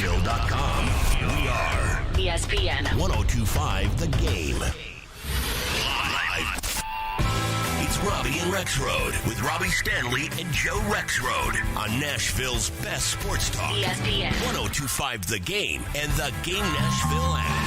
Nashville.com. We are ESPN 1025 The Game. Live. It's Robby and Rexrode with Robby Stanley and Joe Rexrode on Nashville's best sports talk. ESPN 1025 The Game and the Game Nashville app.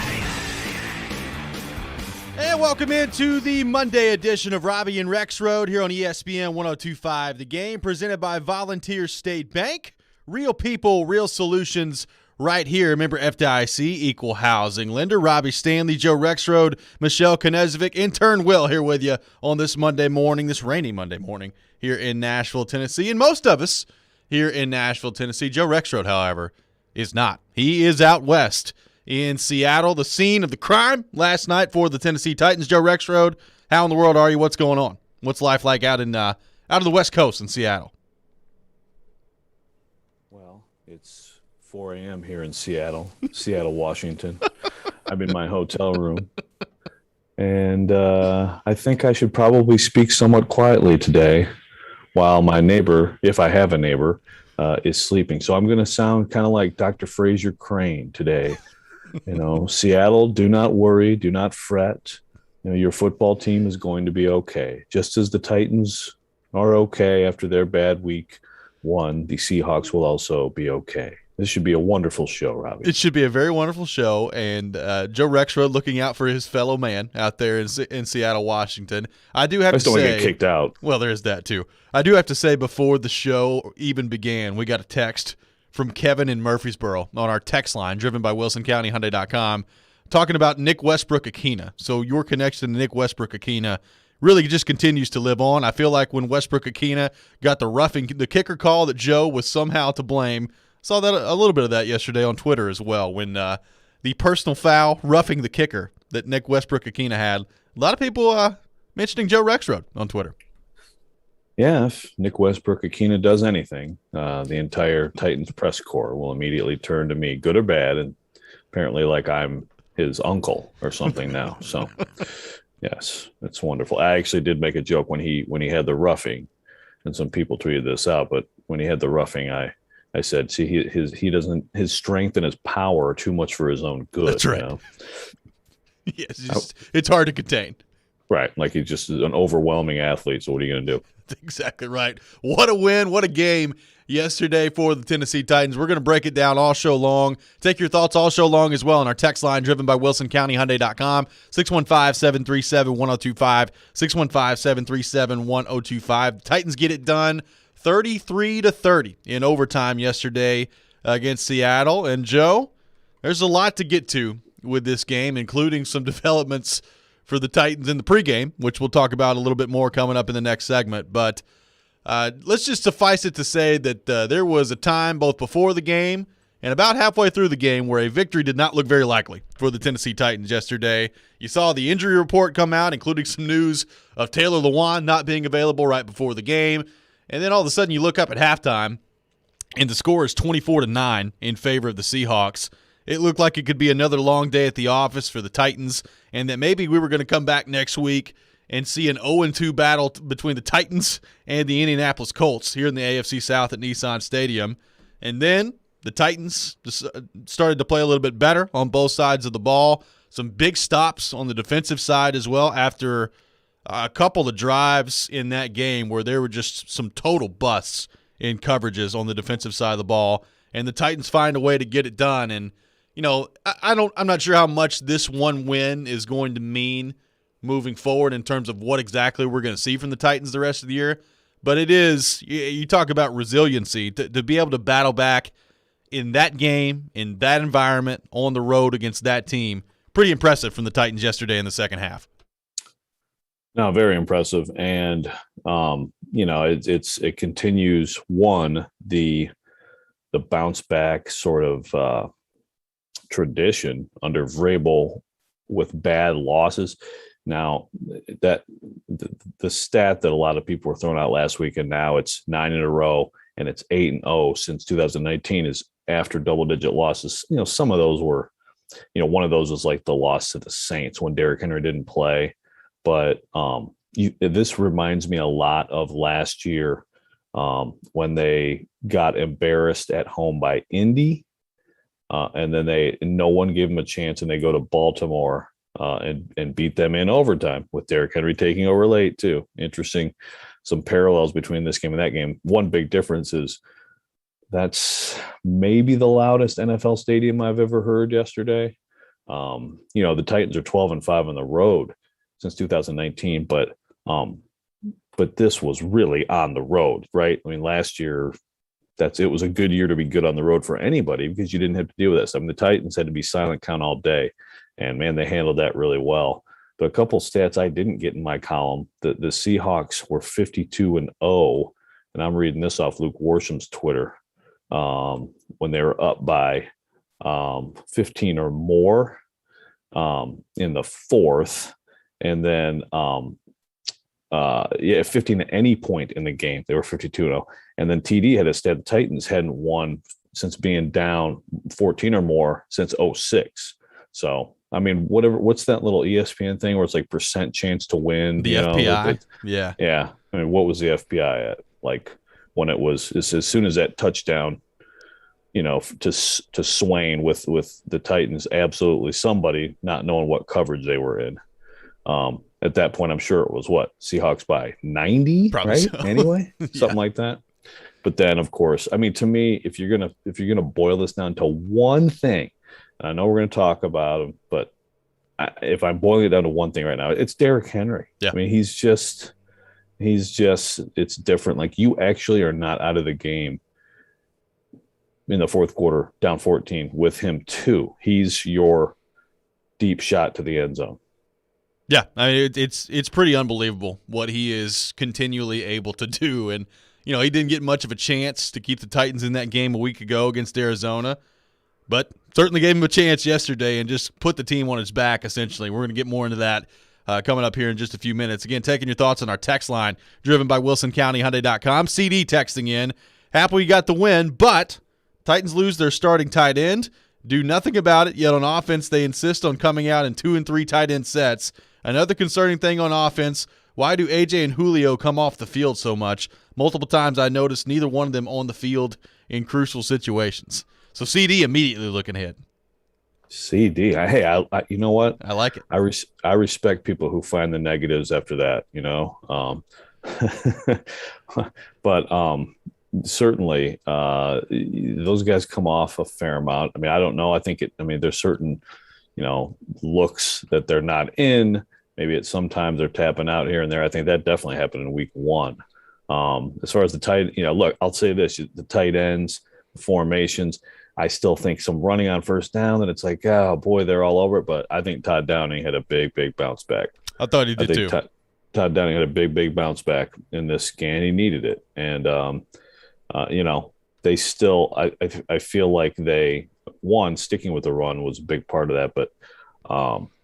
And welcome into the Monday edition of Robby and Rexrode here on ESPN 1025 The Game, presented by Volunteer State Bank. Real people, real solutions right here. Remember, FDIC, equal housing lender. Robby Stanley, Joe Rexrode, Michelle Knezovic, intern Will here with you on this Monday morning, this rainy Monday morning here in Nashville, Tennessee. And most of us here in Nashville, Tennessee. Joe Rexrode, however, is not. He is out west in Seattle, the scene of the crime last night for the Tennessee Titans. Joe Rexrode, how in the world are you? What's going on? What's life like out of the West Coast in Seattle? Well, it's 4 a.m. here in Seattle, Washington. I'm in my hotel room, and I think I should probably speak somewhat quietly today while my neighbor, if I have a neighbor, is sleeping. So I'm going to sound kind of like Dr. Fraser Crane today. You know, Seattle, do not worry, do not fret. You know, your football team is going to be okay. Just as the Titans are okay after their bad week one, the Seahawks will also be okay. This should be a wonderful show, Robby. It should be a very wonderful show, and Joe Rexrode looking out for his fellow man out there in Seattle, Washington. I do have to say, don't want to get kicked out. Well, there is that too. I do have to say, before the show even began, we got a text from Kevin in Murfreesboro on our text line, driven by WilsonCountyHyundai.com, talking about Nick Westbrook-Akina. So your connection to Nick Westbrook-Akina really just continues to live on. I feel like when Westbrook-Akina got the kicker call that Joe was somehow to blame. Saw that a little bit of that yesterday on Twitter as well, when the personal foul roughing the kicker that Nick Westbrook-Akina had. A lot of people mentioning Joe Rexrode on Twitter. Yeah, if Nick Westbrook-Akina does anything, the entire Titans press corps will immediately turn to me, good or bad, and apparently like I'm his uncle or something now. So, yes, it's wonderful. I actually did make a joke when he had the roughing, and some people tweeted this out, but when he had the roughing, I said, see, his strength and his power are too much for his own good. That's right. You know? Yes, it's hard to contain. Right, like he's just an overwhelming athlete, so what are you going to do? That's exactly right. What a win, what a game yesterday for the Tennessee Titans. We're going to break it down all show long. Take your thoughts all show long as well on our text line, driven by WilsonCountyHyundai.com, 615-737-1025, 615-737-1025. The Titans get it done 33-30 in overtime yesterday against Seattle. And, Joe, there's a lot to get to with this game, including some developments for the Titans in the pregame, which we'll talk about a little bit more coming up in the next segment. But let's just suffice it to say that there was a time both before the game and about halfway through the game where a victory did not look very likely for the Tennessee Titans yesterday. You saw the injury report come out, including some news of Taylor Lewan not being available right before the game. And then all of a sudden you look up at halftime, and the score is 24-9 in favor of the Seahawks. It looked like it could be another long day at the office for the Titans, and that maybe we were going to come back next week and see an 0-2 battle between the Titans and the Indianapolis Colts here in the AFC South at Nissan Stadium. And then the Titans started to play a little bit better on both sides of the ball. Some big stops on the defensive side as well after a couple of drives in that game where there were just some total busts in coverages on the defensive side of the ball. And the Titans find a way to get it done. And you know, I'm not sure how much this one win is going to mean moving forward in terms of what exactly we're going to see from the Titans the rest of the year. But it is, you talk about resiliency, to be able to battle back in that game, in that environment, on the road against that team. Pretty impressive from the Titans yesterday in the second half. No, very impressive. And, you know, it continues, the bounce back sort of tradition under Vrabel with bad losses. Now, that the stat that a lot of people were throwing out last week, and now it's 9 in a row and it's 8-0 since 2019, is after double-digit losses. You know, some of those were, you know, one of those was like the loss to the Saints when Derrick Henry didn't play. But this reminds me a lot of last year when they got embarrassed at home by Indy. and then no one gave them a chance, and they go to Baltimore and beat them in overtime with Derrick Henry taking over late too. Interesting, some parallels between this game and that game. One big difference is that's maybe the loudest NFL stadium I've ever heard yesterday. The Titans are 12-5 on the road since 2019, but this was really on the road, right? I mean, last year, it was a good year to be good on the road for anybody because you didn't have to deal with that stuff. I mean, the Titans had to be silent count all day, and man, they handled that really well. But a couple stats I didn't get in my column: the Seahawks were 52-0, and I'm reading this off Luke Warsham's Twitter, when they were up by 15 or more in the fourth, and then 15 at any point in the game. They were 52-0. And then TD had a stat: the Titans hadn't won since being down 14 or more since 06. So, I mean, what's that little ESPN thing where it's like percent chance to win? The FPI. Yeah. Yeah. I mean, what was the FPI at? Like when it was as soon as that touchdown, to Swain with the Titans, absolutely somebody not knowing what coverage they were in. At that point, I'm sure it was Seahawks by 90, probably, right? So. Anyway, something like that. But then, of course, I mean, to me, if you're gonna boil this down to one thing, and I know we're gonna talk about him, but if I'm boiling it down to one thing right now, it's Derrick Henry. Yeah. I mean, he's just it's different. Like, you actually are not out of the game in the fourth quarter, down 14 with him too. He's your deep shot to the end zone. Yeah, I mean, it's pretty unbelievable what he is continually able to do. And, he didn't get much of a chance to keep the Titans in that game a week ago against Arizona, but certainly gave him a chance yesterday and just put the team on its back, essentially. We're going to get more into that coming up here in just a few minutes. Again, taking your thoughts on our text line, driven by WilsonCountyHyundai.com. CD texting in, happy you got the win, but Titans lose their starting tight end. Do nothing about it, yet on offense they insist on coming out in 2 and 3 tight end sets. Another concerning thing on offense, why do AJ and Julio come off the field so much? Multiple times I noticed neither one of them on the field in crucial situations. So CD immediately looking ahead. CD, I you know what? I like it. I respect people who find the negatives after that, but certainly those guys come off a fair amount. I mean, I don't know. I think there's certain, looks that they're not in. Maybe sometimes they're tapping out here and there. I think that definitely happened in week 1. As far as the tight, look, I'll say this: the tight ends, the formations. I still think some running on first down, and it's like, oh boy, they're all over it. But I think Todd Downing had a big bounce back. I thought he did too. Todd Downing had a big bounce back in this game. He needed it, and they still. I feel like sticking with the run was a big part of that, but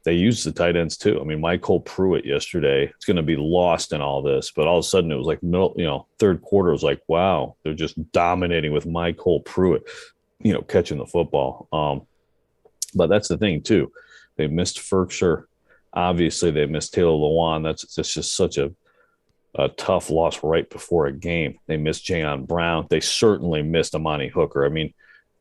they used the tight ends too. I mean, Michael Pruitt yesterday, it's going to be lost in all this, but all of a sudden it was like third quarter was like, wow, they're just dominating with Michael Pruitt, catching the football. But that's the thing too. They missed Ferkshire. Obviously they missed Taylor Lewan. That's just such a tough loss right before a game. They missed Jayon Brown. They certainly missed Amani Hooker. I mean,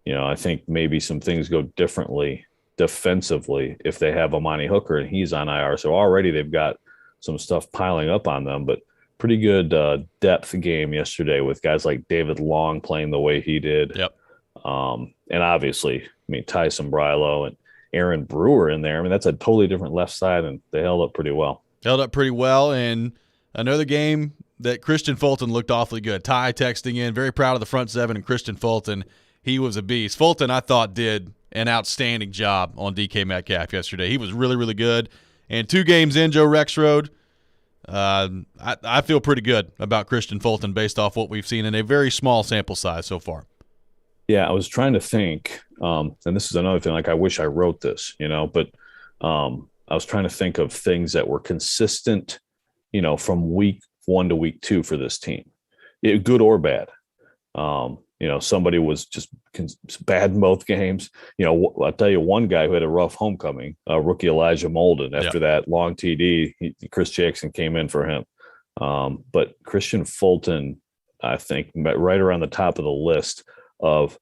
I think maybe some things go differently defensively if they have Amani Hooker and he's on IR. So already they've got some stuff piling up on them, but pretty good depth game yesterday with guys like David Long playing the way he did. Yep. And obviously, Tyson Brilo and Aaron Brewer in there. I mean, that's a totally different left side, and they held up pretty well. And another game that Christian Fulton looked awfully good. Ty texting in, very proud of the front seven and Christian Fulton. He was a beast. Fulton, I thought, did an outstanding job on DK Metcalf yesterday. He was really, really good. And 2 games in, Joe Rexrode, I feel pretty good about Christian Fulton based off what we've seen in a very small sample size so far. Yeah, I was trying to think, and this is another thing, like I wish I wrote this, but I was trying to think of things that were consistent, from week 1 to week 2 for this team, good or bad. Somebody was just bad in both games. I'll tell you one guy who had a rough homecoming, rookie Elijah Molden. After that long TD, Chris Jackson came in for him. But Christian Fulton, I think, right around the top of the list of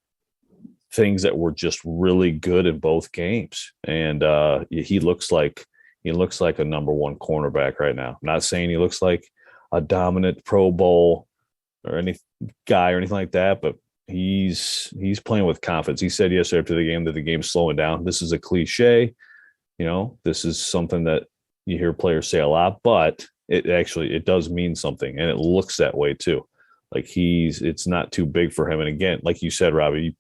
things that were just really good in both games. And he looks like a number one cornerback right now. I'm not saying he looks like a dominant Pro Bowl or any guy or anything like that, but he's playing with confidence. He said yesterday after the game that the game's slowing down. This is a cliche. This is something that you hear players say a lot, but it does mean something, and it looks that way too. Like it's not too big for him. And again, like you said, Robby, you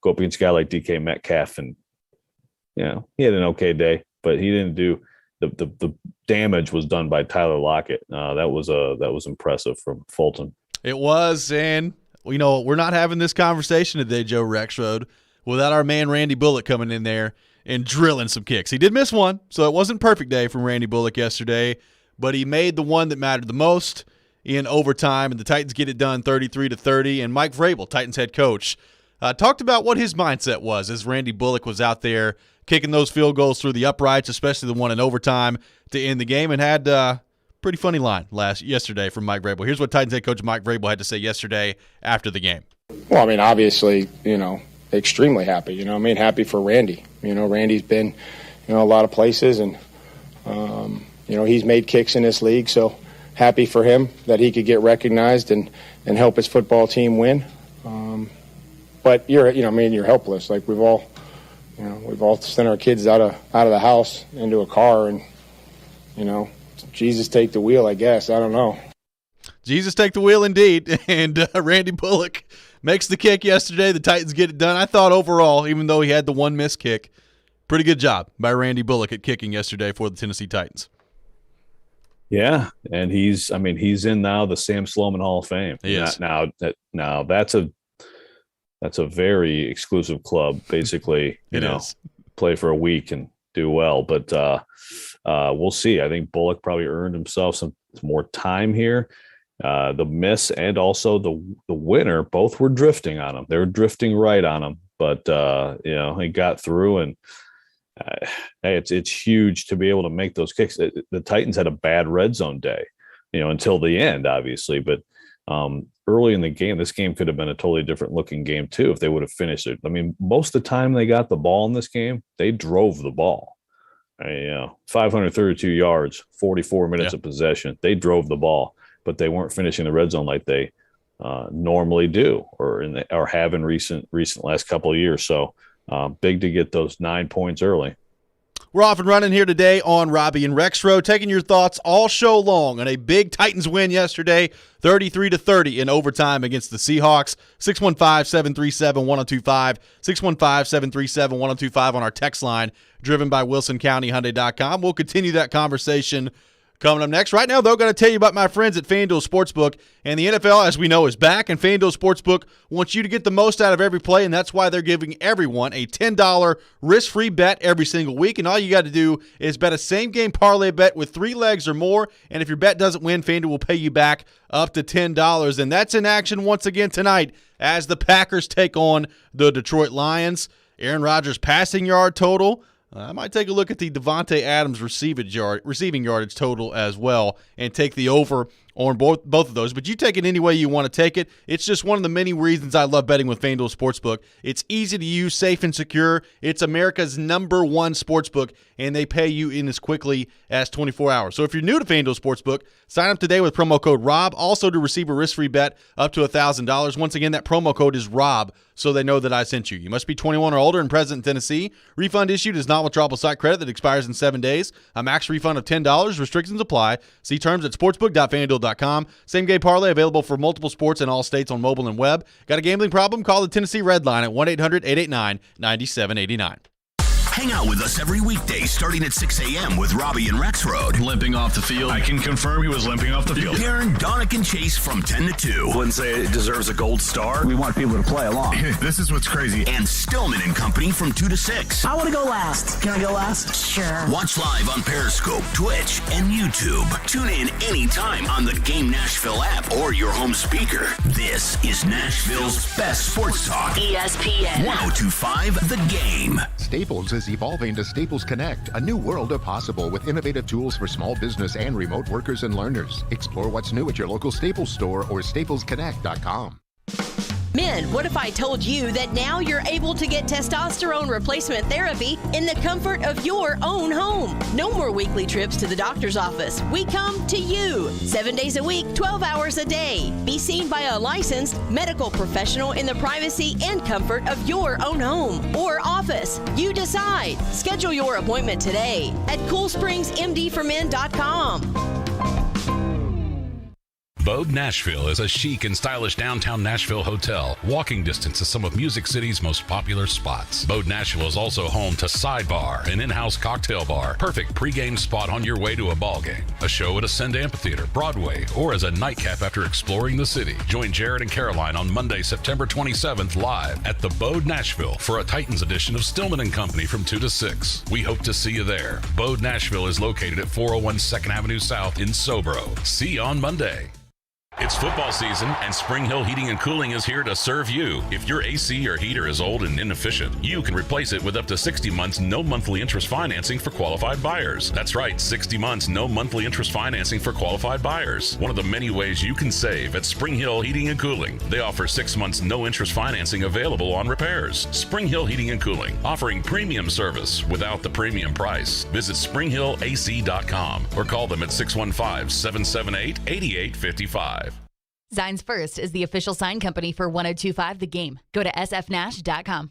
go up against a guy like DK Metcalf, and he had an okay day, but he didn't do the damage was done by Tyler Lockett. That was impressive from Fulton. It was, and we're not having this conversation today, Joe Rexrode, without our man Randy Bullock coming in there and drilling some kicks. He did miss one, so it wasn't a perfect day from Randy Bullock yesterday, but he made the one that mattered the most in overtime, and the Titans get it done 33-30. And Mike Vrabel, Titans head coach, talked about what his mindset was as Randy Bullock was out there kicking those field goals through the uprights, especially the one in overtime to end the game, and had a pretty funny line yesterday from Mike Vrabel. Here's what Titans head coach Mike Vrabel had to say yesterday after the game. Well, obviously, extremely happy. Happy for Randy. Randy's been, a lot of places, and he's made kicks in this league, so happy for him that he could get recognized and help his football team win. But you're helpless. Like we've all sent our kids out of the house into a car, and Jesus take the wheel, I guess. I don't know. Jesus take the wheel indeed. And Randy Bullock makes the kick yesterday. The Titans get it done. I thought overall, even though he had the one missed kick, pretty good job by Randy Bullock at kicking yesterday for the Tennessee Titans. Yeah, and he's in now the Sam Sloman Hall of Fame. Yes. Now that's a very exclusive club. Basically, play for a week and do well. But we'll see. I think Bullock probably earned himself some more time here. The miss and also the winner both were drifting on him. They were drifting right on him, but he got through, and hey, it's huge to be able to make those kicks. The Titans had a bad red zone day, until the end, obviously, but early in the game, this game could have been a totally different looking game too if they would have finished it. Most of the time they got the ball in this game, they drove the ball. 532 yards, 44 minutes of possession. They drove the ball, but they weren't finishing the red zone like they normally do or have in recent last couple of years. So big to get those 9 points early. We're off and running here today on Robby and Rexrode, taking your thoughts all show long on a big Titans win yesterday, 33-30 in overtime against the Seahawks. 615-737-1025, 615-737-1025 on our text line, driven by WilsonCountyHyundai.com. We'll continue that conversation coming up next. Right now, though, going to tell you about my friends at FanDuel Sportsbook. And the NFL, as we know, is back, and FanDuel Sportsbook wants you to get the most out of every play, and that's why they're giving everyone a $10 risk-free bet every single week. And all you got to do is bet a same-game parlay bet with 3 legs or more, and if your bet doesn't win, FanDuel will pay you back up to $10. And that's in action once again tonight as the Packers take on the Detroit Lions. Aaron Rodgers' passing yard total, I might take a look at the Devontae Adams receiving yardage total as well and take the over on both of those. But you take it any way you want to take it. It's just one of the many reasons I love betting with FanDuel Sportsbook. It's easy to use, safe and secure. It's America's #1 sportsbook, and they pay you in as quickly as 24 hours. So if you're new to FanDuel Sportsbook, sign up today with promo code ROB, also to receive a risk-free bet up to $1,000. Once again, that promo code is ROB, so they know that I sent you. You must be 21 or older and present in Tennessee. Refund issued is not withdrawable site credit that expires in 7 days. A max refund of $10. Restrictions apply. See terms at sportsbook.fanduel.com. Same game parlay available for multiple sports in all states on mobile and web. Got a gambling problem? Call the Tennessee Red Line at 1-800-889-9789. Hang out with us every weekday starting at 6 a.m. with Robby and Rexrode. Limping off the field. I can confirm he was limping off the field. Darren, Donick, and Chase from 10 to 2. Wouldn't say it deserves a gold star. We want people to play along. This is what's crazy. And Stillman and Company from 2 to 6. I want to go last. Can I go last? Sure. Watch live on Periscope, Twitch, and YouTube. Tune in anytime on the Game Nashville app or your home speaker. This is Nashville's best sports talk. ESPN 102.5 The Game. Staples is evolving to Staples Connect, a new world of possible with innovative tools for small business and remote workers and learners. Explore what's new at your local Staples store or staplesconnect.com. Men, what if I told you that now you're able to get testosterone replacement therapy in the comfort of your own home? No more weekly trips to the doctor's office. We come to you 7 days a week, 12 hours a day. Be seen by a licensed medical professional in the privacy and comfort of your own home or office. You decide. Schedule your appointment today at CoolSpringsMDformen.com. Bode Nashville is a chic and stylish downtown Nashville hotel, walking distance to some of Music City's most popular spots. Bode Nashville is also home to Sidebar, an in-house cocktail bar, perfect pregame spot on your way to a ball game, a show at Ascend Amphitheater, Broadway, or as a nightcap after exploring the city. Join Jared and Caroline on Monday, September 27th, live at the Bode Nashville for a Titans edition of Stillman & Company from 2 to 6. We hope to see you there. Bode Nashville is located at 401 2nd Avenue South in Sobro. See you on Monday. It's football season, and Spring Hill Heating and Cooling is here to serve you. If your AC or heater is old and inefficient, you can replace it with up to 60 months no monthly interest financing for qualified buyers. That's right, 60 months no monthly interest financing for qualified buyers. One of the many ways you can save at Spring Hill Heating and Cooling. They offer 6 months no interest financing available on repairs. Spring Hill Heating and Cooling, offering premium service without the premium price. Visit springhillac.com or call them at 615-778-8855. Zines First is the official sign company for 102.5 The Game. Go to sfnash.com.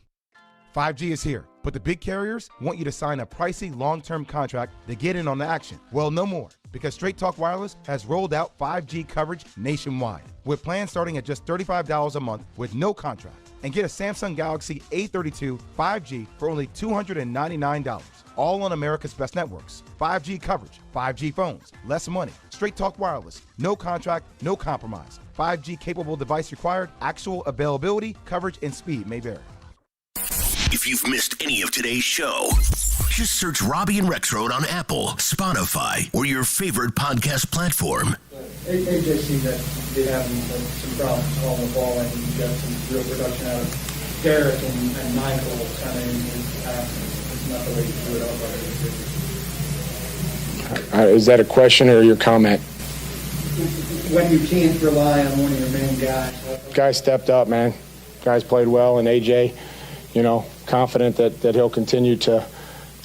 5G is here, but the big carriers want you to sign a pricey long-term contract to get in on the action. Well, no more, because Straight Talk Wireless has rolled out 5G coverage nationwide, with plans starting at just $35 a month with no contract. And get a Samsung Galaxy A32 5G for only $299, all on America's best networks. 5G coverage, 5G phones, less money. Straight Talk Wireless, no contract, no compromise. 5G capable device required, actual availability, coverage, and speed may vary. If you've missed any of today's show, just search Robby and Rexrode on Apple, Spotify, or your favorite podcast platform. AJC that did have some problems on the ball, and you got some real production out of Derek and Michael kind of in his absence. It's not the way you do it up. Is that a question or your comment? When you can't rely on one of your main guys. Guys stepped up, man. Guys played well, and AJ, confident that he'll continue to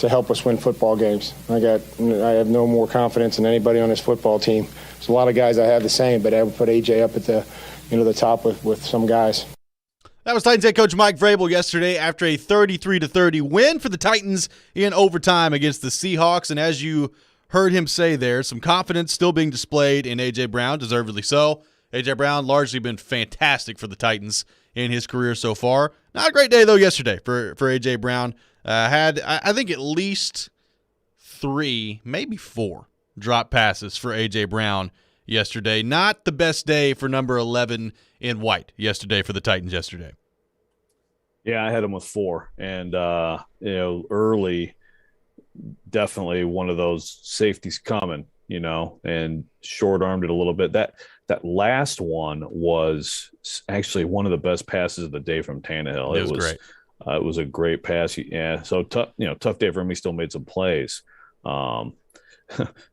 help us win football games. I have no more confidence in anybody on this football team. There's a lot of guys I have the same, but I would put AJ up at the top with some guys. That was Titans head coach Mike Vrabel yesterday after a 33-30 win for the Titans in overtime against the Seahawks. And as you heard him say there, some confidence still being displayed in A.J. Brown, deservedly so. A.J. Brown largely been fantastic for the Titans in his career so far. Not a great day, though, yesterday for A.J. Brown. Had, I think, at least 3, maybe 4 drop passes for A.J. Brown yesterday. Not the best day for number 11 in white yesterday for the Titans yesterday. Yeah, I had him with 4. And, early, definitely one of those safeties coming, and short-armed it a little bit. That last one was actually one of the best passes of the day from Tannehill. It was great. It was a great pass. Yeah, so tough day for him. He still made some plays.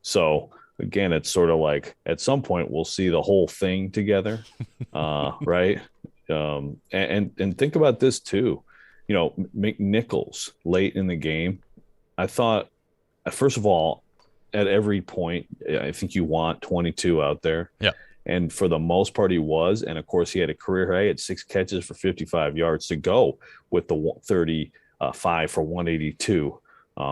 So again, it's sort of like at some point we'll see the whole thing together, right? And think about this too. McNichols late in the game. I thought, first of all, at every point, I think you want 22 out there. Yeah. And for the most part, he was. And, of course, he had a career high. He had 6 catches for 55 yards to go with the 35 for 182.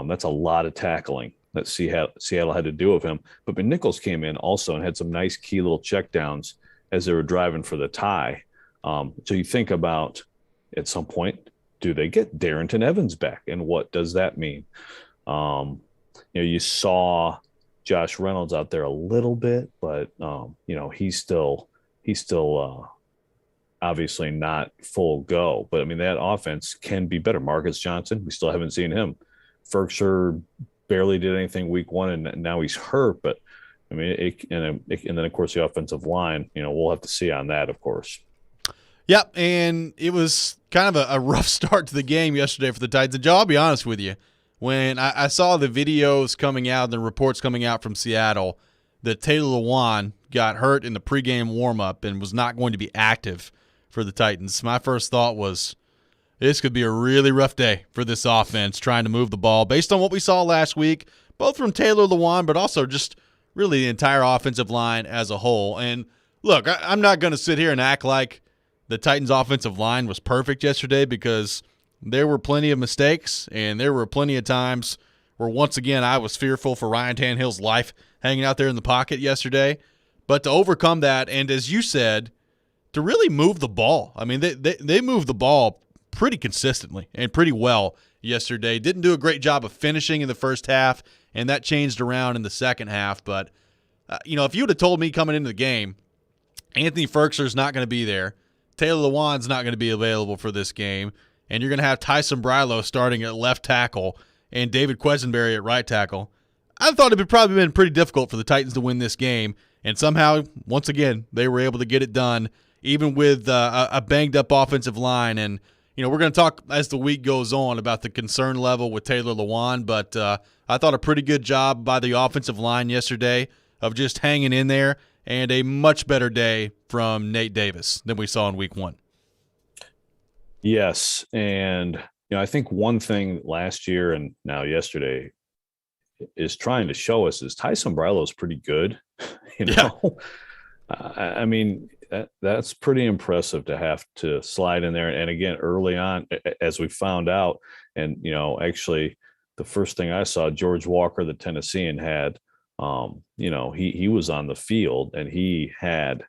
That's a lot of tackling that Seattle had to do with him. But McNichols came in also and had some nice key little checkdowns as they were driving for the tie. So you think about, at some point, do they get Darrington Evans back? And what does that mean? You saw Josh Reynolds out there a little bit, but he's still obviously not full go. But I mean, that offense can be better. Marcus Johnson, we still haven't seen him. Ferkshire barely did anything week 1, and now he's hurt. But I mean, and then of course the offensive line. We'll have to see on that, of course. Yep, and it was kind of a rough start to the game yesterday for the Titans. And Joe, I'll be honest with you. When I saw the videos coming out, the reports coming out from Seattle, that Taylor Lewan got hurt in the pregame warm-up and was not going to be active for the Titans. My first thought was this could be a really rough day for this offense trying to move the ball based on what we saw last week, both from Taylor Lewan, but also just really the entire offensive line as a whole. And look, I'm not going to sit here and act like the Titans' offensive line was perfect yesterday, because there were plenty of mistakes and there were plenty of times where, once again, I was fearful for Ryan Tannehill's life hanging out there in the pocket yesterday. But to overcome that, and as you said, to really move the ball. I mean, they moved the ball pretty consistently and pretty well yesterday. Didn't do a great job of finishing in the first half, and that changed around in the second half. But, if you would have told me coming into the game, Anthony Ferkser's not going to be there, Taylor Lewan's not going to be available for this game, and you're going to have Tyson Brylow starting at left tackle and David Quesenberry at right tackle, I thought it would probably been pretty difficult for the Titans to win this game. And somehow, once again, they were able to get it done, even with a banged-up offensive line. And, we're going to talk as the week goes on about the concern level with Taylor Lewan, but I thought a pretty good job by the offensive line yesterday of just hanging in there, and a much better day from Nate Davis than we saw in week 1. Yes, and I think one thing last year and now yesterday is trying to show us is Tyson Brylow is pretty good. Yeah. I mean, that's pretty impressive to have to slide in there. And again, early on, as we found out, and actually the first thing I saw, George Walker, the Tennessean, had he was on the field, and he had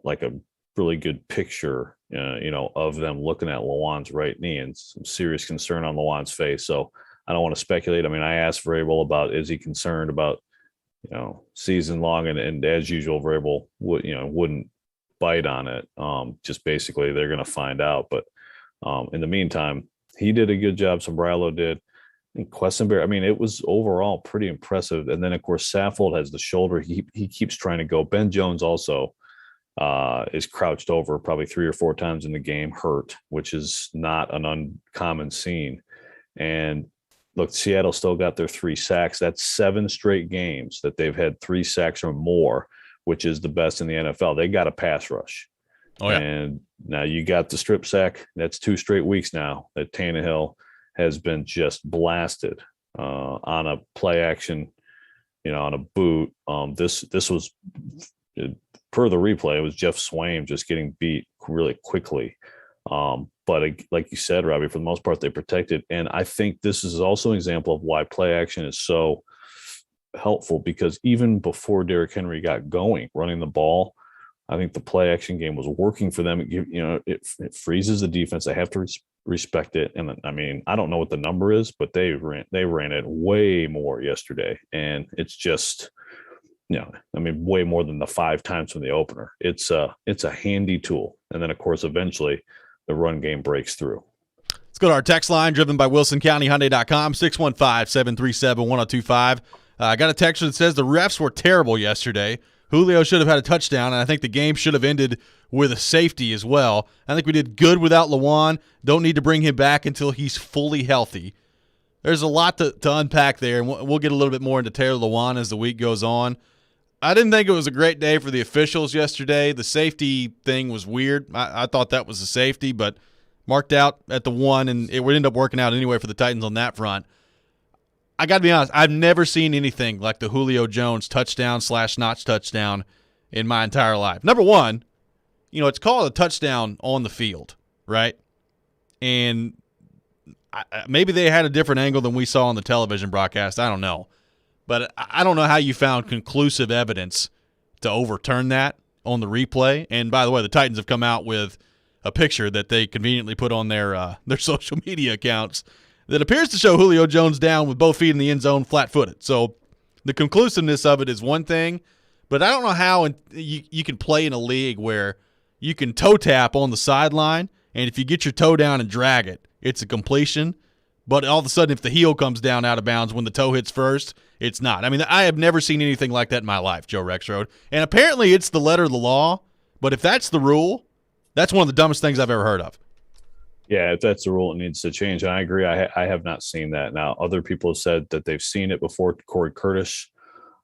like a really good picture, of them looking at Lewan's right knee, and some serious concern on Lewan's face. So I don't want to speculate. I mean, I asked Vrabel about, is he concerned about, season long, and as usual, Vrabel wouldn't bite on it. Just basically they're going to find out. But in the meantime, he did a good job. Sombrilo did. And Quesenberry, I mean, it was overall pretty impressive. And then, of course, Saffold has the shoulder. He keeps trying to go. Ben Jones also is crouched over probably 3 or 4 times in the game, hurt, which is not an uncommon scene. And look, Seattle still got their 3 sacks. That's 7 straight games that they've had 3 sacks or more, which is the best in the NFL. They got a pass rush. Oh, yeah. And now you got the strip sack. That's 2 straight weeks now that Tannehill has been just blasted on a play action, on a boot. This was, per the replay, it was Jeff Swaim just getting beat really quickly. But like you said, Robbie, for the most part, they protected. And I think this is also an example of why play action is so helpful, because even before Derrick Henry got going, running the ball, I think the play action game was working for them. It freezes the defense. They have to respect it. And I mean, I don't know what the number is, but they ran it way more yesterday. And it's just, way more than the 5 times from the opener. It's a handy tool. And then, of course, eventually the run game breaks through. Let's go to our text line, driven by WilsonCountyHyundai.com, 615-737-1025. I got a text that says the refs were terrible yesterday. Julio should have had a touchdown, and I think the game should have ended with a safety as well. I think we did good without Lewan. Don't need to bring him back until he's fully healthy. There's a lot to unpack there, and we'll get a little bit more into Taylor Lewan as the week goes on. I didn't think it was a great day for the officials yesterday. The safety thing was weird. I thought that was a safety, but marked out at the 1, and it would end up working out anyway for the Titans on that front. I got to be honest, I've never seen anything like the Julio Jones touchdown/notch touchdown in my entire life. Number one, it's called a touchdown on the field, right? And maybe they had a different angle than we saw on the television broadcast. I don't know. But I don't know how you found conclusive evidence to overturn that on the replay. And by the way, the Titans have come out with a picture that they conveniently put on their social media accounts that appears to show Julio Jones down with both feet in the end zone, flat-footed. So the conclusiveness of it is one thing, but I don't know how you can play in a league where you can toe tap on the sideline, and if you get your toe down and drag it, it's a completion. But all of a sudden, if the heel comes down out of bounds when the toe hits first, it's not. I mean, I have never seen anything like that in my life, Joe Rexrode. And apparently it's the letter of the law, but if that's the rule, that's one of the dumbest things I've ever heard of. Yeah, if that's the rule, it needs to change. And I agree. I have not seen that. Now, other people have said that they've seen it before. Corey Curtis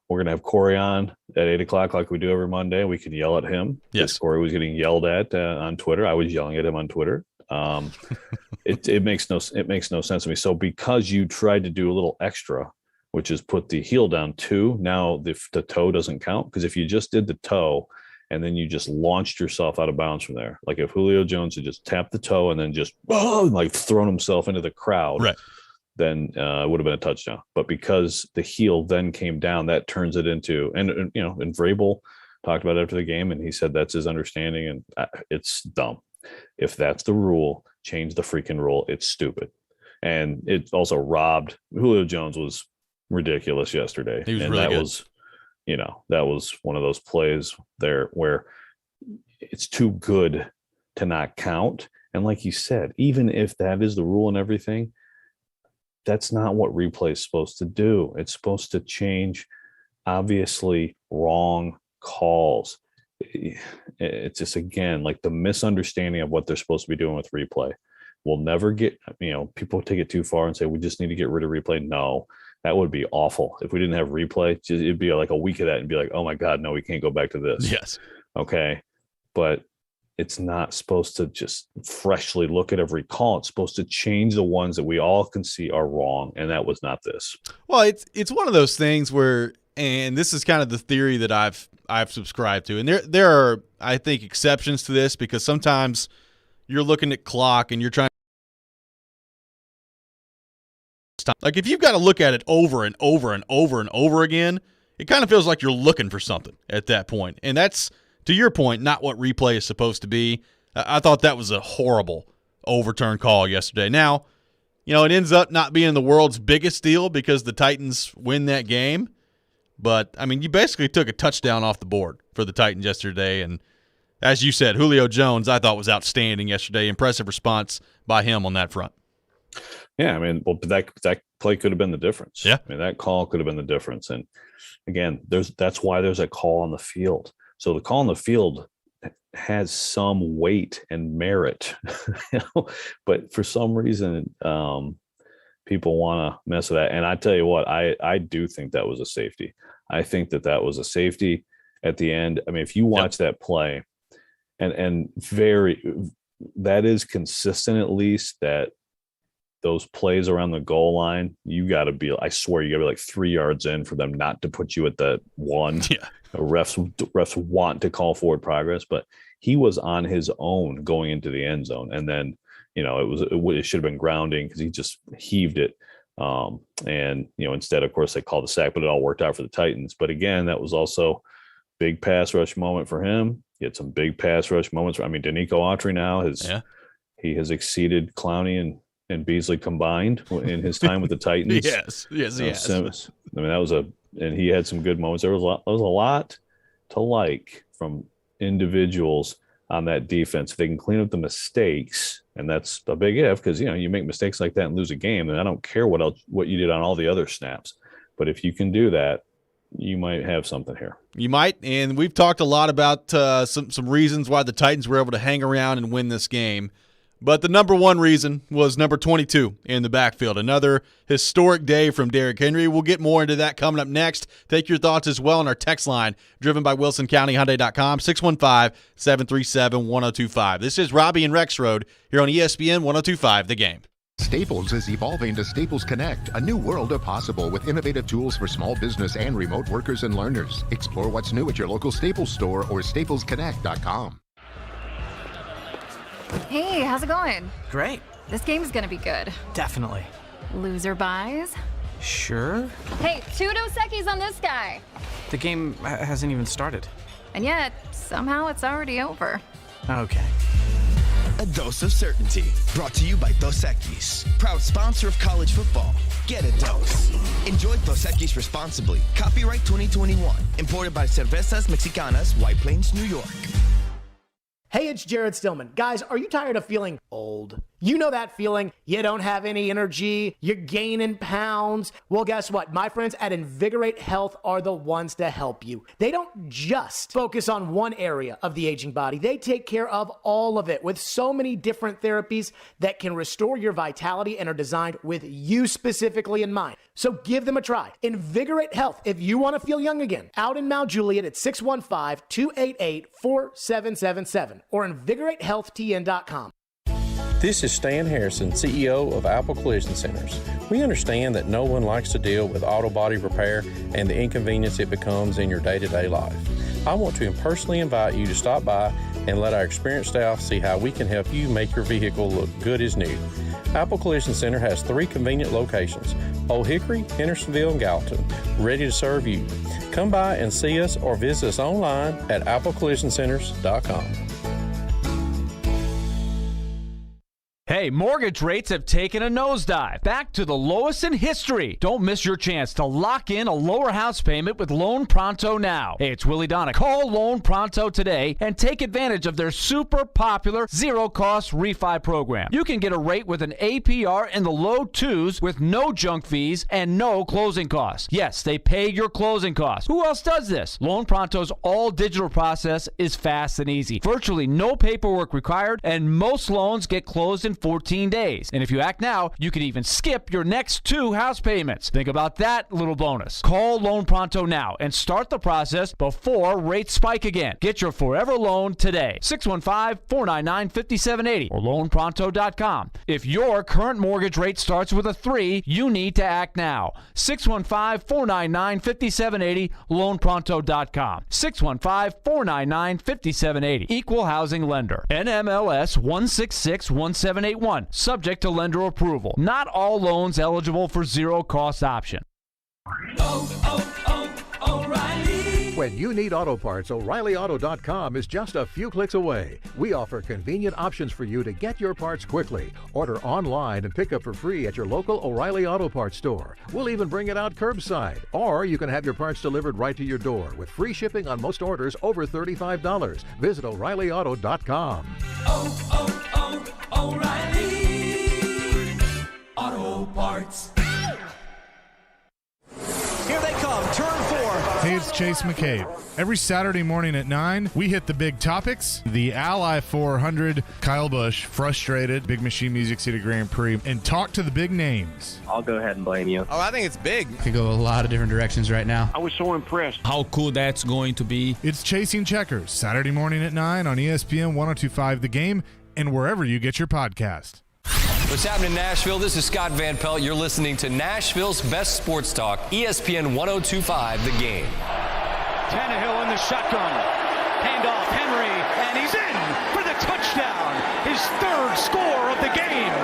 we're going to have Corey on at 8 o'clock like we do every Monday. We can yell at him. Yes. Corey was getting yelled at on Twitter. I was yelling at him on Twitter. It makes no sense to me. So because you tried to do a little extra, which is put the heel down 2, now the toe doesn't count. Because if you just did the toe and then you just launched yourself out of bounds from there, like if Julio Jones had just tapped the toe and then just like thrown himself into the crowd, right, then it would have been a touchdown. But because the heel then came down, that turns it into, and Vrabel talked about it after the game, and he said that's his understanding, and it's dumb. If that's the rule, change the freaking rule. It's stupid. And it also robbed. Julio Jones was ridiculous yesterday. He was and really that good. That was one of those plays there where it's too good to not count. And like you said, even if that is the rule and everything, that's not what replay is supposed to do. It's supposed to change obviously wrong calls. It's just, again, like the misunderstanding of what they're supposed to be doing with replay. We'll never get, people take it too far and say, we just need to get rid of replay. No, that would be awful. If we didn't have replay, it'd be like a week of that and be like, oh my God, no, we can't go back to this. Yes. Okay. But it's not supposed to just freshly look at every call. It's supposed to change the ones that we all can see are wrong. And that was not this. Well, it's one of those things where, and this is kind of the theory that I've subscribed to. And there are, I think, exceptions to this, because sometimes you're looking at clock and you're trying. Like if you've got to look at it over and over and over and over again, it kind of feels like you're looking for something at that point. And that's, to your point, not what replay is supposed to be. I thought that was a horrible overturn call yesterday. Now, it ends up not being the world's biggest deal because the Titans win that game. But, you basically took a touchdown off the board for the Titans yesterday. And as you said, Julio Jones, I thought, was outstanding yesterday. Impressive response by him on that front. Yeah, that play could have been the difference. Yeah. That call could have been the difference. And, again, that's why there's a call on the field. So the call on the field has some weight and merit. But for some reason, people want to mess with that. And I tell you what, I do think that was a safety. I think that was a safety at the end. If you watch that play, and that is consistent, at least, that those plays around the goal line, you got to be, I swear, you got to be like 3 yards in for them not to put you at the one. Yeah. Refs want to call forward progress, but he was on his own going into the end zone. And then, it should have been grounding because he just heaved it. And instead, of course, they called the sack, but it all worked out for the Titans. But again, that was also big pass rush moment for him. He had some big pass rush moments. Danico Autry now he has exceeded Clowney and Beasley combined in his time with the Titans. Yes, he has. And he had some good moments. There was a lot to like from individuals on that defense. If they can clean up the mistakes, and that's a big if, because you make mistakes like that and lose a game, and I don't care what you did on all the other snaps. But if you can do that, you might have something here. You might, and we've talked a lot about some reasons why the Titans were able to hang around and win this game. But the number one reason was number 22 in the backfield. Another historic day from Derrick Henry. We'll get more into that coming up next. Take your thoughts as well on our text line, driven by WilsonCountyHyundai.com, 615-737-1025. This is Robby and Rexrode here on ESPN 1025, The Game. Staples is evolving to Staples Connect, a new world of possible with innovative tools for small business and remote workers and learners. Explore what's new at your local Staples store or staplesconnect.com. Hey, how's it going? Great. This game's gonna be good. Definitely. Loser buys? Sure. Hey, 2 Dos Equis on this guy. The game hasn't even started. And yet, somehow it's already over. Okay. A dose of certainty. Brought to you by Dos Equis, proud sponsor of college football. Get a dose. Enjoy Dos Equis responsibly. Copyright 2021. Imported by Cervezas Mexicanas, White Plains, New York. Hey, it's Jared Stillman. Guys, are you tired of feeling old? You know that feeling? You don't have any energy, you're gaining pounds. Well, guess what? My friends at Invigorate Health are the ones to help you. They don't just focus on one area of the aging body. They take care of all of it with so many different therapies that can restore your vitality and are designed with you specifically in mind. So give them a try. Invigorate Health if you want to feel young again. Out in Mount Juliet at 615-288-4777 or invigoratehealthtn.com. This is Stan Harrison, CEO of Apple Collision Centers. We understand that no one likes to deal with auto body repair and the inconvenience it becomes in your day-to-day life. I want to personally invite you to stop by and let our experienced staff see how we can help you make your vehicle look good as new. Apple Collision Center has 3 convenient locations, Old Hickory, Hendersonville, and Gallatin, ready to serve you. Come by and see us or visit us online at applecollisioncenters.com. Hey, mortgage rates have taken a nosedive, back to the lowest in history. Don't miss your chance to lock in a lower house payment with Loan Pronto now. Hey, it's Willie Donna. Call Loan Pronto today and take advantage of their super popular zero-cost refi program. You can get a rate with an APR in the low 2s with no junk fees and no closing costs. Yes, they pay your closing costs. Who else does this? Loan Pronto's all-digital process is fast and easy. Virtually no paperwork required, and most loans get closed in 14 days. And if you act now, you can even skip your next 2 house payments. Think about that little bonus. Call Loan Pronto now and start the process before rates spike again. Get your forever loan today. 615-499-5780 or loanpronto.com. If your current mortgage rate starts with a 3, you need to act now. 615-499-5780, loanpronto.com. 615-499-5780. Equal housing lender. NMLS 1661781. Subject to lender approval. Not all loans eligible for zero-cost option. O'Reilly. When you need auto parts, O'ReillyAuto.com is just a few clicks away. We offer convenient options for you to get your parts quickly. Order online and pick up for free at your local O'Reilly Auto Parts store. We'll even bring it out curbside. Or you can have your parts delivered right to your door with free shipping on most orders over $35. Visit O'ReillyAuto.com. O'Reilly Auto Parts. Here they come, turn 4. Hey, it's Chase McCabe. Every Saturday morning at 9, we hit the big topics. The Ally 400, Kyle Busch, frustrated, Big Machine Music City Grand Prix, and talk to the big names. I'll go ahead and blame you. Oh, I think it's big. Could go a lot of different directions right now. I was so impressed. How cool that's going to be. It's Chasing Checkers, Saturday morning at 9 on ESPN 102.5 The Game and wherever you get your podcast. What's happening in Nashville? This is Scott Van Pelt. You're listening to Nashville's best sports talk, ESPN 102.5 The Game. Tannehill in the shotgun. Handoff, Henry, and he's in for the touchdown. His 3rd score of the game.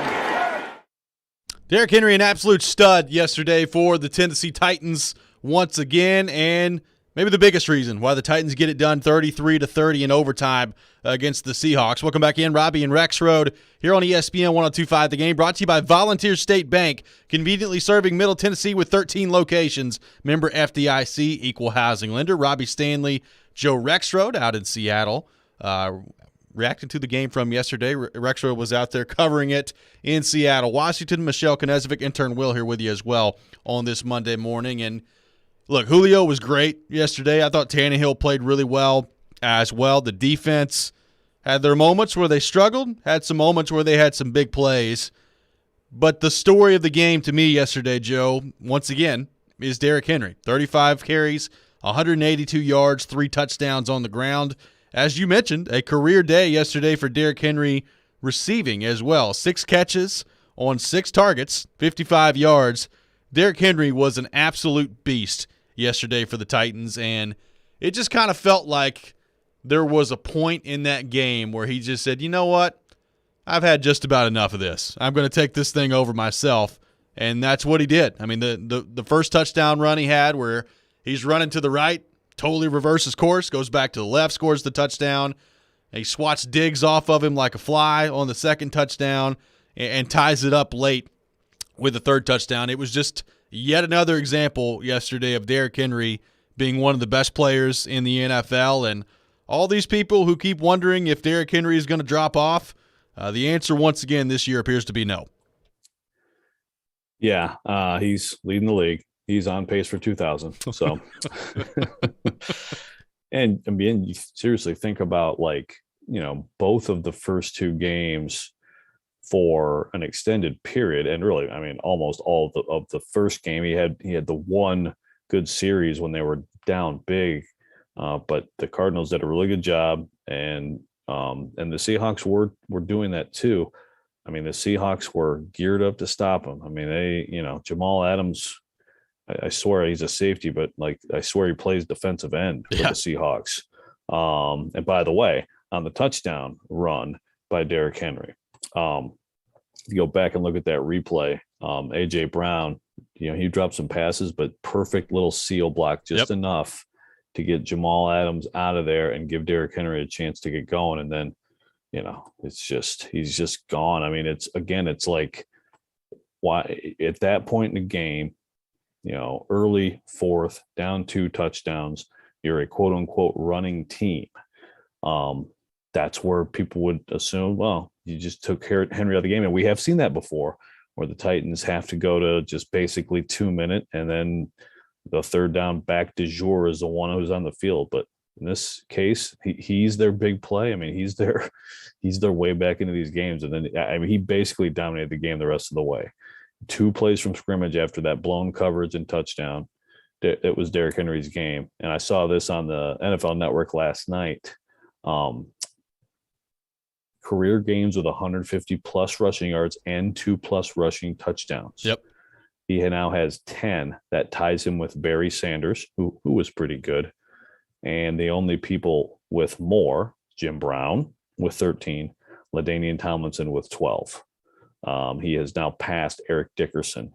Derrick Henry, an absolute stud yesterday for the Tennessee Titans once again, and maybe the biggest reason why the Titans get it done 33-30 in overtime against the Seahawks. Welcome back in, Robby and Rexrode here on ESPN 102.5 The Game, brought to you by Volunteer State Bank, conveniently serving Middle Tennessee with 13 locations. Member FDIC, equal housing lender. Robby Stanley, Joe Rexrode out in Seattle, reacting to the game from yesterday. Rexrode was out there covering it in Seattle. Washington, Michelle Knezovic, intern Will here with you as well on this Monday morning. And look, Julio was great yesterday. I thought Tannehill played really well as well. The defense had their moments where they struggled, had some moments where they had some big plays. But the story of the game to me yesterday, Joe, once again, is Derrick Henry. 35 carries, 182 yards, 3 touchdowns on the ground. As you mentioned, a career day yesterday for Derrick Henry receiving as well. 6 catches on 6 targets, 55 yards. Derrick Henry was an absolute beast yesterday for the Titans, and it just kind of felt like there was a point in that game where he just said, you know what, I've had just about enough of this. I'm going to take this thing over myself, and that's what he did. I mean, the first touchdown run he had where he's running to the right, totally reverses course, goes back to the left, scores the touchdown, and he swats Diggs off of him like a fly on the second touchdown and ties it up late with the 3rd touchdown. It was just yet another example yesterday of Derrick Henry being one of the best players in the NFL. And all these people who keep wondering if Derrick Henry is going to drop off, The answer once again this year appears to be no. Yeah, he's leading the league. He's on pace for 2,000. So, and I mean, you seriously think about both of the first two games for an extended period, and really, I mean, almost all of the first game. He had the one good series when they were down big, but the Cardinals did a really good job, and the Seahawks were doing that too. I mean, the Seahawks were geared up to stop him. I mean, Jamal Adams, I swear he's a safety, but I swear he plays defensive end for the Seahawks. And by the way, on the touchdown run by Derrick Henry, you go back and look at that replay. AJ Brown, he dropped some passes, but perfect little seal block, just enough to get Jamal Adams out of there and give Derrick Henry a chance to get going. And then, he's just gone. I mean, it's like, why at that point in the game, early fourth, down 2 touchdowns, you're a quote unquote running team. That's where people would assume, well, you just took Henry out of the game. And we have seen that before, where the Titans have to go to just basically 2 minute, and then the third down back du jour is the one who's on the field. But in this case, he's their big play. I mean, he's their way back into these games. And then, I mean, he basically dominated the game the rest of the way. 2 plays from scrimmage after that blown coverage and touchdown. It was Derrick Henry's game. And I saw this on the NFL Network last night. Career games with 150 plus rushing yards and 2+ rushing touchdowns. Yep. He now has 10. That ties him with Barry Sanders, who was pretty good. And the only people with more, Jim Brown with 13, LaDainian Tomlinson with 12. He has now passed Eric Dickerson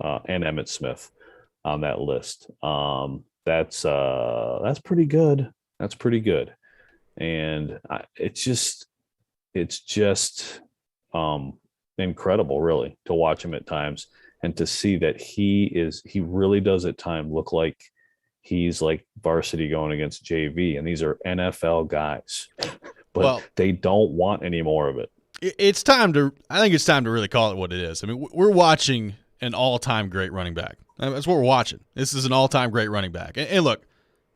and Emmitt Smith on that list. That's pretty good. That's pretty good. And it's just incredible, really, to watch him at times and to see that he really does at times look like he's like varsity going against JV. And these are NFL guys, but they don't want any more of it. I think it's time to really call it what it is. I mean, we're watching an all-time great running back. That's what we're watching. This is an all-time great running back. And look,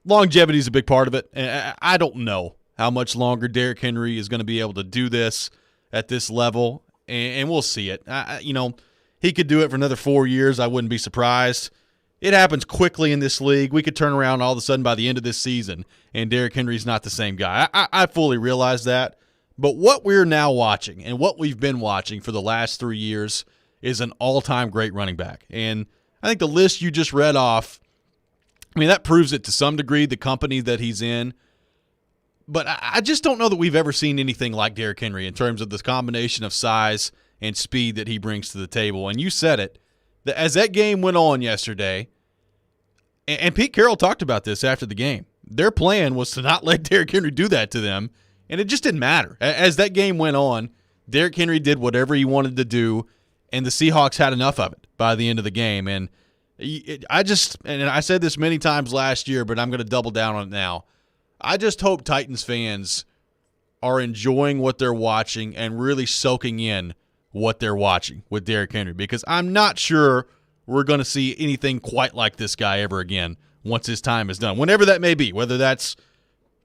longevity is a big part of it. And I don't know how much longer Derrick Henry is going to be able to do this at this level, and we'll see it. He could do it for another 4 years. I wouldn't be surprised. It happens quickly in this league. We could turn around all of a sudden by the end of this season, and Derrick Henry's not the same guy. I fully realize that. But what we're now watching and what we've been watching for the last 3 years is an all-time great running back. And I think the list you just read off, I mean, that proves it to some degree, the company that he's in. But I just don't know that we've ever seen anything like Derrick Henry in terms of this combination of size and speed that he brings to the table. And you said it, that as that game went on yesterday, and Pete Carroll talked about this after the game, their plan was to not let Derrick Henry do that to them, and it just didn't matter. As that game went on, Derrick Henry did whatever he wanted to do, and the Seahawks had enough of it by the end of the game. And I said this many times last year, but I'm going to double down on it now. I just hope Titans fans are enjoying what they're watching and really soaking in what they're watching with Derrick Henry, because I'm not sure we're going to see anything quite like this guy ever again once his time is done, whenever that may be, whether that's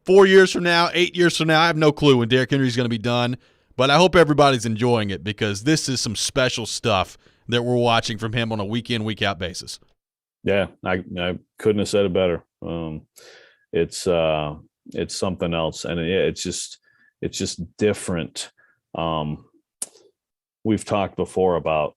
4 years from now, 8 years from now. I have no clue when Derrick Henry's going to be done, but I hope everybody's enjoying it, because this is some special stuff that we're watching from him on a week-in, week-out basis. Yeah, I couldn't have said it better. It's something else, and it's just different. We've talked before about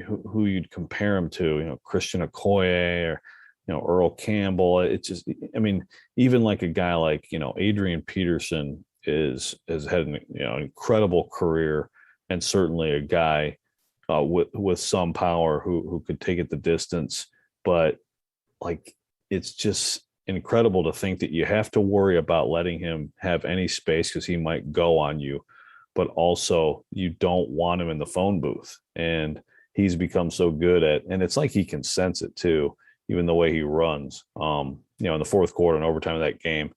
who you'd compare him to, Christian Okoye or Earl Campbell. It's just, I mean, even like a guy like Adrian Peterson has had an incredible career, and certainly a guy with some power who could take it the distance. But like, it's just incredible to think that you have to worry about letting him have any space because he might go on you, but also you don't want him in the phone booth. And he's become so good and it's like he can sense it too, even the way he runs. In the fourth quarter and overtime of that game,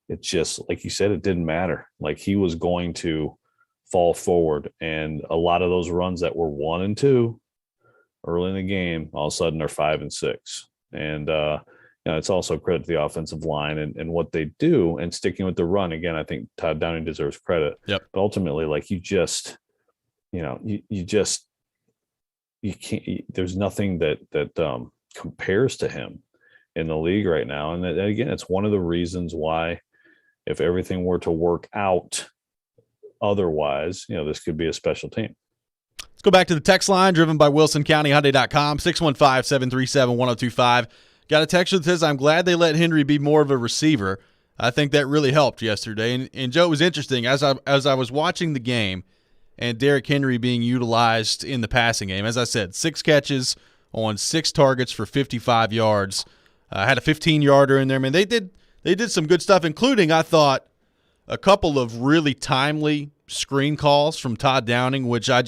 it's just like you said, it didn't matter. Like, he was going to fall forward. And a lot of those runs that were 1 and 2 early in the game, all of a sudden are 5 and 6. And, it's also credit to the offensive line and what they do and sticking with the run. Again, I think Todd Downing deserves credit. Yep. But ultimately, like you can't, there's nothing that compares to him in the league right now. And again, it's one of the reasons why, if everything were to work out otherwise, this could be a special team. Let's go back to the text line driven by WilsonCountyHyundai.com, 615-737-1025. Got a text that says, I'm glad they let Henry be more of a receiver. I think that really helped yesterday. And Joe, it was interesting as I was watching the game and Derrick Henry being utilized in the passing game. As I said, 6 catches on 6 targets for 55 yards. Had a 15-yarder in there. I mean, they did some good stuff, including, I thought, a couple of really timely screen calls from Todd Downing, which I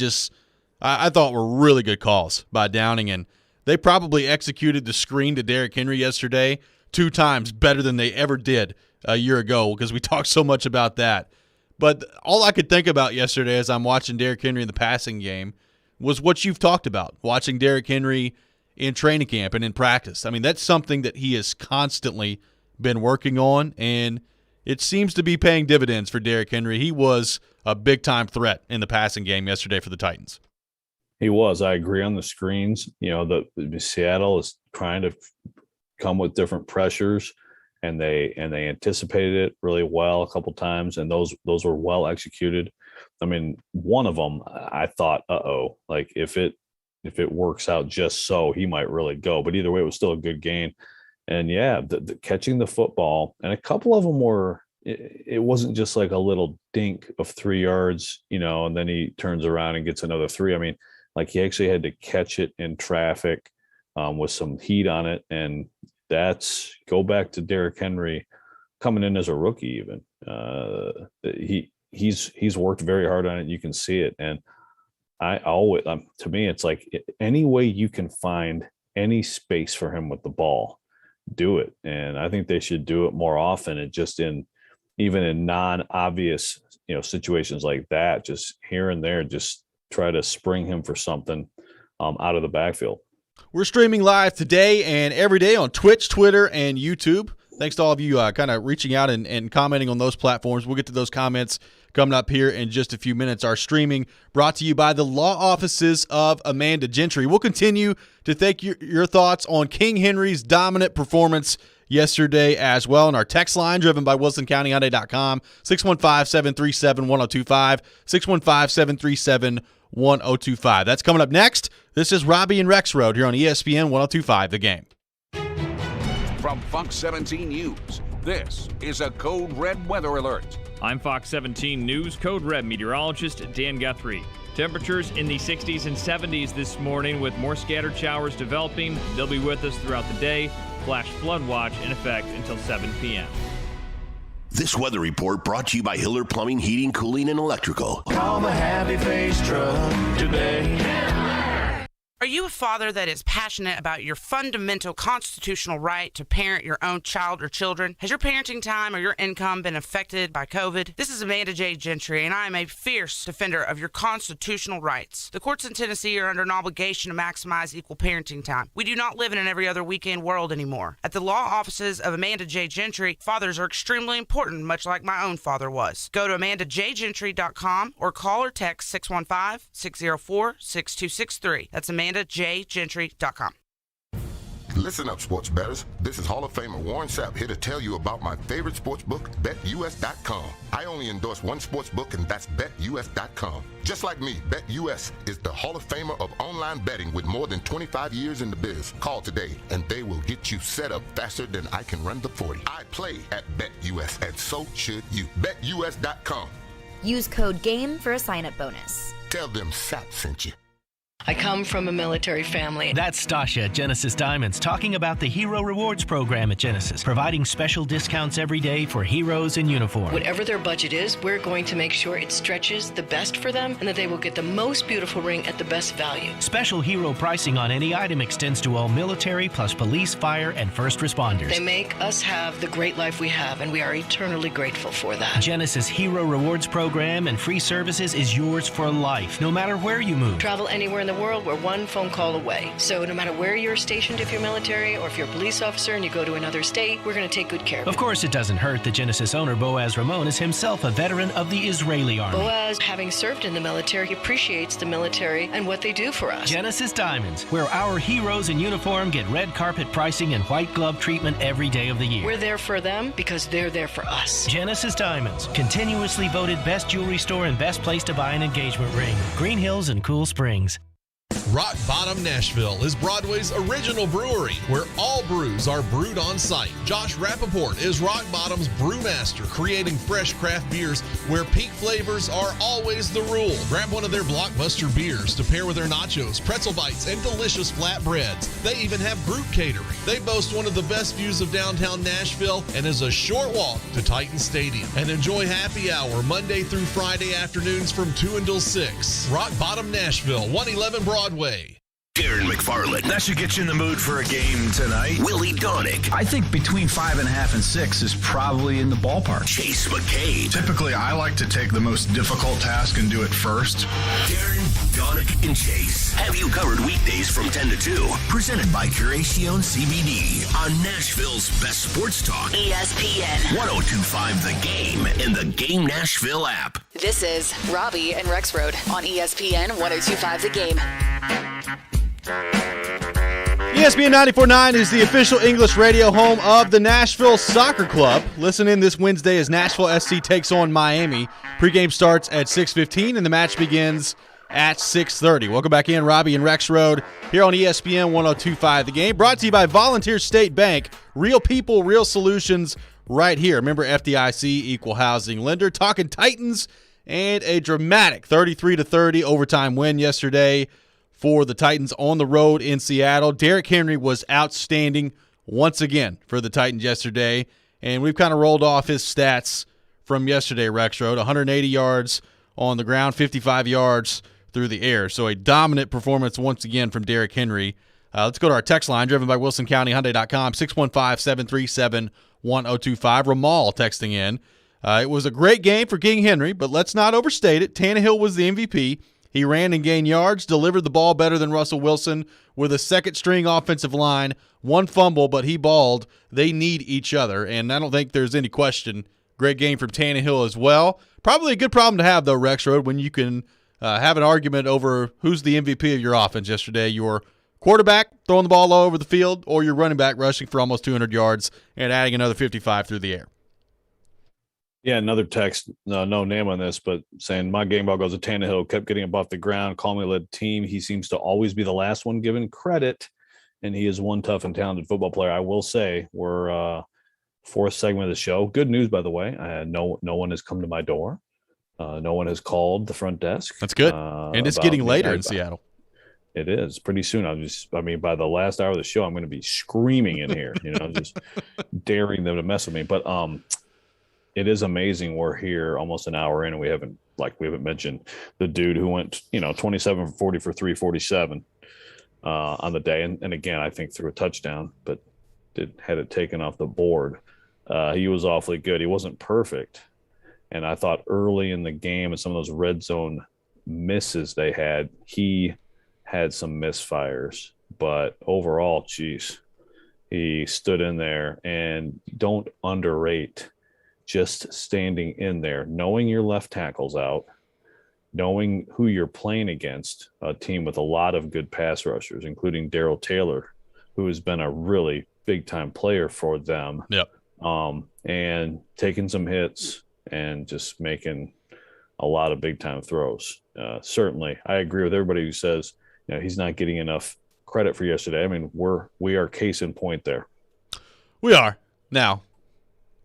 thought were really good calls by Downing. And they probably executed the screen to Derrick Henry yesterday 2 times better than they ever did a year ago, because we talked so much about that. But all I could think about yesterday as I'm watching Derrick Henry in the passing game was what you've talked about, watching Derrick Henry in training camp and in practice. I mean, that's something that he has constantly been working on, and it seems to be paying dividends for Derrick Henry. He was a big-time threat in the passing game yesterday for the Titans. He was. I agree on the screens. The Seattle is trying to come with different pressures, and they anticipated it really well a couple times, and those were well executed. I mean, one of them, I thought, like if it works out just so, he might really go. But either way, it was still a good game. And yeah, the catching the football, and a couple of them were. It wasn't just like a little dink of 3 yards, and then he turns around and gets another 3. I mean, like he actually had to catch it in traffic with some heat on it. And go back to Derrick Henry coming in as a rookie even. He's worked very hard on it. You can see it. And I always, to me, it's like any way you can find any space for him with the ball, do it. And I think they should do it more often, and just even in non-obvious, situations like that, just here and there, just try to spring him for something out of the backfield. We're streaming live today and every day on Twitch, Twitter, and YouTube. Thanks to all of you kind of reaching out and commenting on those platforms. We'll get to those comments coming up here in just a few minutes. Our streaming brought to you by the law offices of Amanda Gentry. We'll continue to take your thoughts on King Henry's dominant performance yesterday as well. And our text line driven by WilsonCountyHyundai.com, 615-737-1025, 615-737-1025. That's coming up next. This is Robby and Rexrode here on ESPN 1025 The Game. From Fox 17 News, this is a Code Red weather alert. I'm Fox 17 News Code Red meteorologist Dan Guthrie. Temperatures in the 60s and 70s this morning with more scattered showers developing. They'll be with us throughout the day. Flash flood watch in effect until 7 p.m. This weather report brought to you by Hiller Plumbing, Heating, Cooling, and Electrical. Call the Happy Face Truck today. Are you a father that is passionate about your fundamental constitutional right to parent your own child or children? Has your parenting time or your income been affected by COVID? This is Amanda J. Gentry, and I am a fierce defender of your constitutional rights. The courts in Tennessee are under an obligation to maximize equal parenting time. We do not live in an every other weekend world anymore. At the law offices of Amanda J. Gentry, fathers are extremely important, much like my own father was. Go to AmandaJGentry.com or call or text 615-604-6263. That's AmandaJGentry.com. Listen up, sports bettors. This is Hall of Famer Warren Sapp here to tell you about my favorite sports book, BetUS.com. I only endorse one sports book, and that's BetUS.com. Just like me, BetUS is the Hall of Famer of online betting with more than 25 years in the biz. Call today, and they will get you set up faster than I can run the 40. I play at BetUS, and so should you. BetUS.com. Use code GAME for a sign-up bonus. Tell them Sapp sent you. I come from a military family. That's Stasha at Genesis Diamonds talking about the Hero Rewards program at Genesis, providing special discounts every day for heroes in uniform. Whatever their budget is, we're going to make sure it stretches the best for them and that they will get the most beautiful ring at the best value. Special hero pricing on any item extends to all military plus police, fire, and first responders. They make us have the great life we have, and we are eternally grateful for that. Genesis Hero Rewards program and free services is yours for life, no matter where you move. Travel anywhere in the world, we're one phone call away. So no matter where you're stationed, if you're military or if you're a police officer and you go to another state, we're going to take good care of you. Of course, it doesn't hurt that Genesis owner Boaz Ramon is himself a veteran of the Israeli Army. Boaz, having served in the military, appreciates the military and what they do for us. Genesis Diamonds, where our heroes in uniform get red carpet pricing and white glove treatment every day of the year. We're there for them because they're there for us. Genesis Diamonds, continuously voted best jewelry store and best place to buy an engagement ring. Green Hills and Cool Springs. Rock Bottom Nashville is Broadway's original brewery, where all brews are brewed on site. Josh Rappaport is Rock Bottom's brewmaster, creating fresh craft beers where peak flavors are always the rule. Grab one of their blockbuster beers to pair with their nachos, pretzel bites, and delicious flatbreads. They even have group catering. They boast one of the best views of downtown Nashville and is a short walk to Titan Stadium. And enjoy happy hour Monday through Friday afternoons from 2 until 6. Rock Bottom Nashville, 111 Broadway. Darren McFarland. That should get you in the mood for a game tonight. Willie Donick. I think between 5.5 and 6 is probably in the ballpark. Chase McCabe. Typically, I like to take the most difficult task and do it first. Darren, Donick, and Chase have you covered weekdays from 10 to 2. Presented by Curacion CBD on Nashville's best sports talk. ESPN 1025 The Game and the Game Nashville app. This is Robby and Rexrode on ESPN 1025 The Game. ESPN 94.9 is the official English radio home of the Nashville Soccer Club. Listen in this Wednesday as Nashville SC takes on Miami. Pregame starts at 6:15 and the match begins at 6:30. Welcome back in, Robby and Rexrode here on ESPN 1025 The Game. Brought to you by Volunteer State Bank. Real people, real solutions right here. Remember FDIC, equal housing lender. Talking Titans and a dramatic 33-30 overtime win yesterday for the Titans on the road in Seattle. Derrick Henry was outstanding once again for the Titans yesterday, and we've kind of rolled off his stats from yesterday, Rexrode. 180 yards on the ground, 55 yards through the air. So a dominant performance once again from Derrick Henry. Let's go to our text line, driven by WilsonCountyHyundai.com, 615-737-1025. Ramal texting in. It was a great game for King Henry, but let's not overstate it. Tannehill was the MVP. He ran and gained yards, delivered the ball better than Russell Wilson with a second-string offensive line. One fumble, but he balled. They need each other, and I don't think there's any question. Great game from Tannehill as well. Probably a good problem to have, though, Rexrode, when you can have an argument over who's the MVP of your offense yesterday. Your quarterback throwing the ball all over the field, or your running back rushing for almost 200 yards and adding another 55 through the air. Yeah, another text, no name on this, but saying my game ball goes to Tannehill, kept getting above the ground, calmly led team. He seems to always be the last one given credit, and he is one tough and talented football player. I will say we're fourth segment of the show. Good news, by the way. No one has come to my door. No one has called the front desk. That's good. And it's getting later in Seattle. It is pretty soon. By the last hour of the show, I'm going to be screaming in here, just daring them to mess with me. But it is amazing. We're here almost an hour in, and we haven't mentioned the dude who went, 27 for 40 for 347 on the day. And again, I think threw a touchdown, but had it taken off the board. He was awfully good. He wasn't perfect. And I thought early in the game and some of those red zone misses they had, he had some misfires. But overall, geez, he stood in there. And don't underrate just standing in there, knowing your left tackle's out, knowing who you're playing against, a team with a lot of good pass rushers, including Darrell Taylor, who has been a really big-time player for them. Yep. And taking some hits and just making a lot of big-time throws. Certainly, I agree with everybody who says he's not getting enough credit for yesterday. I mean, we are case in point there. We are. Now,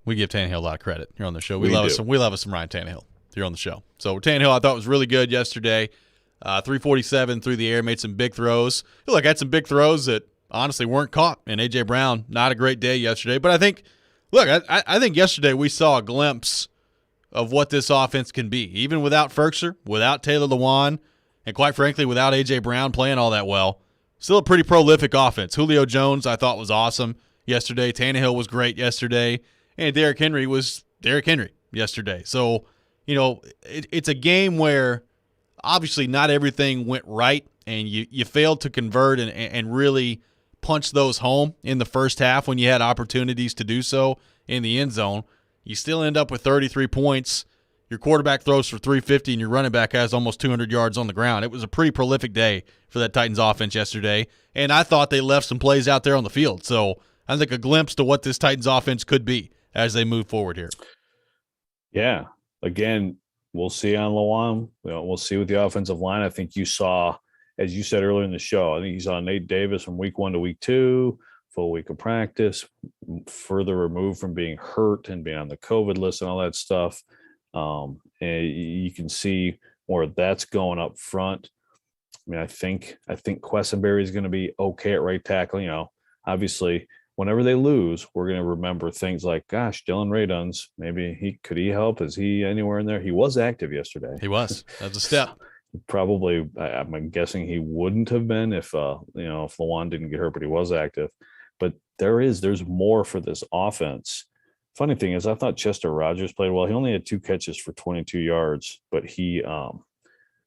we give Tannehill a lot of credit here on the show. We love us some Ryan Tannehill here on the show. So Tannehill, I thought, was really good yesterday. 347 through the air, made some big throws. Look, had some big throws that honestly weren't caught. And A.J. Brown, not a great day yesterday. But I think yesterday we saw a glimpse of what this offense can be. Even without Ferkser, without Taylor Lewan, and quite frankly, without A.J. Brown playing all that well, still a pretty prolific offense. Julio Jones, I thought, was awesome yesterday. Tannehill was great yesterday. And Derrick Henry was Derrick Henry yesterday. So, it's a game where obviously not everything went right, and you failed to convert and really punch those home in the first half when you had opportunities to do so in the end zone. You still end up with 33 points. Your quarterback throws for 350, and your running back has almost 200 yards on the ground. It was a pretty prolific day for that Titans offense yesterday, and I thought they left some plays out there on the field. So I think a glimpse to what this Titans offense could be as they move forward here. Yeah. Again, we'll see on Lewan. We'll see with the offensive line. I think you saw, as you said earlier in the show, I think you saw Nate Davis from week 1 to week 2, full week of practice, further removed from being hurt and being on the COVID list and all that stuff. And you can see where that's going up front. I mean, I think Quessenberry is going to be okay at right tackle. Obviously, whenever they lose, we're going to remember things like, gosh, Dylan Raduns, maybe could he help? Is he anywhere in there? He was active yesterday. He was. That's a step. Probably, I'm guessing he wouldn't have been if Lewan didn't get hurt, but he was active. But there's more for this offense. Funny thing is, I thought Chester Rogers played well. He only had 2 catches for 22 yards, but he,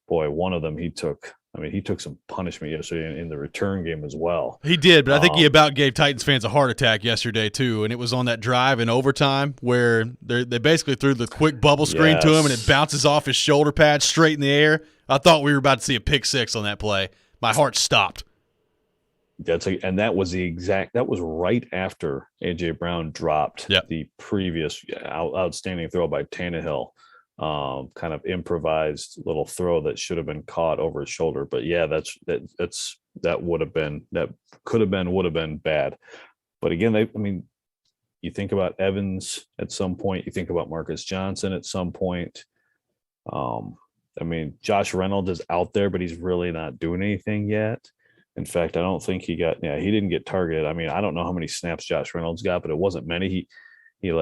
one of them he took some punishment yesterday in the return game as well. He did, but I think he about gave Titans fans a heart attack yesterday too, and it was on that drive in overtime where they basically threw the quick bubble screen to him, and it bounces off his shoulder pad straight in the air. I thought we were about to see a pick six on that play. My heart stopped. That was right after A.J. Brown dropped the previous outstanding throw by Tannehill. Kind of improvised little throw that should have been caught over his shoulder. But yeah, that would have been bad. But again, you think about Evans at some point, you think about Marcus Johnson at some point. Josh Reynolds is out there, but he's really not doing anything yet. In fact, I don't think he didn't get targeted. I don't know how many snaps Josh Reynolds got, but it wasn't many. He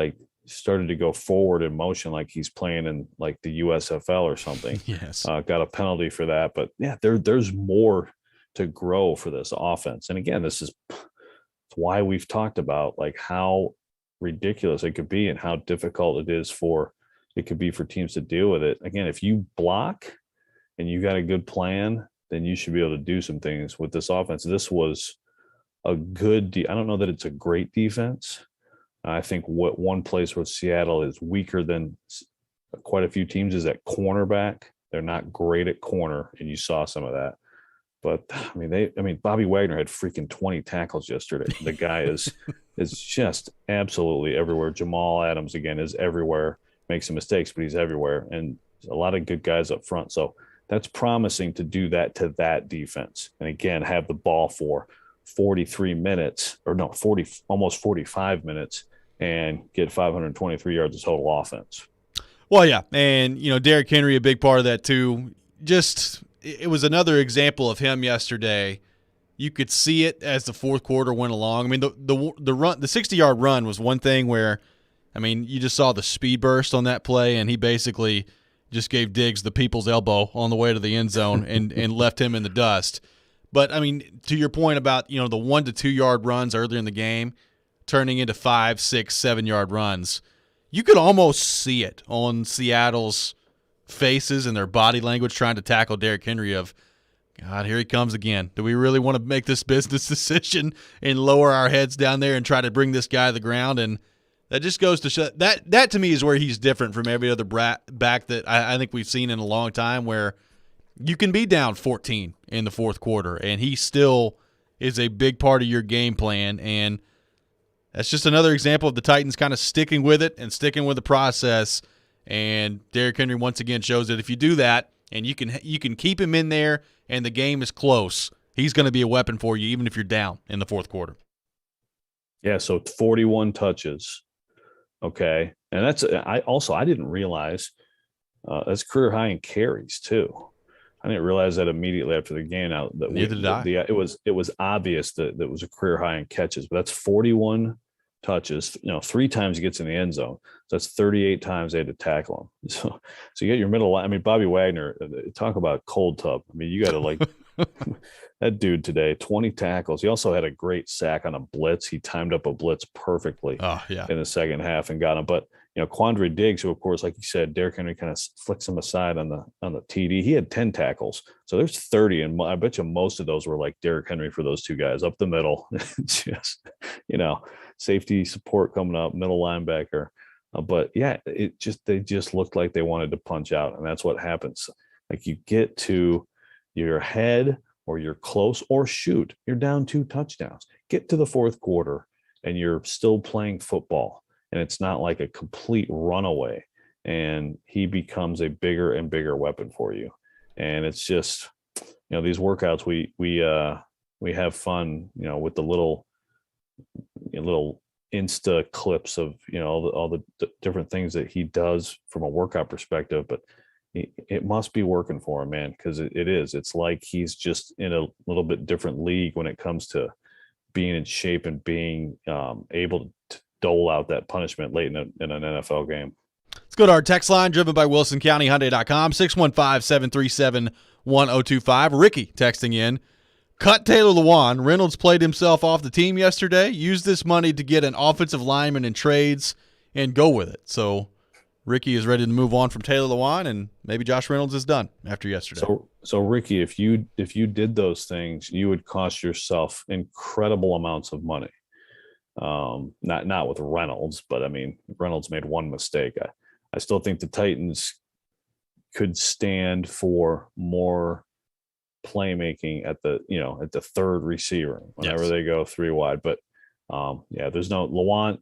started to go forward in motion like he's playing in like the USFL or something. Yes. Got a penalty for that. But yeah, there's more to grow for this offense. And again, this is why we've talked about like how ridiculous it could be and how difficult it could be for teams to deal with it. Again, if you block and you got a good plan, then you should be able to do some things with this offense. This was a good I don't know that it's a great defense. I think what one place where Seattle is weaker than quite a few teams is at cornerback. They're not great at corner, and you saw some of that. But Bobby Wagner had freaking 20 tackles yesterday. The guy is just absolutely everywhere. Jamal Adams again is everywhere. Makes some mistakes, but he's everywhere, and a lot of good guys up front. So that's promising to do that to that defense. And again, have the ball for 43 minutes almost 45 minutes and get 523 yards of total offense. Well, yeah. And, Derrick Henry, a big part of that too. It was another example of him yesterday. You could see it as the fourth quarter went along. The run, the 60-yard run was one thing where, you just saw the speed burst on that play, and he basically just gave Diggs the people's elbow on the way to the end zone and left him in the dust. But, to your point about, the 1 to 2 yard runs earlier in the game turning into 5, 6, 7 yard runs, you could almost see it on Seattle's faces and their body language trying to tackle Derrick Henry of, God, here he comes again. Do we really want to make this business decision and lower our heads down there and try to bring this guy to the ground? And that just goes to show that to me is where he's different from every other back that I think we've seen in a long time, where you can be down 14 in the fourth quarter and he still is a big part of your game plan. And that's just another example of the Titans kind of sticking with it and sticking with the process. And Derrick Henry once again shows that if you do that and you can keep him in there and the game is close, he's going to be a weapon for you even if you're down in the fourth quarter. Yeah, so 41 touches. Okay. And I didn't realize that's career high in carries too. I didn't realize that immediately after the game. Neither did I. It was obvious that was a career high in catches, but that's 41 touches. 3 times he gets in the end zone. So that's 38 times they had to tackle him. So you get your middle line. I mean, Bobby Wagner, talk about cold tub. I mean, you got to that dude today, 20 tackles. He also had a great sack on a blitz. He timed up a blitz perfectly in the second half and got him. But Quandre Diggs, who of course, like you said, Derrick Henry kind of flicks him aside on the TD. He had 10 tackles, so there's 30, and I bet you most of those were like Derrick Henry for those two guys up the middle. Just safety support coming up, middle linebacker. But yeah, they just looked like they wanted to punch out, and that's what happens. Like you get to your head or you're close or shoot, you're down 2 touchdowns. Get to the fourth quarter, and you're still playing football. And it's not like a complete runaway, and he becomes a bigger and bigger weapon for you. And it's just, these workouts, we have fun, with the little Insta clips of, all the different things that he does from a workout perspective, but it must be working for him, man. Because it is, it's like he's just in a little bit different league when it comes to being in shape and being able to dole out that punishment late in an NFL game. Let's go to our text line, driven by WilsonCountyHyundai.com, 615-737-1025. Ricky texting in, cut Taylor Lewan. Reynolds played himself off the team yesterday. Use this money to get an offensive lineman in trades and go with it. So Ricky is ready to move on from Taylor Lewan, and maybe Josh Reynolds is done after yesterday. So Ricky, if you did those things, you would cost yourself incredible amounts of money. Not with Reynolds, but I mean, Reynolds made one mistake. I still think the Titans could stand for more playmaking at the third receiver whenever they go 3 wide. But there's no Lewan.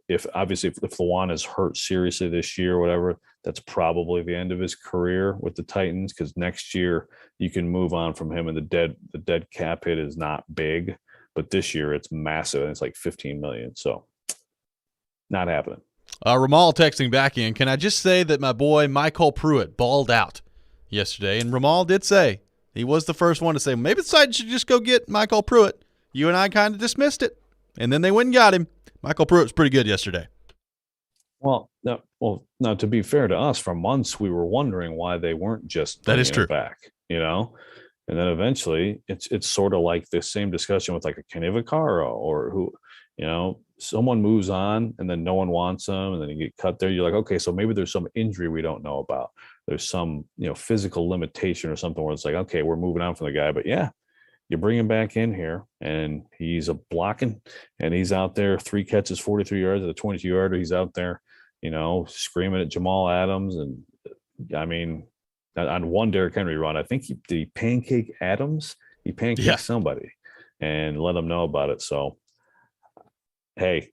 If Lewan is hurt seriously this year or whatever, that's probably the end of his career with the Titans, because next year you can move on from him, and the dead cap hit is not big. But this year it's massive, and it's like $15 million. So not happening. Ramal texting back in, can I just say that my boy Michael Pruitt balled out yesterday? And Ramal did say he was the first one to say, maybe the side should just go get Michael Pruitt. You and I kind of dismissed it, and then they went and got him. Michael Pruitt was pretty good yesterday. Well, now to be fair to us, for months we were wondering why they weren't just that is true back, And then eventually it's sort of like the same discussion with like a Kenny Vaccaro, or who, someone moves on and then no one wants them, and then you get cut there. You're like, okay, so maybe there's some injury we don't know about. There's some, physical limitation or something where it's like, okay, we're moving on from the guy. But yeah, you bring him back in here, and he's a blocking, and he's out there 3 catches, 43 yards at a 22-yarder. He's out there, screaming at Jamal Adams. And I mean, on one Derrick Henry run, I think he pancake Adams. He pancaked somebody and let him know about it. So, hey,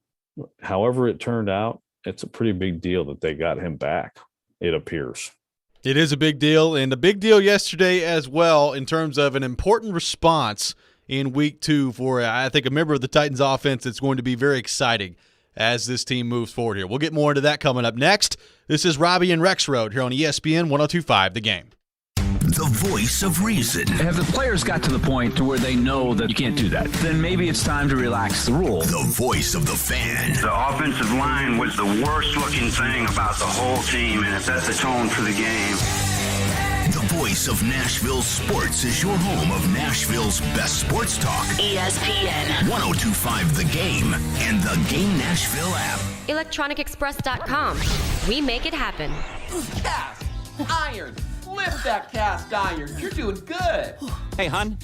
however it turned out, it's a pretty big deal that they got him back, it appears. It is a big deal, and a big deal yesterday as well in terms of an important response in week 2 for, I think, a member of the Titans offense that's going to be very exciting as this team moves forward here. We'll get more into that coming up next. This is Robby and Rexrode here on ESPN 102.5 The Game. The voice of reason. Have the players got to the point to where they know that you can't do that? Then maybe it's time to relax the rule. The voice of the fan. The offensive line was the worst looking thing about the whole team, and it set the tone for the game. The voice of Nashville sports is your home of Nashville's best sports talk. ESPN 102.5 The Game and the Game Nashville app. ElectronicExpress.com. We make it happen. Cast iron. Lift that cast iron. You're doing good. Hey, hon.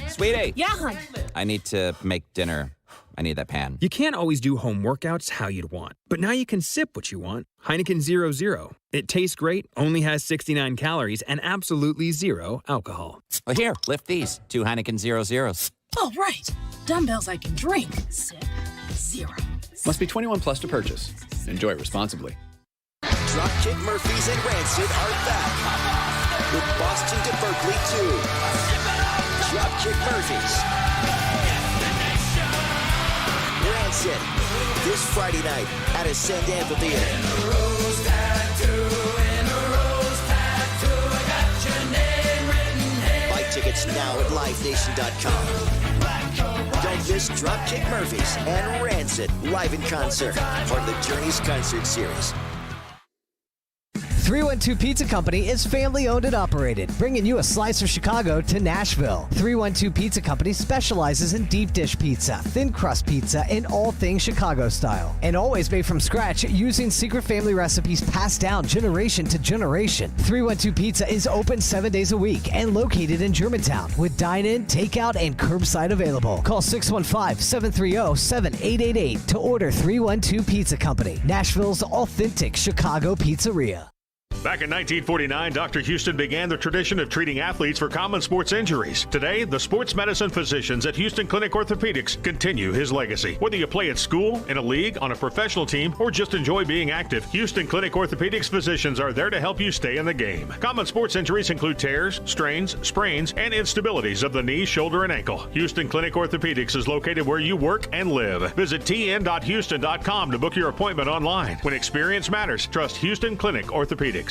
Sweetie. Yeah, hon. I need to make dinner. I need that pan. You can't always do home workouts how you'd want, but now you can sip what you want. Heineken 0.0. It tastes great, only has 69 calories, and absolutely 0 alcohol. Well, here, lift these. 2 Heineken 0.0s. Oh, right. Dumbbells I can drink. Sip. 0. Must be 21 plus to purchase. Enjoy responsibly. Dropkick Murphys and Rancid are back with Boston to Berkeley 2. Dropkick Murphys. Rancid. This Friday night at Ascend Amphitheater. tickets now at livenation.com. Don't miss Dropkick Murphys and Rancid live in concert, part of the Journey's concert series. 312 Pizza Company is family-owned and operated, bringing you a slice of Chicago to Nashville. 312 Pizza Company specializes in deep dish pizza, thin crust pizza, and all things Chicago style. And always made from scratch using secret family recipes passed down generation to generation. 312 Pizza is open 7 days a week and located in Germantown with dine-in, takeout, and curbside available. Call 615-730-7888 to order 312 Pizza Company, Nashville's authentic Chicago pizzeria. Back in 1949, Dr. Houston began the tradition of treating athletes for common sports injuries. Today, the sports medicine physicians at Houston Clinic Orthopedics continue his legacy. Whether you play at school, in a league, on a professional team, or just enjoy being active, Houston Clinic Orthopedics physicians are there to help you stay in the game. Common sports injuries include tears, strains, sprains, and instabilities of the knee, shoulder, and ankle. Houston Clinic Orthopedics is located where you work and live. Visit tn.houston.com to book your appointment online. When experience matters, trust Houston Clinic Orthopedics.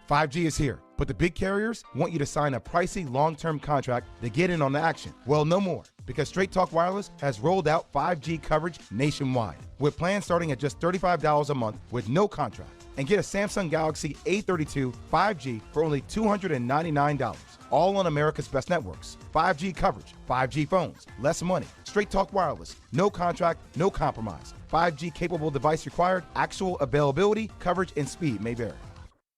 5G is here, but the big carriers want you to sign a pricey long-term contract to get in on the action. Well, no more, because Straight Talk Wireless has rolled out 5G coverage nationwide, with plans starting at just $35 a month with no contract. And get a Samsung Galaxy A32 5G for only $299, all on America's best networks. 5G coverage, 5G phones, less money. Straight Talk Wireless, no contract, no compromise. 5G capable device required, actual availability, coverage, and speed may vary.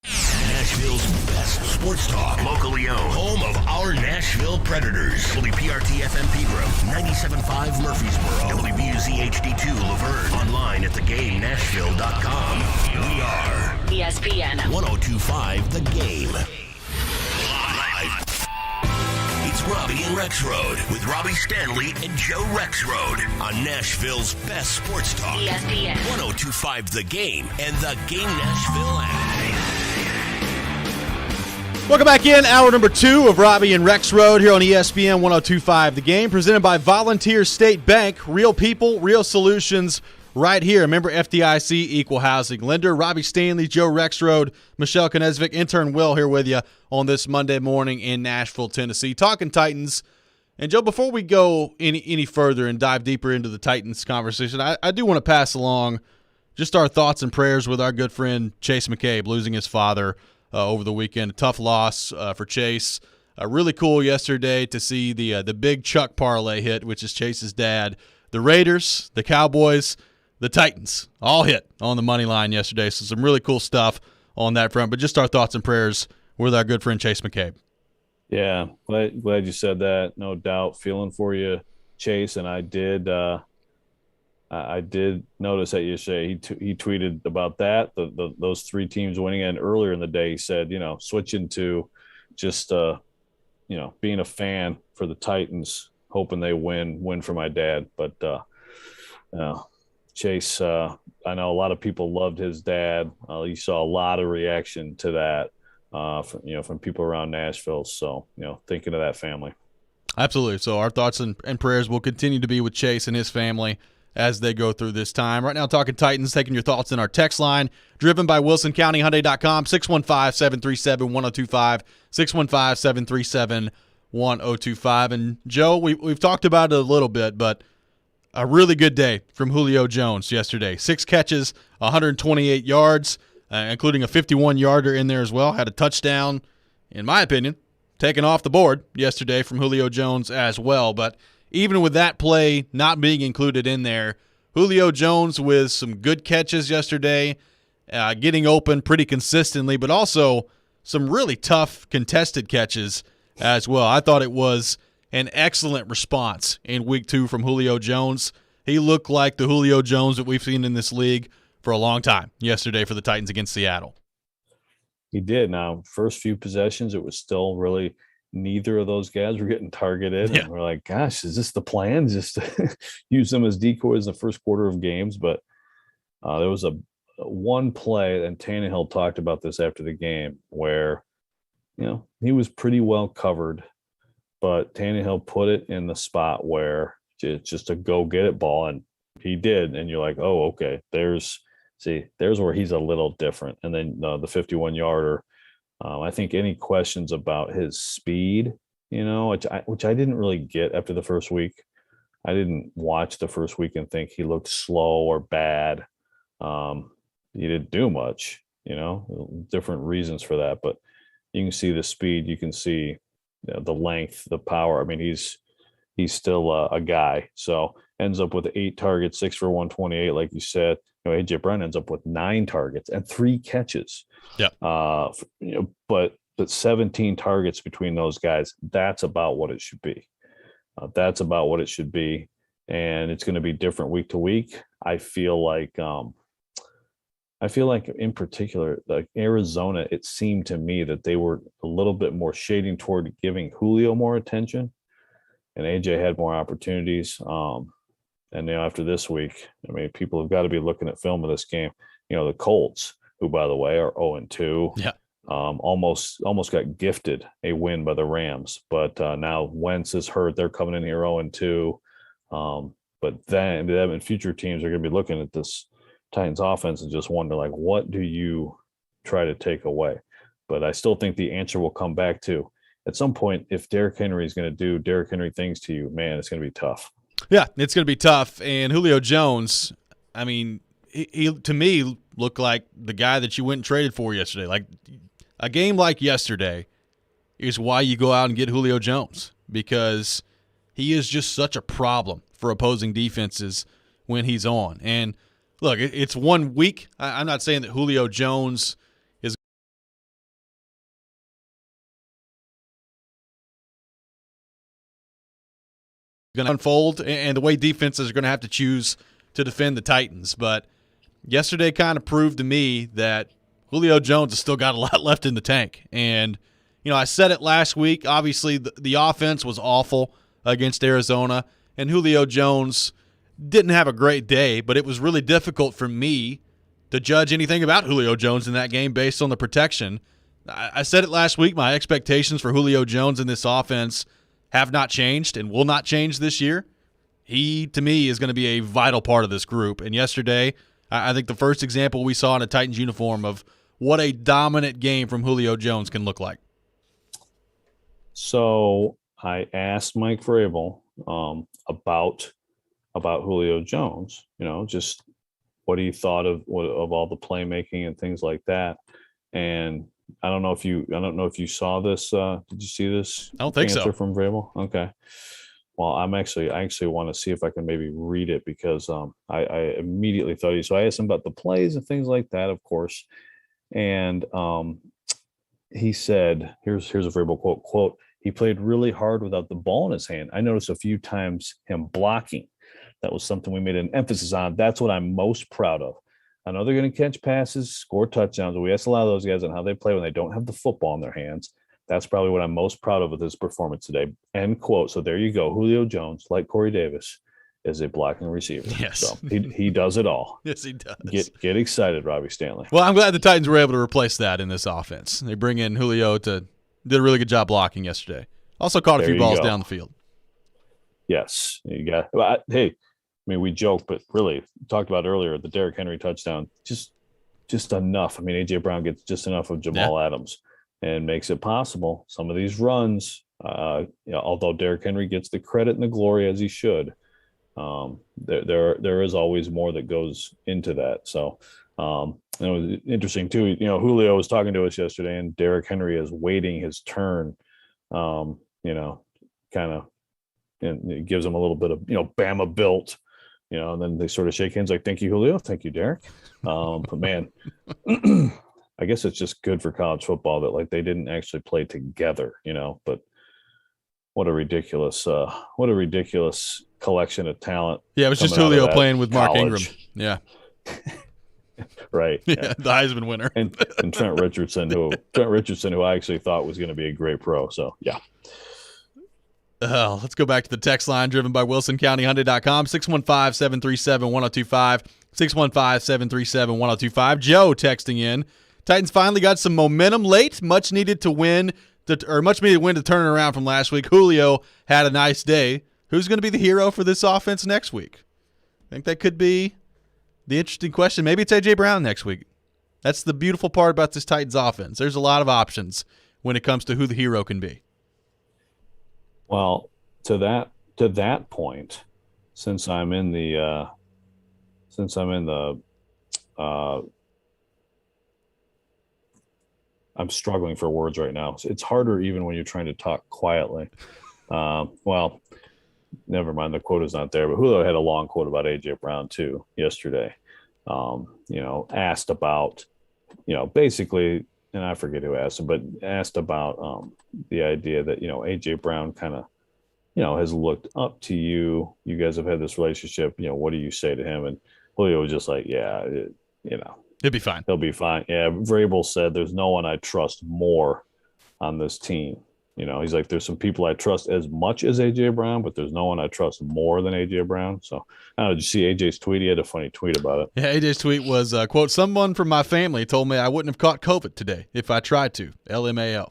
Nashville's best sports talk, locally owned, home of our Nashville Predators. WPRT-FM Pegram, 97.5 Murfreesboro, WBUZ-HD2 Laverne, online at theGameNashville.com. We are ESPN 102.5 The Game. Live. It's Robby and Rexrode with Robby Stanley and Joe Rexrode on Nashville's best sports talk. ESPN 102.5 The Game and the Game Nashville app. Welcome back in, hour number 2 of Robby and Rexrode here on ESPN 102.5 The Game, presented by Volunteer State Bank. Real people, real solutions right here. Remember, FDIC, equal housing lender. Robby Stanley, Joe Rexrode, Michelle Konezvik, intern Will here with you on this Monday morning in Nashville, Tennessee. Talking Titans. And, Joe, before we go any further and dive deeper into the Titans conversation, I do want to pass along just our thoughts and prayers with our good friend Chase McCabe, losing his father over the weekend. A tough loss for Chase. Really cool yesterday to see the big Chuck parlay hit, which is Chase's dad. The Raiders, the Cowboys, the Titans all hit on the money line yesterday. So some really cool stuff on that front. But just our thoughts and prayers with our good friend Chase McCabe. Yeah, glad you said that. No doubt, feeling for you, Chase. And I did notice that yesterday. He tweeted about that, those 3 teams winning, and earlier in the day he said, switching to just being a fan for the Titans, hoping they win for my dad. But Chase, I know a lot of people loved his dad. You saw a lot of reaction to that from people around Nashville. So thinking of that family. Absolutely. So our thoughts and prayers will continue to be with Chase and his family as they go through this time. Right now, Talking Titans, taking your thoughts in our text line, driven by WilsonCountyHyundai.com, 615-737-1025, 615-737-1025. And, Joe, we've talked about it a little bit, but a really good day from Julio Jones yesterday. 6 catches, 128 yards, including a 51-yarder in there as well. Had a touchdown, in my opinion, taken off the board yesterday from Julio Jones as well. But even with that play not being included in there, Julio Jones with some good catches yesterday, getting open pretty consistently, but also some really tough contested catches as well. I thought it was an excellent response in week 2 from Julio Jones. He looked like the Julio Jones that we've seen in this league for a long time yesterday for the Titans against Seattle. He did. Now, first few possessions, it was still really neither of those guys were getting targeted. Yeah. And we're like, gosh, is this the plan? Just to use them as decoys in the first quarter of games. But there was one play, and Tannehill talked about this after the game, where, he was pretty well covered, but Tannehill put it in the spot where it's just a go-get-it ball, and he did. And you're like, oh, okay, there's where he's a little different. And then the 51-yarder I think any questions about his speed, which I didn't really get after the first week. I didn't watch the first week and think he looked slow or bad. He didn't do much, different reasons for that. But you can see the speed, you can see the length, the power. I mean, he's still a guy. So ends up with 8 targets, 6 for 128, like you said. AJ Brown ends up with 9 targets and 3 catches. Yeah. But 17 targets between those guys. That's about what it should be. That's about what it should be, and it's going to be different week to week. I feel like in particular, like Arizona, it seemed to me that they were a little bit more shading toward giving Julio more attention, and AJ had more opportunities. And after this week, I mean, people have got to be looking at film of this game. The Colts, who by the way are 0-2. Yeah. Almost got gifted a win by the Rams, but now Wentz is hurt. They're coming in here 0-2. But then them and future teams are going to be looking at this Titans offense and just wonder, like, what do you try to take away? But I still think the answer will come back to, at some point, if Derrick Henry is going to do Derrick Henry things to you, man, it's going to be tough. Yeah, it's going to be tough. And Julio Jones, I mean, he to me looked like the guy that you went and traded for yesterday. Like, a game like yesterday is why you go out and get Julio Jones, because he is just such a problem for opposing defenses when he's on. And look, it's 1 week. I'm not saying that Julio Jones is going to unfold and the way defenses are going to have to choose to defend the Titans. But yesterday kind of proved to me that Julio Jones has still got a lot left in the tank. And, I said it last week. Obviously, the offense was awful against Arizona, and Julio Jones didn't have a great day, but it was really difficult for me to judge anything about Julio Jones in that game based on the protection. I said it last week. My expectations for Julio Jones in this offense have not changed and will not change this year. He, to me, is going to be a vital part of this group. And yesterday, I think the first example we saw in a Titans uniform of what a dominant game from Julio Jones can look like. So I asked Mike Vrabel about Julio Jones, just what he thought of all the playmaking and things like that. And I don't know if you saw this. Did you see this? I don't think answer so. From Vrabel? Okay. Well, I actually want to see if I can maybe read it, because I immediately thought so I asked him about the plays and things like that, of course. And he said, here's a Vrabel quote, "He played really hard without the ball in his hand. I noticed a few times him blocking. That was something we made an emphasis on. That's what I'm most proud of. I know they're going to catch passes, score touchdowns. We asked a lot of those guys on how they play when they don't have the football in their hands. That's probably what I'm most proud of with his performance today." End quote. So there you go. Julio Jones, like Corey Davis, is a blocking receiver. Yes. So he does it all. Yes, he does. Get excited, Robbie Stanley. Well, I'm glad the Titans were able to replace that in this offense. They bring in Julio did a really good job blocking yesterday. Also caught a few balls down the field. Yes. You got. Well, hey, I mean, we joked, but really talked about earlier, the Derrick Henry touchdown, just enough. I mean, AJ Brown gets just enough of Jamal Adams and makes it possible. Some of these runs, although Derrick Henry gets the credit and the glory as he should, there is always more that goes into that. So it was interesting too. Julio was talking to us yesterday, and Derrick Henry is waiting his turn. And it gives him a little bit of Bama built. And then they sort of shake hands like, "Thank you, Julio. Thank you, Derrick." But man, I guess it's just good for college football that they didn't actually play together, but what a ridiculous collection of talent. Yeah, it was just Julio playing with Mark Ingram. Yeah. Right. Yeah, the Heisman winner. and Trent Richardson, who I actually thought was going to be a great pro. So, yeah. Let's go back to the text line driven by WilsonCountyHyundai.com, 615-737-1025, 615-737-1025. Joe texting in. Titans finally got some momentum late, much needed win to turn it around from last week. Julio had a nice day. Who's going to be the hero for this offense next week? I think that could be the interesting question. Maybe it's A.J. Brown next week. That's the beautiful part about this Titans offense. There's a lot of options when it comes to who the hero can be. Well, to that point, since I'm in the I'm struggling for words right now. It's harder even when you're trying to talk quietly. Well, never mind. The quote is not there, but Julio had a long quote about A.J. Brown too yesterday. Asked about, basically, and I forget who asked him, but asked about the idea that, A.J. Brown kind of, has looked up to you. You guys have had this relationship. What do you say to him? And Julio was just like, yeah, he'll be fine. He'll be fine. Yeah. Vrabel said there's no one I trust more on this team. He's like, there's some people I trust as much as A.J. Brown, but there's no one I trust more than A.J. Brown. So, I don't know, did you see A.J.'s tweet? He had a funny tweet about it. Yeah, A.J.'s tweet was, quote, someone from my family told me I wouldn't have caught COVID today if I tried to, LMAO.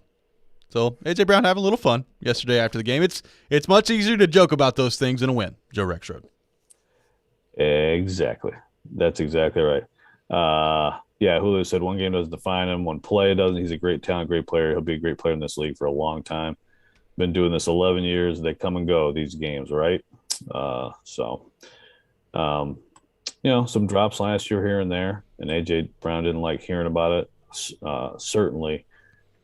So, A.J. Brown having a little fun yesterday after the game. It's much easier to joke about those things than a win, Joe Rexrode. Exactly. That's exactly right. Julio said one game doesn't define him, one play doesn't. He's a great talent, great player. He'll be a great player in this league for a long time. Been doing this 11 years. They come and go, these games, right? Some drops last year here and there, and A.J. Brown didn't like hearing about it. Certainly,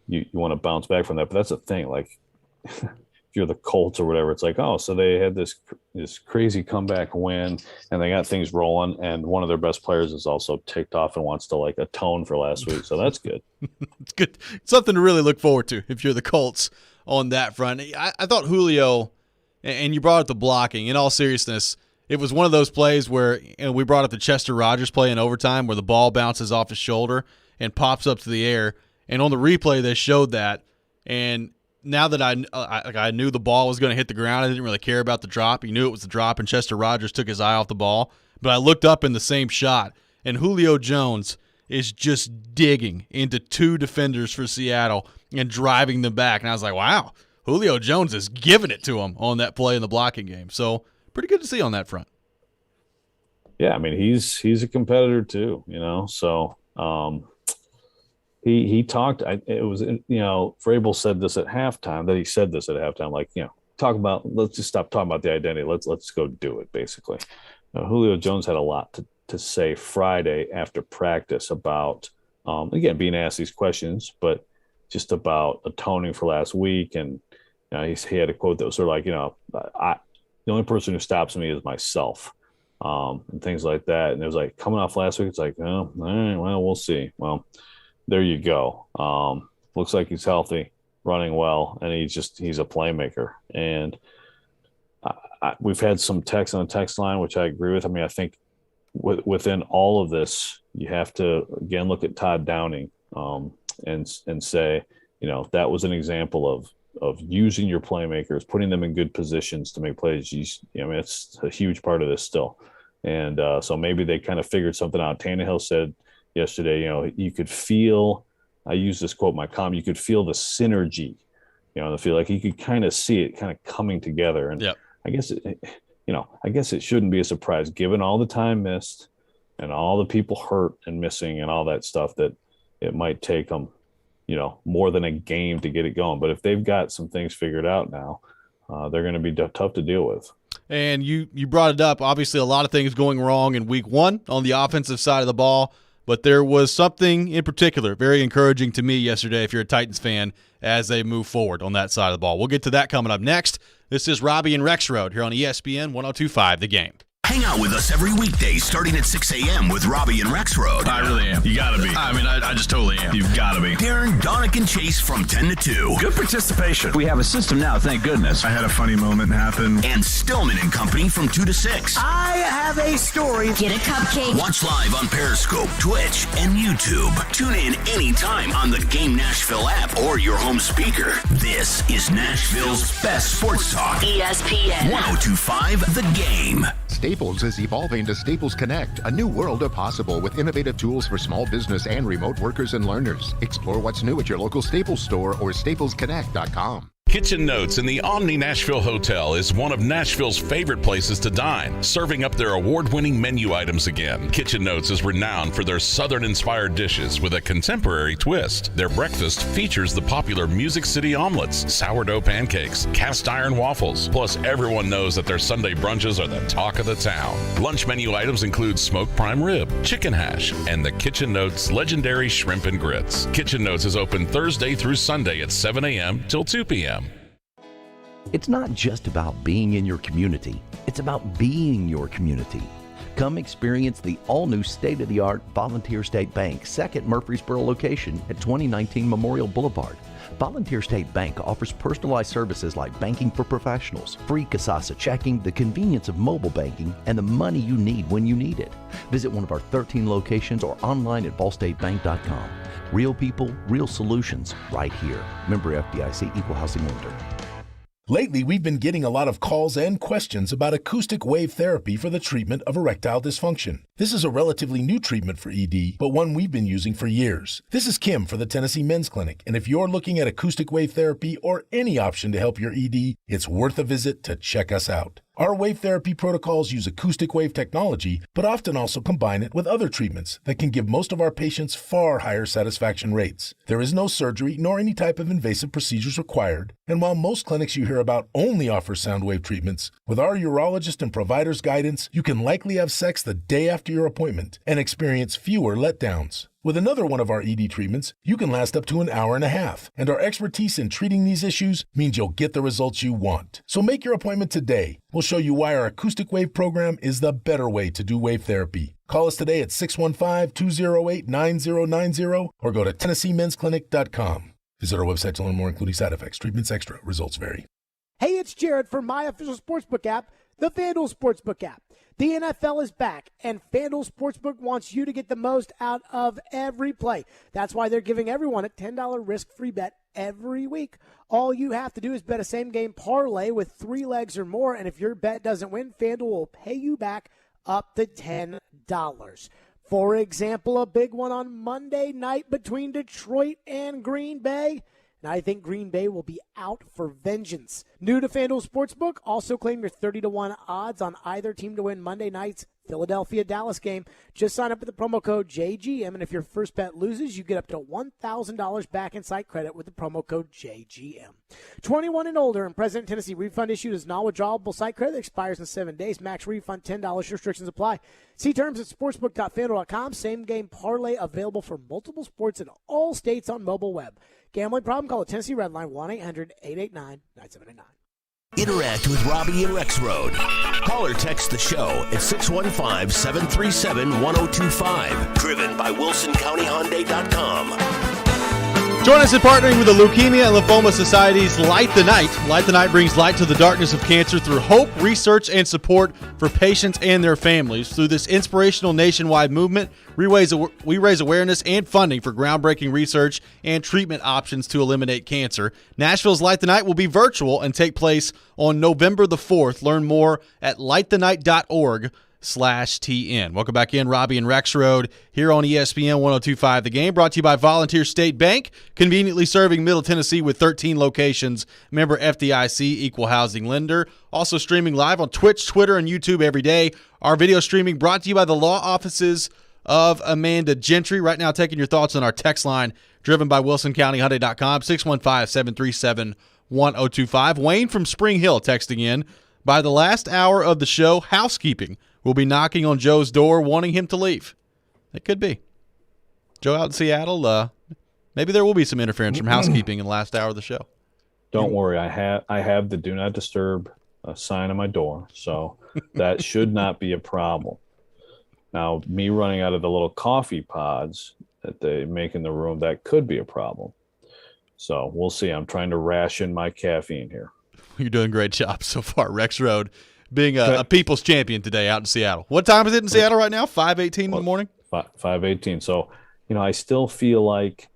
you want to bounce back from that, but that's the thing. Like, if you're the Colts or whatever, it's like, oh, so they had this crazy comeback win, and they got things rolling, and one of their best players is also ticked off and wants to atone for last week. So that's good. It's good. It's something to really look forward to if you're the Colts on that front. I thought Julio, and you brought up the blocking. In all seriousness, it was one of those plays where we brought up the Chester Rogers play in overtime where the ball bounces off his shoulder and pops up to the air. And on the replay, they showed that. And now that I knew the ball was going to hit the ground, I didn't really care about the drop. You knew it was the drop, and Chester Rogers took his eye off the ball. But I looked up in the same shot, and Julio Jones is just digging into two defenders for Seattle and driving them back. And I was like, wow, Julio Jones is giving it to him on that play in the blocking game. So pretty good to see on that front. Yeah, I mean, he's a competitor too, So he talked. It was Vrabel said this at halftime. Let's just stop talking about the identity. Let's go do it. Basically, Julio Jones had a lot to say Friday after practice about again being asked these questions, but just about atoning for last week. And he had a quote that was sort of like, the only person who stops me is myself, and things like that. And it was like coming off last week. It's like, oh, all right, well, we'll see. Well, there you go. Looks like he's healthy, running well, and he's a playmaker. And we've had some text on the text line, which I agree with. I mean, I think within all of this, you have to, again, look at Todd Downing and say, that was an example of using your playmakers, putting them in good positions to make plays. It's a huge part of this still. And so maybe they kind of figured something out. Tannehill said yesterday, you could feel, I use this quote in my column, you could feel the synergy, the feel like you could kind of see it kind of coming together. And yep. I guess it shouldn't be a surprise given all the time missed and all the people hurt and missing and all that stuff that it might take them, more than a game to get it going. But if they've got some things figured out now, they're going to be tough to deal with. And you brought it up. Obviously, a lot of things going wrong in week one on the offensive side of the ball. But there was something in particular very encouraging to me yesterday, if you're a Titans fan, as they move forward on that side of the ball. We'll get to that coming up next. This is Robby and Rexrode here on ESPN 102.5 The Game. Hang out with us every weekday starting at 6 a.m. with Robby and Rexrode. I really am. You gotta be. I mean, I just totally am. You've gotta be. Darren, Donick, and Chase from 10 to 2. Good participation. We have a system now, thank goodness. I had a funny moment happen. And Stillman and Company from 2 to 6. I have a story. Get a cupcake. Watch live on Periscope, Twitch, and YouTube. Tune in anytime on the Game Nashville app or your home speaker. This is Nashville's best sports talk. ESPN 102.5 The Game. Staples is evolving to Staples Connect, a new world of possible with innovative tools for small business and remote workers and learners. Explore what's new at your local Staples store or staplesconnect.com. Kitchen Notes in the Omni Nashville Hotel is one of Nashville's favorite places to dine, serving up their award-winning menu items again. Kitchen Notes is renowned for their Southern-inspired dishes with a contemporary twist. Their breakfast features the popular Music City omelets, sourdough pancakes, cast iron waffles, plus everyone knows that their Sunday brunches are the talk of the town. Lunch menu items include smoked prime rib, chicken hash, and the Kitchen Notes legendary shrimp and grits. Kitchen Notes is open Thursday through Sunday at 7 a.m. till 2 p.m. It's not just about being in your community, it's about being your community. Come experience the all-new state-of-the-art Volunteer State Bank second Murfreesboro location at 2019 Memorial Boulevard. Volunteer State Bank offers personalized services like banking for professionals, free Kasasa checking, the convenience of mobile banking, and the money you need when you need it. Visit one of our 13 locations or online at ballstatebank.com. Real people, real solutions, right here. Member FDIC, Equal Housing Lender. Lately, we've been getting a lot of calls and questions about acoustic wave therapy for the treatment of erectile dysfunction. This is a relatively new treatment for ED, but one we've been using for years. This is Kim for the Tennessee Men's Clinic, and if you're looking at acoustic wave therapy or any option to help your ED, it's worth a visit to check us out. Our wave therapy protocols use acoustic wave technology, but often also combine it with other treatments that can give most of our patients far higher satisfaction rates. There is no surgery nor any type of invasive procedures required, and while most clinics you hear about only offer sound wave treatments, with our urologist and provider's guidance, you can likely have sex the day after your appointment and experience fewer letdowns. With another one of our ED treatments, you can last up to an hour and a half, and our expertise in treating these issues means you'll get the results you want. So make your appointment today. We'll show you why our acoustic wave program is the better way to do wave therapy. Call us today at 615-208-9090 or go to TennesseeMen'sClinic.com. Visit our website to learn more, including side effects, treatments extra. Results vary. Hey, it's Jared from my official sportsbook app, the FanDuel Sportsbook app. The NFL is back, and FanDuel Sportsbook wants you to get the most out of every play. That's why they're giving everyone a $10 risk-free bet every week. All you have to do is bet a same-game parlay with 3 legs or more, and if your bet doesn't win, FanDuel will pay you back up to $10. For example, a big one on Monday night between Detroit and Green Bay. And I think Green Bay will be out for vengeance. New to FanDuel Sportsbook, also claim your 30-1 odds on either team to win Monday night's Philadelphia-Dallas game. Just sign up with the promo code JGM, and if your first bet loses, you get up to $1,000 back in site credit with the promo code JGM. 21 and older and present in Tennessee. Refund issued as non-withdrawable site credit. Expires in 7 days. Max refund $10. Restrictions apply. See terms at sportsbook.fanduel.com. Same game parlay available for multiple sports in all states on mobile web. Gambling problem? Call the Tennessee Red Line 1-800-889-9789. Interact with Robby and Rexrode. Call or text the show at 615-737-1025. Driven by WilsonCountyHyundai.com. Join us in partnering with the Leukemia and Lymphoma Society's Light the Night. Light the Night brings light to the darkness of cancer through hope, research, and support for patients and their families. Through this inspirational nationwide movement, we raise awareness and funding for groundbreaking research and treatment options to eliminate cancer. Nashville's Light the Night will be virtual and take place on November the 4th. Learn more at lightthenight.org/TN. Welcome back in, Robby and Rexrode here on ESPN 102.5 The Game, brought to you by Volunteer State Bank, conveniently serving Middle Tennessee with 13 locations. Member FDIC, Equal Housing Lender. Also streaming live on Twitch, Twitter, and YouTube every day. Our video streaming brought to you by the law offices of Amanda Gentry. Right now, taking your thoughts on our text line, driven by WilsonCountyHyundai.com, 615-737-1025. Wayne from Spring Hill texting in. By the last hour of the show, housekeeping will be knocking on Joe's door, wanting him to leave. It could be. Joe out in Seattle, maybe there will be some interference from housekeeping in the last hour of the show. Don't worry, I have the Do Not Disturb sign on my door, so that should not be a problem. Now, me running out of the little coffee pods that they make in the room, that could be a problem. So we'll see. I'm trying to ration my caffeine here. You're doing a great job so far, Rexrode, being a people's champion today out in Seattle. What time is it in Seattle right now? 5:18 in the morning? 5:18. So, I still feel like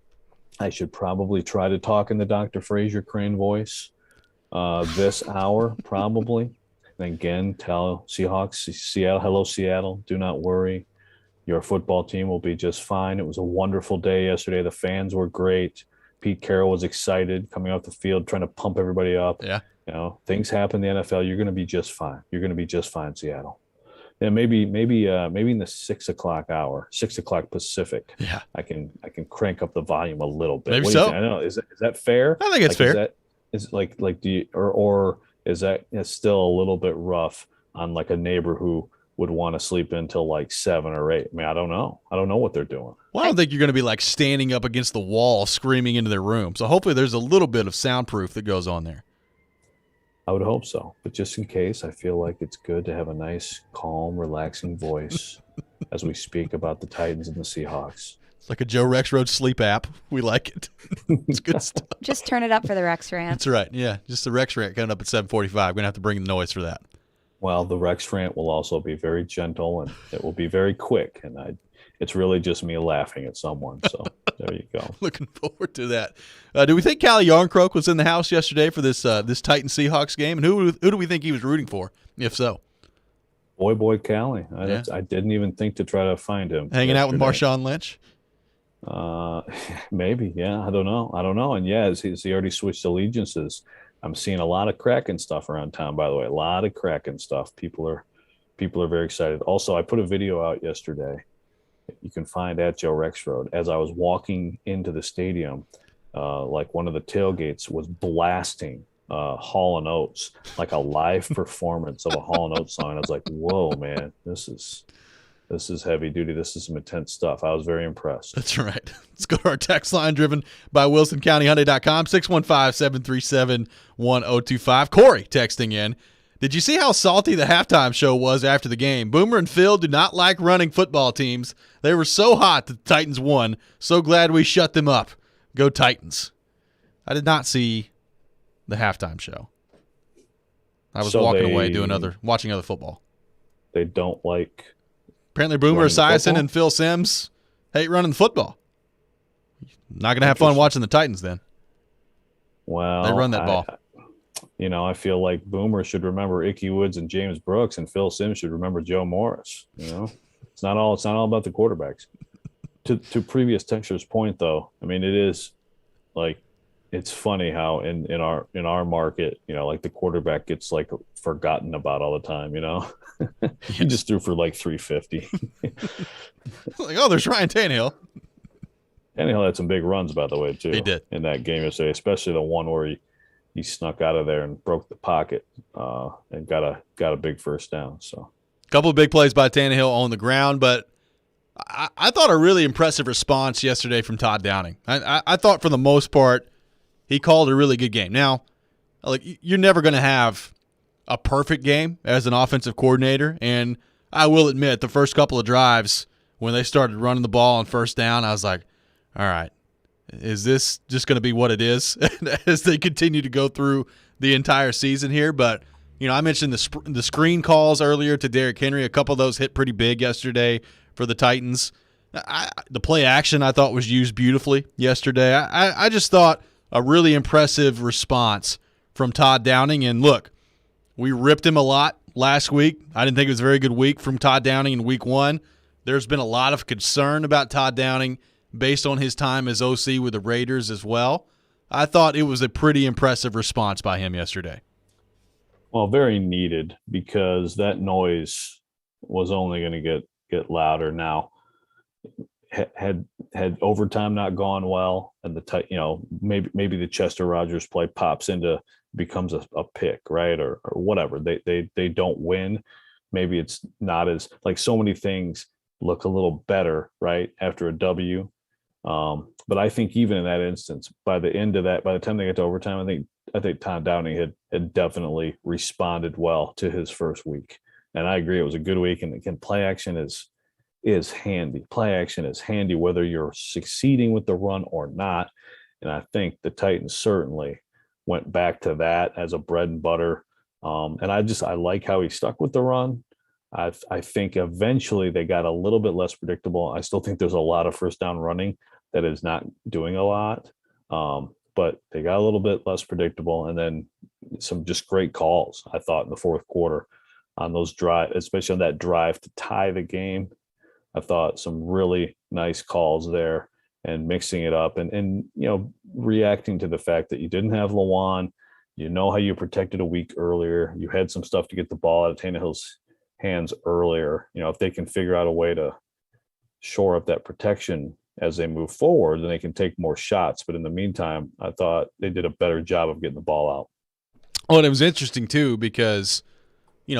I should probably try to talk in the Dr. Fraser Crane voice this hour, probably. And again, tell Seahawks, Seattle, hello, Seattle, do not worry. Your football team will be just fine. It was a wonderful day yesterday. The fans were great. Pete Carroll was excited coming off the field, trying to pump everybody up. Yeah. You know, things happen in the NFL. You're going to be just fine. You're going to be just fine, Seattle. And maybe in the 6 o'clock hour, 6 o'clock Pacific. Yeah. I can crank up the volume a little bit. Maybe What do you so. think? I don't know. Is that fair? I think it's fair. Is like do you, or is that still a little bit rough on like a neighbor who would want to sleep until like 7 or 8? I mean, I don't know what they're doing. Well, I don't think you're going to be like standing up against the wall screaming into their room. So hopefully there's a little bit of soundproof that goes on there. I would hope so. But just in case, I feel like it's good to have a nice, calm, relaxing voice as we speak about the Titans and the Seahawks. It's like a Joe Rexrode sleep app. We like it. It's good stuff. Just turn it up for the Rex rant. That's right. Yeah, just the Rex rant coming up at 7:45. We're going to have to bring the noise for that. Well, the Rex rant will also be very gentle, and it will be very quick. And it's really just me laughing at someone. So there you go. Looking forward to that. Do we think Callie Yarncroke was in the house yesterday for this Titans Seahawks game? And who do we think he was rooting for, if so? Boy, Callie. I didn't even think to try to find him. Hanging out with Marshawn Lynch? Maybe, yeah. I don't know. And yeah, has he already switched allegiances? I'm seeing a lot of Kraken stuff around town, by the way. A lot of Kraken stuff. People are very excited. Also, I put a video out yesterday. You can find at Joe Rexrode. As I was walking into the stadium, like one of the tailgates was blasting Hall & Oates, like a live performance of a Hall & Oates song. I was like, whoa, man, this is heavy duty. This is some intense stuff. I was very impressed. That's right. Let's go to our text line driven by WilsonCountyHyundai.com, 615-737-1025. Corey texting in. Did you see how salty the halftime show was after the game? Boomer and Phil do not like running football teams. They were so hot that the Titans won. So glad we shut them up. Go Titans. I did not see the halftime show. I was walking away watching other football. They don't like. Apparently Boomer Esiason and Phil Simms hate running the football. Not going to have fun watching the Titans then. Well, they run that ball. I feel like Boomer should remember Ickey Woods and James Brooks, and Phil Simms should remember Joe Morris. It's not all about the quarterbacks. To previous texture's point, though, I mean, it is like it's funny how in our market, like the quarterback gets like forgotten about all the time. He just threw for like 350. Like, there's Ryan Tannehill. Tannehill had some big runs, by the way, too. He did in that game yesterday, especially the one where he snuck out of there and broke the pocket and got a big first down. So a couple of big plays by Tannehill on the ground, but I thought a really impressive response yesterday from Todd Downing. I thought for the most part he called a really good game. Now, like, you're never going to have a perfect game as an offensive coordinator, and I will admit the first couple of drives when they started running the ball on first down, I was like, all right, is this just going to be what it is as they continue to go through the entire season here? But, I mentioned the screen calls earlier to Derrick Henry. A couple of those hit pretty big yesterday for the Titans. The play action I thought was used beautifully yesterday. I just thought a really impressive response from Todd Downing. And look, we ripped him a lot last week. I didn't think it was a very good week from Todd Downing in week 1. There's been a lot of concern about Todd Downing based on his time as OC with the Raiders as well. I thought it was a pretty impressive response by him yesterday. Well, very needed, because that noise was only going to get louder. Now, had overtime not gone well, and maybe the Chester Rogers play becomes a pick, right, or whatever. They don't win. Maybe it's not as, like, so many things look a little better, right, after a W. But I think even in that instance, by the time they get to overtime, I think Todd Downing had definitely responded well to his first week. And I agree, it was a good week. And again, play action is handy. Play action is handy whether you're succeeding with the run or not. And I think the Titans certainly went back to that as a bread and butter. And I like how he stuck with the run. I think eventually they got a little bit less predictable. I still think there's a lot of first down running that is not doing a lot. But they got a little bit less predictable, and then some just great calls, I thought, in the fourth quarter on those drives, especially on that drive to tie the game. I thought some really nice calls there. and mixing it up and reacting to the fact that you didn't have Lawan. You know how you protected a week earlier. You had some stuff to get the ball out of Tannehill's hands earlier. If they can figure out a way to shore up that protection as they move forward, then they can take more shots. But in the meantime, I thought they did a better job of getting the ball out. Oh, and it was interesting, too, because,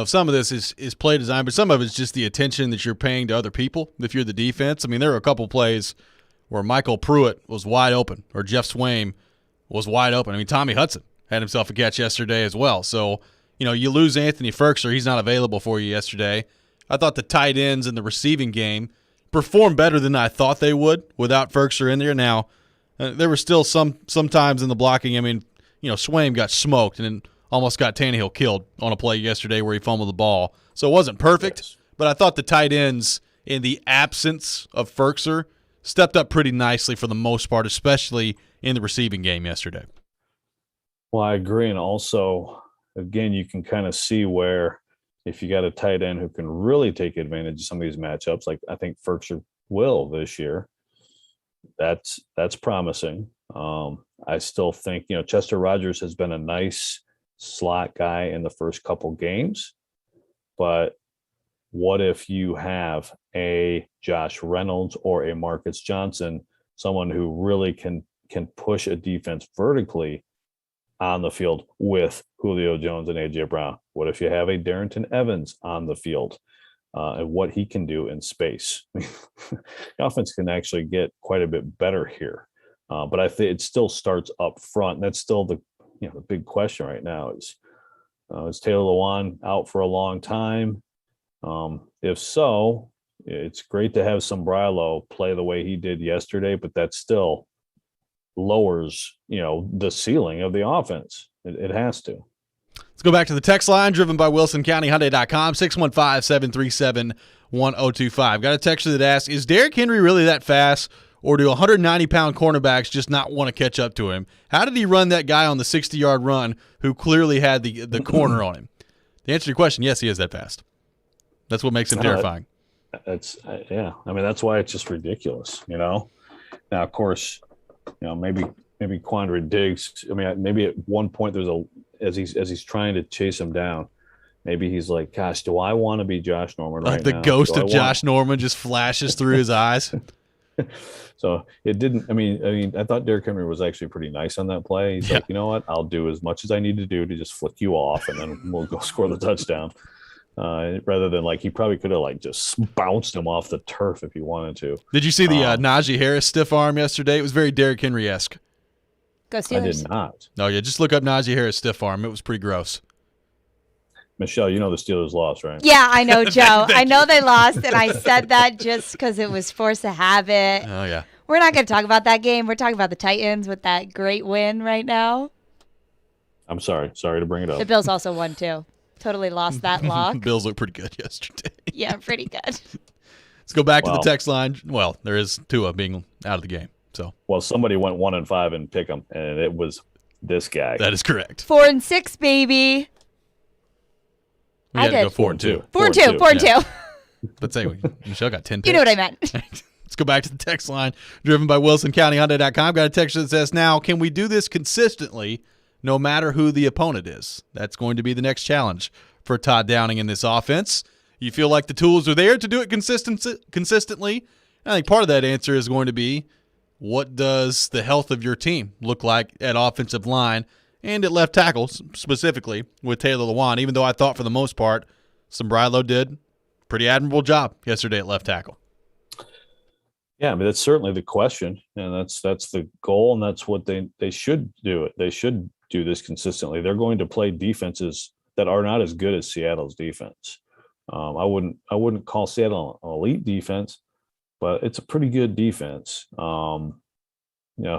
some of this is play design, but some of it's just the attention that you're paying to other people if you're the defense. I mean, there were a couple plays where Michael Pruitt was wide open or Jeff Swaim was wide open. I mean, Tommy Hudson had himself a catch yesterday as well. So, you lose Anthony Ferkser. He's not available for you yesterday. I thought the tight ends in the receiving game performed better than I thought they would without Ferkser in there. Now, there were still some times in the blocking. I mean, Swaim got smoked and almost got Tannehill killed on a play yesterday where he fumbled the ball. So it wasn't perfect, but I thought the tight ends in the absence of Ferkser stepped up pretty nicely for the most part, especially in the receiving game yesterday. Well, I agree. And also, again, you can kind of see where if you got a tight end who can really take advantage of some of these matchups, like I think Ferkser will this year, that's promising. I still think, Chester Rogers has been a nice slot guy in the first couple games, but what if you have a Josh Reynolds or a Marcus Johnson, someone who really can push a defense vertically on the field with Julio Jones and A.J. Brown? What if you have a Darrington Evans on the field and what he can do in space? The offense can actually get quite a bit better here. But I think it still starts up front. And that's still the big question right now is Taylor Lewan out for a long time? If so, it's great to have Sombrilo play the way he did yesterday, but that still lowers, the ceiling of the offense. It has to. Let's go back to the text line driven by WilsonCountyHyundai.com, 615-737-1025. Got a texter that asks, is Derrick Henry really that fast, or do 190-pound cornerbacks just not want to catch up to him? How did he run that guy on the 60-yard run who clearly had the corner on him? The answer to your question, yes, he is that fast. That's what makes him terrifying. That's I mean, that's why it's just ridiculous, Now, of course, maybe Quandre Diggs. I mean, maybe at one point as he's trying to chase him down, maybe he's like, "Gosh, do I want to be Josh Norman right now?" Like the ghost of Josh Norman just flashes through his eyes. So it didn't. I mean, I thought Derrick Henry was actually pretty nice on that play. He's like, you know what? I'll do as much as I need to do to just flick you off, and then we'll go score the touchdown. Rather than he probably could have just bounced him off the turf if he wanted to. Did you see the Najee Harris stiff arm yesterday? It was very Derrick Henry-esque. Go Steelers. I did not. No, yeah, just look up Najee Harris stiff arm. It was pretty gross. Michelle, the Steelers lost, right? Yeah, I know, Joe. I know they lost, and I said that just because it was force of habit. Oh, yeah. We're not going to talk about that game. We're talking about the Titans with that great win right now. I'm sorry. Sorry to bring it up. The Bills also won, too. Totally lost that lock. Bills look pretty good yesterday. Yeah, pretty good. Let's go back to the text line. Well, there is Tua being out of the game. So, well, somebody went 1-5 and pick him, and it was this guy. That is correct. 4-6, baby. We had to go 4-2. 4-2. Let's say Michelle got 10 picks. You know what I meant. Let's go back to the text line driven by WilsonCountyHyundai.com. Got a text that says, now, can we do this consistently no matter who the opponent is? That's going to be the next challenge for Todd Downing in this offense. You feel like the tools are there to do it consistently? I think part of that answer is going to be, what does the health of your team look like at offensive line and at left tackle, specifically with Taylor Lewan, even though I thought for the most part Sombrilo did a pretty admirable job yesterday at left tackle. Yeah, I mean, that's certainly the question, and that's the goal, and that's what they should do it. They should do this consistently. They're going to play defenses that are not as good as Seattle's defense. I wouldn't call Seattle an elite defense, but it's a pretty good defense.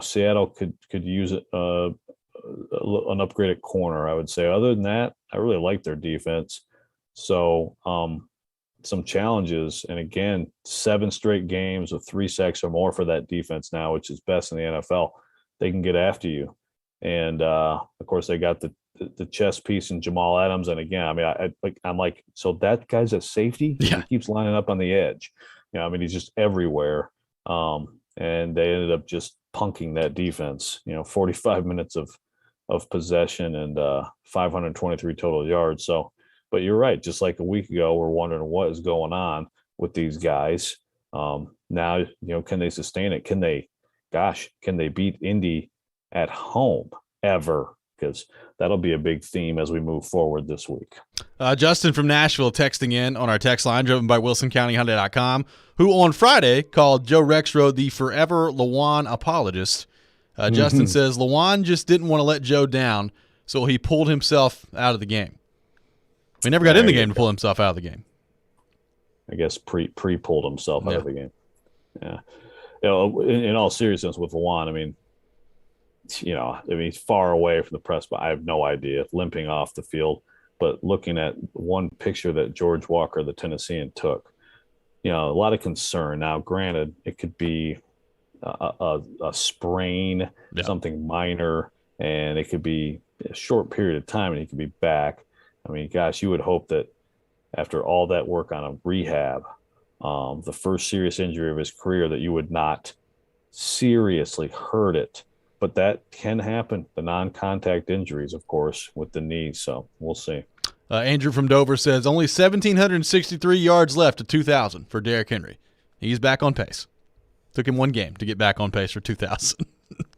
Seattle could use an upgraded corner, I would say. Other than that, I really like their defense. So some challenges, and again, 7 straight games with 3 sacks or more for that defense now, which is best in the NFL. They can get after you, and of course they got the chess piece in Jamal Adams. And again, I mean, I'm like, so that guy's a safety. Yeah. He keeps lining up on the edge. He's just everywhere. And and they ended up just punking that defense. 45 minutes of possession and 523 total yards. So, but you're right. Just like a week ago, we're wondering what is going on with these guys. Now, can they sustain it? Can they beat Indy at home ever? Because that'll be a big theme as we move forward this week. Justin from Nashville texting in on our text line, driven by WilsonCountyHyundai.com, who on Friday called Joe Rexrode the forever Lewan apologist. Justin says Lewan just didn't want to let Joe down, so he pulled himself out of the game. He never got in the game to pull himself out of the game. I guess pre-pulled himself out of the game. Yeah. In all seriousness with Lewan, he's far away from the press, but I have no idea, limping off the field. But looking at one picture that George Walker, the Tennessean, took, a lot of concern. Now, granted, it could be a sprain, something minor, and it could be a short period of time, and he could be back. Gosh, you would hope that after all that work on a rehab, the first serious injury of his career, that you would not seriously hurt it. But that can happen. The non-contact injuries, of course, with the knees. So we'll see. Andrew from Dover says only 1,763 yards left to 2,000 for Derrick Henry. He's back on pace. Took him one game to get back on pace for 2,000.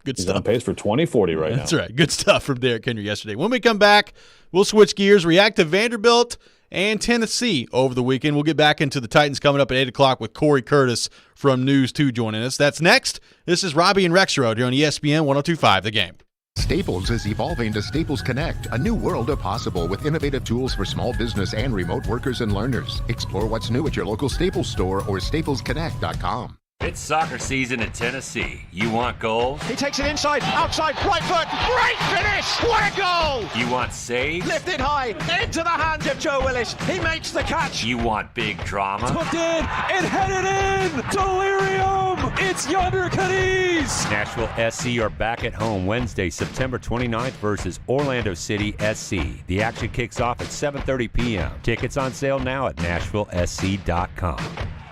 Good stuff. He's on pace for 2040 right now. That's right. Good stuff from Derrick Henry yesterday. When we come back, we'll switch gears, react to Vanderbilt and Tennessee over the weekend. We'll get back into the Titans coming up at 8 o'clock with Corey Curtis from News 2 joining us. That's next. This is Robby and Rexrode here on ESPN 102.5 The Game. Staples is evolving to Staples Connect, a new world of possible with innovative tools for small business and remote workers and learners. Explore what's new at your local Staples store or staplesconnect.com. It's soccer season in Tennessee. You want goals? He takes it inside, outside, right foot. Great finish! What a goal! You want saves? Lifted high, into the hands of Joe Willis. He makes the catch. You want big drama? Hooked in and headed in. Delirium! It's Yonder Cadiz! Nashville SC are back at home Wednesday, September 29th versus Orlando City SC. The action kicks off at 7:30 p.m. Tickets on sale now at NashvilleSC.com.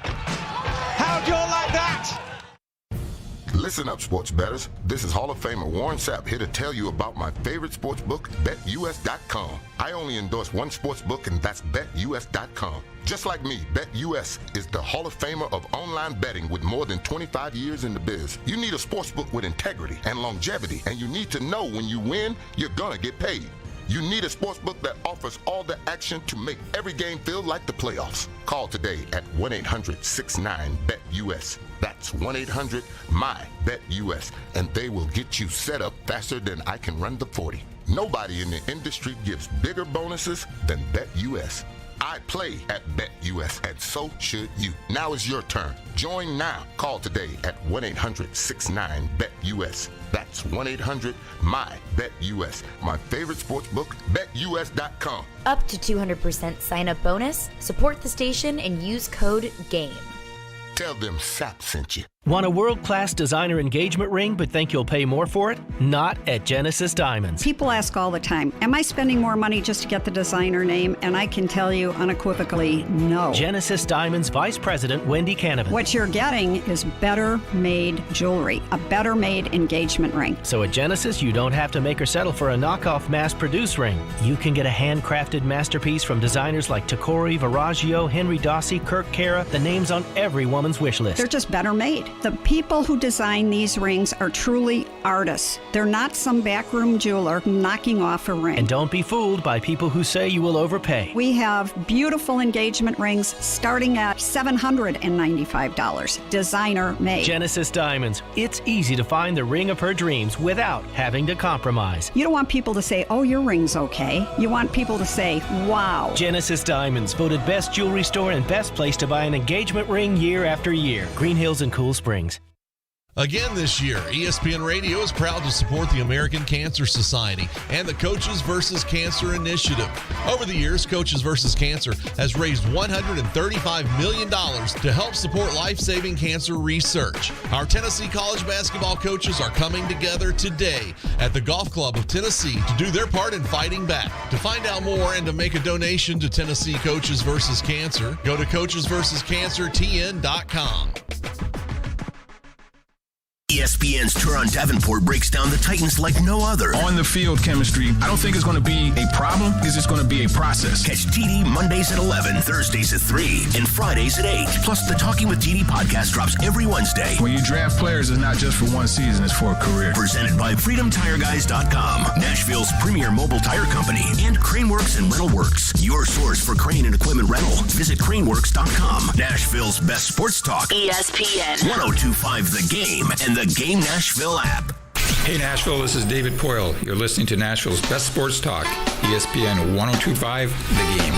How'd you like that? Listen up, sports bettors. This is Hall of Famer Warren Sapp here to tell you about my favorite sports book, BetUS.com. I only endorse one sports book, and that's BetUS.com. Just like me, BetUS is the Hall of Famer of online betting with more than 25 years in the biz. You need a sports book with integrity and longevity, and you need to know when you win, you're gonna get paid. You need a sportsbook that offers all the action to make every game feel like the playoffs. Call today at 1-800-69-BET-US. That's 1-800-MY-BET-US. And they will get you set up faster than I can run the 40. Nobody in the industry gives bigger bonuses than BetUS. I play at BetUS, and so should you. Now is your turn. Join now. Call today at 1-800-69-BET-US. That's 1-800-MY-BET-US. My favorite sports book, BetUS.com. Up to 200% sign-up bonus. Support the station and use code GAME. Tell them Sapp sent you. Want a world-class designer engagement ring but think you'll pay more for it? Not at Genesis Diamonds. People ask all the time, am I spending more money just to get the designer name? And I can tell you unequivocally, no. Genesis Diamonds Vice President Wendy Canavan. What you're getting is better made jewelry, a better made engagement ring. So at Genesis, you don't have to make or settle for a knockoff mass-produced ring. You can get a handcrafted masterpiece from designers like Tacori, Verragio, Henry Dossi, Kirk Cara, the names on every woman's wish list. They're just better made. The people who design these rings are truly artists. They're not some backroom jeweler knocking off a ring. And don't be fooled by people who say you will overpay. We have beautiful engagement rings starting at $795, designer made. Genesis Diamonds. It's easy to find the ring of her dreams without having to compromise. You don't want people to say, oh, your ring's okay. You want people to say, wow. Genesis Diamonds, voted best jewelry store and best place to buy an engagement ring year after year. Green Hills and Cool Springs. Again this year, ESPN Radio is proud to support the American Cancer Society and the Coaches vs. Cancer Initiative. Over the years, Coaches vs. Cancer has raised $135 million to help support life-saving cancer research. Our Tennessee college basketball coaches are coming together today at the Golf Club of Tennessee to do their part in fighting back. To find out more and to make a donation to Tennessee Coaches vs. Cancer, go to coachesversuscancertn.com. ESPN's Turon Davenport breaks down the Titans like no other. On the field chemistry, I don't think it's going to be a problem. It's just going to be a process. Catch TD Mondays at 11, Thursdays at 3, and Fridays at 8. Plus, the Talking with TD podcast drops every Wednesday. When you draft players, it's not just for one season, it's for a career. Presented by FreedomTireGuys.com, Nashville's premier mobile tire company, and Craneworks and Rental Works, your source for crane and equipment rental. Visit Craneworks.com. Nashville's best sports talk. ESPN 102.5 The Game and the Game Nashville app. Hey Nashville, this is David Poyle. You're listening to Nashville's best sports talk, ESPN 102.5 The Game.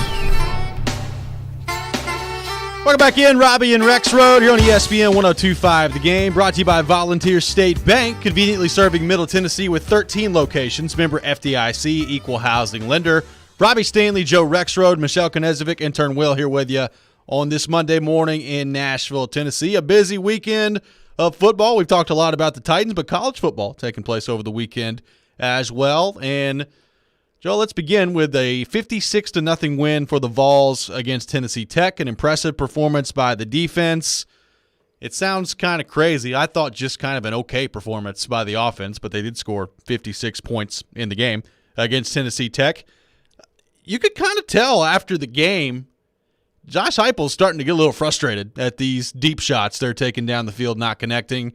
Welcome back in, Robby and Rexrode here on ESPN 102.5 The Game, brought to you by Volunteer State Bank, conveniently serving Middle Tennessee with 13 locations. Member FDIC, equal housing lender. Robby Stanley, Joe Rexrode, Michelle Knezovic, intern Will here with you on this Monday morning in Nashville, Tennessee. A busy weekend of football. We've talked a lot about the Titans, but college football taking place over the weekend as well. And Joe, let's begin with a 56-0 win for the Vols against Tennessee Tech, an impressive performance by the defense. It sounds kind of crazy. I thought just kind of an okay performance by the offense, but they did score 56 points in the game against Tennessee Tech. You could kind of tell after the game, Josh Heupel's starting to get a little frustrated at these deep shots they're taking down the field, not connecting.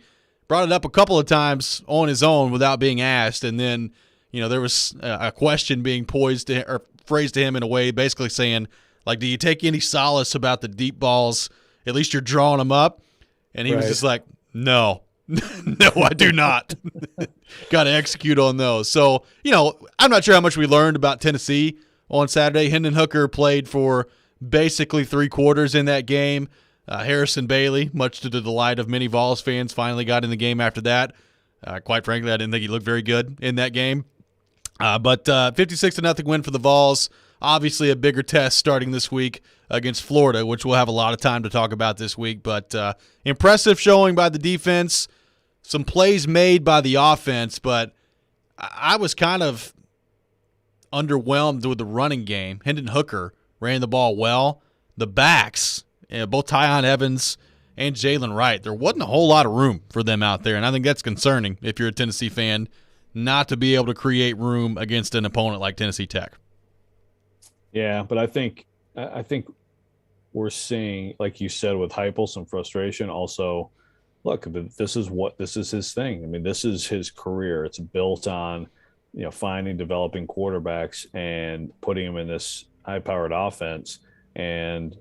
Brought it up a couple of times on his own without being asked, and then there was a question being posed to, or phrased to him in a way basically saying, like, do you take any solace about the deep balls? At least you're drawing them up. And he was just like, no. No, I do not. Got to execute on those. So, I'm not sure how much we learned about Tennessee on Saturday. Hendon Hooker played for basically 3 quarters in that game. Harrison Bailey, much to the delight of many Vols fans, finally got in the game after that. Quite frankly, I didn't think he looked very good in that game. But 56-0 win for the Vols. Obviously a bigger test starting this week against Florida, which we'll have a lot of time to talk about this week. But impressive showing by the defense. Some plays made by the offense, but I was kind of underwhelmed with the running game. Hendon Hooker ran the ball well. The backs, both Tyon Evans and Jalen Wright, there wasn't a whole lot of room for them out there, and I think that's concerning if you're a Tennessee fan, not to be able to create room against an opponent like Tennessee Tech. Yeah, but I think we're seeing, like you said, with Heupel, some frustration. Also, look, this is his thing. I mean, this is his career. It's built on finding, developing quarterbacks and putting them in this high-powered offense. And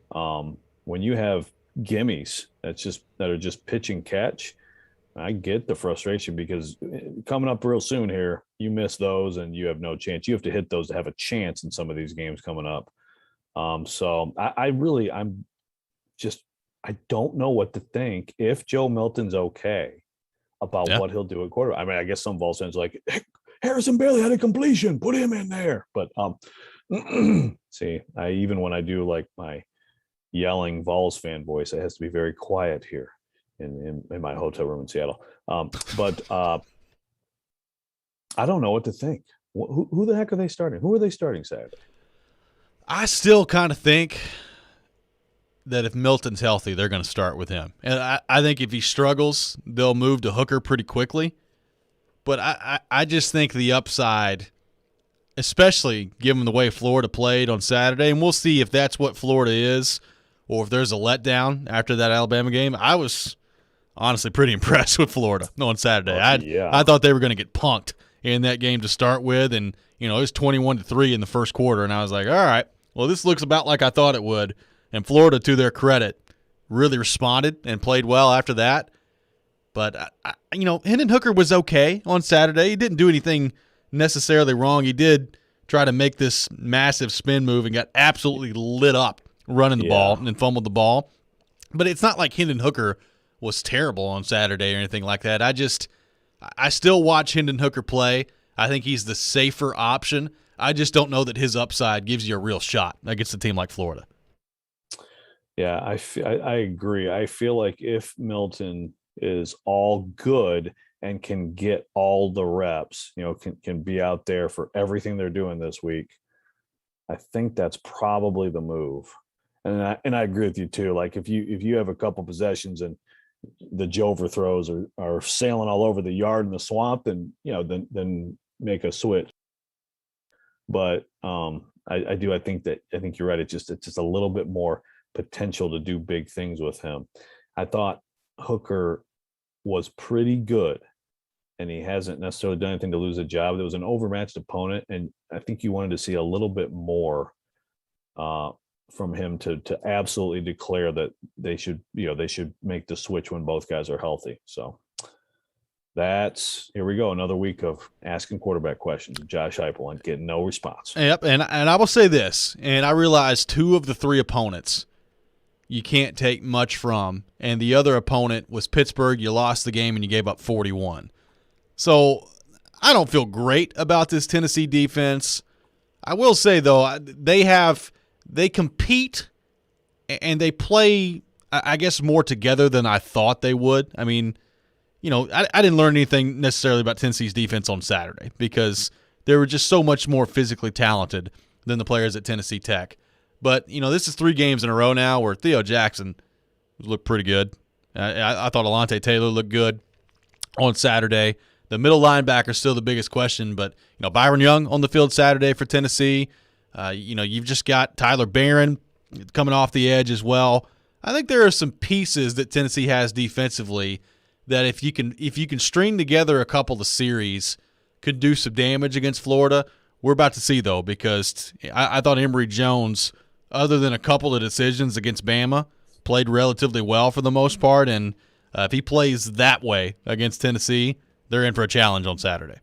when you have gimmies that are just pitch and catch, I get the frustration because coming up real soon here, you miss those and you have no chance. You have to hit those to have a chance in some of these games coming up. So I don't know what to think if Joe Milton's okay about what he'll do at quarterback. I mean, I guess some Vols fans are like, Harrison Bailey had a completion, put him in there. But see, even when I do like my yelling Vols fan voice, it has to be very quiet here in my hotel room in Seattle. But I don't know what to think. Who the heck are they starting? Who are they starting Saturday? I still kind of think that if Milton's healthy, they're going to start with him. And I think if he struggles, they'll move to Hooker pretty quickly. But I just think the upside, especially given the way Florida played on Saturday, and we'll see if that's what Florida is or if there's a letdown after that Alabama game. I was honestly pretty impressed with Florida on Saturday. I thought they were going to get punked in that game to start with, and it was 21-3 in the first quarter, and I was like, all right, well, this looks about like I thought it would. And Florida, to their credit, really responded and played well after that. But, Hendon Hooker was okay on Saturday. He didn't do anything necessarily wrong. He did try to make this massive spin move and got absolutely lit up running the ball and fumbled the ball. But it's not like Hendon Hooker was terrible on Saturday or anything like that. I still watch Hendon Hooker play. I think he's the safer option. I just don't know that his upside gives you a real shot against a team like Florida. Yeah, I agree. I feel like if Milton is all good and can get all the reps, can be out there for everything they're doing this week, I think that's probably the move. And I agree with you too. Like if you have a couple possessions and the overthrows are sailing all over the yard in the swamp, then then make a switch. But I think you're right. It's just a little bit more potential to do big things with him. I thought Hooker was pretty good, and he hasn't necessarily done anything to lose a job. There was an overmatched opponent, and I think you wanted to see a little bit more from him to absolutely declare that they should make the switch when both guys are healthy. So here we go, another week of asking quarterback questions of Josh Heupel and getting no response. Yep, and I will say this, and I realized 2 of the 3 opponents you can't take much from, and the other opponent was Pittsburgh. You lost the game and you gave up 41. So I don't feel great about this Tennessee defense. I will say, though, they compete and they play, I guess, more together than I thought they would. I mean, I didn't learn anything necessarily about Tennessee's defense on Saturday because they were just so much more physically talented than the players at Tennessee Tech. But, this is 3 games in a row now where Theo Jackson looked pretty good. I thought Alontae Taylor looked good on Saturday. The middle linebacker is still the biggest question, but, Byron Young on the field Saturday for Tennessee. You've just got Tyler Barron coming off the edge as well. I think there are some pieces that Tennessee has defensively that if you can string together a couple of series, could do some damage against Florida. We're about to see, though, because I thought Emory Jones, other than a couple of decisions against Bama, played relatively well for the most part. And if he plays that way against Tennessee, they're in for a challenge on Saturday.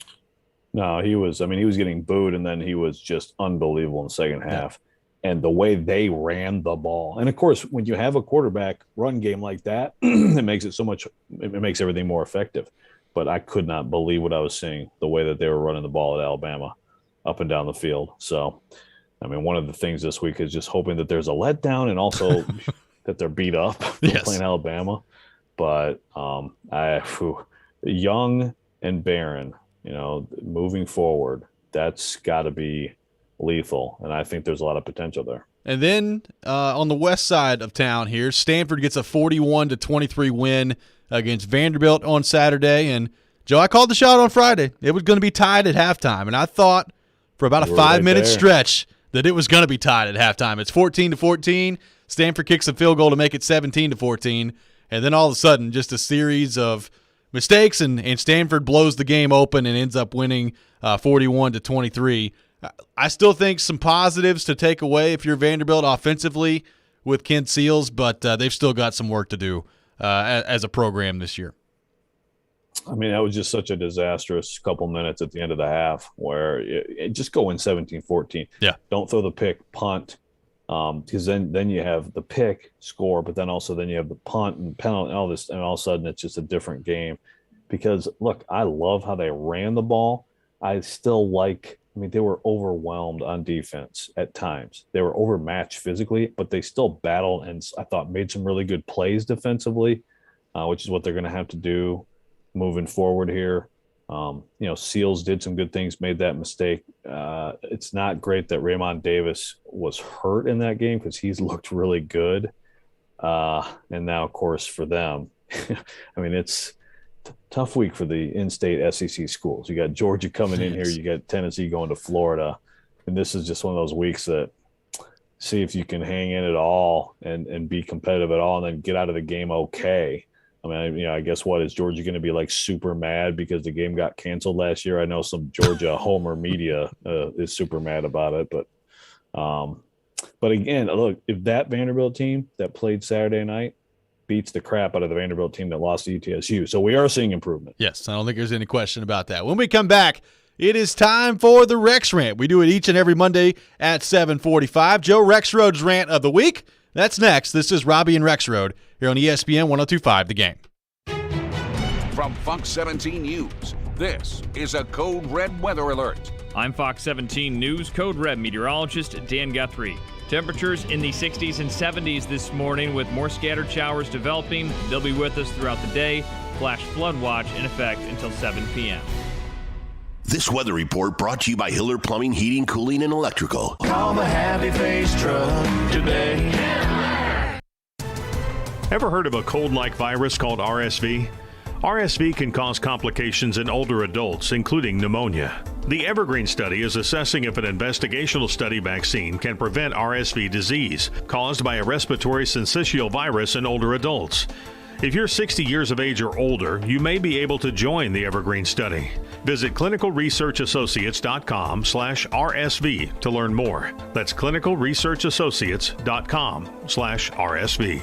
No, he was getting booed, and then he was just unbelievable in the second half. And the way they ran the ball. And, of course, when you have a quarterback run game like that, it makes everything more effective. But I could not believe what I was seeing, the way that they were running the ball at Alabama up and down the field. So, I mean, one of the things this week is just hoping that there's a letdown and also that they're beat up playing Alabama. But Young and Barron, moving forward, that's got to be lethal, and I think there's a lot of potential there. And then on the west side of town here, Stanford gets a 41-23 win against Vanderbilt on Saturday. And, Joe, I called the shot on Friday. It was going to be tied at halftime, and I thought for about a 5-minute stretch that it was going to be tied at halftime. It's 14-14. Stanford kicks a field goal to make it 17-14, and then all of a sudden just a series of mistakes, and Stanford blows the game open and ends up winning 41-23. I still think some positives to take away if you're Vanderbilt offensively with Kent Seals, but they've still got some work to do as a program this year. I mean, that was just such a disastrous couple minutes at the end of the half where it just go in 17-14. Yeah. Don't throw the pick, punt, because then you have the pick, score, but then you have the punt and penalty and all this, and all of a sudden it's just a different game. Because, look, I love how they ran the ball. I still they were overwhelmed on defense at times. They were overmatched physically, but they still battled and I thought made some really good plays defensively, which is what they're going to have to do moving forward here. Seals did some good things, made that mistake. It's not great that Raymond Davis was hurt in that game because he's looked really good. And now, of course, for them, I mean, it's tough week for the in-state SEC schools. You got Georgia coming in here. You got Tennessee going to Florida. And this is just one of those weeks that see if you can hang in at all and be competitive at all and then get out of the game okay. I mean, I guess is Georgia going to be like super mad because the game got canceled last year? I know some Georgia Homer media is super mad about it. But again, look, if that Vanderbilt team that played Saturday night beats the crap out of the Vanderbilt team that lost to UTSU. So we are seeing improvement. Yes, I don't think there's any question about that. When we come back, it is time for the Rex Rant. We do it each and every Monday at 7:45. Joe Rexrode's Rant of the Week. That's next. This is Robby and Rexrode here on ESPN 102.5 The Game. From Fox 17 News, this is a Code Red weather alert. I'm Fox 17 News Code Red meteorologist Dan Guthrie. Temperatures in the 60s and 70s this morning with more scattered showers developing. They'll be with us throughout the day. Flash flood watch in effect until 7 p.m. This weather report brought to you by Hiller Plumbing, Heating, Cooling, and Electrical. Call the Happy Face Truck today. Ever heard of a cold-like virus called RSV? RSV can cause complications in older adults, including pneumonia. The Evergreen study is assessing if an investigational study vaccine can prevent RSV disease caused by a respiratory syncytial virus in older adults. If you're 60 years of age or older, you may be able to join the Evergreen study. Visit clinicalresearchassociates.com/RSV to learn more. That's clinicalresearchassociates.com/RSV.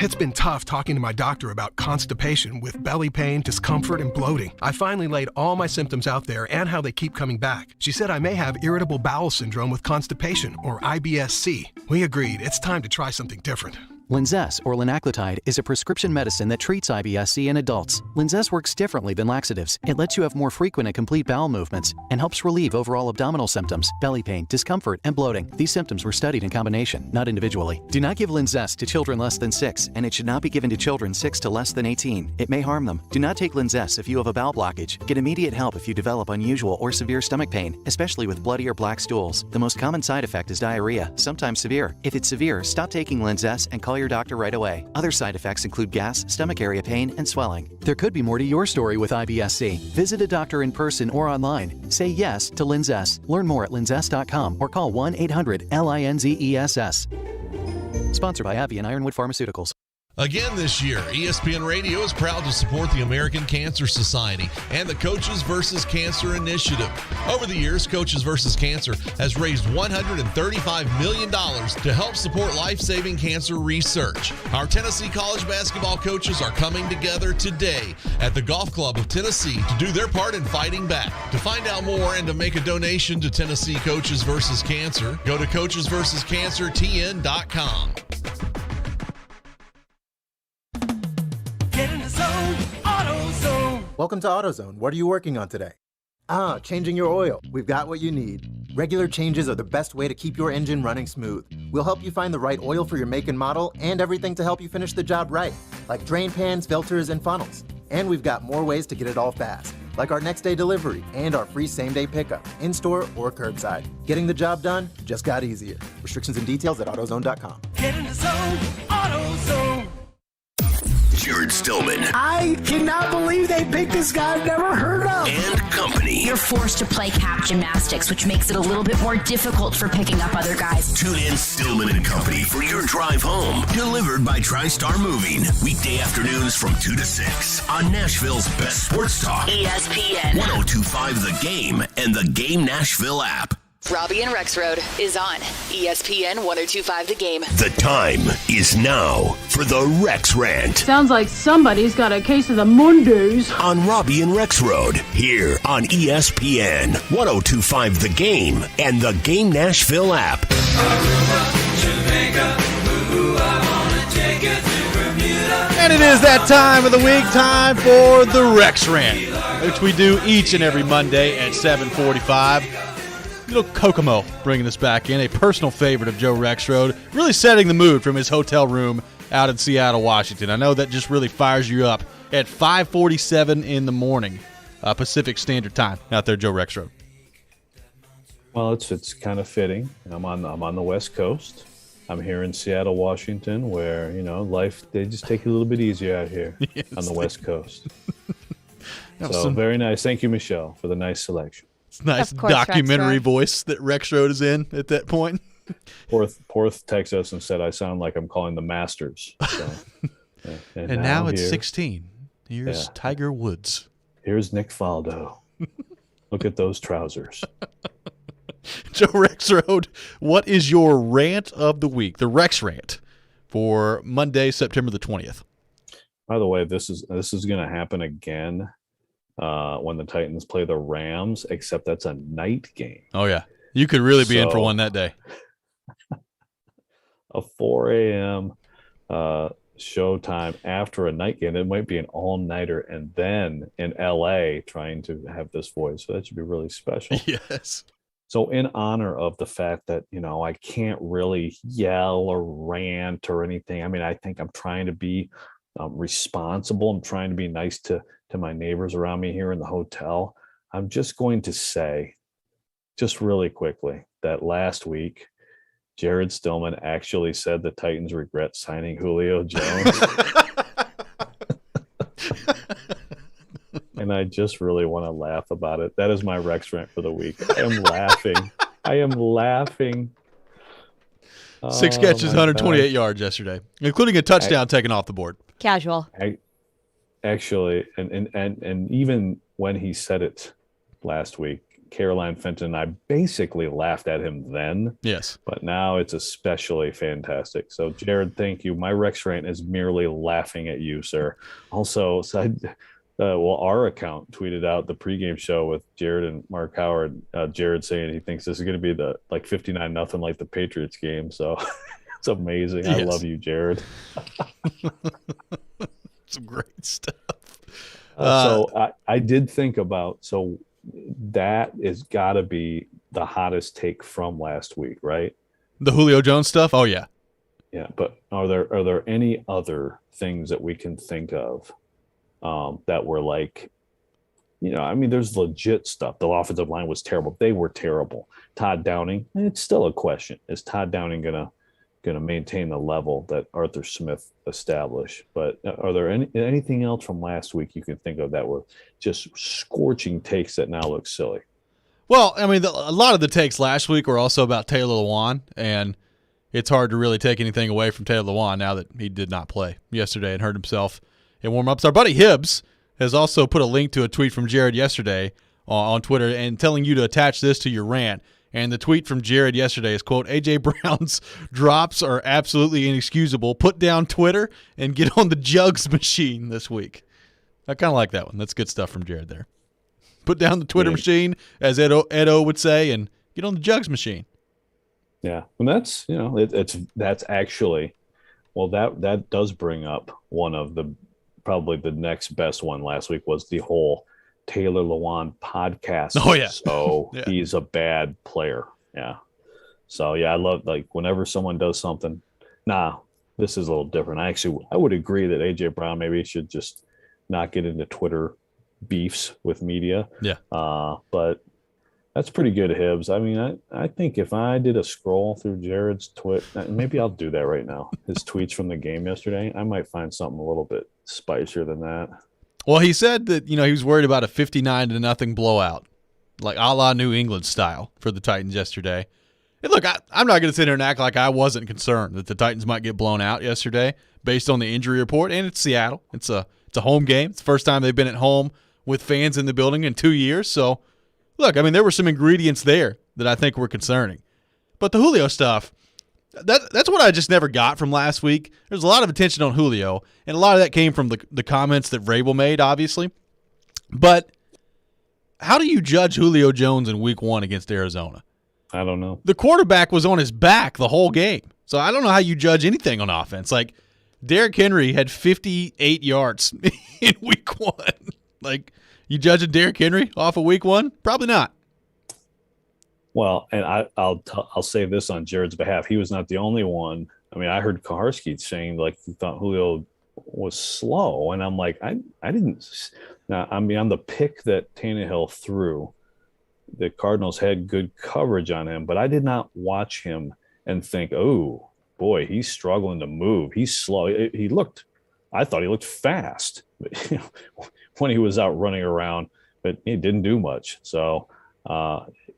It's been tough talking to my doctor about constipation with belly pain, discomfort, and bloating. I finally laid all my symptoms out there and how they keep coming back. She said I may have irritable bowel syndrome with constipation, or IBS-C. We agreed it's time to try something different. Linzess, or linaclotide, is a prescription medicine that treats IBS-C in adults. Linzess works differently than laxatives. It lets you have more frequent and complete bowel movements and helps relieve overall abdominal symptoms, belly pain, discomfort, and bloating. These symptoms were studied in combination, not individually. Do not give Linzess to children less than 6, and it should not be given to children 6 to less than 18. It may harm them. Do not take Linzess if you have a bowel blockage. Get immediate help if you develop unusual or severe stomach pain, especially with bloody or black stools. The most common side effect is diarrhea, sometimes severe. If it's severe, stop taking Linzess and call your doctor right away. Other side effects include gas, stomach area pain, and swelling. There could be more to your story with IBS-C. Visit a doctor in person or online. Say yes to Linzess. Learn more at linzess.com or call 1-800-LINZESS. Sponsored by AbbVie and Ironwood Pharmaceuticals. Again this year, ESPN Radio is proud to support the American Cancer Society and the Coaches vs. Cancer Initiative. Over the years, Coaches vs. Cancer has raised $135 million to help support life-saving cancer research. Our Tennessee college basketball coaches are coming together today at the Golf Club of Tennessee to do their part in fighting back. To find out more and to make a donation to Tennessee Coaches vs. Cancer, go to coachesvscancertn.com. Get in the zone, AutoZone. Welcome to AutoZone. What are you working on today? Changing your oil. We've got what you need. Regular changes are the best way to keep your engine running smooth. We'll help you find the right oil for your make and model and everything to help you finish the job right, like drain pans, filters, and funnels. And we've got more ways to get it all fast, like our next day delivery and our free same-day pickup, in-store or curbside. Getting the job done just got easier. Restrictions and details at AutoZone.com. Get in the zone, AutoZone. Jared Stillman. I cannot believe they picked this guy I've never heard of. And company. You're forced to play cap gymnastics, which makes it a little bit more difficult for picking up other guys. Tune in Stillman and Company for your drive home. Delivered by TriStar Moving. Weekday afternoons from 2 to 6 on Nashville's best sports talk. ESPN 102.5 The Game and the Game Nashville app. Robby and Rexrode is on ESPN 102.5 The Game. The time is now for the Rex Rant. Sounds like somebody's got a case of the Mondays. On Robby and Rexrode, here on ESPN 102.5 The Game and the Game Nashville app. And it is that time of the week, time for the Rex Rant, which we do each and every Monday at 7:45. Little Kokomo bringing us back in, a personal favorite of Joe Rexrode, really setting the mood from his hotel room out in Seattle, Washington. I know that just really fires you up at 5:47 in the morning, Pacific Standard Time, out there, Joe Rexrode. Well, it's kind of fitting. I'm on the West Coast. I'm here in Seattle, Washington, where life they just take it a little bit easier out here on the West Coast. So very nice. Thank you, Michelle, for the nice selection. It's nice documentary voice that Rexrode is in at that point. Porth texted us and said, I sound like I'm calling the Masters. So, and now it's 16. Here's Tiger Woods. Here's Nick Faldo. Look at those trousers. Joe Rexrode, what is your rant of the week, the Rex Rant, for Monday, September the 20th? By the way, this is going to happen again. When the Titans play the Rams, except that's a night game. Oh, yeah. You could really be in for one that day. A 4 a.m. Showtime after a night game. It might be an all-nighter, and then in L.A. trying to have this voice. So that should be really special. Yes. So in honor of the fact that, I can't really yell or rant or anything. I mean, I think I'm trying to be responsible. I'm trying to be nice to my neighbors around me here in the hotel. I'm just going to say, just really quickly, that last week, Jared Stillman actually said the Titans regret signing Julio Jones. And I just really want to laugh about it. That is my Rex rant for the week. I am laughing. I am laughing. 6 catches, 128 yards yesterday, including a touchdown taken off the board. Casual. Actually, and even when he said it last week, Caroline Fenton and I basically laughed at him then. Yes. But now it's especially fantastic. So, Jared, thank you. My Rex rant is merely laughing at you, sir. Also, our account tweeted out the pregame show with Jared and Mark Howard. Jared saying he thinks this is going to be the 59-0 like the Patriots game. So it's amazing. Yes. I love you, Jared. Some great stuff. So I did think about, so that is got to be the hottest take from last week, right? The Julio Jones stuff? Oh, yeah. Yeah, but are there any other things that we can think of that were like, there's legit stuff. The offensive line was terrible. They were terrible. Todd Downing, it's still a question. Is Todd Downing gonna maintain the level that Arthur Smith established? But are there anything else from last week you can think of that were just scorching takes that now look silly? Well, a lot of the takes last week were also about Taylor Lewan, and it's hard to really take anything away from Taylor Lewan now that he did not play yesterday and hurt himself in warm-ups. Our buddy Hibbs has also put a link to a tweet from Jared yesterday on Twitter and telling you to attach this to your rant. And the tweet from Jared yesterday is, quote, A.J. Brown's drops are absolutely inexcusable. Put down Twitter and get on the jugs machine this week. I kind of like that one. That's good stuff from Jared there. Put down the Twitter machine, as Edo would say, and get on the jugs machine. Yeah, and that's, that's actually, well, that does bring up one of probably the next best one last week was the whole Taylor Lewan podcast. Oh, yeah. So yeah. He's a bad player. Yeah. So, yeah, I love, whenever someone does something, this is a little different. I would agree that A.J. Brown maybe should just not get into Twitter beefs with media. Yeah. But that's pretty good, Hibbs. I think if I did a scroll through Jared's tweet, maybe I'll do that right now. His tweets from the game yesterday, I might find something a little bit spicier than that. Well, he said that, he was worried about a 59-0 blowout, like a la New England style for the Titans yesterday. And look, I'm not going to sit here and act like I wasn't concerned that the Titans might get blown out yesterday based on the injury report. And it's Seattle. It's a home game. It's the first time they've been at home with fans in the building in 2 years. So, look, there were some ingredients there that I think were concerning. But the Julio stuff, that's what I just never got from last week. There's a lot of attention on Julio, and a lot of that came from the comments that Vrabel made, obviously. But how do you judge Julio Jones in week 1 against Arizona? I don't know. The quarterback was on his back the whole game. So I don't know how you judge anything on offense. Derrick Henry had 58 yards in week 1. You judging Derrick Henry off of week 1? Probably not. Well, and I'll say this on Jared's behalf. He was not the only one. I heard Kaharski saying he thought Julio was slow, and I'm like, I didn't. Now, on the pick that Tannehill threw, the Cardinals had good coverage on him, but I did not watch him and think, oh boy, he's struggling to move. He's slow. I thought he looked fast when he was out running around, but he didn't do much. So.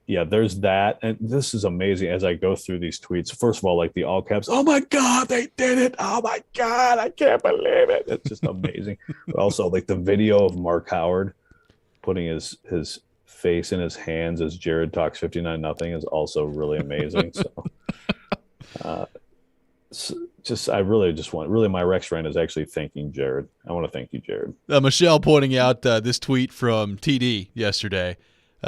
Yeah, there's that. And this is amazing as I go through these tweets. First of all, the all caps, oh my God, they did it. Oh my God, I can't believe it. It's just amazing. But also the video of Mark Howard putting his face in his hands as Jared talks 59-0 is also really amazing. So I really just want, my Rex rant is actually thanking Jared. I want to thank you, Jared. Michelle pointing out this tweet from TD yesterday.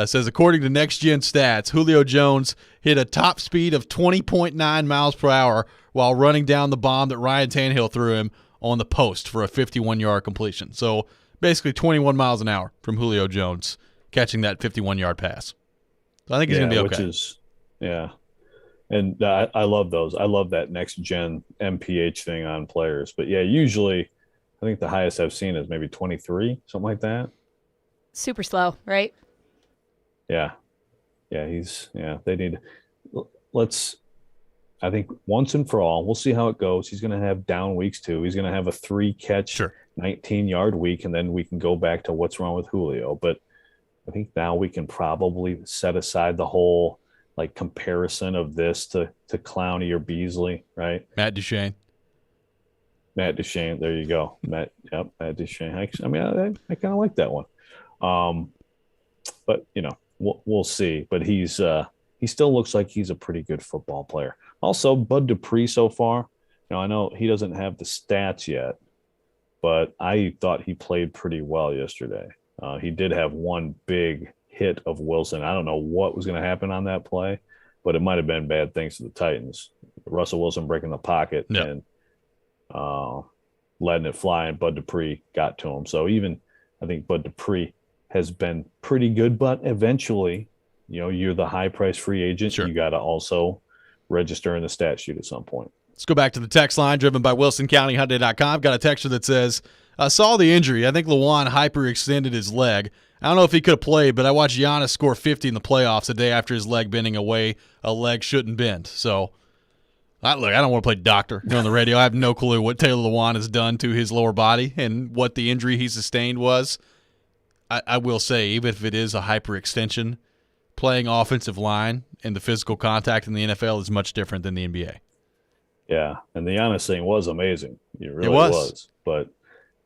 Says, according to Next Gen Stats, Julio Jones hit a top speed of 20.9 miles per hour while running down the bomb that Ryan Tannehill threw him on the post for a 51-yard completion. So basically 21 miles an hour from Julio Jones catching that 51-yard pass. So I think he's going to be okay. And I love those. I love that Next Gen MPH thing on players. But, usually I think the highest I've seen is maybe 23, something like that. Super slow, right? Yeah. They need, let's, I think once and for all, we'll see how it goes. He's going to have down weeks too. He's going to have a 3-catch, 19-yard week, and then we can go back to what's wrong with Julio. But I think now we can probably set aside the whole comparison of this to Clowney or Beasley, right? Matt Duchene. There you go. Matt Duchene. I kind of like that one. But we'll see. But he still looks like he's a pretty good football player. Also, Bud Dupree so far. I know he doesn't have the stats yet, but I thought he played pretty well yesterday. He did have one big hit of Wilson. I don't know what was going to happen on that play, but it might have been bad thanks to the Titans. Russell Wilson breaking the pocket and letting it fly, and Bud Dupree got to him. So I think Bud Dupree has been pretty good, but eventually, you're the high-price free agent. You got to also register in the stat sheet at some point. Let's go back to the text line driven by WilsonCountyHyundai.com. Got a texter that says, I saw the injury. I think Lawan hyperextended his leg. I don't know if he could have played, but I watched Giannis score 50 in the playoffs a day after his leg bending away a leg shouldn't bend. So, I don't want to play doctor on the radio. I have no clue what Taylor Lewan has done to his lower body and what the injury he sustained was. I will say, even if it is a hyperextension, playing offensive line and the physical contact in the NFL is much different than the NBA. Yeah, and the Giannis thing was amazing. It really was. But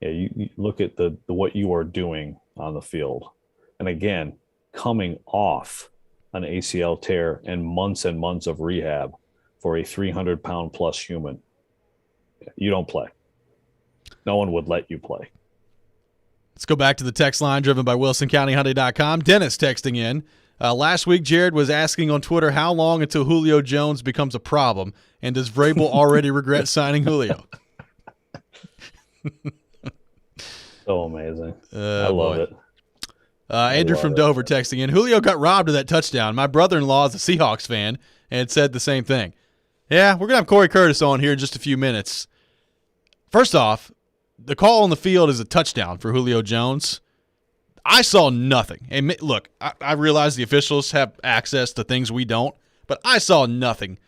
you look at the what you are doing on the field. And again, coming off an ACL tear and months of rehab for a 300-pound plus human, you don't play. No one would let you play. Let's go back to the text line driven by WilsonCountyHyundai.com. Dennis texting in. Last week, Jared was asking on Twitter how long until Julio Jones becomes a problem, and does Vrabel already regret signing Julio? So amazing. I love it. Andrew from Dover texting in. Julio got robbed of that touchdown. My brother-in-law is a Seahawks fan and said the same thing. Yeah, we're going to have Corey Curtis on here in just a few minutes. First off, the call on the field is a touchdown for Julio Jones. I saw nothing. And look, I realize the officials have access to things we don't, but I saw nothing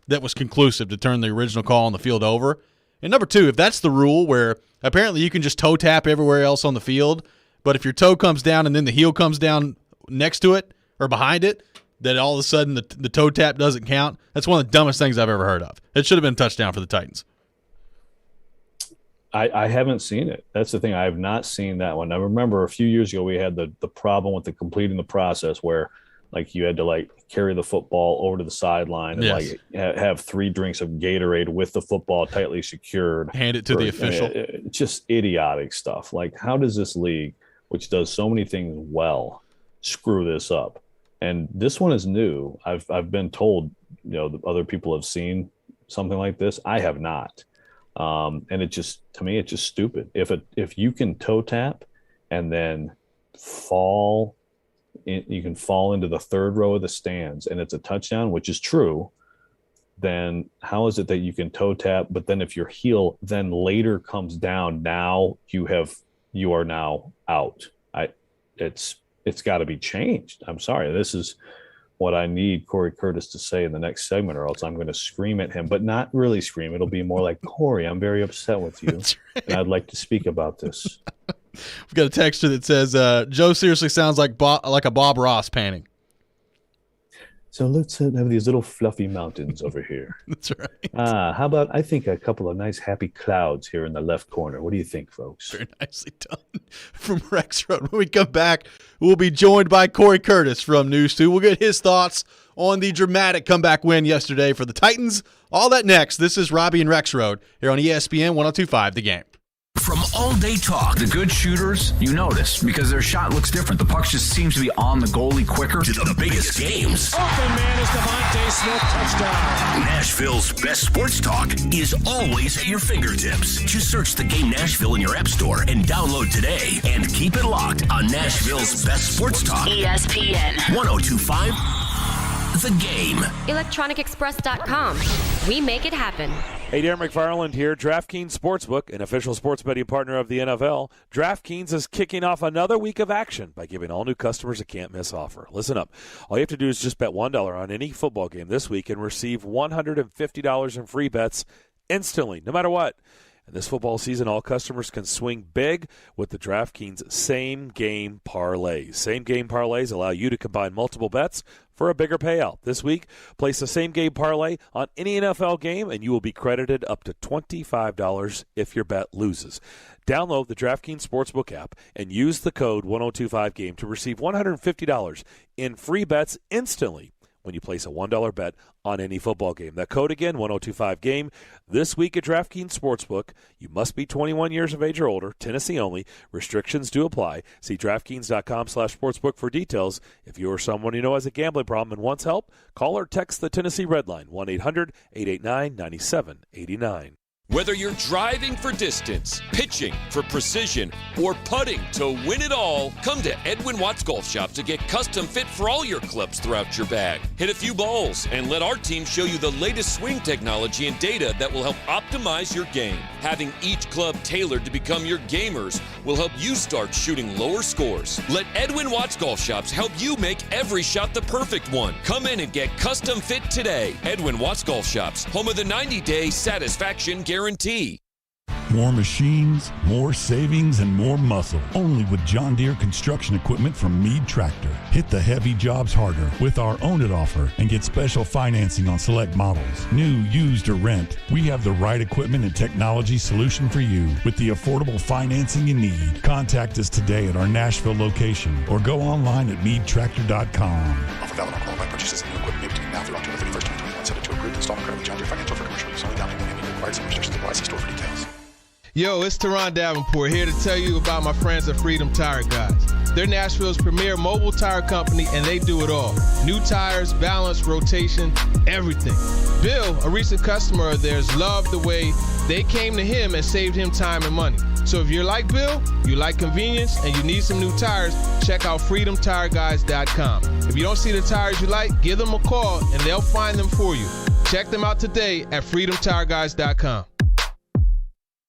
that was conclusive to turn the original call on the field over. And number two, if that's the rule where apparently you can just toe tap everywhere else on the field, but if your toe comes down and then the heel comes down next to it or behind it, that all of a sudden the toe tap doesn't count, that's one of the dumbest things I've ever heard of. It should have been a touchdown for the Titans. I haven't seen it. That's the thing. I have not seen that one. I remember a few years ago we had the problem with the completing the process where you had to carry the football over to the sideline and have 3 drinks of Gatorade with the football tightly secured. Hand it to the official. Just idiotic stuff. How does this league, which does so many things well, screw this up? And this one is new. I've been told, other people have seen something like this. I have not. And to me, it's just stupid. If you can toe tap and then you can fall into the third row of the stands and it's a touchdown, which is true, then how is it that you can toe tap, but then if your heel then later comes down, now you are now out? It's got to be changed. I'm sorry. This is what I need Corey Curtis to say in the next segment, or else I'm going to scream at him, but not really scream. It'll be more like, Corey, I'm very upset with you, and I'd like to speak about this. We've got a texter that says, Joe seriously sounds like a Bob Ross painting. So let's have these little fluffy mountains over here. That's right. How about I think a couple of nice happy clouds here in the left corner. What do you think, folks? Very nicely done from Rexrode. When we come back, we'll be joined by Corey Curtis from News 2. We'll get his thoughts on the dramatic comeback win yesterday for the Titans. All that next. This is Robby and Rexrode here on ESPN 102.5 The Game. From all-day talk, The good shooters, you notice, because their shot looks different. The puck just seems to be on the goalie quicker. To the biggest games. Open man is Devontae Smith, touchdown. Nashville's best sports talk is always at your fingertips. Just search The Game Nashville in your app store and download today. And keep it locked on Nashville's best sports talk. ESPN 102.5 The Game. ElectronicExpress.com. We make it happen. Hey, Darren McFarland here. DraftKings Sportsbook, an official sports betting partner of the NFL. DraftKings is kicking off another week of action by giving all new customers a can't-miss offer. Listen up. All you have to do is just bet $1 on any football game this week and receive $150 in free bets instantly, no matter what. And this football season, all customers can swing big with the DraftKings same-game parlays. Same-game parlays allow you to combine multiple bets for a bigger payout. This week, place a same-game parlay on any NFL game, and you will be credited up to $25 if your bet loses. Download the DraftKings Sportsbook app and use the code 1025GAME to receive $150 in free bets instantly when you place a $1 bet on any football game. That code again, 1025GAME. This week at DraftKings Sportsbook, you must be 21 years of age or older, Tennessee only. Restrictions do apply. See DraftKings.com/sportsbook for details. If you or someone you know has a gambling problem and wants help, call or text the Tennessee Red Line, 1-800-889-9789. Whether you're driving for distance, pitching for precision, or putting to win it all, come to Edwin Watts Golf Shop to get custom fit for all your clubs throughout your bag. Hit a few balls and let our team show you the latest swing technology and data that will help optimize your game. Having each club tailored to become your gamers will help you start shooting lower scores. Let Edwin Watts Golf Shops help you make every shot the perfect one. Come in and get custom fit today. Edwin Watts Golf Shops, home of the 90-day satisfaction guarantee. More machines, more savings, and more muscle. Only with John Deere construction equipment from Meade Tractor. Hit the heavy jobs harder with our Own It offer and get special financing on select models. New, used, or rent, we have the right equipment and technology solution for you with the affordable financing you need. Contact us today at our Nashville location or go online at meadtractor.com. Offer valid on qualified purchases and new equipment between now through October 31st, 2021. Subject to approved installment credit with John Deere Financial for commercial use only. Down payment may be required. Some restrictions apply. See store for details. Yo, it's Teron Davenport here to tell you about my friends at Freedom Tire Guys. They're Nashville's premier mobile tire company, and they do it all. New tires, balance, rotation, everything. Bill, a recent customer of theirs, loved the way they came to him and saved him time and money. So if you're like Bill, you like convenience, and you need some new tires, check out freedomtireguys.com. If you don't see the tires you like, give them a call, and they'll find them for you. Check them out today at freedomtireguys.com.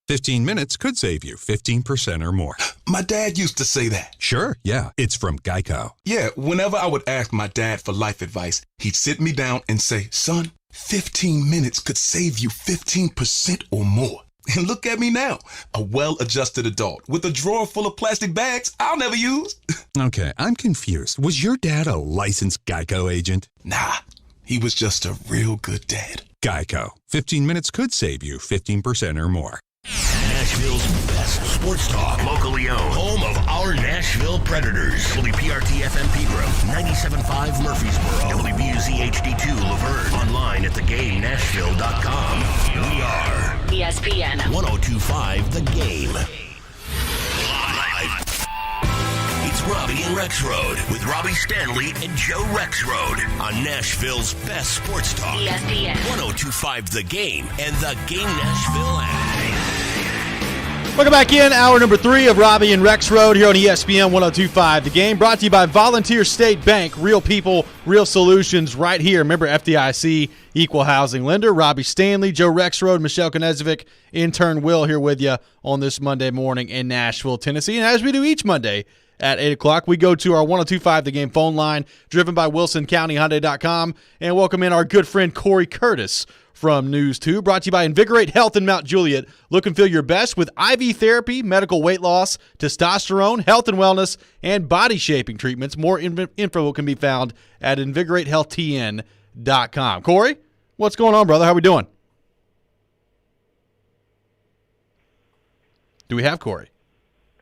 15 minutes could save you 15% or more. My dad used to say that. Sure, yeah. It's from Geico. Yeah, whenever I would ask my dad for life advice, he'd sit me down and say, son, 15 minutes could save you 15% or more. And look at me now, a well-adjusted adult with a drawer full of plastic bags I'll never use. Okay, I'm confused. Was your dad a licensed Geico agent? Nah, he was just a real good dad. Geico. 15 minutes could save you 15% or more. Nashville's best sports talk, locally owned, home of our Nashville Predators. WPRT-FM Pegram, 97.5 Murfreesboro, WBUZ HD2 Laverne, online at thegamenashville.com. We are ESPN 102.5 The Game. Live. It's Robby and Rexrode with Robby Stanley and Joe Rexrode on Nashville's best sports talk. ESPN 102.5 The Game and the Game Nashville app. Welcome back in. Hour number 3 of Robby and Rexrode here on ESPN 102.5 The Game. Brought to you by Volunteer State Bank. Real people, real solutions right here. Remember, FDIC, equal housing lender. Robby Stanley, Joe Rexrode, Michelle Konezovic, intern Will here with you on this Monday morning in Nashville, Tennessee. And as we do each Monday at 8 o'clock, we go to our 102.5 The Game phone line, driven by WilsonCountyHyundai.com, and welcome in our good friend Corey Curtis from News 2, brought to you by Invigorate Health in Mount Juliet. Look and feel your best with IV therapy, medical weight loss, testosterone, health and wellness, and body shaping treatments. More info can be found at InvigorateHealthTN.com. Corey, what's going on, brother? How we doing? Do we have Corey?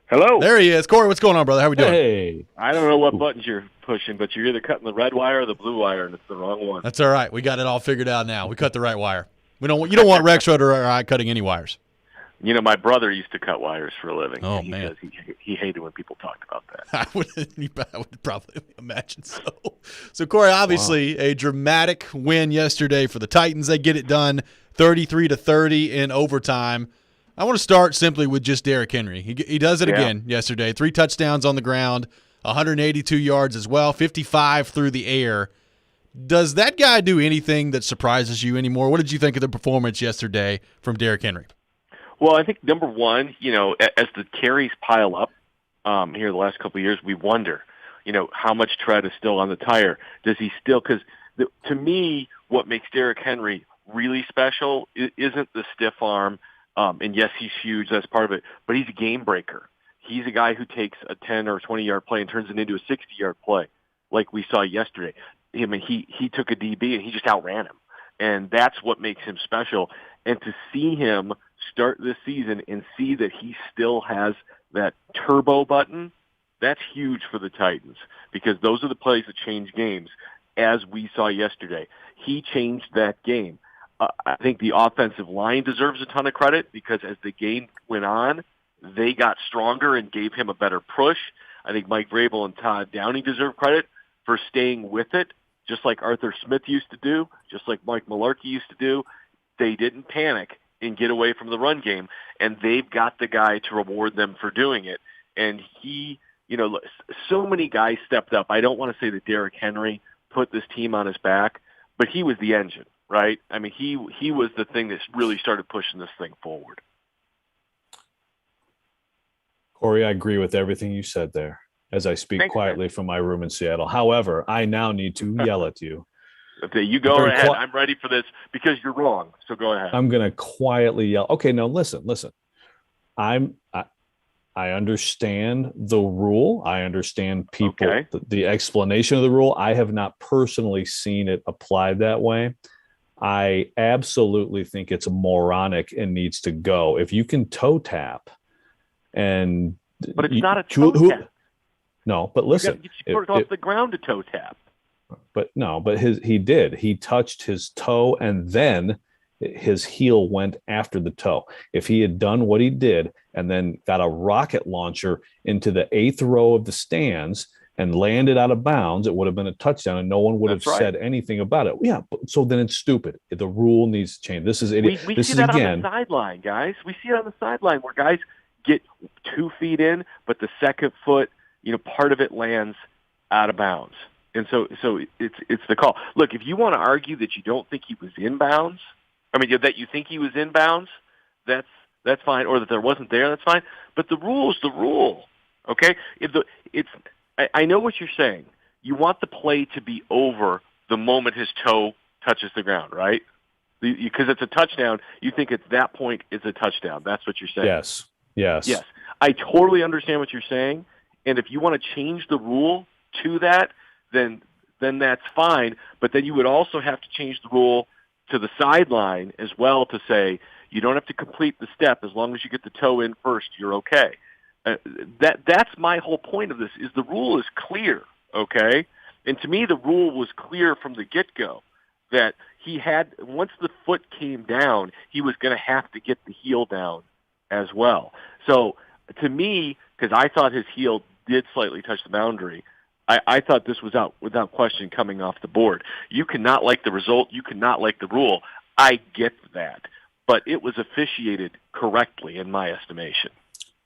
Hello. There he is. Corey, what's going on, brother? How we doing? Hey. I don't know what buttons you're pushing, but you're either cutting the red wire or the blue wire, and it's the wrong one. That's all right. We got it all figured out now. We cut the right wire. You don't want Rexrode or I cutting any wires. You know, my brother used to cut wires for a living. Oh, and man. He hated when people talked about that. I would probably imagine so. So, Corey, obviously a dramatic win yesterday for the Titans. They get it done 33-30 in overtime. I want to start simply with just Derrick Henry. He does it again yesterday. 3 touchdowns on the ground, 182 yards as well, 55 through the air. Does that guy do anything that surprises you anymore? What did you think of the performance yesterday from Derrick Henry? Well, I think number one, as the carries pile up here the last couple of years, we wonder, how much tread is still on the tire. Does he still? Because to me, what makes Derrick Henry really special isn't the stiff arm. And yes, he's huge. That's part of it. But he's a game breaker. He's a guy who takes a 10 or 20-yard play and turns it into a 60-yard play, like we saw yesterday. I mean, he took a DB and he just outran him. And that's what makes him special. And to see him start this season and see that he still has that turbo button, that's huge for the Titans, because those are the plays that change games, as we saw yesterday. He changed that game. I think the offensive line deserves a ton of credit, because as the game went on, they got stronger and gave him a better push. I think Mike Vrabel and Todd Downing deserve credit for staying with it, just like Arthur Smith used to do, just like Mike Mularkey used to do. They didn't panic and get away from the run game, and they've got the guy to reward them for doing it. And he, so many guys stepped up. I don't want to say that Derrick Henry put this team on his back, but he was the engine, right? I mean, he was the thing that really started pushing this thing forward. Corey, I agree with everything you said there as I speak quietly from my room in Seattle. However, I now need to yell at you. Okay, you go ahead. I'm ready for this because you're wrong. So go ahead. I'm going to quietly yell. Okay, no, listen. I understand the rule. I understand people, the explanation of the rule. I have not personally seen it applied that way. I absolutely think it's moronic and needs to go. If you can toe tap, but it's not a toe tap. No, but listen, you put it off the ground to toe tap. But he did. He touched his toe and then his heel went after the toe. If he had done what he did and then got a rocket launcher into the 8th row of the stands and landed out of bounds, it would have been a touchdown and no one would have said anything about it. Yeah, so then it's stupid. The rule needs to change. This is idiot. We see that on the sideline, guys. We see it on the sideline where guys get 2 feet in, but the second foot, part of it lands out of bounds. And so it's the call. Look, if you want to argue that you don't think he was in bounds, that you think he was in bounds, that's fine, or that there wasn't there, that's fine. But the rule's the rule, okay? I know what you're saying. You want the play to be over the moment his toe touches the ground, right? Because it's a touchdown, you think at that point it's a touchdown. That's what you're saying. Yes. I totally understand what you're saying, and if you want to change the rule to that, then that's fine. But then you would also have to change the rule to the sideline as well to say you don't have to complete the step as long as you get the toe in first. You're okay. That's my whole point of this. Is the rule is clear, okay? And to me, the rule was clear from the get-go that he had, once the foot came down, he was going to have to get the heel down as well. So to me, because I thought his heel did slightly touch the boundary, I thought this was out without question coming off the board. You cannot like the result. You cannot like the rule. I get that. But it was officiated correctly in my estimation.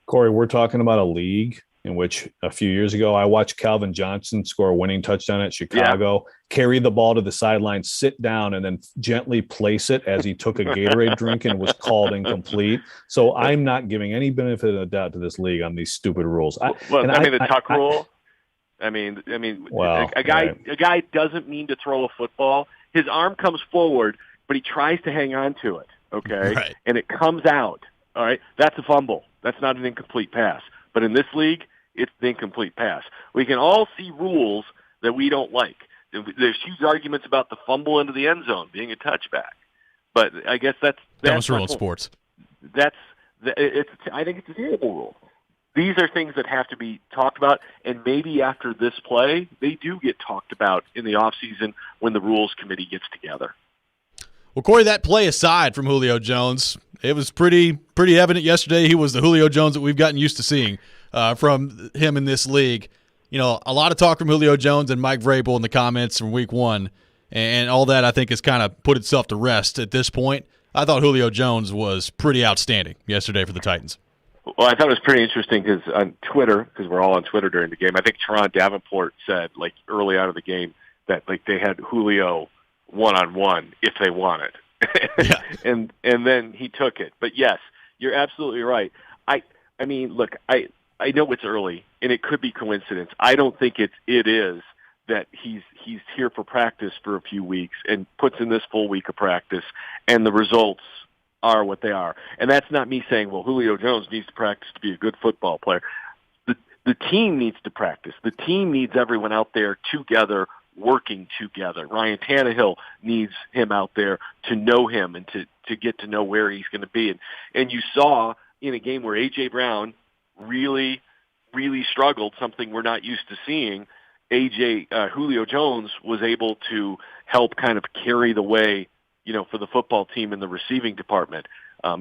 Corey, we're talking about a league in which a few years ago I watched Calvin Johnson score a winning touchdown at Chicago, carry the ball to the sideline, sit down, and then gently place it as he took a Gatorade drink and was called incomplete. So I'm not giving any benefit of the doubt to this league on these stupid rules. The tuck rule. A guy doesn't mean to throw a football. His arm comes forward, but he tries to hang on to it, okay? Right. And it comes out, all right? That's a fumble. That's not an incomplete pass. But in this league, it's the incomplete pass. We can all see rules that we don't like. There's huge arguments about the fumble into the end zone being a touchback. But I guess that's was rule in sports. I think it's a terrible rule. These are things that have to be talked about, and maybe after this play, they do get talked about in the offseason when the rules committee gets together. Well, Corey, that play aside from Julio Jones, it was pretty evident yesterday he was the Julio Jones that we've gotten used to seeing from him in this league. A lot of talk from Julio Jones and Mike Vrabel in the comments from week 1, and all that I think has kind of put itself to rest at this point. I thought Julio Jones was pretty outstanding yesterday for the Titans. Well, I thought it was pretty interesting because on Twitter, because we're all on Twitter during the game, I think Teron Davenport said, early out of the game, that like they had Julio one-on-one if they wanted. Yeah. and then he took it. But yes, you're absolutely right. I mean, look, I know it's early and it could be coincidence. I don't think it is that he's here for practice for a few weeks and puts in this full week of practice and the results are what they are. And that's not me saying, well, Julio Jones needs to practice to be a good football player. The team needs to practice. The team needs everyone out there together, working together. Ryan Tannehill needs him out there to know him and to get to know where he's going to be. And you saw in a game where A.J. Brown really, really struggled, something we're not used to seeing, Julio Jones was able to help kind of carry the way, for the football team in the receiving department.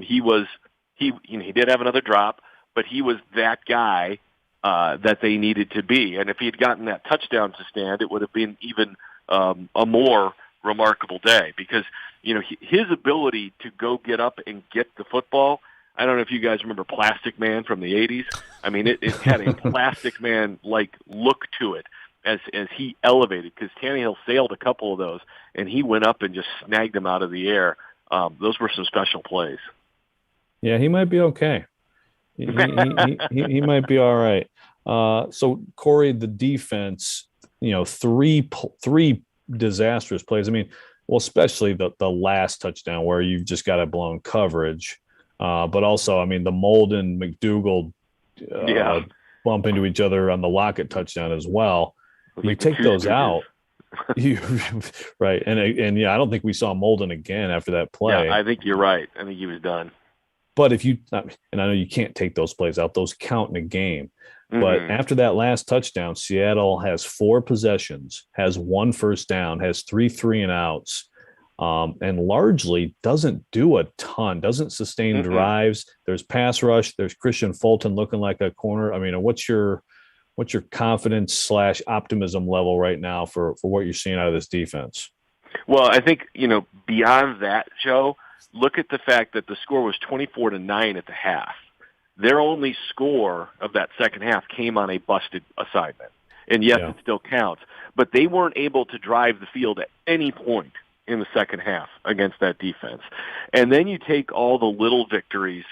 He did have another drop, but he was that guy that they needed to be. And if he had gotten that touchdown to stand, it would have been even a more remarkable day because, his ability to go get up and get the football, I don't know if you guys remember Plastic Man from the 80s. I mean, it had a Plastic Man-like look to it as he elevated because Tannehill sailed a couple of those, and he went up and just snagged them out of the air. Those were some special plays. Yeah, he might be okay. He might be all right. So Corey, the defense, three disastrous plays. I mean, well, especially the last touchdown where you've just got a blown coverage. But also, I mean, the Molden McDougal bump into each other on the Lockett touchdown as well. You take those out, right? And I don't think we saw Molden again after that play. Yeah, I think you're right. I think he was done. But and I know you can't take those plays out; those count in a game. Mm-hmm. But after that last touchdown, Seattle has 4 possessions, has 1 first down, has 3 3-and-outs. And largely doesn't do a ton, doesn't sustain drives. There's pass rush. There's Christian Fulton looking like a corner. I mean, what's your confidence / optimism level right now for what you're seeing out of this defense? Well, I think, beyond that, Joe, look at the fact that the score was 24-9 at the half. Their only score of that second half came on a busted assignment. And yes, it still counts. But they weren't able to drive the field at any point in the second half against that defense. And then you take all the little victories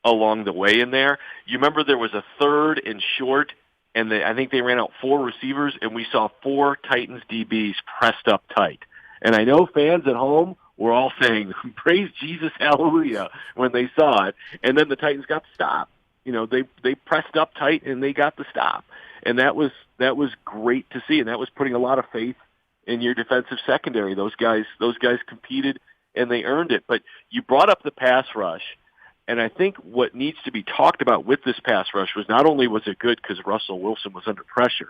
along the way in there. You remember there was a 3rd and short, and I think they ran out 4 receivers, and we saw 4 Titans DBs pressed up tight. And I know fans at home were all saying, praise Jesus, hallelujah, when they saw it. And then the Titans got the stop. They pressed up tight, and they got the stop. And that was great to see, and that was putting a lot of faith in your defensive secondary. Those guys competed and they earned it. But you brought up the pass rush, and I think what needs to be talked about with this pass rush was not only was it good because Russell Wilson was under pressure,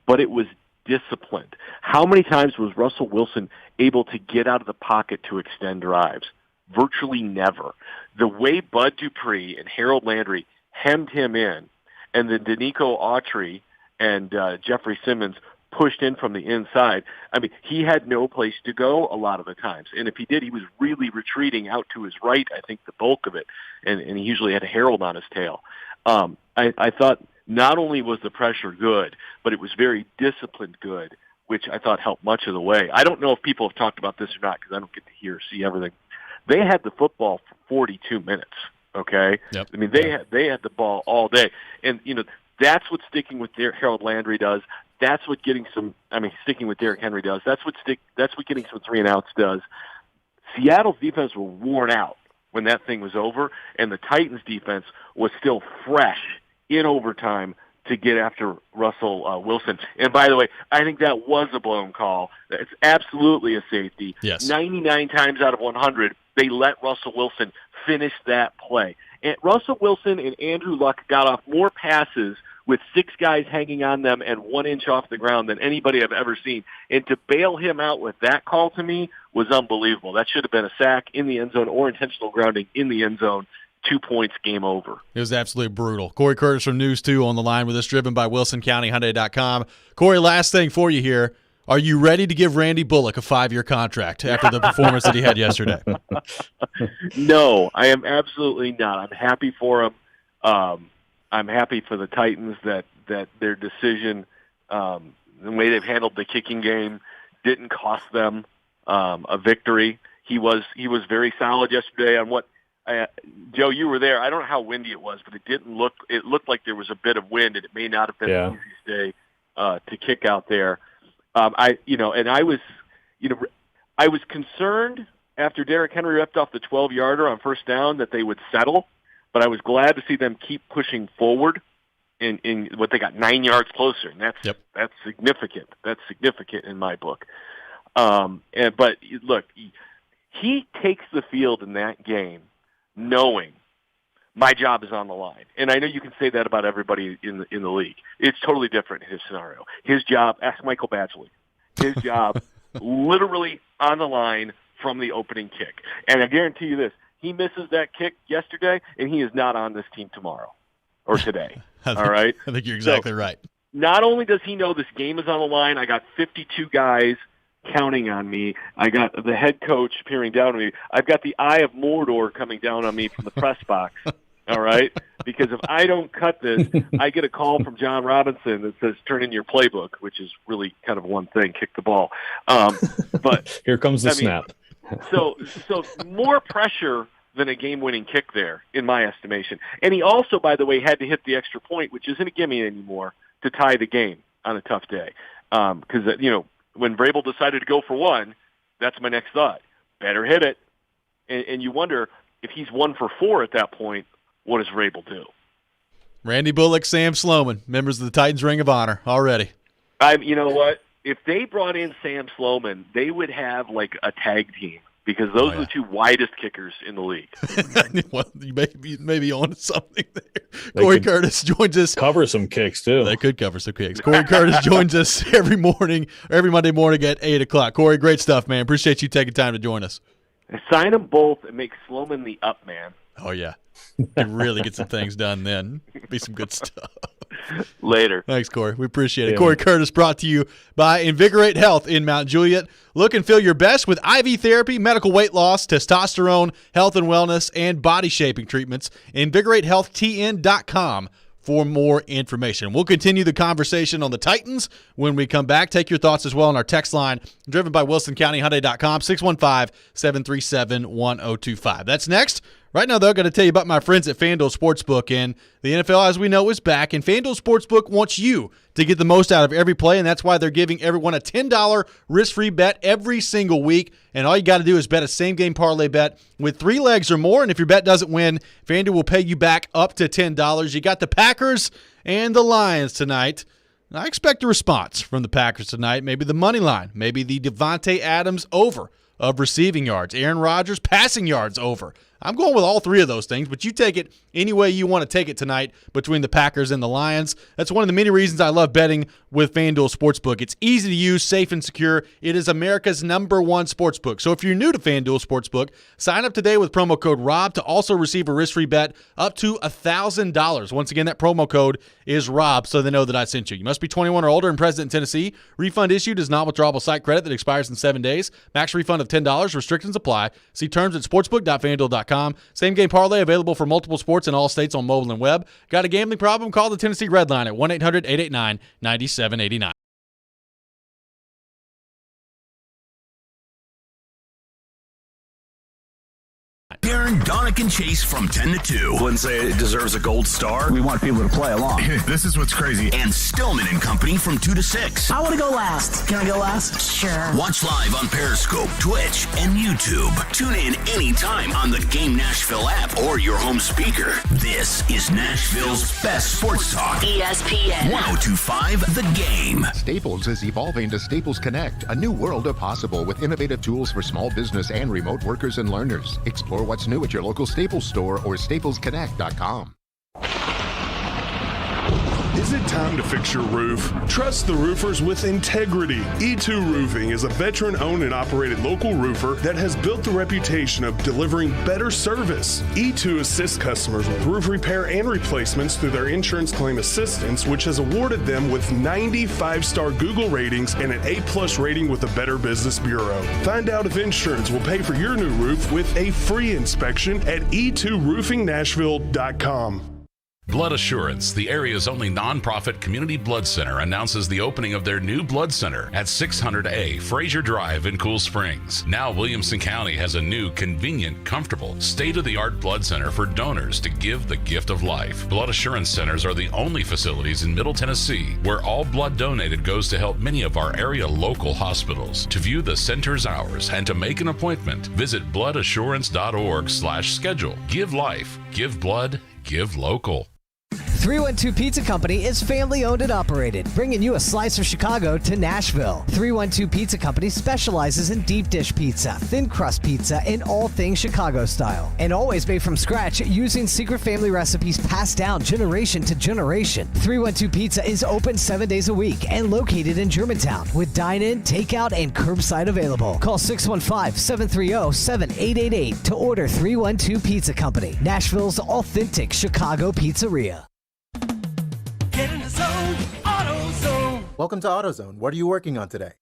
but it was disciplined. How many times was Russell Wilson able to get out of the pocket to extend drives? Virtually never. The way Bud Dupree and Harold Landry hemmed him in, and then Danico Autry and Jeffrey Simmons pushed in from the inside. I mean, he had no place to go a lot of the times. And if he did, he was really retreating out to his right, I think the bulk of it. And he usually had Harold on his tail. I thought not only was the pressure good, but it was very disciplined good, which I thought helped much of the way. I don't know if people have talked about this or not because I don't get to see everything. They had the football for 42 minutes, okay? Yep. I mean, they had the ball all day. And, that's what sticking with Harold Landry does. That's what sticking with Derrick Henry does. That's what getting some 3-and-outs does. Seattle's defense was worn out when that thing was over, and the Titans' defense was still fresh in overtime to get after Russell Wilson. And by the way, I think that was a blown call. It's absolutely a safety. Yes. 99 times out of 100, they let Russell Wilson finish that play. And Russell Wilson and Andrew Luck got off more passes with 6 guys hanging on them and 1 inch off the ground than anybody I've ever seen. And to bail him out with that call to me was unbelievable. That should have been a sack in the end zone or intentional grounding in the end zone. 2 points, game over. It was absolutely brutal. Corey Curtis from News 2 on the line with us, driven by WilsonCountyHyundai.com. Corey, last thing for you here. Are you ready to give Randy Bullock a 5-year contract after the performance that he had yesterday? No, I am absolutely not. I'm happy for him. I'm happy for the Titans that their decision, the way they've handled the kicking game, didn't cost them a victory. He was very solid yesterday on what Joe, you were there. I don't know how windy it was, but it looked like there was a bit of wind, and it may not have been the easiest day to kick out there. I was concerned after Derrick Henry ripped off the 12-yarder on first down that they would settle, but I was glad to see them keep pushing forward in what they got 9 yards closer, and that's significant. That's significant in my book. But look, he takes the field in that game knowing my job is on the line. And I know you can say that about everybody in the league. It's totally different in his scenario. His job, ask Michael Badgley, his job literally on the line from the opening kick. And I guarantee you this, he misses that kick yesterday, and he is not on this team tomorrow or today. All right? I think you're exactly right. Not only does he know this game is on the line, I got 52 guys counting on me. I got the head coach peering down on me. I've got the eye of Mordor coming down on me from the press box. All right? Because if I don't cut this, I get a call from John Robinson that says, turn in your playbook, which is really kind of one thing, kick the ball. But here comes the snap. So more pressure than a game-winning kick there, in my estimation. And he also, by the way, had to hit the extra point, which isn't a gimme anymore, to tie the game on a tough day. Because, when Vrabel decided to go for one, that's my next thought. Better hit it. And you wonder, if he's 1 for 4 at that point, what does Vrabel do? Randy Bullock, Sam Sloman, members of the Titans Ring of Honor already. You know what? If they brought in Sam Sloman, they would have like a tag team because those are the two widest kickers in the league. Well, you may be on something there. Corey Curtis joins us. Cover some kicks, too. They could cover some kicks. Corey Curtis joins us every Monday morning at 8 o'clock. Corey, great stuff, man. Appreciate you taking time to join us. Sign them both and make Sloman the up man. Oh, yeah. Can really get some things done then. Be some good stuff. Later. Thanks, Corey. We appreciate it. Corey Curtis brought to you by Invigorate Health in Mount Juliet. Look and feel your best with IV therapy, medical weight loss, testosterone, health and wellness, and body shaping treatments. InvigorateHealthTN.com for more information. We'll continue the conversation on the Titans when we come back. Take your thoughts as well on our text line, driven by WilsonCountyHyundai.com, 615-737-1025. That's next. Right now, though, I'm going to tell you about my friends at FanDuel Sportsbook. And the NFL, as we know, is back. And FanDuel Sportsbook wants you to get the most out of every play, and that's why they're giving everyone a $10 risk-free bet every single week. And all you got to do is bet a same-game parlay bet with 3 legs or more. And if your bet doesn't win, FanDuel will pay you back up to $10. You got the Packers and the Lions tonight. And I expect a response from the Packers tonight. Maybe the money line. Maybe the Devontae Adams over of receiving yards. Aaron Rodgers passing yards over. I'm going with all 3 of those things, but you take it any way you want to take it tonight between the Packers and the Lions. That's one of the many reasons I love betting with FanDuel Sportsbook. It's easy to use, safe, and secure. It is America's #1 sportsbook. So if you're new to FanDuel Sportsbook, sign up today with promo code ROB to also receive a risk-free bet up to $1,000. Once again, that promo code is ROB so they know that I sent you. You must be 21 or older and present in Tennessee. Refund issued is non-withdrawable site credit that expires in 7 days. Max refund of $10. Restrictions apply. See terms at sportsbook.fanduel.com. Same game parlay available for multiple sports in all states on mobile and web. Got a gambling problem? Call the Tennessee Red Line at 1-800-889-9789. Darren, Donick, and Chase from 10 to 2. Wouldn't say it deserves a gold star. We want people to play along. This is what's crazy. And Stillman and Company from 2 to 6. I want to go last. Can I go last? Sure. Watch live on Periscope, Twitch, and YouTube. Tune in anytime on the Game Nashville app or your home speaker. This is Nashville's best sports talk. ESPN 102.5 The Game. Staples is evolving to Staples Connect, a new world of possible with innovative tools for small business and remote workers and learners. Explore what's new at your local Staples store or staplesconnect.com. Is it time to fix your roof? Trust the roofers with integrity. E2 Roofing is a veteran-owned and operated local roofer that has built the reputation of delivering better service. E2 assists customers with roof repair and replacements through their insurance claim assistance, which has awarded them with 95-star Google ratings and an A+ rating with the Better Business Bureau. Find out if insurance will pay for your new roof with a free inspection at e2roofingnashville.com. Blood Assurance, the area's only nonprofit community blood center, announces the opening of their new blood center at 600A Fraser Drive in Cool Springs. Now Williamson County has a new, convenient, comfortable, state-of-the-art blood center for donors to give the gift of life. Blood Assurance centers are the only facilities in Middle Tennessee where all blood donated goes to help many of our area local hospitals. To view the center's hours and to make an appointment, visit bloodassurance.org/schedule. Give life, give blood, give local. 312 Pizza Company is family owned and operated, bringing you a slice of Chicago to Nashville. 312 Pizza Company specializes in deep dish pizza, thin crust pizza, and all things Chicago style. And always made from scratch using secret family recipes passed down generation to generation. 312 Pizza is open 7 days a week and located in Germantown with dine-in, takeout, and curbside available. Call 615-730-7888 to order 312 Pizza Company, Nashville's authentic Chicago pizzeria. Get in the zone, AutoZone. Welcome to AutoZone. What are you working on today?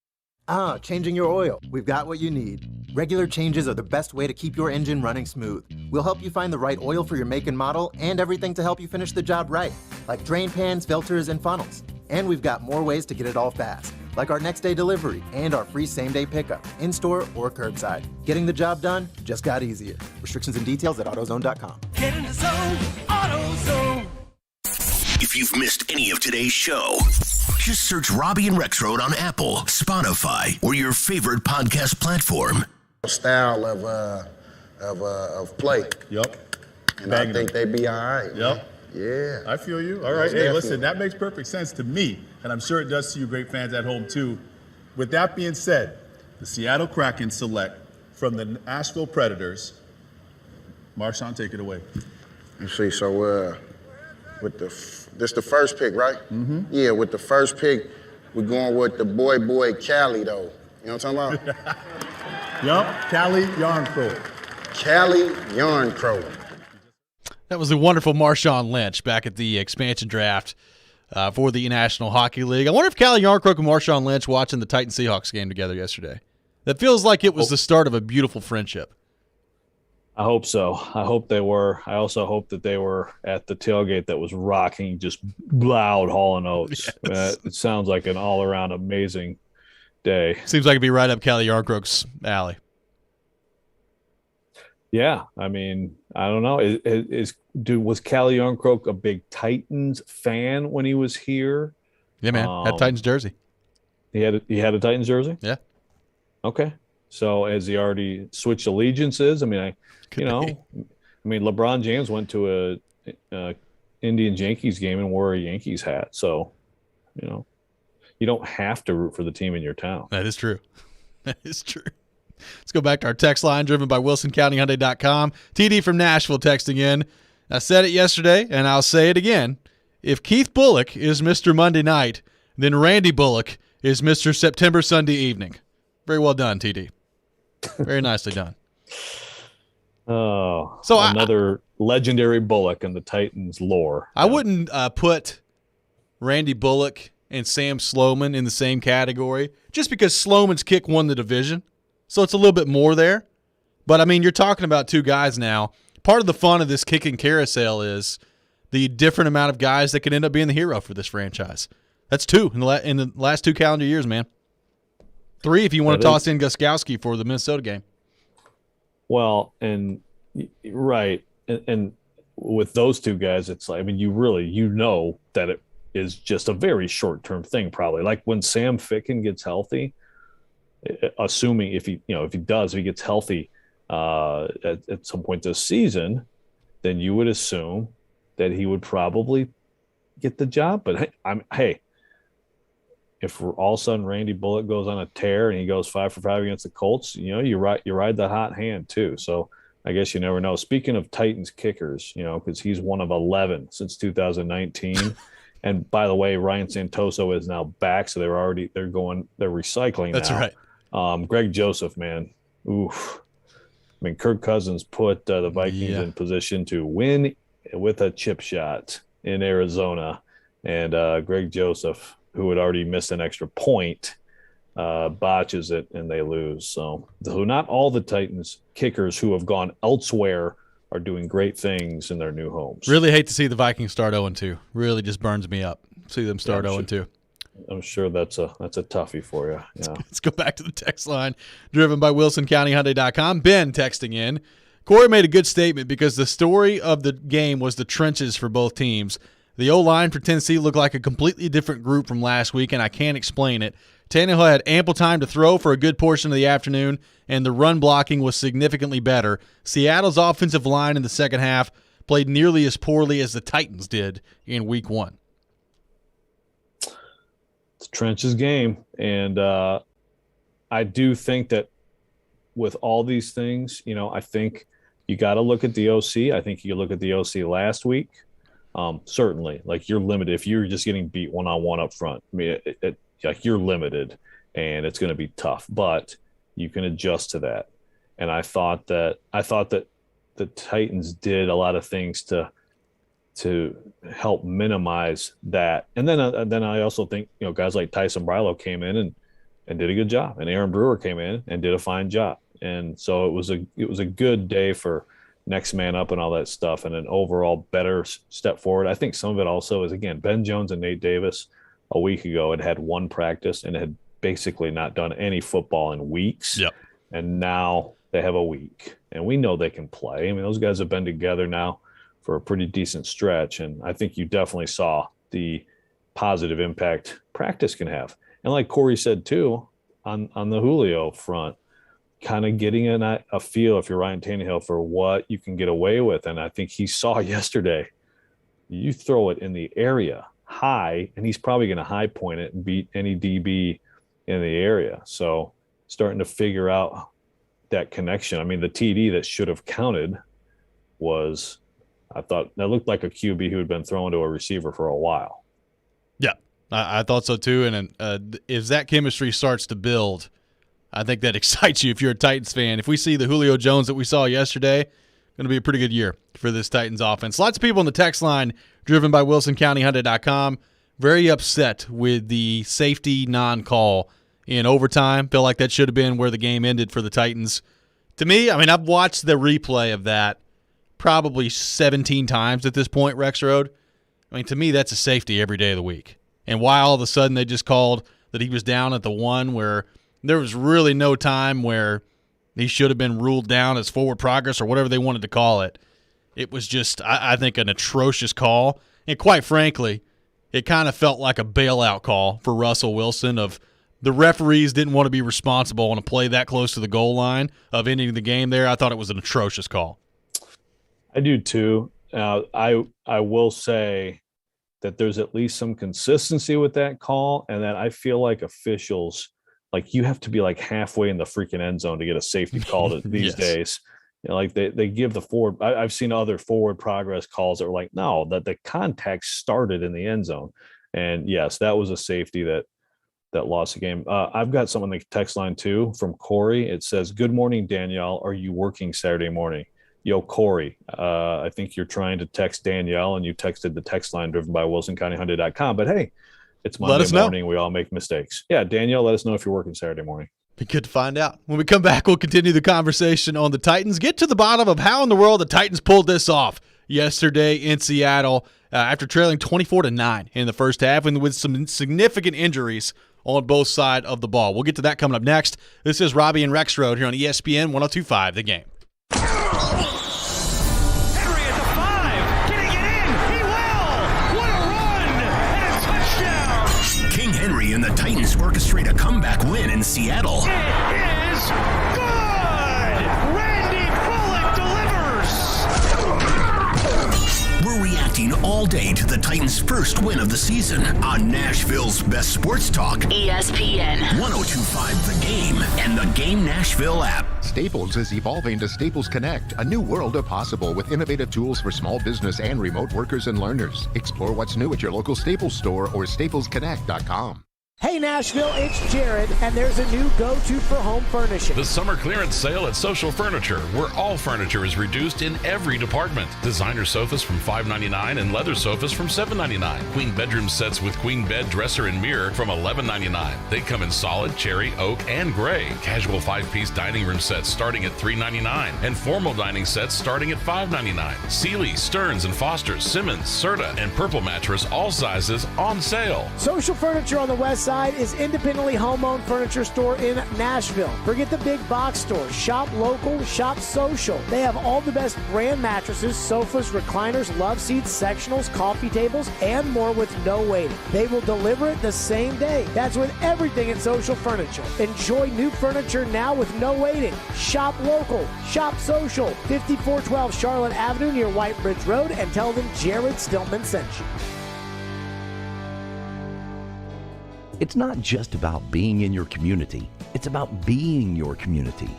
Changing your oil. We've got what you need. Regular changes are the best way to keep your engine running smooth. We'll help you find the right oil for your make and model and everything to help you finish the job right, like drain pans, filters, and funnels. And we've got more ways to get it all fast, like our next day delivery and our free same-day pickup, in-store or curbside. Getting the job done just got easier. Restrictions and details at AutoZone.com. Get in the zone, AutoZone. If you've missed any of today's show, just search Robby and Rexrode on Apple, Spotify, or your favorite podcast platform. Style of play. Yep. And I think they be all right. Yep. Yeah. I feel you. All right. Hey, listen, that makes perfect sense to me, and I'm sure it does to you great fans at home too. With that being said, the Seattle Kraken select from the Nashville Predators. Marshawn, take it away. You see, so with this the first pick, right? Mm-hmm. Yeah, with the first pick, we're going with the boy Cali, though. You know what I'm talking about? Yup, Cali Yarncrow. Cali Yarncrow. That was the wonderful Marshawn Lynch back at the expansion draft for the National Hockey League. I wonder if Cali Yarncrow and Marshawn Lynch watching the Titan Seahawks game together yesterday. That feels like it was the start of a beautiful friendship. I hope so. I hope they were. I also hope that they were at the tailgate that was rocking, just loud Hall & Oates. Yes. It sounds like an all-around amazing day. Seems like it'd be right up Cali Yarncrow's alley. Yeah, I mean, I don't know. Was Cali Yarncrow a big Titans fan when he was here? Yeah, man. Had Titans jersey. He had a Titans jersey? Yeah. Okay. So has he already switched allegiances? I mean, LeBron James went to a Indians Yankees game and wore a Yankees hat. So, you don't have to root for the team in your town. That is true. That is true. Let's go back to our text line driven by WilsonCountyHyundai.com. TD from Nashville texting in. I said it yesterday, and I'll say it again. If Keith Bullock is Mr. Monday night, then Randy Bullock is Mr. September Sunday evening. Very well done, TD. Very nicely done. Oh, so another legendary Bullock in the Titans lore. I wouldn't put Randy Bullock and Sam Sloman in the same category just because Sloman's kick won the division. So it's a little bit more there. But, I mean, you're talking about two guys now. Part of the fun of this kicking carousel is the different amount of guys that could end up being the hero for this franchise. That's two in the last 2 calendar years, man. 3 if you want to toss in Gostkowski for the Minnesota game. Well, and right. And with those two guys, it's like, I mean, you know that it is just a very short-term thing probably. Like when Sam Ficken gets healthy, assuming if he gets healthy at some point this season, then you would assume that he would probably get the job. But hey, if all of a sudden Randy Bullock goes on a tear and he goes 5 for 5 against the Colts, you ride the hot hand too. So I guess you never know. Speaking of Titans kickers, because he's one of 11 since 2019. And by the way, Ryan Santoso is now back, so they're recycling. That's now. Right. Greg Joseph, man, oof. I mean, Kirk Cousins put the Vikings in position to win with a chip shot in Arizona, and Greg Joseph, who had already missed an extra point, botches it and they lose. So not all the Titans kickers who have gone elsewhere are doing great things in their new homes. Really hate to see the Vikings start 0-2. Really just burns me up. See them start 0-2. I'm sure that's a toughie for you. Yeah. Let's go back to the text line, driven by WilsonCountyHyundai.com. Ben texting in. Corey made a good statement because the story of the game was the trenches for both teams. The O-line for Tennessee looked like a completely different group from last week, and I can't explain it. Tannehill had ample time to throw for a good portion of the afternoon, and the run blocking was significantly better. Seattle's offensive line in the second half played nearly as poorly as the Titans did in Week 1. It's a trenches game, and I do think that with all these things, I think you got to look at the OC. I think you look at the OC last week. Certainly, like you're limited if you're just getting beat one-on-one up front. I mean, like you're limited, and it's going to be tough. But you can adjust to that. And I thought that the Titans did a lot of things to help minimize that. And then I also think guys like Tyson Brilo came in and did a good job, and Aaron Brewer came in and did a fine job. And so it was a good day for next man up and all that stuff, and an overall better step forward. I think some of it also is, again, Ben Jones and Nate Davis a week ago had one practice and had basically not done any football in weeks. Yep. And now they have a week, and we know they can play. I mean, those guys have been together now for a pretty decent stretch, and I think you definitely saw the positive impact practice can have. And like Corey said too, on the Julio front, kind of getting a feel, if you're Ryan Tannehill, for what you can get away with. And I think he saw yesterday, you throw it in the area high, and he's probably going to high point it and beat any DB in the area. So starting to figure out that connection. I mean, the TD that should have counted was, I thought that looked like a QB who had been thrown to a receiver for a while. Yeah, I thought so too. And if that chemistry starts to build, I think that excites you if you're a Titans fan. If we see the Julio Jones that we saw yesterday, going to be a pretty good year for this Titans offense. Lots of people on the text line, driven by WilsonCountyHyundai.com, very upset with the safety non-call in overtime. Feel like that should have been where the game ended for the Titans. To me, I mean, I've watched the replay of that probably 17 times at this point, Rexrode. I mean, to me, that's a safety every day of the week. And why all of a sudden they just called that he was down at the one where there was really no time where he should have been ruled down as forward progress or whatever they wanted to call it. It was just, I think, an atrocious call. And quite frankly, it kind of felt like a bailout call for Russell Wilson of the referees didn't want to be responsible on a play that close to the goal line of ending the game there. I thought it was an atrocious call. I do too. I will say that there's at least some consistency with that call, and that I feel like officials, like you have to be like halfway in the freaking end zone to get a safety call these days. Like they give the forward. I've seen other forward progress calls that were like, no, that the contact started in the end zone. And yes, that was a safety that lost the game. I've got something on the text line too from Corey. It says, "Good morning, Danielle. Are you working Saturday morning?" Yo, Corey, I think you're trying to text Danielle, and you texted the text line driven by WilsonCountyHyundai.com. But hey, it's Monday morning. We all make mistakes. Yeah, Danielle, let us know if you're working Saturday morning. Be good to find out. When we come back, we'll continue the conversation on the Titans. Get to the bottom of how in the world the Titans pulled this off yesterday in Seattle after trailing 24-9 in the first half and with some significant injuries on both sides of the ball. We'll get to that coming up next. This is Robby and Rexrode here on ESPN 102.5 The Game. Henry and the Titans orchestrate a comeback win in Seattle. It is good! Randy Bullock delivers! We're reacting all day to the Titans' first win of the season on Nashville's best sports talk. ESPN 102.5 The Game and the Game Nashville app. Staples is evolving to Staples Connect, a new world of possible with innovative tools for small business and remote workers and learners. Explore what's new at your local Staples store or staplesconnect.com. Hey Nashville, it's Jared, and there's a new go-to for home furnishing. The summer clearance sale at Social Furniture, where all furniture is reduced in every department. Designer sofas from $5.99 and leather sofas from $7.99. Queen bedroom sets with queen bed, dresser, and mirror from $11.99. They come in solid, cherry, oak, and gray. Casual 5-piece dining room sets starting at $3.99, and formal dining sets starting at $5.99. Sealy, Stearns & Foster, Simmons, Serta, and Purple Mattress, all sizes on sale. Social Furniture on the west side is independently home-owned furniture store in Nashville. Forget the big box store. Shop local, shop social. They have all the best brand mattresses, sofas, recliners, love seats, sectionals, coffee tables, and more with no waiting. They will deliver it the same day. That's with everything at Social Furniture. Enjoy new furniture now with no waiting. Shop local, shop social. 5412 Charlotte Avenue near White Bridge Road, and tell them Jared Stillman sent you. It's not just about being in your community, it's about being your community.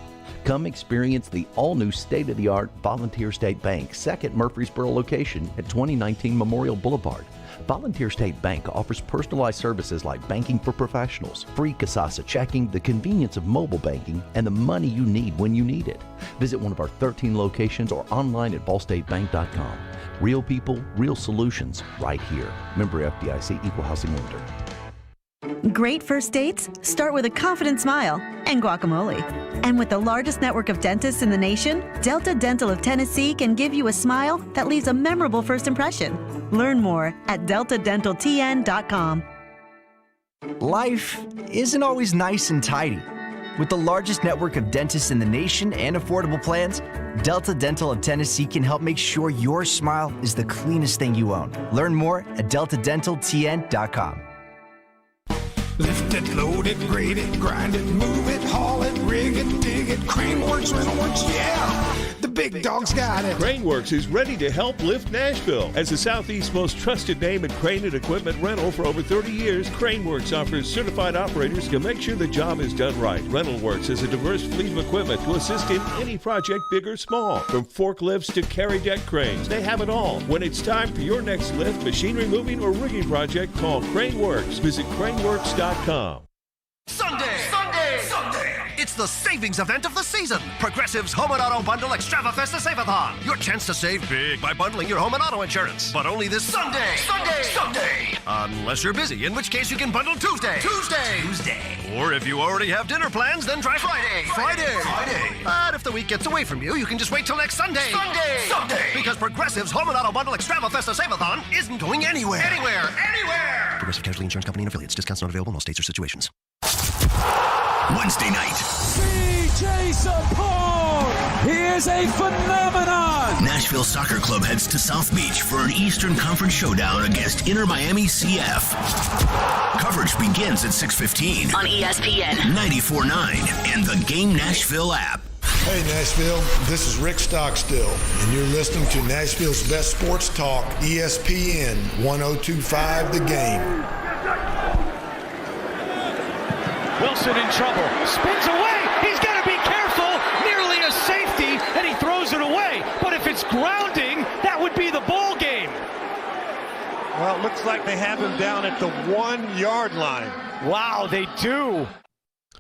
Come experience the all-new state-of-the-art Volunteer State Bank, second Murfreesboro location at 2019 Memorial Boulevard. Volunteer State Bank offers personalized services like banking for professionals, free Kasasa checking, the convenience of mobile banking, and the money you need when you need it. Visit one of our 13 locations or online at ballstatebank.com. Real people, real solutions, right here. Member FDIC, Equal Housing Lender. Great first dates start with a confident smile and guacamole. And with the largest network of dentists in the nation, Delta Dental of Tennessee can give you a smile that leaves a memorable first impression. Learn more at deltadentaltn.com. Life isn't always nice and tidy. With the largest network of dentists in the nation and affordable plans, Delta Dental of Tennessee can help make sure your smile is the cleanest thing you own. Learn more at deltadentaltn.com. Lift it, load it, grade it, grind it, move it, haul it, rig it, dig it, Craneworks, Rentalworks, yeah! The big dog's got it. Craneworks is ready to help lift Nashville. As the Southeast's most trusted name in crane and equipment rental for over 30 years, Craneworks offers certified operators to make sure the job is done right. Rentalworks is a diverse fleet of equipment to assist in any project, big or small. From forklifts to carry deck cranes, they have it all. When it's time for your next lift, machinery moving, or rigging project, call Craneworks. Visit craneworks.com. Sunday! It's the savings event of the season. Progressive's Home and Auto Bundle Extravafesta Save-a-thon. Your chance to save big by bundling your home and auto insurance. But only this Sunday! Unless you're busy, in which case you can bundle Tuesday. Or if you already have dinner plans, then try Friday. But if the week gets away from you, you can just wait till next Sunday. Because Progressive's Home and Auto Bundle Extravafesta Save-a-thon isn't going anywhere. Progressive Casualty Insurance Company and Affiliates. Discounts not available in all states or situations. Wednesday night. CJ Sapone! He is a phenomenon! Nashville Soccer Club heads to South Beach for an Eastern Conference showdown against Inter Miami CF. Coverage begins at 6:15 on ESPN 94.9 and the Game Nashville app. Hey Nashville, this is Rick Stockstill, and you're listening to Nashville's best sports talk, ESPN 102.5 The Game. Wilson in trouble, spins away, he's got to be careful, nearly a safety, and he throws it away. But if it's grounding, that would be the ball game. Well, it looks like they have him down at the 1 yard line. Wow, they do.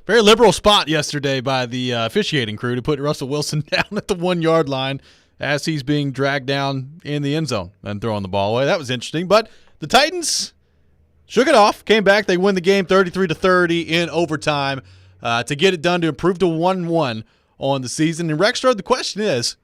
Very liberal spot yesterday by the officiating crew to put Russell Wilson down at the 1 yard line as he's being dragged down in the end zone and throwing the ball away. That was interesting. But the Titans shook it off, came back. They win the game 33-30 in overtime to get it done to improve to 1-1 on the season. And Rexrode, the question is,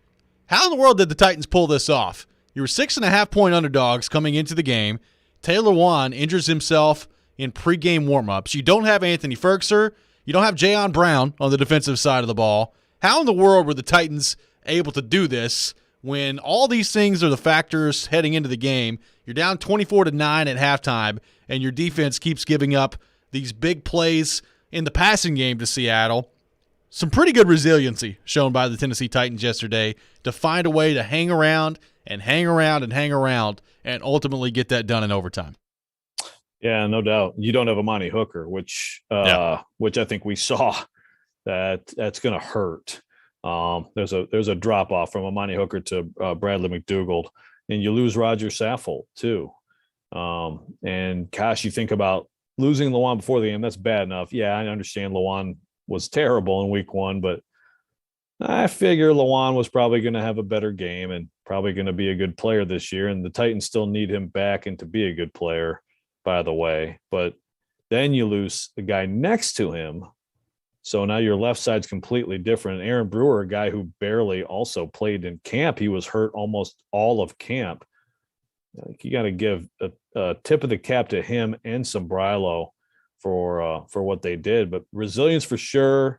how in the world did the Titans pull this off? You were 6.5-point underdogs coming into the game. Taylor Wan injures himself in pregame warmups. You don't have Anthony Ferguson. You don't have Jayon Brown on the defensive side of the ball. How in the world were the Titans able to do this when all these things are the factors heading into the game? You're down 24-9 at halftime, and your defense keeps giving up these big plays in the passing game to Seattle. Some pretty good resiliency shown by the Tennessee Titans yesterday to find a way to hang around and ultimately get that done in overtime. Yeah, no doubt. You don't have Amani Hooker, which I think we saw that's going to hurt. There's a drop off from Amani Hooker to Bradley McDougald, and you lose Roger Saffold too. And gosh, you think about losing Lawan before the game, that's bad enough. Yeah, I understand Lawan was terrible in week 1, but I figure Lawan was probably going to have a better game and probably going to be a good player this year. And the Titans still need him back and to be a good player, by the way. But then you lose the guy next to him. So now your left side's completely different. Aaron Brewer, a guy who barely also played in camp, he was hurt almost all of camp. You got to give a tip of the cap to him and Sombrilo for what they did. But resilience for sure.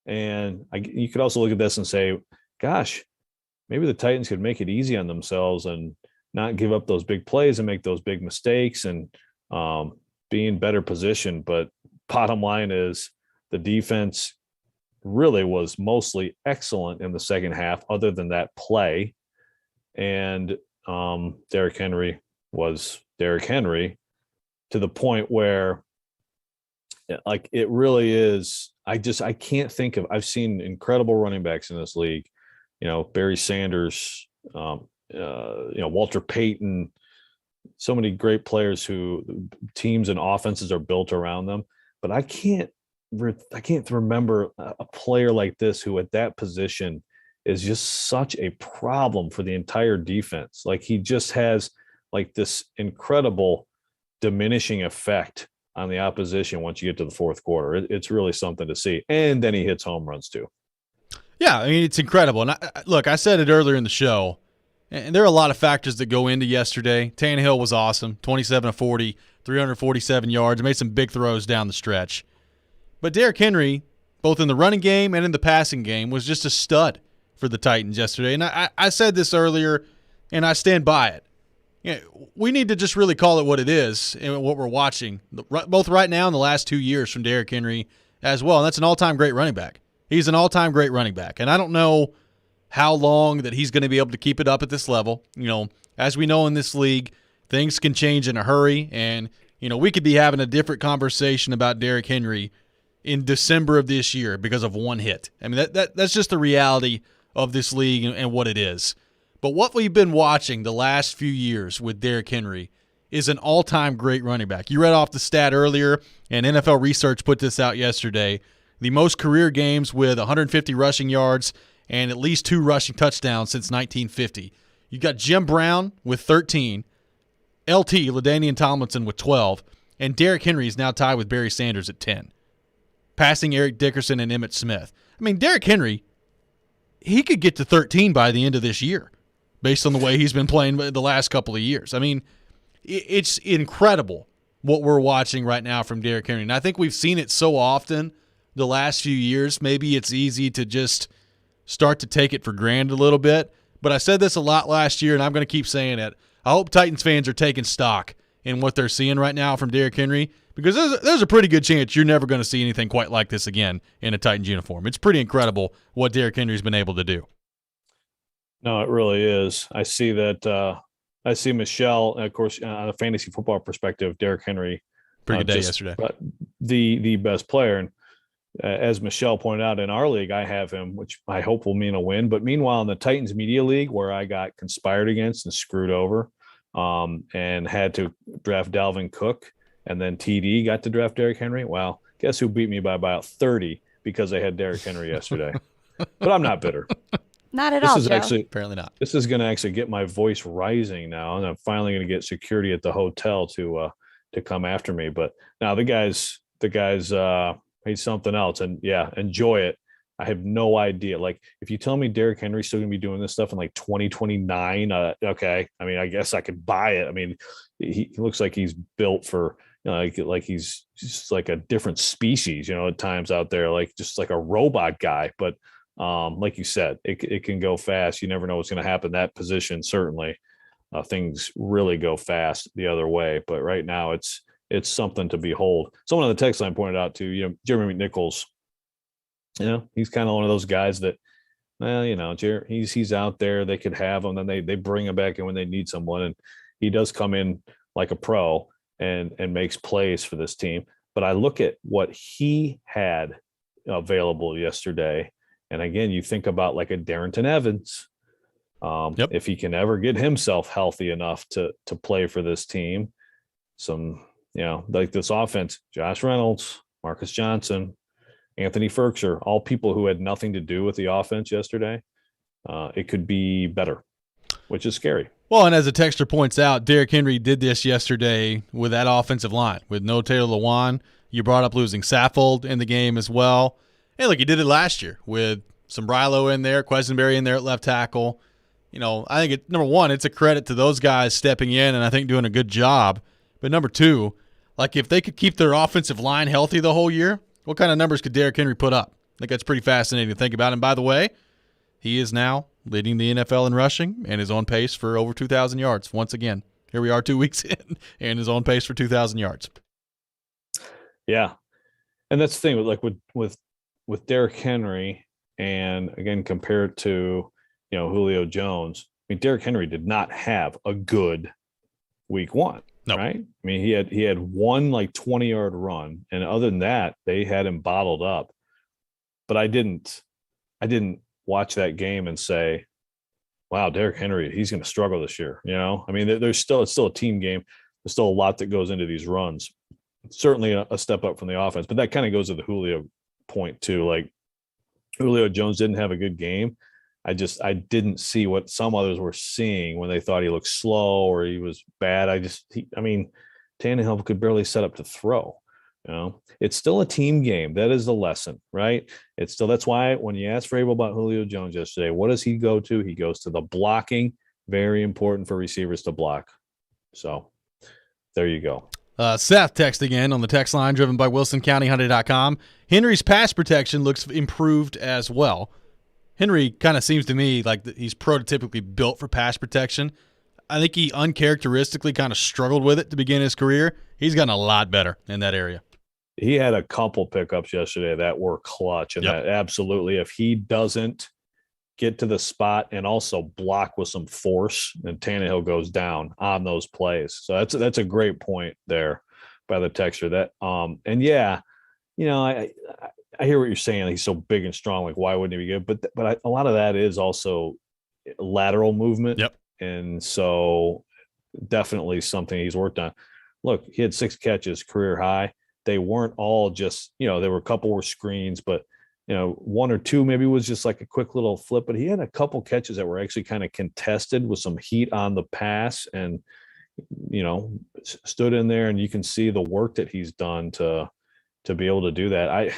And you could also look at this and say, gosh, maybe the Titans could make it easy on themselves and not give up those big plays and make those big mistakes and be in better position. But bottom line is the defense really was mostly excellent in the second half, other than that play. And Derrick Henry was Derrick Henry to the point where, like, it really is. I can't think of. I've seen incredible running backs in this league. Barry Sanders, Walter Payton, so many great players who teams and offenses are built around them. But I can't remember a player like this who at that position is just such a problem for the entire defense. Like, he just has like this incredible diminishing effect on the opposition once you get to the fourth quarter. It's really something to see. And then he hits home runs too. Yeah, I mean, it's incredible. And I said it earlier in the show, and there are a lot of factors that go into yesterday. Tannehill was awesome, 27 of 40, 347 yards, made some big throws down the stretch. But Derrick Henry, both in the running game and in the passing game, was just a stud for the Titans yesterday. And I said this earlier, and I stand by it. We need to just really call it what it is and what we're watching, both right now and the last 2 years from Derrick Henry as well. And that's an all-time great running back. He's an all-time great running back. And I don't know how long that he's going to be able to keep it up at this level. As we know in this league, things can change in a hurry. And, we could be having a different conversation about Derrick Henry in December of this year because of one hit. I mean, that's just the reality of this league and what it is. But what we've been watching the last few years with Derrick Henry is an all-time great running back. You read off the stat earlier, and NFL Research put this out yesterday. The most career games with 150 rushing yards and at least 2 rushing touchdowns since 1950. You got Jim Brown with 13, LT, LaDainian Tomlinson with 12, and Derrick Henry is now tied with Barry Sanders at 10. Passing Eric Dickerson and Emmitt Smith. I mean, Derrick Henry, he could get to 13 by the end of this year based on the way he's been playing the last couple of years. I mean, it's incredible what we're watching right now from Derrick Henry. And I think we've seen it so often the last few years. Maybe it's easy to just start to take it for granted a little bit. But I said this a lot last year, and I'm going to keep saying it. I hope Titans fans are taking stock in what they're seeing right now from Derrick Henry, because there's a pretty good chance you're never going to see anything quite like this again in a Titans uniform. It's pretty incredible what Derrick Henry's been able to do. No, it really is. I see that. I see Michelle, of course, on a fantasy football perspective, Derrick Henry. Pretty good day yesterday. The best player. And as Michelle pointed out, in our league, I have him, which I hope will mean a win. But meanwhile, in the Titans Media League, where I got conspired against and screwed over and had to draft Dalvin Cook, and then TD got to draft Derrick Henry. Well, guess who beat me by about 30 because I had Derrick Henry yesterday. But I'm not bitter. Not at all, Joe. Apparently not. This is going to actually get my voice rising now, and I'm finally going to get security at the hotel to come after me. But now the guys, he's something else, and yeah, enjoy it. I have no idea. Like, if you tell me Derrick Henry's still going to be doing this stuff in like 2029, okay. I mean, I guess I could buy it. I mean, he looks like he's built for, like he's just like a different species, at times out there, like just like a robot guy. But like you said, it can go fast. You never know what's going to happen. That position, certainly, things really go fast the other way. But right now, it's something to behold. Someone on the text line pointed out to Jeremy McNichols. He's kind of one of those guys that, he's out there. They could have him, then they bring him back in when they need someone, and he does come in like a pro and makes plays for this team. But I look at what he had available yesterday. And again, you think about like a Darrington Evans, if he can ever get himself healthy enough to play for this team, some like this offense, Josh Reynolds, Marcus Johnson, Anthony Ferkser, all people who had nothing to do with the offense yesterday. It could be better, which is scary. Well, and as the texter points out, Derrick Henry did this yesterday with that offensive line, with no Taylor Lewan. You brought up losing Saffold in the game as well. And look, he did it last year with Sombrilo in there, Quessenberry in there at left tackle. I think number one, it's a credit to those guys stepping in and I think doing a good job. But number two, like if they could keep their offensive line healthy the whole year, what kind of numbers could Derrick Henry put up? I think that's pretty fascinating to think about. And by the way, he is now leading the NFL in rushing and is on pace for over 2,000 yards. Once again, here we are 2 weeks in and is on pace for 2,000 yards. Yeah. And that's the thing with Derrick Henry, and again, compared to, Julio Jones, I mean, Derrick Henry did not have a good week one, right? I mean, he had one 20-yard run, and other than that, they had him bottled up. But I didn't watch that game and say, wow, Derrick Henry, he's going to struggle this year. I mean, it's still a team game. There's still a lot that goes into these runs. Certainly a step up from the offense, but that kind of goes to the Julio point too. Like Julio Jones didn't have a good game. I didn't see what some others were seeing when they thought he looked slow or he was bad. Tannehill could barely set up to throw. It's still a team game. That is the lesson, right? That's why when you asked Vrabel about Julio Jones yesterday, what does he go to? He goes to the blocking. Very important for receivers to block. So there you go. Seth text again on the text line driven by WilsonCountyHunter.com. Henry's pass protection looks improved as well. Henry kind of seems to me like he's prototypically built for pass protection. I think he uncharacteristically kind of struggled with it to begin his career. He's gotten a lot better in that area. He had a couple pickups yesterday that were clutch, and that absolutely, if he doesn't get to the spot and also block with some force, and Tannehill goes down on those plays. So that's a great point there by the texter. That I hear what you're saying. He's so big and strong. Like, why wouldn't he be good? But a lot of that is also lateral movement. Yep. And so definitely something he's worked on. Look, he had 6 catches, career high. They weren't all just, there were a couple were screens, but, 1 or 2 maybe was just like a quick little flip. But he had a couple catches that were actually kind of contested with some heat on the pass and, stood in there. And you can see the work that he's done to be able to do that.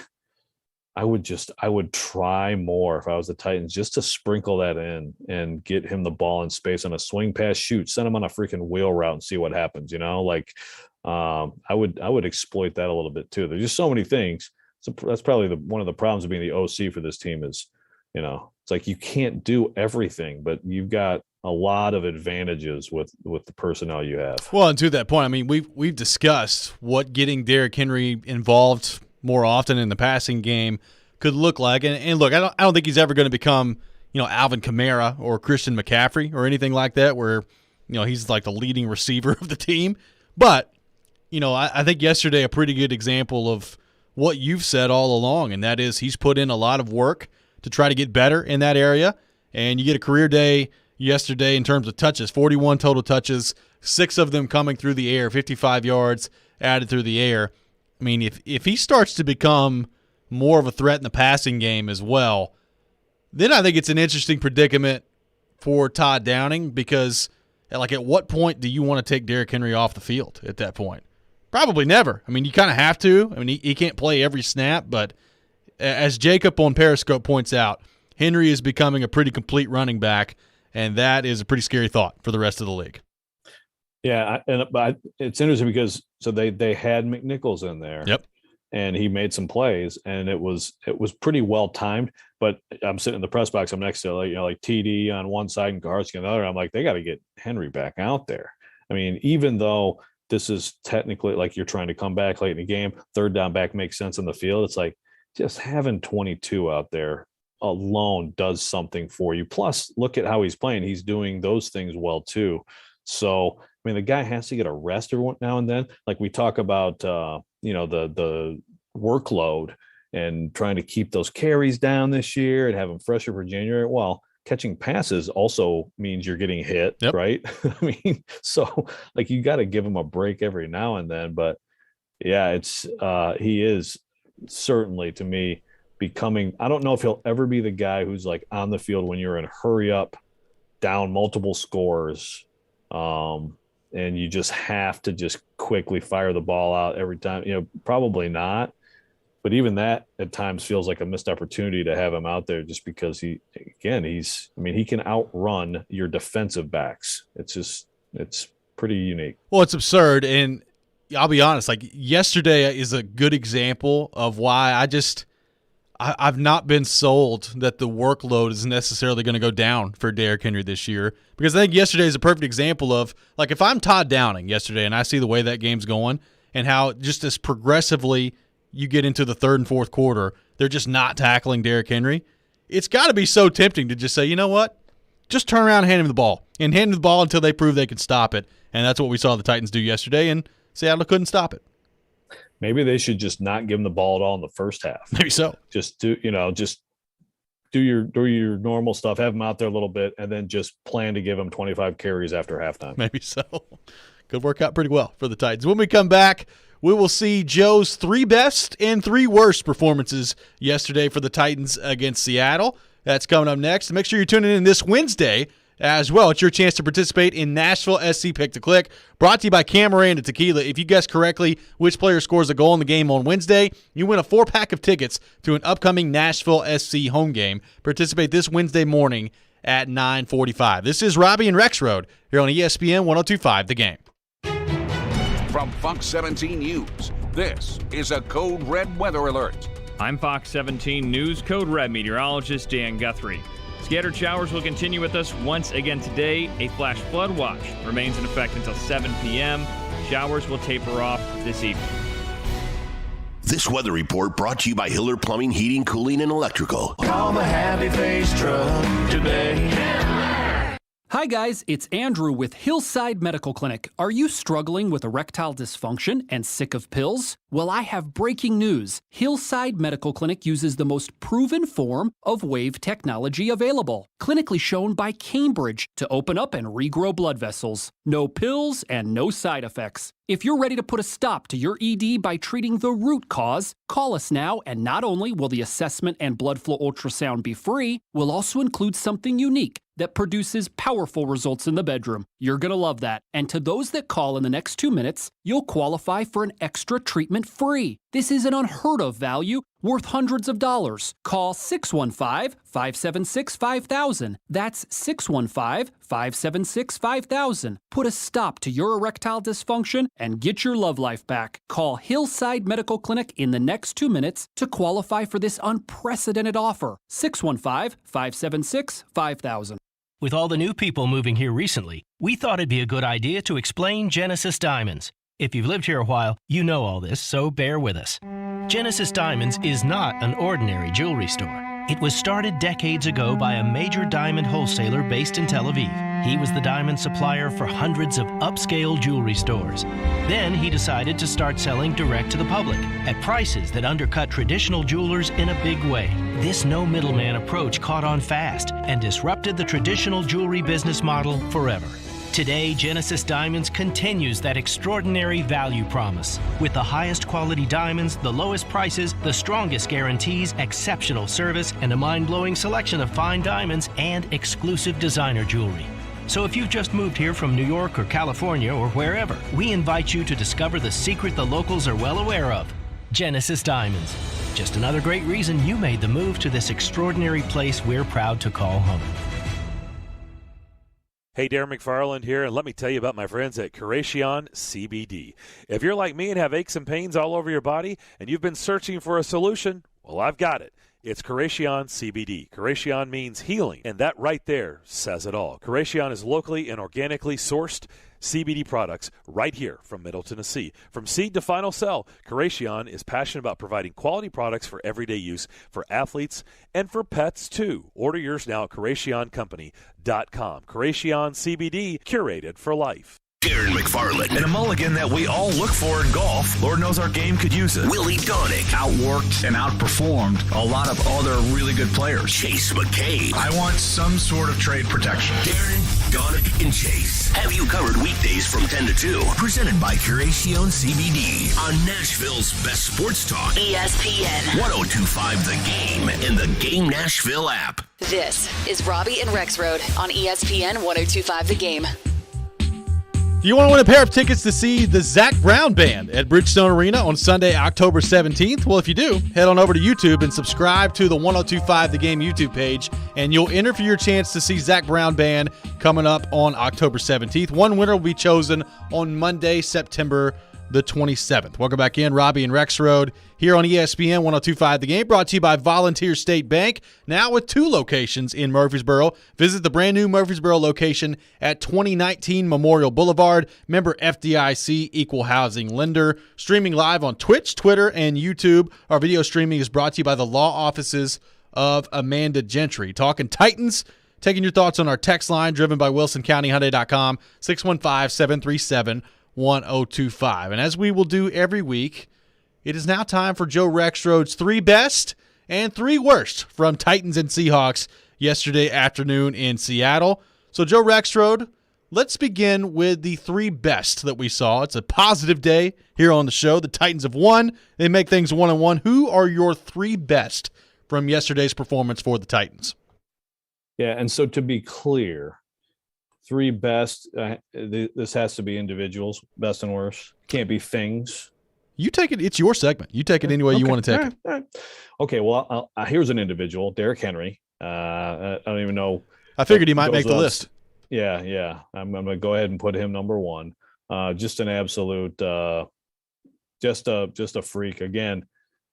I would try more if I was the Titans, just to sprinkle that in and get him the ball in space on a swing pass, shoot, send him on a freaking wheel route and see what happens. I would exploit that a little bit too. There's just so many things. So that's probably one of the problems of being the OC for this team is, it's like you can't do everything, but you've got a lot of advantages with the personnel you have. Well, and to that point, I mean, we've discussed what getting Derrick Henry involved more often in the passing game could look like. And look, I don't think he's ever going to become, Alvin Kamara or Christian McCaffrey or anything like that where, he's like the leading receiver of the team. But, I think yesterday a pretty good example of what you've said all along, and that is he's put in a lot of work to try to get better in that area. And you get a career day yesterday in terms of touches, 41 total touches, 6 of them coming through the air, 55 yards added through the air. I mean, if he starts to become more of a threat in the passing game as well, then I think it's an interesting predicament for Todd Downing because, at what point do you want to take Derrick Henry off the field at that point? Probably never. I mean, you kind of have to. I mean, he can't play every snap, but as Jacob on Periscope points out, Henry is becoming a pretty complete running back, and that is a pretty scary thought for the rest of the league. Yeah, but it's interesting because they had McNichols in there. Yep. And he made some plays, and it was pretty well timed. But I'm sitting in the press box. I'm next to like TD on one side and Garski on the other. I'm like, they got to get Henry back out there. I mean, even though this is technically like you're trying to come back late in the game, third down back makes sense in the field. It's like just having 22 out there alone does something for you. Plus, look at how he's playing. He's doing those things well too. So, I mean, the guy has to get a rest every now and then. Like we talk about, the workload and trying to keep those carries down this year and have them fresher for January. Well, catching passes also means you're getting hit, right? I mean, so like you got to give him a break every now and then. But yeah, it's he is certainly, to me, becoming, I don't know if he'll ever be the guy who's like on the field when you're in hurry up, down multiple scores, and you just have to just quickly fire the ball out every time. You know, probably not. But even that at times feels like a missed opportunity to have him out there, just because he can outrun your defensive backs. It's pretty unique. Well, it's absurd. And I'll be honest, like yesterday is a good example of why I've not been sold that the workload is necessarily going to go down for Derrick Henry this year, because I think yesterday is a perfect example of, like, if I'm Todd Downing yesterday and I see the way that game's going and how just as progressively you get into the third and fourth quarter, they're just not tackling Derrick Henry, it's got to be so tempting to just say, you know what, just turn around and hand him the ball until they prove they can stop it. And that's what we saw the Titans do yesterday, and Seattle couldn't stop it. Maybe they should just not give him the ball at all in the first half. Maybe so. Just do your normal stuff, have him out there a little bit, and then just plan to give him 25 carries after halftime. Maybe so. Could work out pretty well for the Titans. When we come back, we will see Joe's 3 best and 3 worst performances yesterday for the Titans against Seattle. That's coming up next. Make sure you're tuning in this Wednesday as well. It's your chance to participate in Nashville SC Pick to Click, brought to you by Camaranda Tequila. If you guess correctly which player scores a goal in the game on Wednesday, you win a 4-pack of tickets to an upcoming Nashville SC home game. Participate this Wednesday morning at 9:45. This is Robby and Rexrode here on ESPN 102.5 The Game. From Fox 17 News, this is a Code Red weather alert. I'm Fox 17 News Code Red meteorologist Dan Guthrie. Scattered showers will continue with us once again today. A flash flood watch remains in effect until 7 p.m. Showers will taper off this evening. This weather report brought to you by Hiller Plumbing, Heating, Cooling, and Electrical. Call the Happy Face Truck today. Hi guys, it's Andrew with Hillside Medical Clinic. Are you struggling with erectile dysfunction and sick of pills? Well, I have breaking news. Hillside Medical Clinic uses the most proven form of wave technology available, clinically shown by Cambridge to open up and regrow blood vessels. No pills and no side effects. If you're ready to put a stop to your ED by treating the root cause, call us now, and not only will the assessment and blood flow ultrasound be free, we'll also include something unique that produces powerful results in the bedroom. You're going to love that. And to those that call in the next 2 minutes, you'll qualify for an extra treatment free. This is an unheard of value worth hundreds of dollars. Call 615-576-5000. That's 615-576-5000. Put a stop to your erectile dysfunction and get your love life back. Call Hillside Medical Clinic in the next 2 minutes to qualify for this unprecedented offer. 615-576-5000. With all the new people moving here recently, we thought it'd be a good idea to explain Genesis Diamonds. If you've lived here a while, you know all this, so bear with us. Genesis Diamonds is not an ordinary jewelry store. It was started decades ago by a major diamond wholesaler based in Tel Aviv. He was the diamond supplier for hundreds of upscale jewelry stores. Then he decided to start selling direct to the public at prices that undercut traditional jewelers in a big way. This no middleman approach caught on fast and disrupted the traditional jewelry business model forever. Today, Genesis Diamonds continues that extraordinary value promise. With the highest quality diamonds, the lowest prices, the strongest guarantees, exceptional service, and a mind-blowing selection of fine diamonds and exclusive designer jewelry. So if you've just moved here from New York or California or wherever, we invite you to discover the secret the locals are well aware of. Genesis Diamonds. Just another great reason you made the move to this extraordinary place we're proud to call home. Hey, Darren McFarland here, and let me tell you about my friends at Curacion CBD. If you're like me and have aches and pains all over your body and you've been searching for a solution, well, I've got it. It's Curacion CBD. Curacion means healing, and that right there says it all. Curacion is locally and organically sourced CBD products right here from Middle Tennessee. From seed to final sell, Curacion is passionate about providing quality products for everyday use for athletes and for pets too. Order yours now at CuracionCompany.com. Curacion CBD, curated for life. Darren McFarland. And a mulligan that we all look for in golf. Lord knows our game could use it. Willie Donick. Outworked and outperformed a lot of other really good players. Chase McCabe. I want some sort of trade protection. Darren, Donick, and Chase have you covered weekdays from 10 to 2. Presented by Curation CBD on Nashville's best sports talk. ESPN 1025 The Game and the Game Nashville app. This is Robby and Rexrode on ESPN 1025 The Game. Do you want to win a pair of tickets to see the Zach Brown Band at Bridgestone Arena on Sunday, October 17th? Well, if you do, head on over to YouTube and subscribe to the 1025 The Game YouTube page, and you'll enter for your chance to see Zach Brown Band coming up on October 17th. One winner will be chosen on Monday, September the 27th. Welcome back in, Robby and Rexrode here on ESPN 1025 The Game, brought to you by Volunteer State Bank, now with 2 locations in Murfreesboro. Visit the brand new Murfreesboro location at 2019 Memorial Boulevard. Member FDIC, equal housing lender. Streaming live on Twitch, Twitter, and YouTube. Our video streaming is brought to you by the law offices of Amanda Gentry. Talking Titans, taking your thoughts on our text line, driven by WilsonCountyHyundai.com, 615-737-1025. And as we will do every week, it is now time for Joe Rexrode's 3 best and 3 worst from Titans and Seahawks yesterday afternoon in Seattle. So, Joe Rexrode, let's begin with the 3 best that we saw. It's a positive day here on the show. The Titans have won. They make things 1-1. Who are your 3 best from yesterday's performance for the Titans? Yeah, and so to be clear, 3 best, this has to be individuals, best and worst. Can't be things. You take it. It's your segment. You take it any way you want to take it. All right. Okay, well, here's an individual, Derrick Henry. I don't even know. I figured he might make the list. Yeah. I'm going to go ahead and put him number 1. Just an absolute, just a freak. Again,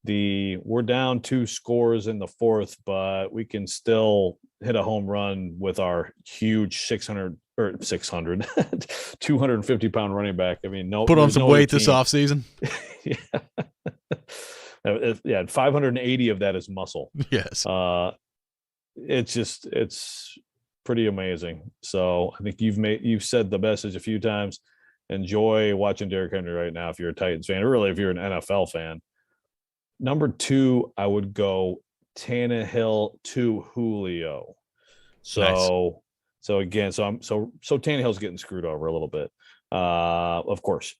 we're down 2 scores in the 4th, but we can still hit a home run with our huge 250-pound running back. I mean, put on some weight this offseason. Yeah, 580 of that is muscle. Yes. It's pretty amazing. So I think you've said the message a few times. Enjoy watching Derrick Henry right now if you're a Titans fan, or really if you're an NFL fan. Number 2, I would go Tannehill to Julio. So nice. So Tannehill's getting screwed over a little bit. Of course,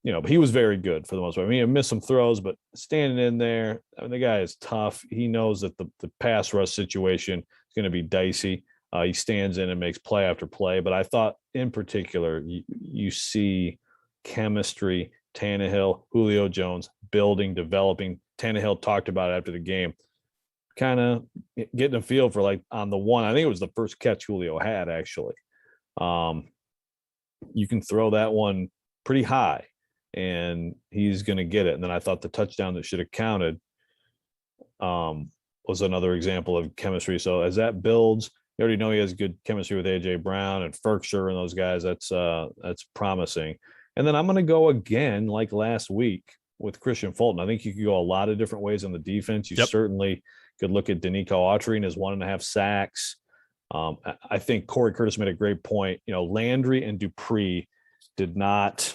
but he was very good for the most part. I mean, he missed some throws, but standing in there, the guy is tough. He knows that the pass rush situation is going to be dicey. He stands in and makes play after play. But I thought in particular, you see chemistry, Tannehill, Julio Jones, building, developing. Tannehill talked about it after the game, kind of getting a feel for, like, on the one, I think it was the first catch Julio had, actually. You can throw that one pretty high and he's going to get it. And then I thought the touchdown that should have counted was another example of chemistry. So as that builds, you already know he has good chemistry with A.J. Brown and Ferkshire and those guys. That's promising. And then I'm going to go again, like last week, with Christian Fulton. I think you could go a lot of different ways on the defense. You certainly could look at Danico Autry and his 1.5 sacks. I think Corey Curtis made a great point. Landry and Dupree did not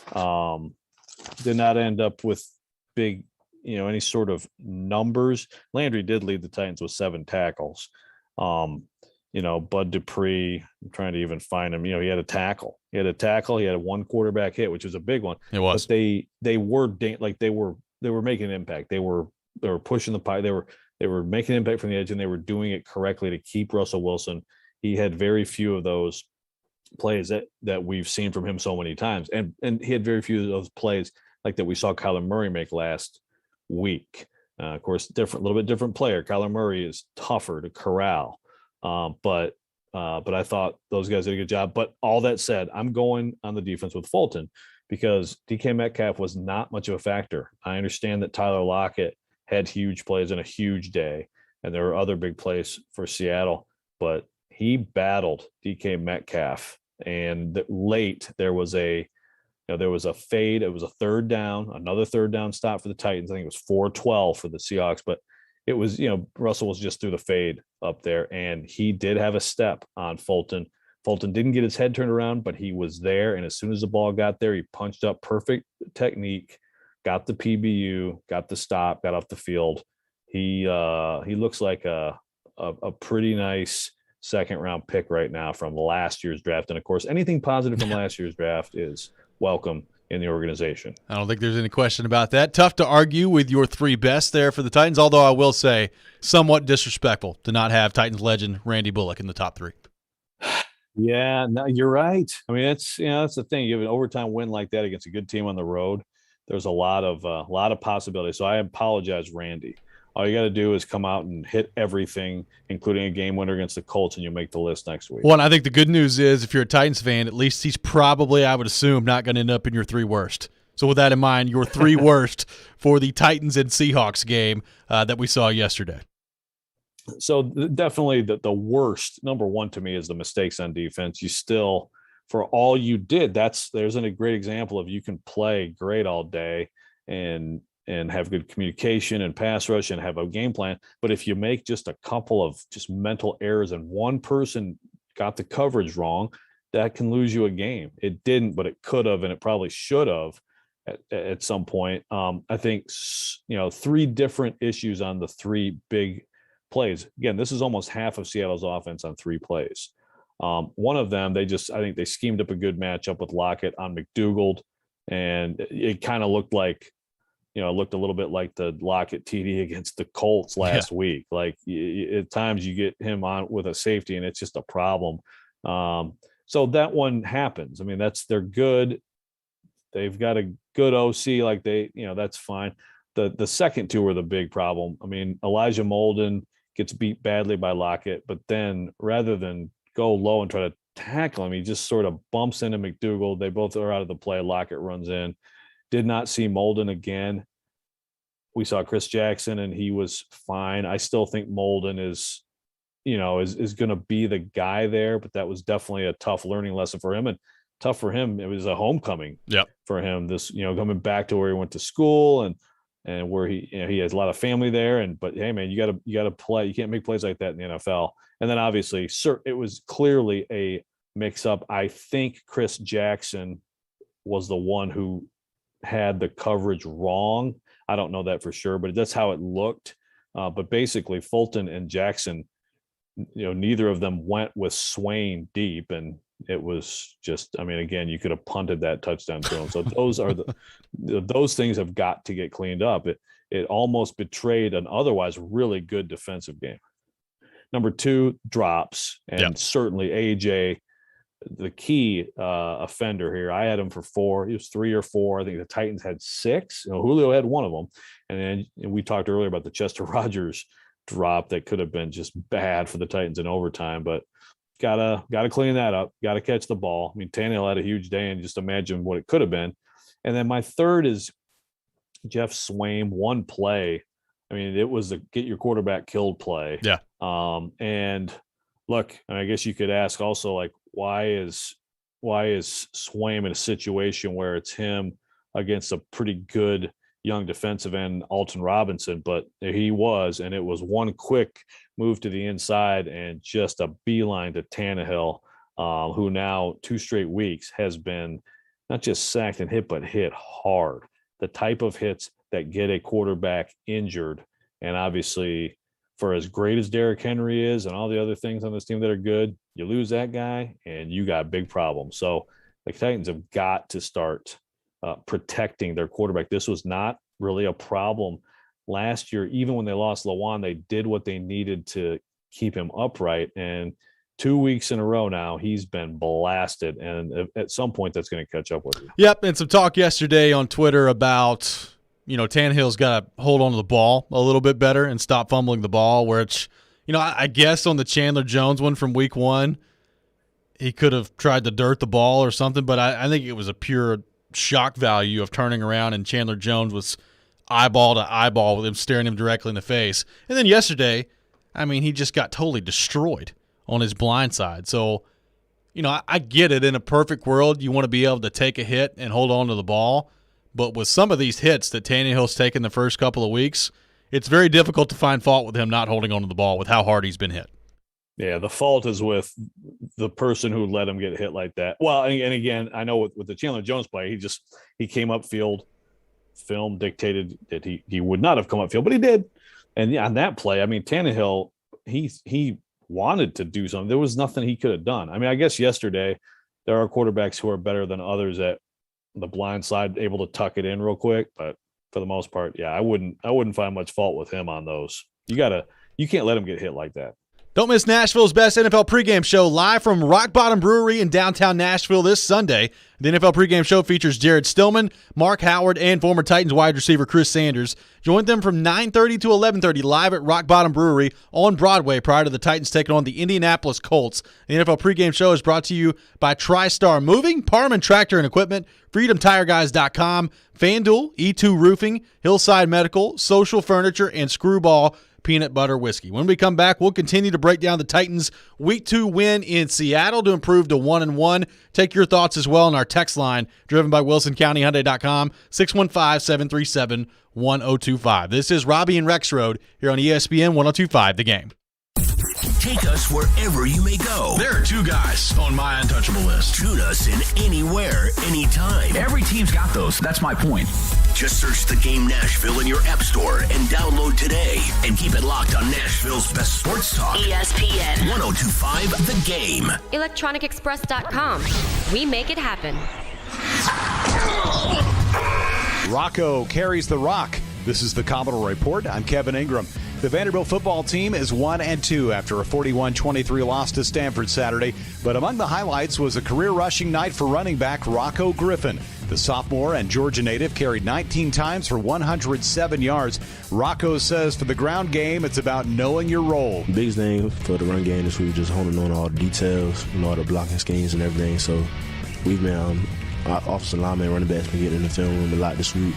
end up with big, any sort of numbers. Landry did lead the Titans with 7 tackles. Bud Dupree, I'm trying to even find him. He had a tackle. He had a 1 quarterback hit, which was a big one. It was. But they were making an impact. They were pushing the pie. They were making an impact from the edge, and they were doing it correctly to keep Russell Wilson. He had very few of those plays that we've seen from him so many times, and he had very few of those plays like that we saw Kyler Murray make last week. Of course, a little bit different player. Kyler Murray is tougher to corral. But I thought those guys did a good job. But all that said, I'm going on the defense with Fulton because DK Metcalf was not much of a factor. I understand that Tyler Lockett had huge plays and a huge day, and there were other big plays for Seattle, but he battled DK Metcalf. And late there was a fade. It was a 3rd down, another 3rd down stop for the Titans. I think it was 4-12 for the Seahawks, but it was, Russell was just through the fade up there, and he did have a step on Fulton, Fulton didn't get his head turned around, but he was there. And as soon as the ball got there, he punched up perfect technique, got the PBU, got the stop, got off the field. He looks like a pretty nice second-round pick right now from last year's draft. And, of course, anything positive from last year's draft is welcome in the organization. I don't think there's any question about that. Tough to argue with your three best there for the Titans, although I will say somewhat disrespectful to not have Titans legend Randy Bullock in the top three. Yeah, no, you're right. I mean, that's the thing. You have an overtime win like that against a good team on the road. There's a lot of possibilities. So I apologize, Randy. All you got to do is come out and hit everything, including a game winner against the Colts, and you'll make the list next week. Well, and I think the good news is if you're a Titans fan, at least he's probably, I would assume, not going to end up in your three worst. So with that in mind, your three worst for the Titans and Seahawks game that we saw yesterday. So definitely the worst, number one to me, is the mistakes on defense. You still, for all you did, there's a great example of you can play great all day and have good communication and pass rush and have a game plan. But if you make just a couple of just mental errors and one person got the coverage wrong, that can lose you a game. It didn't, but it could have, and it probably should have at some point. I think, three different issues on the three big plays. Again, this is almost half of Seattle's offense on three plays. One of them, I think they schemed up a good matchup with Lockett on McDougald, and it kind of looked like, it looked a little bit like the Lockett TD against the Colts last week. Like at times you get him on with a safety and it's just a problem. So that one happens. I mean, they're good. They've got a good OC. Like that's fine. The second two are the big problem. I mean, Elijah Molden gets beat badly by Lockett, but then rather than go low and try to tackle him, he just sort of bumps into McDougald. They both are out of the play. Lockett runs in. Did not see Molden again. We saw Chris Jackson, and he was fine. I still think Molden is going to be the guy there, but that was definitely a tough learning lesson for him, and tough for him. It was a homecoming for him. This, coming back to where he went to school and where he has a lot of family there. But hey, man, you got to play. You can't make plays like that in the NFL. And then obviously, it was clearly a mix-up. I think Chris Jackson was the one who had the coverage wrong. I don't know that for sure, but that's how it looked. But basically, Fulton and Jackson, neither of them went with Swain deep, and it was just, again, you could have punted that touchdown to him. So those are those things have got to get cleaned up. It almost betrayed an otherwise really good defensive game. Number two, drops, and certainly AJ, the key offender here. I had him for 4. He was 3 or 4. I think the Titans had 6. Julio had one of them. And then we talked earlier about the Chester Rogers drop that could have been just bad for the Titans in overtime, but gotta clean that up. Got to catch the ball. Tannehill had a huge day, and just imagine what it could have been. And then my third is Jeff Swaim. One play. It was the get your quarterback killed play. Yeah. And look, I guess you could ask also, like, why is Swaim in a situation where it's him against a pretty good young defensive end, Alton Robinson? But he was, and it was one quick move to the inside and just a beeline to Tannehill, who now 2 straight weeks has been not just sacked and hit, but hit hard. The type of hits that get a quarterback injured. And obviously, for as great as Derrick Henry is and all the other things on this team that are good, you lose that guy and you got big problems. So the Titans have got to start protecting their quarterback. This was not really a problem last year. Even when they lost Lawan, they did what they needed to keep him upright. And 2 weeks in a row now, he's been blasted. And at some point, that's going to catch up with you. Yep, and some talk yesterday on Twitter about Tannehill's got to hold on to the ball a little bit better and stop fumbling the ball, which, I guess on the Chandler Jones one from week 1, he could have tried to dirt the ball or something, but I think it was a pure shock value of turning around and Chandler Jones was eyeball to eyeball with him staring him directly in the face. And then yesterday, he just got totally destroyed on his blind side. So, I get it. In a perfect world, you want to be able to take a hit and hold on to the ball. But with some of these hits that Tannehill's taken the first couple of weeks, it's very difficult to find fault with him not holding on to the ball with how hard he's been hit. Yeah, the fault is with the person who let him get hit like that. Well, and again, I know with the Chandler Jones play, he came upfield, film dictated that he would not have come upfield, but he did. And yeah, on that play, I mean, Tannehill, he wanted to do something. There was nothing he could have done. I mean, I guess yesterday there are quarterbacks who are better than others at the blind side, able to tuck it in real quick. But for the most part, yeah, I wouldn't find much fault with him on those. You can't let him get hit like that. Don't miss Nashville's best NFL pregame show live from Rock Bottom Brewery in downtown Nashville this Sunday. The NFL pregame show features Jared Stillman, Mark Howard, and former Titans wide receiver Chris Sanders. Join them from 9:30 to 11:30 live at Rock Bottom Brewery on Broadway prior to the Titans taking on the Indianapolis Colts. The NFL pregame show is brought to you by TriStar Moving, Parman Tractor and Equipment, FreedomTireGuys.com, FanDuel, E2 Roofing, Hillside Medical, Social Furniture, and Screwball Peanut Butter Whiskey. When we come back, we'll continue to break down the Titans' Week 2 win in Seattle to improve to 1-1. Take your thoughts as well on our text line, driven by WilsonCountyHyundai.com, 615-737-1025. This is Robby and Rexrode here on ESPN 1025 The Game. Take us wherever you may go. There are 2 guys on my untouchable list. Tune us in anywhere, anytime. Every team's got those. That's my point. Just search The Game Nashville in your app store and download today. And keep it locked on Nashville's best sports talk. ESPN 1025 The Game. ElectronicExpress.com. We make it happen. Rocco carries the rock. This is the Commodore Report. I'm Kevin Ingram. The Vanderbilt football team is 1-2 after a 41-23 loss to Stanford Saturday. But among the highlights was a career rushing night for running back Rocco Griffin. The sophomore and Georgia native carried 19 times for 107 yards. Rocco says for the ground game, it's about knowing your role. The biggest thing for the run game is we were just honing on all the details, all the blocking schemes and everything. So we've been, our offensive linemen, running backs, been getting in the film room a lot this week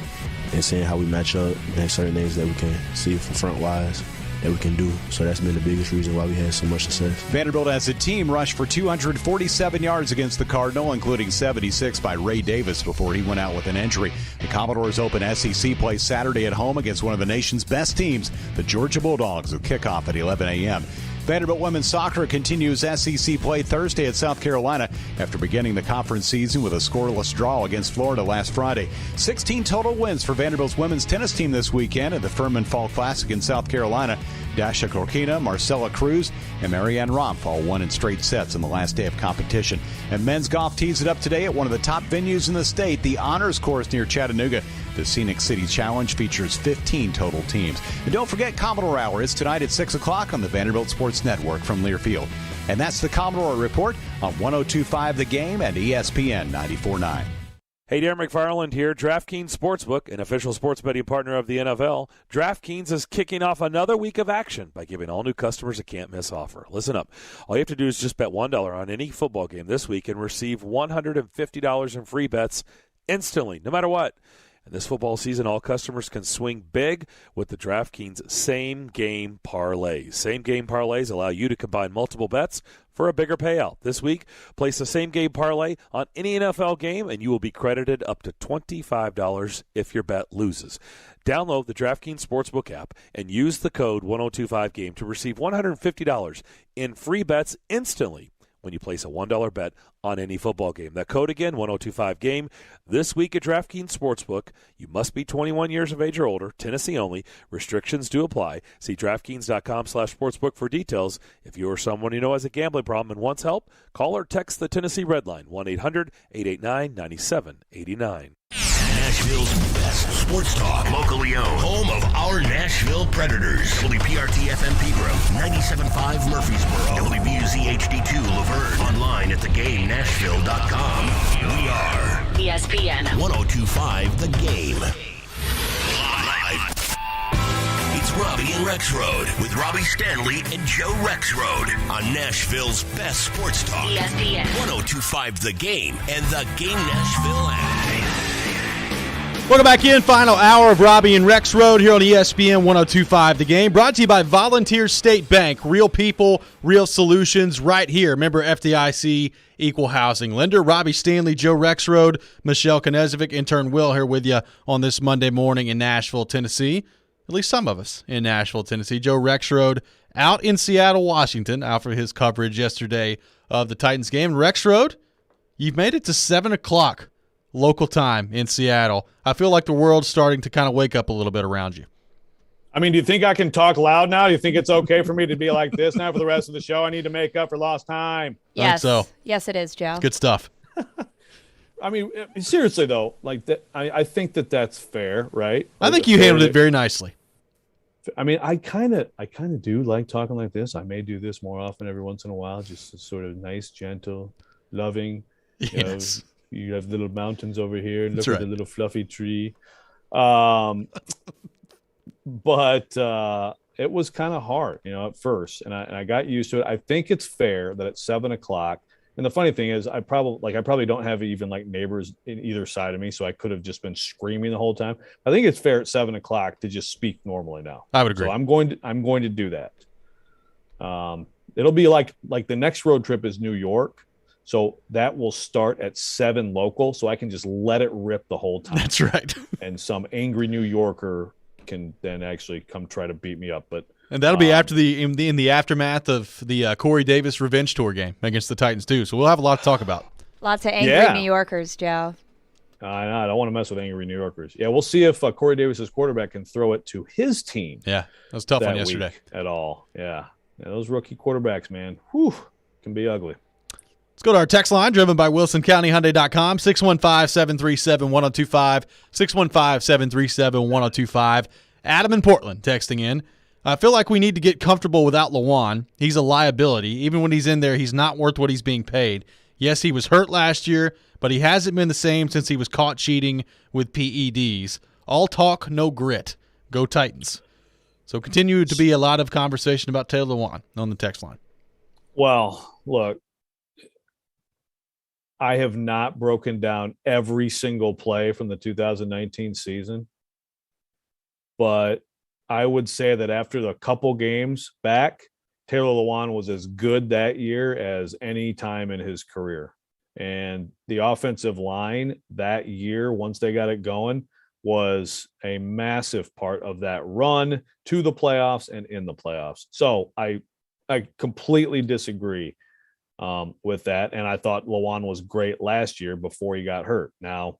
and seeing how we match up and certain things that we can see from front-wise that we can do. So that's been the biggest reason why we had so much success. Vanderbilt as a team rushed for 247 yards against the Cardinal, including 76 by Ray Davis before he went out with an injury. The Commodores open SEC play Saturday at home against one of the nation's best teams, the Georgia Bulldogs, with kickoff at 11 a.m. Vanderbilt women's soccer continues SEC play Thursday at South Carolina after beginning the conference season with a scoreless draw against Florida last Friday. 16 total wins for Vanderbilt's women's tennis team this weekend at the Furman Fall Classic in South Carolina. Dasha Korkina, Marcella Cruz, and Marianne Romph all won in straight sets on the last day of competition. And men's golf tees it up today at one of the top venues in the state, the Honors Course near Chattanooga. The Scenic City Challenge features 15 total teams. And don't forget Commodore Hour is tonight at 6 o'clock on the Vanderbilt Sports Network from Learfield. And that's the Commodore Report on 102.5 The Game and ESPN 94.9. Hey, Darren McFarland here. DraftKings Sportsbook, an official sports betting partner of the NFL. DraftKings is kicking off another week of action by giving all new customers a can't-miss offer. Listen up. All you have to do is just bet $1 on any football game this week and receive $150 in free bets instantly, no matter what. And this football season, all customers can swing big with the DraftKings same-game parlays. Same-game parlays allow you to combine multiple bets for a bigger payout. This week, place a same-game parlay on any NFL game, and you will be credited up to $25 if your bet loses. Download the DraftKings Sportsbook app and use the code 1025GAME to receive $150 in free bets instantly when you place a $1 bet on any football game. That code again, 1025GAME. This week at DraftKings Sportsbook, you must be 21 years of age or older, Tennessee only. Restrictions do apply. See DraftKings.com/sportsbook for details. If you or someone you know has a gambling problem and wants help, call or text the Tennessee Red Line, 1-800-889-9789. Nashville's best sports talk, locally owned, home of our Nashville Predators. WPRT-FM Pegram, 97.5 Murfreesboro, WBUZ-HD2 Laverne, online at theGameNashville.com. We are ESPN 1025 The Game. Live. It's Robby and Rexrode with Robbie Stanley and Joe Rexrode on Nashville's best sports talk. ESPN 1025 The Game and the Game Nashville app. Welcome back in. Final hour of Robby and Rexrode here on ESPN 1025 The Game. Brought to you by Volunteer State Bank. Real people, real solutions right here. Member FDIC, equal housing lender. Robby Stanley, Joe Rexrode, Michelle Knezovic, intern Will here with you on this Monday morning in Nashville, Tennessee. at least some of us, in Nashville, Tennessee. Joe Rexrode out in Seattle, Washington, out for his coverage yesterday of the Titans game. Rexrode, you've made it to 7 o'clock local time in Seattle. I feel like the world's starting to kind of wake up a little bit around you. I mean, do you think I can talk loud now? Do you think it's okay for me to be like this now for the rest of the show? I need to make up for lost time. Yes. So. Yes, it is, Joe. Good stuff. I mean, seriously, though, like that, I think that's fair, right? I think you handled it very nicely. I mean, I kind of do like talking like this. I may do this more often every once in a while, just sort of nice, gentle, loving. Yes. You have little mountains over here, and look That's at right. the little fluffy tree. But it was kind of hard, at first, and I got used to it. I think it's fair that at 7 o'clock. And the funny thing is, I probably don't have even like neighbors in either side of me, so I could have just been screaming the whole time. I think it's fair at 7 o'clock to just speak normally now. I would agree. So I'm going to do that. It'll be like the next road trip is New York, so that will start at 7 local, so I can just let it rip the whole time. That's right. And some angry New Yorker can then actually come try to beat me up, and that'll be after in the aftermath of the Corey Davis revenge tour game against the Titans too. So we'll have a lot to talk about. Lots of angry New Yorkers, Joe. I don't want to mess with angry New Yorkers. Yeah, we'll see if Corey Davis's quarterback can throw it to his team. Yeah, that was a tough one yesterday. At all. Yeah, those rookie quarterbacks, man, can be ugly. Let's go to our text line, driven by WilsonCountyHyundai.com, 615-737-1025, 615-737-1025. Adam in Portland texting in. I feel like we need to get comfortable without Lawan. He's a liability. Even when he's in there, he's not worth what he's being paid. Yes, he was hurt last year, but he hasn't been the same since he was caught cheating with PEDs. All talk, no grit. Go Titans. So continue to be a lot of conversation about Taylor Lewan on the text line. Well, look, I have not broken down every single play from the 2019 season, but I would say that after the couple games back, Taylor Lewan was as good that year as any time in his career. And the offensive line that year, once they got it going, was a massive part of that run to the playoffs and in the playoffs. So I completely disagree with that. And I thought Lewan was great last year before he got hurt. Now,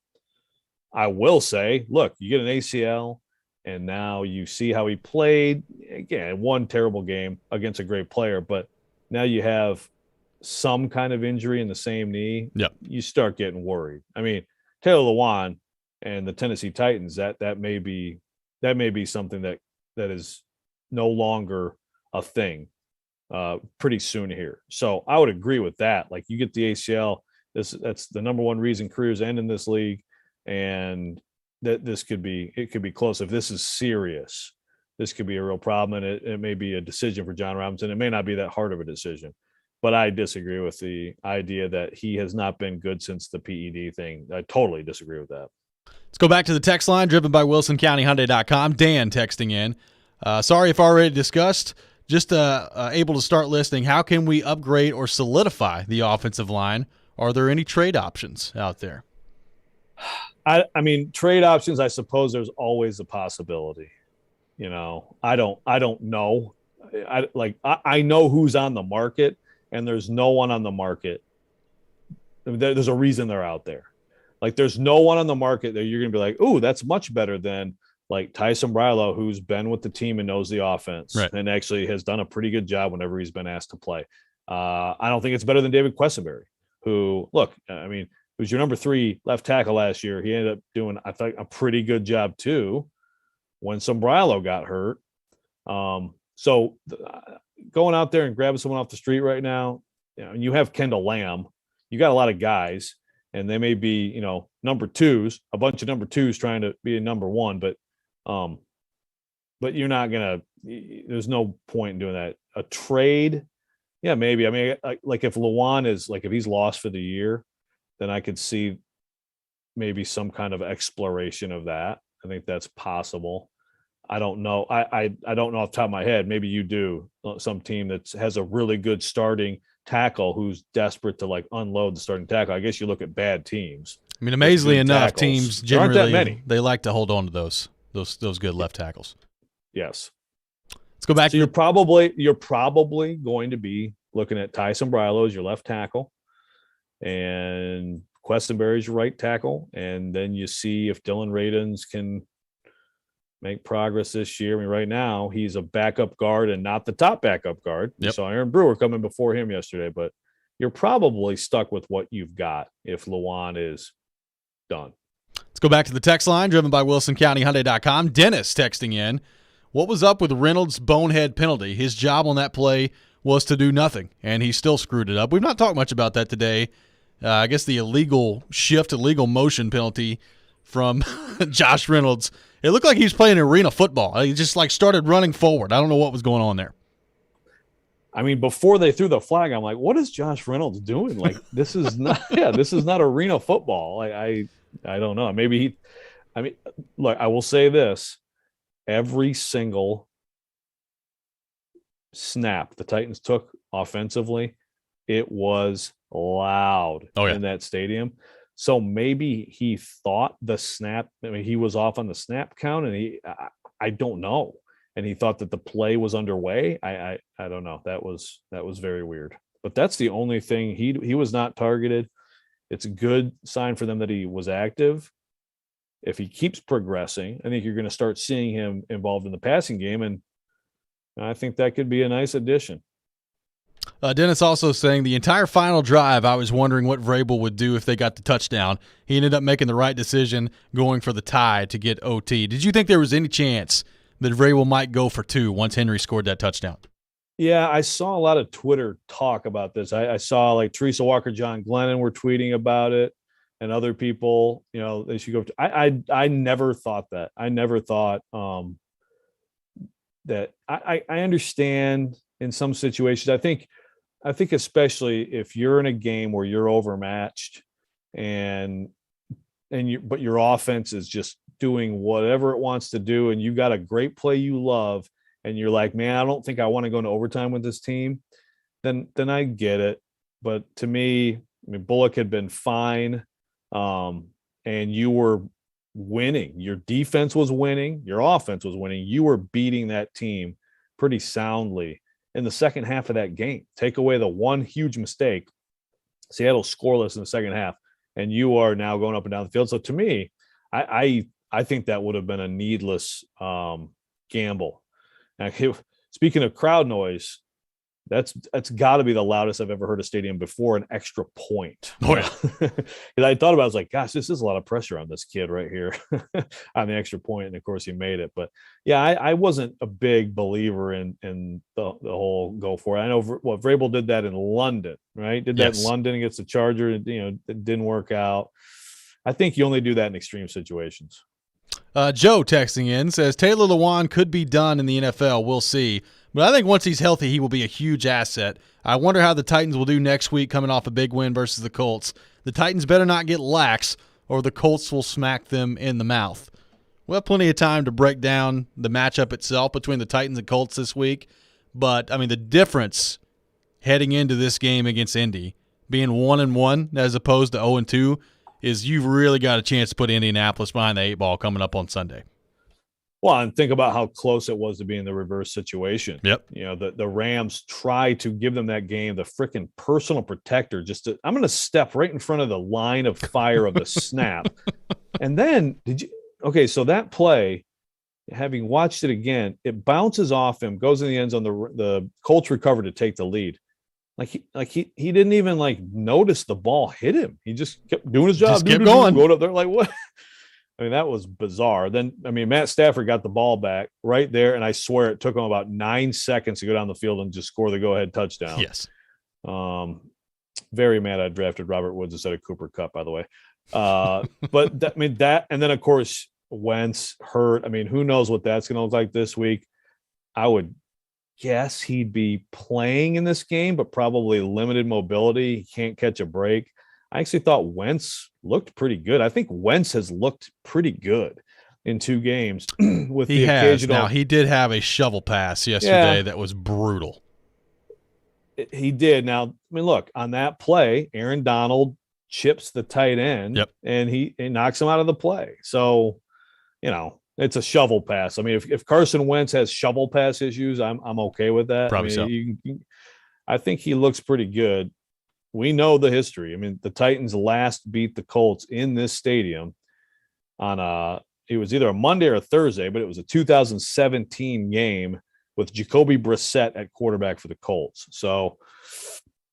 I will say, look, you get an ACL, and now you see how he played. Again, one terrible game against a great player, but now you have some kind of injury in the same knee. Yep. You start getting worried. I mean, Taylor Lewan and the Tennessee Titans, that may be something that is no longer a thing pretty soon here. So I would agree with that. Like, you get the ACL, that's the number one reason careers end in this league, and that it could be close. If this is serious, this could be a real problem, and it may be a decision for John Robinson. It may not be that hard of a decision, but I disagree with the idea that he has not been good since the PED thing. I totally disagree with that. Let's go back to the text line, driven by WilsonCountyHyundai.com. Dan texting in. Sorry if already discussed. Just able to start listening. How can we upgrade or solidify the offensive line? Are there any trade options out there? I mean, trade options, I suppose there's always a possibility. I don't know. I know who's on the market, and there's no one on the market. There's a reason they're out there. Like, there's no one on the market that you're going to be like, ooh, that's much better than like Tyson Brilo, who's been with the team and knows the offense, right, and actually has done a pretty good job whenever he's been asked to play. I don't think it's better than David Quessenberry, who, look, I mean, who's your number 3 left tackle last year. He ended up doing, I think, a pretty good job too when Sombrilo got hurt. So going out there and grabbing someone off the street right now, you have Kendall Lamb, you got a lot of guys, and they may be, number 2s, a bunch of number 2s trying to be a number 1, but you're not there's no point in doing that. A trade, yeah, maybe. I mean, like if Lewan is like, if he's lost for the year, then I could see maybe some kind of exploration of that. I think that's possible. I don't know. I don't know off the top of my head. Maybe you do. Some team that has a really good starting tackle who's desperate to like unload the starting tackle. I guess you look at bad teams. I mean, amazingly enough, tackles. teams generally, they like to hold on to those good left tackles. Yes. Let's go back. So you're probably going to be looking at Ty Sombrilo as your left tackle, and Questenberry's your right tackle, and then you see if Dylan Radins can make progress this year. I mean, right now he's a backup guard and not the top backup guard. Yep. We saw Aaron Brewer coming before him yesterday, but you're probably stuck with what you've got if Lewan is done. Let's go back to the text line, driven by WilsonCountyHyundai.com. Dennis texting in, what was up with Reynolds' bonehead penalty? His job on that play was to do nothing, and he still screwed it up. We've not talked much about that today. I guess the illegal motion penalty from Josh Reynolds. It looked like he was playing arena football. He just started running forward. I don't know what was going on there. I mean, before they threw the flag, I'm like, what is Josh Reynolds doing? Like, this is not arena football. I don't know. Maybe look, I will say this. Every single snap the Titans took offensively, it was loud in that stadium. So maybe he thought the snap, he was off on the snap count, and I don't know. And he thought that the play was underway. I don't know. That was very weird. But that's the only thing. He was not targeted. It's a good sign for them that he was active. If he keeps progressing, I think you're going to start seeing him involved in the passing game, and I think that could be a nice addition. Dennis also saying the entire final drive, I was wondering what Vrabel would do if they got the touchdown. He ended up making the right decision going for the tie to get OT. Did you think there was any chance that Vrabel might go for 2 once Henry scored that touchdown? Yeah, I saw a lot of Twitter talk about this. I saw like Teresa Walker, John Glennon were tweeting about it, and other people, they should go. I never thought that. I never thought that. I understand in some situations. I think especially if you're in a game where you're overmatched but your offense is just doing whatever it wants to do, and you got a great play you love, and you're like, man, I don't think I want to go into overtime with this team, then I get it. But to me, Bullock had been fine, and you were winning. Your defense was winning. Your offense was winning. You were beating that team pretty soundly in the second half of that game. Take away the one huge mistake, Seattle scoreless in the second half, and you are now going up and down the field. So to me, I think that would have been a needless gamble. And speaking of crowd noise, that's got to be the loudest I've ever heard a stadium before an extra point. Oh, yeah. And I thought about it, I was like, gosh, this is a lot of pressure on this kid right here on the extra point. And of course he made it. But yeah, I wasn't a big believer in the whole go for it. I know Vrabel did that in London, right? Did that in London against the Charger. It didn't work out. I think you only do that in extreme situations. Joe texting in says Taylor Lewan could be done in the NFL. We'll see. But I think once he's healthy, he will be a huge asset. I wonder how the Titans will do next week coming off a big win versus the Colts. The Titans better not get lax or the Colts will smack them in the mouth. We'll have plenty of time to break down the matchup itself between the Titans and Colts this week. But, the difference heading into this game against Indy, being 1-1 as opposed to 0-2, is you've really got a chance to put Indianapolis behind the 8 ball coming up on Sunday. Well, and think about how close it was to be in the reverse situation. Yep. The Rams tried to give them that game, the freaking personal protector. I'm going to step right in front of the line of fire of the snap. And then so that play, having watched it again, it bounces off him, goes in the end zone. The Colts recover to take the lead. He didn't even notice the ball hit him. He just kept doing his job. Just kept going. Going up there like what? That was bizarre. Then, Matt Stafford got the ball back right there, and I swear it took him about 9 seconds to go down the field and just score the go-ahead touchdown. Yes. Very mad I drafted Robert Woods instead of Cooper Kupp, by the way. But that, and then of course Wentz hurt. Who knows what that's going to look like this week? I would guess he'd be playing in this game, but probably limited mobility. He can't catch a break. I actually thought Wentz looked pretty good. I think Wentz has looked pretty good in 2 games. Now, he did have a shovel pass yesterday that was brutal. He did. Now, look, on that play, Aaron Donald chips the tight end, and he knocks him out of the play. So, It's a shovel pass. I mean, if Carson Wentz has shovel pass issues, I'm okay with that. Probably I think he looks pretty good. We know the history. I mean, the Titans last beat the Colts in this stadium on it was either a Monday or a Thursday, but it was a 2017 game with Jacoby Brissett at quarterback for the Colts. So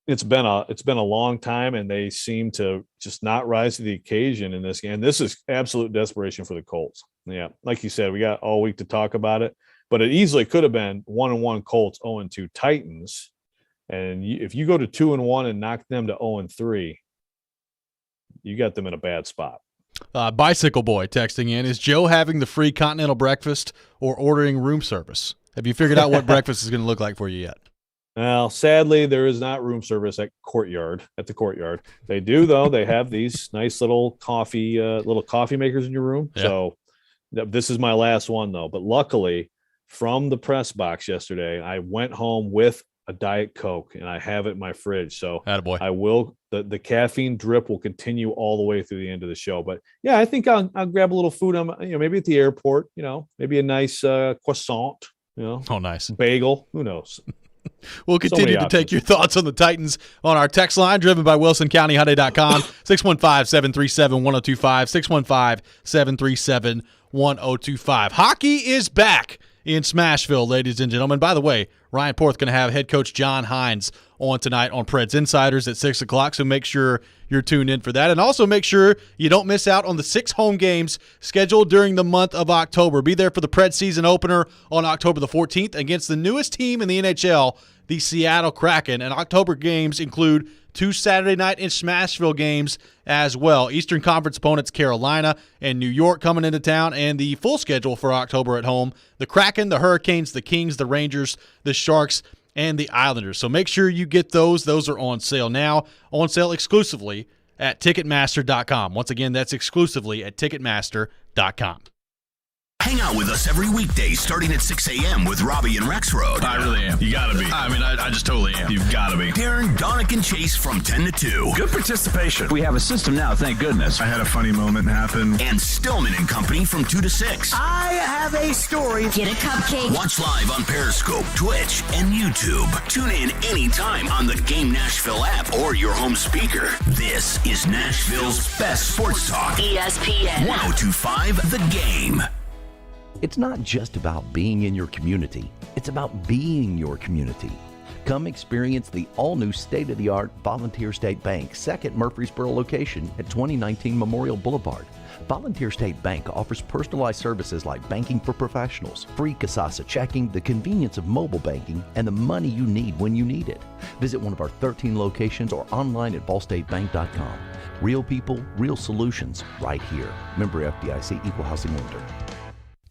it's been a long time, and they seem to just not rise to the occasion in this game. This is absolute desperation for the Colts. Yeah, like you said, we got all week to talk about it, but it easily could have been 1-1 Colts, 0-2 Titans. And if you go to 2-1 and knock them to 0-3, you got them in a bad spot. Bicycle Boy texting in, is Joe having the free continental breakfast or ordering room service? Have you figured out what breakfast is going to look like for you yet? Well, sadly, there is not room service at the courtyard. They do, though. They have these nice little coffee makers in your room. Yeah. So this is my last one, though. But luckily, from the press box yesterday, I went home with a Diet Coke, and I have it in my fridge. So attaboy. I will. The caffeine drip will continue all the way through the end of the show. But yeah, I think I'll grab a little food. Maybe at the airport. Maybe a nice croissant. Oh, nice bagel. Who knows? We'll continue to take your thoughts on the Titans on our text line, driven by WilsonCountyHyundai.com, 615-737-1025, 615-737-1025. Hockey is back in Smashville, ladies and gentlemen. By the way, Ryan Porth going to have head coach John Hines on tonight on Preds Insiders at 6 o'clock, so make sure you're tuned in for that. And also make sure you don't miss out on the 6 home games scheduled during the month of October. Be there for the Preds season opener on October the 14th against the newest team in the NHL, the Seattle Kraken. And October games include 2 Saturday night in Smashville games as well. Eastern Conference opponents Carolina and New York coming into town, and the full schedule for October at home: the Kraken, the Hurricanes, the Kings, the Rangers, the Sharks, and the Islanders. So make sure you get those. Those are on sale now, on sale exclusively at Ticketmaster.com. Once again, that's exclusively at Ticketmaster.com. Hang out with us every weekday starting at 6 a.m. with Robby and Rexrode. I really am. You got to be. I mean, I just totally am. You've got to be. Darren, Donick, and Chase from 10 to 2. Good participation. We have a system now, thank goodness. I had a funny moment happen. And Stillman and Company from 2 to 6. I have a story. Get a cupcake. Watch live on Periscope, Twitch, and YouTube. Tune in anytime on the Game Nashville app or your home speaker. This is Nashville's best sports talk. ESPN 102.5 The Game. It's not just about being in your community. It's about being your community. Come experience the all-new state-of-the-art Volunteer State Bank, second Murfreesboro location at 2019 Memorial Boulevard. Volunteer State Bank offers personalized services like banking for professionals, free Kasasa checking, the convenience of mobile banking, and the money you need when you need it. Visit one of our 13 locations or online at ballstatebank.com. Real people, real solutions, right here. Member FDIC, Equal Housing Lender.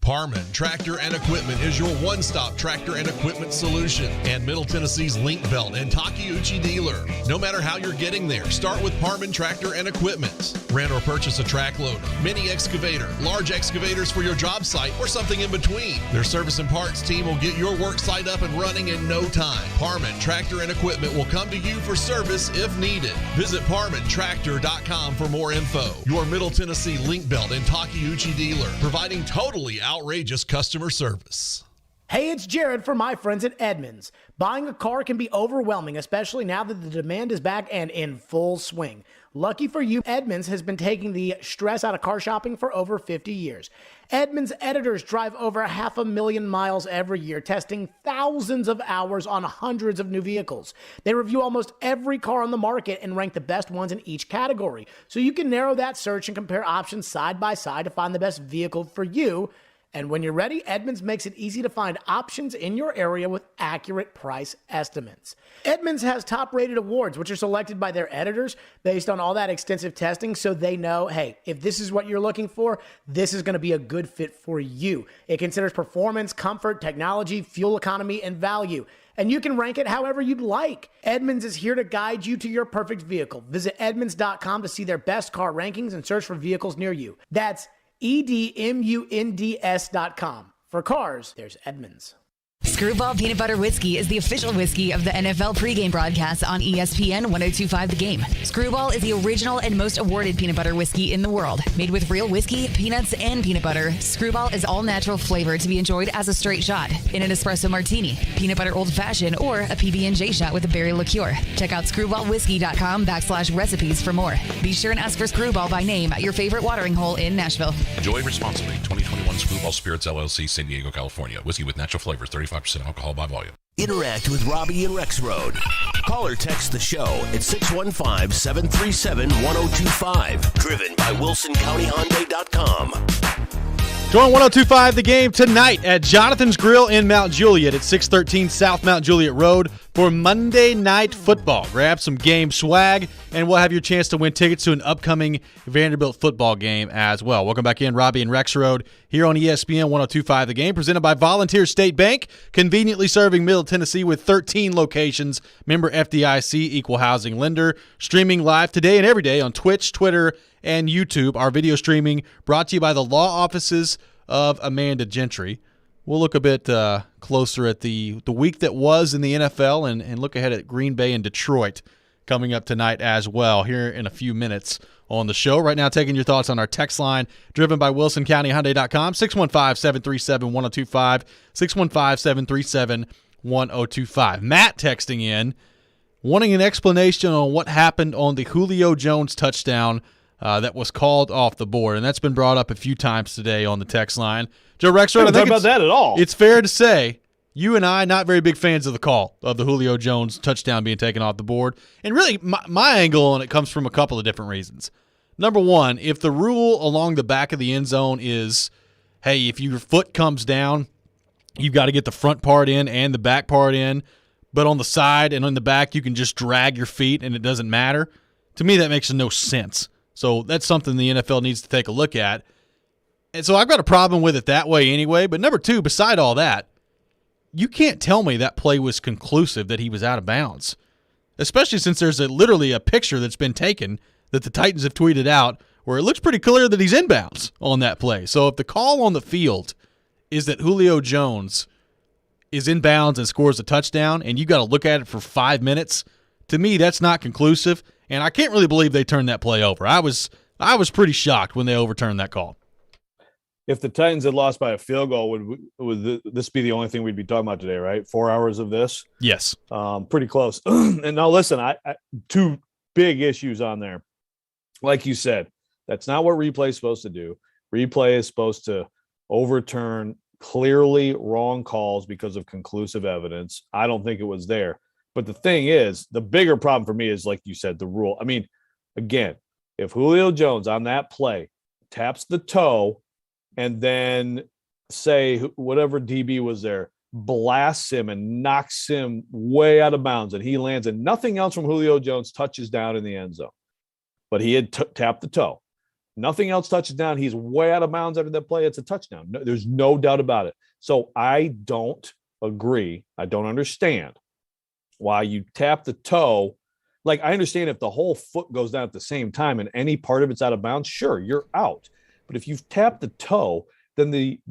Parman Tractor and Equipment is your one-stop tractor and equipment solution and Middle Tennessee's Link Belt and Takeuchi dealer. No matter how you're getting there, start with Parman Tractor and Equipment. Rent or purchase a track loader, mini excavator, large excavators for your job site, or something in between. Their service and parts team will get your work site up and running in no time. Parman Tractor and Equipment will come to you for service if needed. Visit ParmanTractor.com for more info. Your Middle Tennessee Link Belt and Takeuchi dealer, providing totally outrageous customer service. Hey, it's Jared from my friends at Edmunds. Buying a car can be overwhelming, especially now that the demand is back and in full swing. Lucky for you, Edmunds has been taking the stress out of car shopping for over 50 years. Edmunds editors drive over 500,000 miles every year, testing thousands of hours on hundreds of new vehicles. They review almost every car on the market and rank the best ones in each category. So you can narrow that search and compare options side by side to find the best vehicle for you. And when you're ready, Edmunds makes it easy to find options in your area with accurate price estimates. Edmunds has top-rated awards, which are selected by their editors based on all that extensive testing, so they know, hey, if this is what you're looking for, this is going to be a good fit for you. It considers performance, comfort, technology, fuel economy, and value. And you can rank it however you'd like. Edmunds is here to guide you to your perfect vehicle. Visit Edmunds.com to see their best car rankings and search for vehicles near you. That's EDMUNDS.com. For cars, there's Edmunds. Screwball Peanut Butter Whiskey is the official whiskey of the NFL pregame broadcast on ESPN 1025 The Game. Screwball is the original and most awarded peanut butter whiskey in the world. Made with real whiskey, peanuts, and peanut butter, Screwball is all natural flavor to be enjoyed as a straight shot, in an espresso martini, peanut butter old fashioned, or a PB&J shot with a berry liqueur. Check out screwballwhiskey.com/recipes for more. Be sure and ask for Screwball by name at your favorite watering hole in Nashville. Enjoy responsibly. 2021 Screwball Spirits LLC, San Diego, California. Whiskey with natural flavors, 35% alcohol by volume. Interact with Robby and Rexrode. Call or text the show at 615-737-1025. Driven by WilsonCountyHyundai.com. Join 1025 The Game tonight at Jonathan's Grill in Mount Juliet at 613 South Mount Juliet Road for Monday Night Football. Grab some game swag, and we'll have your chance to win tickets to an upcoming Vanderbilt football game as well. Welcome back in, Robby and Rexrode, here on ESPN 1025 The Game, presented by Volunteer State Bank, conveniently serving Middle Tennessee with 13 locations. Member FDIC, equal housing lender. Streaming live today and every day on Twitch, Twitter, and YouTube. Our video streaming brought to you by the law offices of Amanda Gentry. We'll look a bit closer at the week that was in the NFL and look ahead at Green Bay and Detroit coming up tonight as well here in a few minutes on the show. Right now, taking your thoughts on our text line, driven by WilsonCountyHyundai.com, 615-737-1025, 615-737-1025. Matt texting in, wanting an explanation on what happened on the Julio Jones touchdown that was called off the board, and that's been brought up a few times today on the text line. Joe Rexrode, I think about that at all. It's fair to say you and I not very big fans of the call of the Julio Jones touchdown being taken off the board, and really my angle on it comes from a couple of different reasons. Number one, if the rule along the back of the end zone is, hey, if your foot comes down, you've got to get the front part in and the back part in, but on the side and on the back you can just drag your feet and it doesn't matter, to me that makes no sense. So that's something the NFL needs to take a look at. And so I've got a problem with it that way anyway. But number two, beside all that, you can't tell me that play was conclusive that he was out of bounds, especially since there's literally a picture that's been taken that the Titans have tweeted out where it looks pretty clear that he's in bounds on that play. So if the call on the field is that Julio Jones is in bounds and scores a touchdown and you got to look at it for 5 minutes, to me that's not conclusive. And I can't really believe they turned that play over. I was pretty shocked when they overturned that call. If the Titans had lost by a field goal, would this be the only thing we'd be talking about today, right? 4 hours of this? Yes. Pretty close. And now listen, I two big issues on there. Like you said, that's not what replay is supposed to do. Replay is supposed to overturn clearly wrong calls because of conclusive evidence. I don't think it was there. But the thing is, the bigger problem for me is, like you said, the rule. I mean, again, if Julio Jones on that play taps the toe and then say whatever DB was there, blasts him and knocks him way out of bounds and he lands and nothing else from Julio Jones touches down in the end zone, but he had tapped the toe. Nothing else touches down. He's way out of bounds after that play. It's a touchdown. No, there's no doubt about it. So I don't agree. I don't understand why you tap the toe. Like, I understand if the whole foot goes down at the same time and any part of it's out of bounds, sure, you're out. But if you've tapped the toe, then the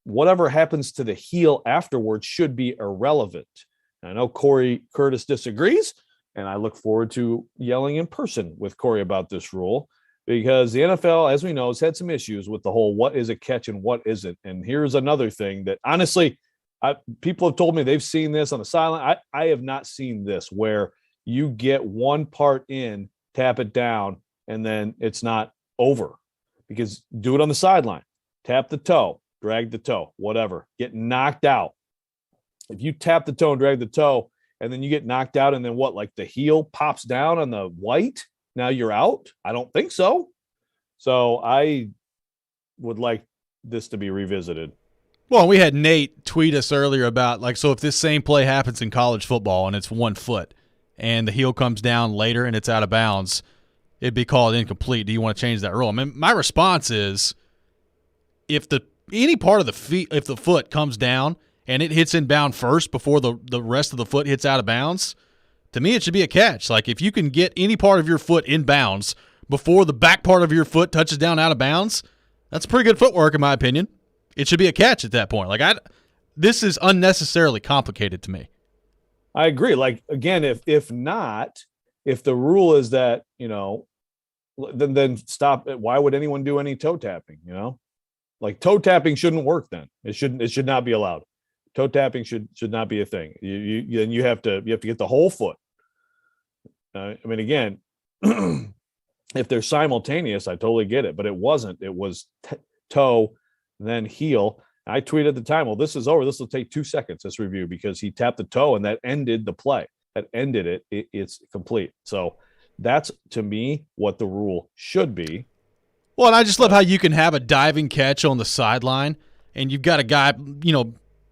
whatever happens to the heel afterwards should be irrelevant. And I know Corey Curtis disagrees, and I look forward to yelling in person with Corey about this rule, because the NFL, as we know, has had some issues with the whole what is a catch and what isn't. And here's another thing that honestly, people have told me they've seen this on the sideline. I have not seen this where you get one part in, tap it down, and then it's not over. Because do it on the sideline. Tap the toe, drag the toe, whatever. Get knocked out. If you tap the toe and drag the toe, and then you get knocked out, and then what, like the heel pops down on the white? Now you're out? I don't think so. So I would like this to be revisited. Well, we had Nate tweet us earlier about, like, so if this same play happens in college football and it's 1 foot and the heel comes down later and it's out of bounds, it'd be called incomplete. Do you want to change that rule? I mean, my response is if any part of if the foot comes down and it hits inbound first before the rest of the foot hits out of bounds, to me it should be a catch. Like, if you can get any part of your foot in bounds before the back part of your foot touches down out of bounds, that's pretty good footwork in my opinion. It should be a catch at that point. Like, this is unnecessarily complicated to me. I agree. Like, again, if the rule is that, then stop it. Why would anyone do any toe tapping? Like, toe tapping shouldn't work. Then it should not be allowed. Toe tapping should not be a thing. You have to get the whole foot. Again, if they're simultaneous, I totally get it, but it wasn't. It was toe, then heel. I tweeted at the time, well, this is over. This will take 2 seconds, this review, because he tapped the toe and that ended the play. That ended it. It's complete. So that's, to me, what the rule should be. Well, and I just love how you can have a diving catch on the sideline and you've got a guy,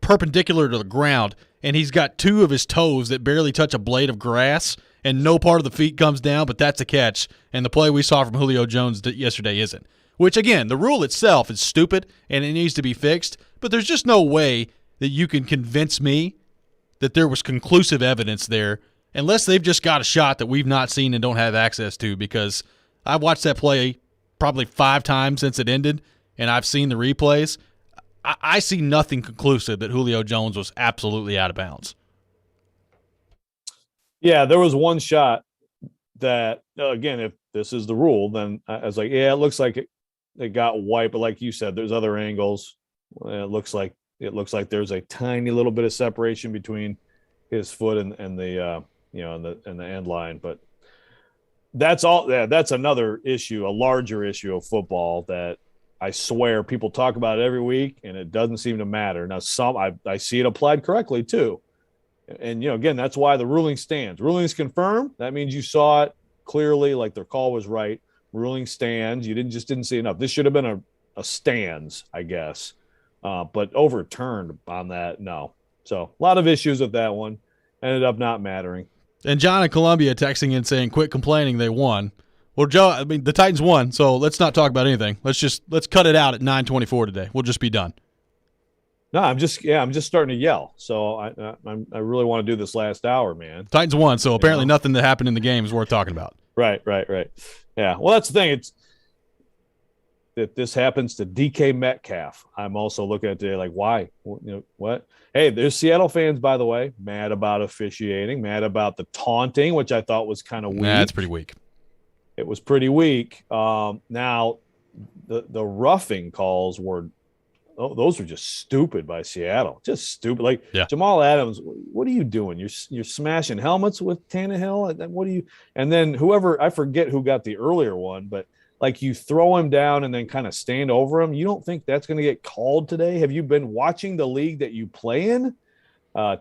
perpendicular to the ground, and he's got 2 of his toes that barely touch a blade of grass and no part of the feet comes down, but that's a catch. And the play we saw from Julio Jones yesterday isn't. Which, again, the rule itself is stupid and it needs to be fixed, but there's just no way that you can convince me that there was conclusive evidence there unless they've just got a shot that we've not seen and don't have access to, because I've watched that play probably 5 times since it ended, and I've seen the replays. I see nothing conclusive that Julio Jones was absolutely out of bounds. Yeah, there was one shot that, again, if this is the rule, then I was like, yeah, it looks like it got wiped, but like you said, there's other angles. It looks like there's a tiny little bit of separation between his foot and the end line, but that's all. Yeah, that's another issue, a larger issue of football that I swear people talk about it every week, and it doesn't seem to matter. Now, I see it applied correctly too, and again, that's why the ruling stands. Ruling is confirmed. That means you saw it clearly, like their call was right. Ruling stands. You didn't see enough. This should have been a stands, I guess, but overturned on that. No. So a lot of issues with that one. Ended up not mattering. And John in Columbia texting in saying, "Quit complaining. They won." Well, Joe, the Titans won, so let's not talk about anything. Let's cut it out at 9:24 today. We'll just be done. No, I'm just starting to yell. So I really want to do this last hour, man. Titans won, so apparently nothing that happened in the game is worth talking about. Right. Yeah. Well, that's the thing. It's that this happens to DK Metcalf. I'm also looking at today like, why? What? Hey, there's Seattle fans, by the way, mad about officiating, mad about the taunting, which I thought was kind of weak. That's pretty weak. It was pretty weak. Now, the roughing calls were those were just stupid by Seattle. Just stupid. Like, yeah. Jamal Adams, what are you doing? You're smashing helmets with Tannehill? What do you – and then whoever – I forget who got the earlier one, but, like, you throw him down and then kind of stand over him. You don't think that's going to get called today? Have you been watching the league that you play in?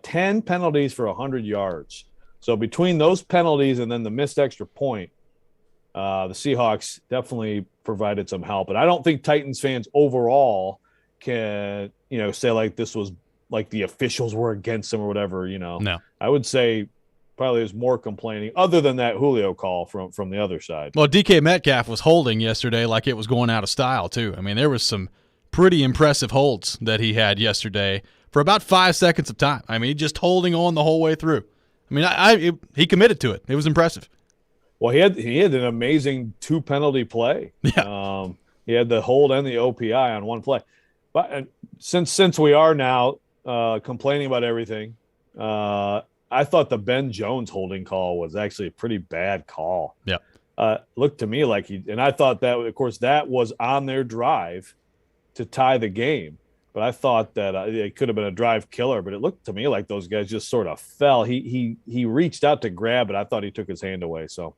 10 penalties for 100 yards. So between those penalties and then the missed extra point, the Seahawks definitely provided some help. But I don't think Titans fans overall – can say like this was like the officials were against them or whatever. No, I would say probably there's more complaining other than that Julio call from the other side. Well, DK Metcalf was holding yesterday like it was going out of style too. I mean, there was some pretty impressive holds that he had yesterday for about 5 seconds of time. I mean, just holding on the whole way through. I mean, he committed to it. It was impressive. Well, he had an amazing 2 penalty play. Yeah. He had the hold and the OPI on one play. But since we are now complaining about everything, I thought the Ben Jones holding call was actually a pretty bad call. Yeah, looked to me like and I thought that, of course, that was on their drive to tie the game. But I thought that it could have been a drive killer. But it looked to me like those guys just sort of fell. He reached out to grab it. I thought he took his hand away. So.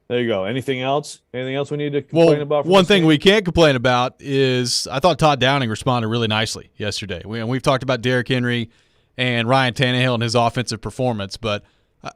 There you go. Anything else? Anything else we need to complain about? One thing we can't complain about is I thought Todd Downing responded really nicely yesterday. We've talked about Derrick Henry and Ryan Tannehill and his offensive performance, but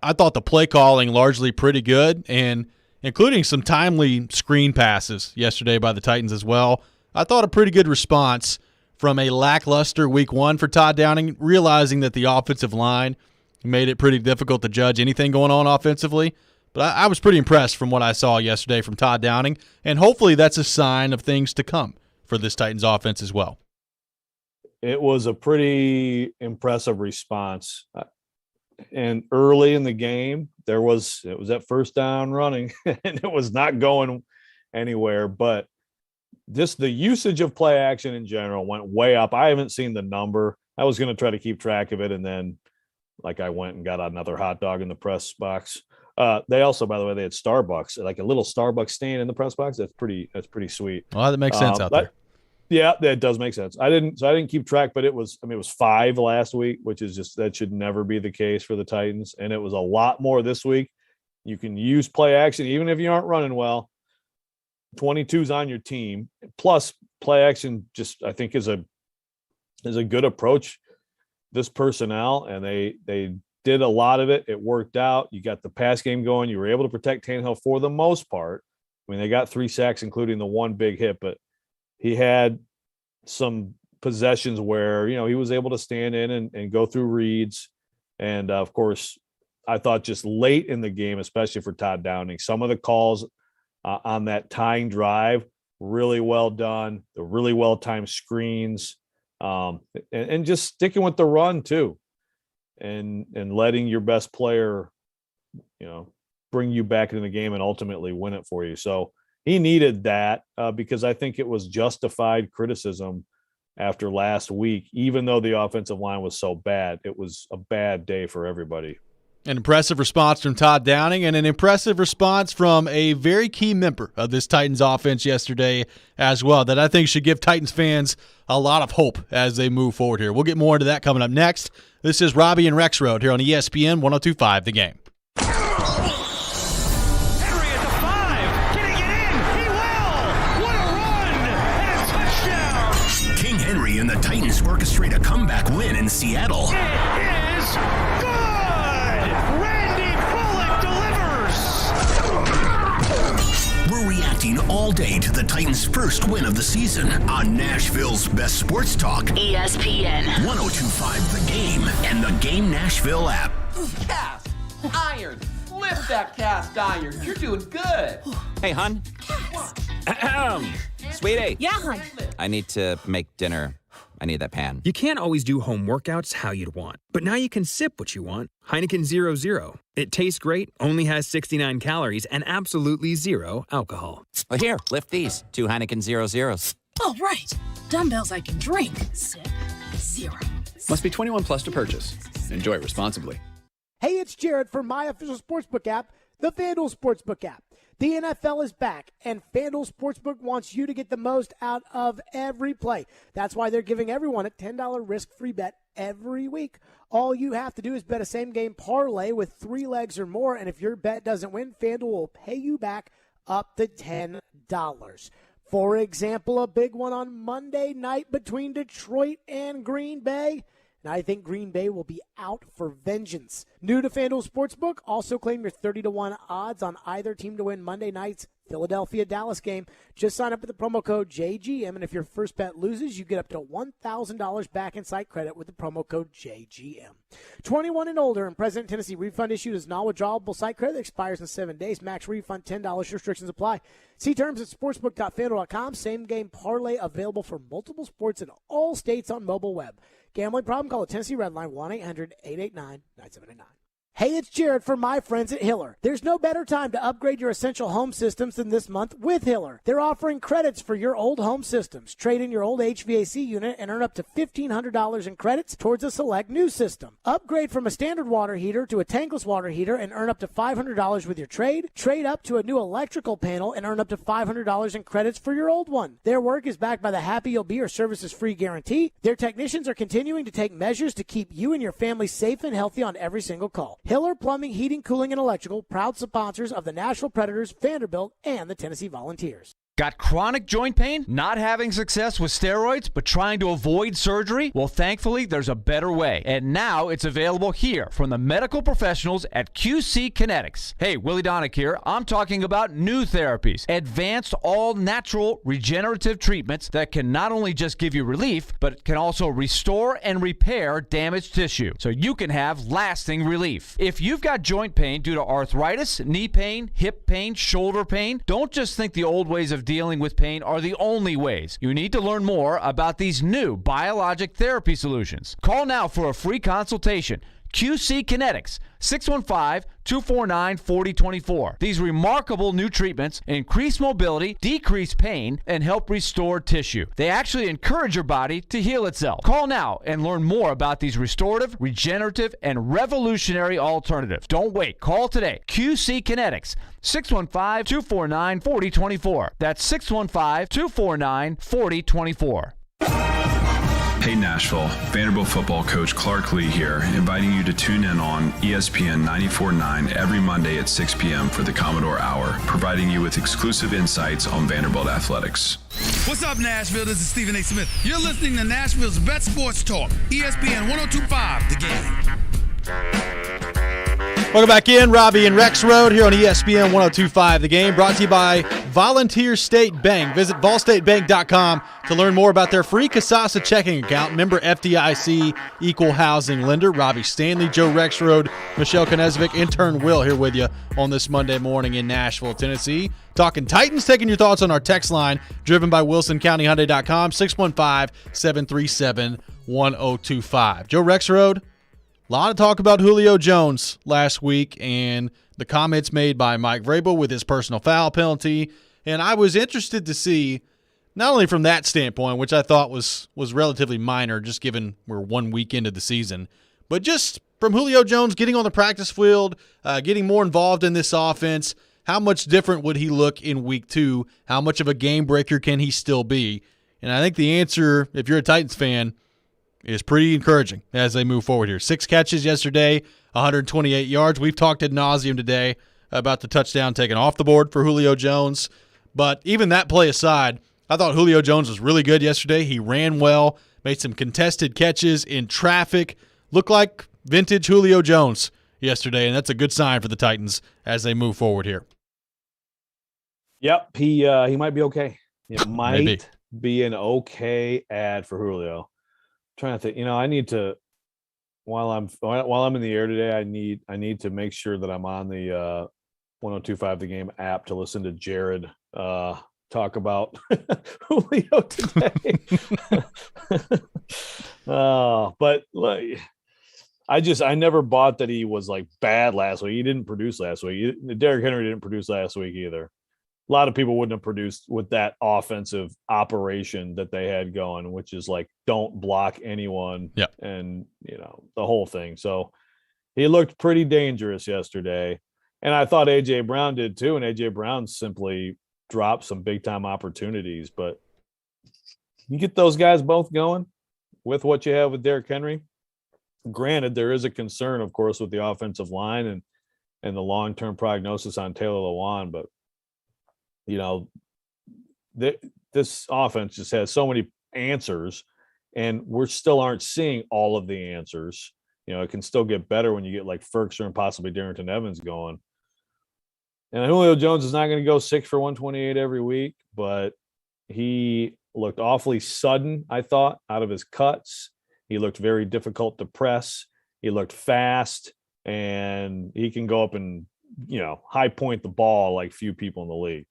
I thought the play calling largely pretty good, and including some timely screen passes yesterday by the Titans as well. I thought a pretty good response from a lackluster week 1 for Todd Downing, realizing that the offensive line made it pretty difficult to judge anything going on offensively. But I was pretty impressed from what I saw yesterday from Todd Downing, and hopefully that's a sign of things to come for this Titans offense as well. It was a pretty impressive response. And early in the game, it was that first down running, and it was not going anywhere. But just the usage of play action in general went way up. I haven't seen the number, I was going to try to keep track of it, and then like I went and got another hot dog in the press box. They also, by the way, they had Starbucks, like a little Starbucks stand in the press box. That's pretty sweet. Well, that makes sense out there. Yeah, that does make sense. I didn't keep track, but it was 5 last week, which is just, that should never be the case for the Titans. And it was a lot more this week. You can use play action, even if you aren't running well. 22's on your team. Plus play action just, I think, is a good approach. This personnel, and they did a lot of it. It worked out. You got the pass game going. You were able to protect Tannehill for the most part. I mean, they got 3 sacks, including the one big hit, but he had some possessions where, he was able to stand in and go through reads. And of course, I thought just late in the game, especially for Todd Downing, some of the calls on that tying drive, really well done. The really well-timed screens, and just sticking with the run too, and letting your best player, bring you back into the game and ultimately win it for you. So he needed that because I think it was justified criticism after last week. Even though the offensive line was so bad, it was a bad day for everybody. An impressive response from Todd Downing, and an impressive response from a very key member of this Titans offense yesterday as well, that I think should give Titans fans a lot of hope as they move forward here. We'll get more into that coming up next. This is Robby and Rexrode here on ESPN 102.5 The Game. And the Titans orchestrate a comeback win in Seattle. It is good! Randy Bullock delivers! We're reacting all day to the Titans' first win of the season on Nashville's best sports talk. ESPN 102.5 The Game and the Game Nashville app. Cast iron. Lift that cast iron. You're doing good. Hey, hon. Sweetie. Yeah, hon. I need to make dinner. I need that pan. You can't always do home workouts how you'd want, but now you can sip what you want. Heineken 0.0. It tastes great, only has 69 calories, and absolutely zero alcohol. Well, here, lift these. 2 Heineken 0.0s. Oh, right. Dumbbells I can drink. Sip. Zero. Must be 21 plus to purchase. Enjoy responsibly. Hey, it's Jared from my official sportsbook app, the FanDuel Sportsbook app. The NFL is back, and FanDuel Sportsbook wants you to get the most out of every play. That's why they're giving everyone a $10 risk-free bet every week. All you have to do is bet a same-game parlay with 3 legs or more, and if your bet doesn't win, FanDuel will pay you back up to $10. For example, a big one on Monday night between Detroit and Green Bay. And I think Green Bay will be out for vengeance. New to FanDuel Sportsbook, also claim your 30-1 odds on either team to win Monday night's Philadelphia-Dallas game. Just sign up with the promo code JGM, and if your first bet loses, you get up to $1,000 back in site credit with the promo code JGM. 21 and older, and President Tennessee refund issued as non-withdrawable site credit that expires in 7 days. Max refund $10. Restrictions apply. See terms at sportsbook.fanduel.com. Same game parlay available for multiple sports in all states on mobile web. Gambling problem? Call the Tennessee Red Line 1-800-889-9789. Hey, it's Jared from my friends at Hiller. There's no better time to upgrade your essential home systems than this month with Hiller. They're offering credits for your old home systems. Trade in your old HVAC unit and earn up to $1,500 in credits towards a select new system. Upgrade from a standard water heater to a tankless water heater and earn up to $500 with your trade. Trade up to a new electrical panel and earn up to $500 in credits for your old one. Their work is backed by the Happy You'll Be or Services Free guarantee. Their technicians are continuing to take measures to keep you and your family safe and healthy on every single call. Hiller Plumbing, Heating, Cooling, and Electrical, proud sponsors of the Nashville Predators, Vanderbilt, and the Tennessee Volunteers. Got chronic joint pain? Not having success with steroids, but trying to avoid surgery? Well, thankfully, there's a better way. And now it's available here from the medical professionals at QC Kinetics. Hey, Willie Donick here. I'm talking about new therapies. Advanced, all-natural, regenerative treatments that can not only just give you relief, but can also restore and repair damaged tissue, so you can have lasting relief. If you've got joint pain due to arthritis, knee pain, hip pain, shoulder pain, don't just think the old ways of dealing with pain are the only ways. You need to learn more about these new biologic therapy solutions. Call now for a free consultation. QC Kinetics, 249-4024. These remarkable new treatments increase mobility, decrease pain, and help restore tissue. They actually encourage your body to heal itself. Call now and learn more about these restorative, regenerative, and revolutionary alternatives. Don't wait. Call today. QC Kinetics, 615-249-4024. That's 615-249-4024. Hey Nashville, Vanderbilt football coach Clark Lee here, inviting you to tune in on ESPN 94.9 every Monday at 6 p.m. for the Commodore Hour, providing you with exclusive insights on Vanderbilt athletics. What's up, Nashville? This is Stephen A. Smith. You're listening to Nashville's best sports talk, ESPN 102.5 The Game. Welcome back in. Robby and Rexrode here on ESPN 102.5 The Game, brought to you by Volunteer State Bank. Visit volstatebank.com to learn more about their free Kasasa checking account. Member FDIC, equal housing lender. Robby Stanley, Joe Rexrode, Michelle Konezvic, intern Will here with you on this Monday morning in Nashville, Tennessee. Talking Titans, taking your thoughts on our text line, driven by WilsonCountyHyundai.com, 615-737-1025. Joe Rexrode, a lot of talk about Julio Jones last week and the comments made by Mike Vrabel with his personal foul penalty. And I was interested to see, not only from that standpoint, which I thought was relatively minor, just given we're 1 week into the season, but just from Julio Jones getting on the practice field, getting more involved in this offense. How much different would he look in week 2? How much of a game breaker can he still be? And I think the answer, if you're a Titans fan, is pretty encouraging as they move forward here. 6 catches yesterday, 128 yards. We've talked ad nauseum today about the touchdown taken off the board for Julio Jones. But even that play aside, I thought Julio Jones was really good yesterday. He ran well, made some contested catches in traffic. Looked like vintage Julio Jones yesterday, and that's a good sign for the Titans as they move forward here. Yep, he might be okay. It might be an okay ad for Julio. Trying to think, I need to while I'm in the air today, I need to make sure that I'm on the 102.5 The Game app to listen to Jared talk about Julio today. But like, I never bought that he was like bad last week. He didn't produce last week. Derrick Henry didn't produce last week either. A lot of people wouldn't have produced with that offensive operation that they had going, which is like, don't block anyone. Yep. And, the whole thing. So he looked pretty dangerous yesterday. And I thought A.J. Brown did too. And A.J. Brown simply dropped some big time opportunities. But you get those guys both going with what you have with Derrick Henry. Granted, there is a concern, of course, with the offensive line and the long-term prognosis on Taylor Lewan, but this offense just has so many answers, and we still aren't seeing all of the answers. It can still get better when you get like Ferguson and possibly Darrington Evans going. And Julio Jones is not going to go 6 for 128 every week, but he looked awfully sudden, I thought, out of his cuts. He looked very difficult to press. He looked fast, and he can go up and, high point the ball like few people in the league.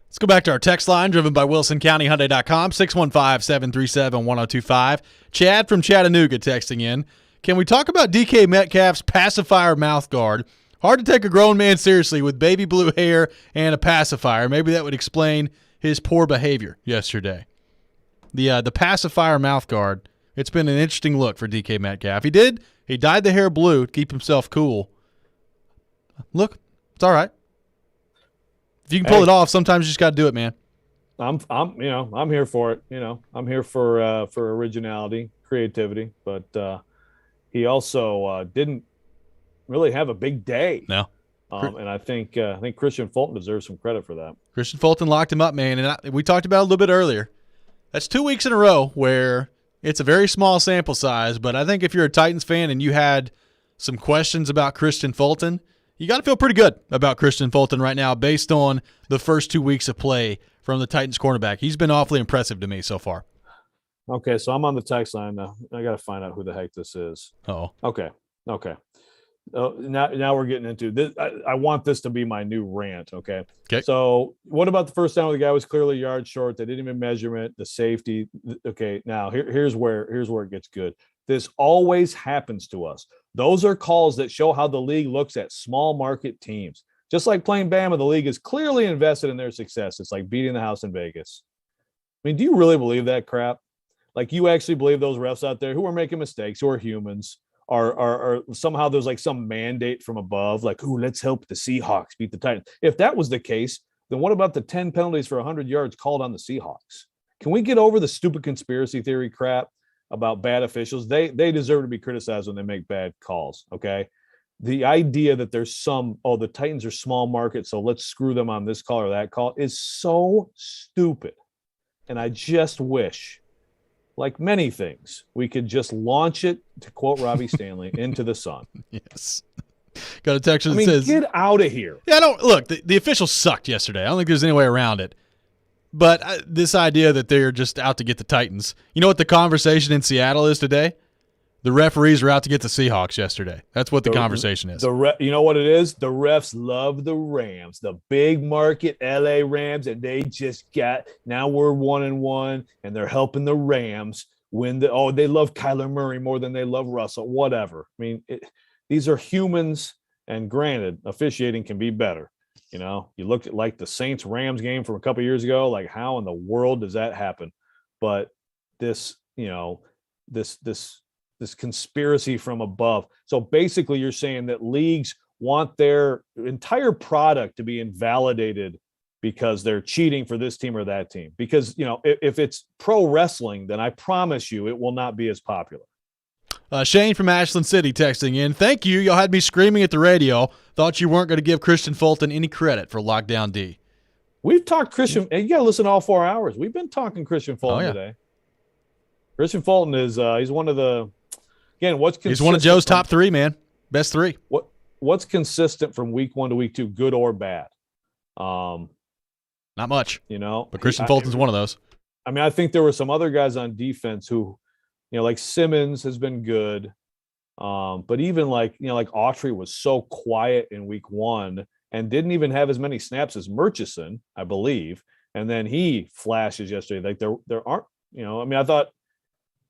Let's go back to our text line, driven by WilsonCountyHyundai.com, 615-737-1025. Chad from Chattanooga texting in. Can we talk about DK Metcalf's pacifier mouth guard? Hard to take a grown man seriously with baby blue hair and a pacifier. Maybe that would explain his poor behavior yesterday. The pacifier mouth guard, it's been an interesting look for DK Metcalf. He dyed the hair blue to keep himself cool. Look, it's all right. If you can pull it off, sometimes you just got to do it, man. I'm here for it. I'm here for originality, creativity, but he also didn't really have a big day. No. And I think Christian Fulton deserves some credit for that. Christian Fulton locked him up, man. And we talked about it a little bit earlier. That's 2 weeks in a row where it's a very small sample size, but I think if you're a Titans fan and you had some questions about Christian Fulton, you got to feel pretty good about Christian Fulton right now based on the first 2 weeks of play from the Titans cornerback. He's been awfully impressive to me so far. Okay, so I'm on the text line now. I got to find out who the heck this is. Oh. Okay. Now we're getting into this. I want this to be my new rant, okay? So what about the first down where the guy was clearly a yard short? They didn't even measure it, the safety. Okay, now here's where it gets good. This always happens to us. Those are calls that show how the league looks at small market teams. Just like playing Bama, the league is clearly invested in their success. It's like beating the house in Vegas. I mean, do you really believe that crap? Like, you actually believe those refs out there who are making mistakes, who are humans, are somehow there's like some mandate from above, like, ooh, let's help the Seahawks beat the Titans. If that was the case, then what about the 10 penalties for 100 yards called on the Seahawks? Can we get over the stupid conspiracy theory crap about bad officials? They deserve to be criticized when they make bad calls, okay? The idea that there's the Titans are small market, so let's screw them on this call or that call is so stupid. And I just wish, like many things, we could just launch it, to quote Robbie Stanley, into the sun. Yes. Got a text that says, get out of here. Yeah, look, the officials sucked yesterday. I don't think there's any way around it. But this idea that they're just out to get the Titans. You know what the conversation in Seattle is today? The referees are out to get the Seahawks yesterday. That's what the conversation is. You know what it is? The refs love the Rams, the big market LA Rams, and they just now we're 1-1, and they're helping the Rams win they love Kyler Murray more than they love Russell, whatever. I mean, these are humans, and granted, officiating can be better. You know, you look at like the Saints-Rams game from a couple of years ago, like how in the world does that happen? But this conspiracy from above. So basically you're saying that leagues want their entire product to be invalidated because they're cheating for this team or that team. Because, if it's pro wrestling, then I promise you it will not be as popular. Shane from Ashland City texting in. Thank you. Y'all had me screaming at the radio. Thought you weren't going to give Christian Fulton any credit for Lockdown D. We've talked Christian, and you got to listen to all 4 hours. We've been talking Christian Fulton today. Christian Fulton is he's one of the he's one of Joe's top three, man. Best three. What's consistent from week 1 to week 2, good or bad? Not much, but Christian Fulton's one of those. I mean, I think there were some other guys on defense who, like Simmons has been good. But even like Autry was so quiet in week 1 and didn't even have as many snaps as Murchison, I believe. And then he flashes yesterday. Like there aren't, I thought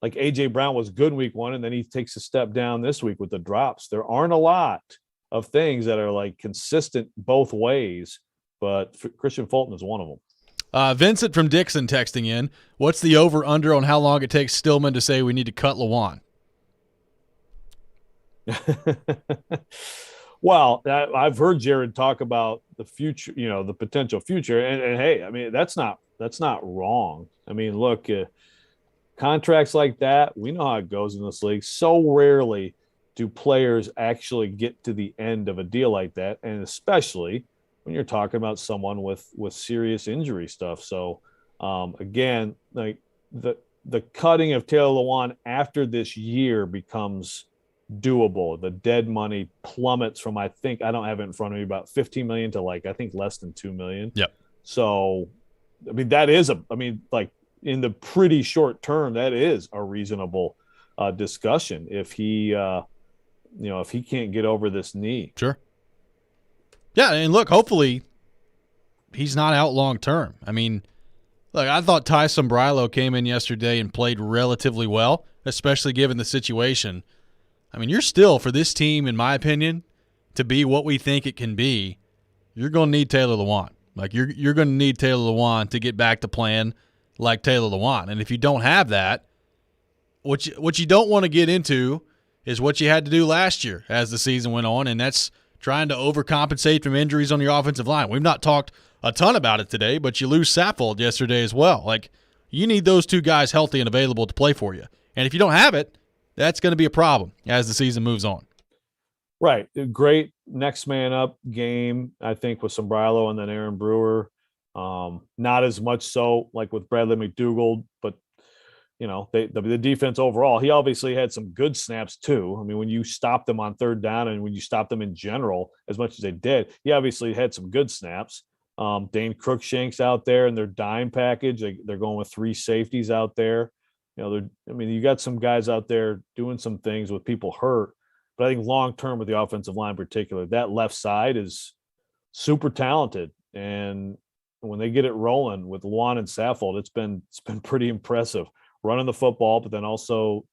like AJ Brown was good in week 1, and then he takes a step down this week with the drops. There aren't a lot of things that are like consistent both ways, but Christian Fulton is one of them. Vincent from Dixon texting in. What's the over-under on how long it takes Stillman to say we need to cut Lewan? Well, I've heard Jared talk about the future, the potential future. And hey, I mean, that's not wrong. I mean, look, contracts like that, we know how it goes in this league. So rarely do players actually get to the end of a deal like that. And especially when you're talking about someone with serious injury stuff. So again, like the cutting of Taylor Lewan after this year becomes doable. The dead money plummets from, I don't have it in front of me, about $15 million to I think less than $2 million. Yep. So, I mean, that is in the pretty short term, that is a reasonable discussion if he, if he can't get over this knee. Sure. Yeah, and look, hopefully he's not out long term. I mean, look, I thought Ty Sombrilo came in yesterday and played relatively well, especially given the situation. I mean, you're still, for this team, in my opinion, to be what we think it can be, you're going to need Taylor Lewan. Like, you're going to need Taylor Lewan to get back to playing like Taylor Lewan. And if you don't have that, what you don't want to get into is what you had to do last year as the season went on, and that's trying to overcompensate from injuries on your offensive line. We've not talked a ton about it today, but you lose Saffold yesterday as well. Like, you need those two guys healthy and available to play for you. And if you don't have it, that's going to be a problem as the season moves on. Right. Great next man up game, I think, with Sombrilo and then Aaron Brewer. Not as much so like with Bradley McDougald, but the defense overall, he obviously had some good snaps too. I mean, when you stop them on third down and when you stop them in general, as much as they did, he obviously had some good snaps. Dane Crookshank's out there in their dime package. They're going with 3 safeties out there. You got some guys out there doing some things with people hurt, but I think long-term with the offensive line in particular, that left side is super talented. And when they get it rolling with Lewan and Saffold, it's been pretty impressive running the football, but then also,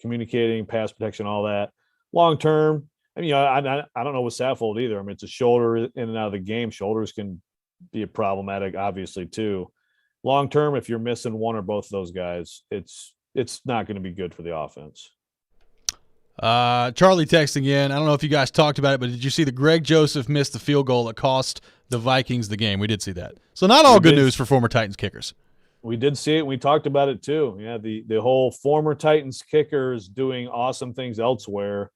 communicating, pass protection, all that. Long term, I mean, I don't know with Saffold either. I mean, it's a shoulder in and out of the game. Shoulders can be problematic, obviously, too. Long term, if you're missing one or both of those guys, it's not going to be good for the offense. Charlie texting in. I don't know if you guys talked about it, but did you see that Greg Joseph missed the field goal that cost the Vikings the game? We did see that. So not all good news for former Titans kickers. We did see it. We talked about it too. Yeah, the whole former Titans kickers doing awesome things elsewhere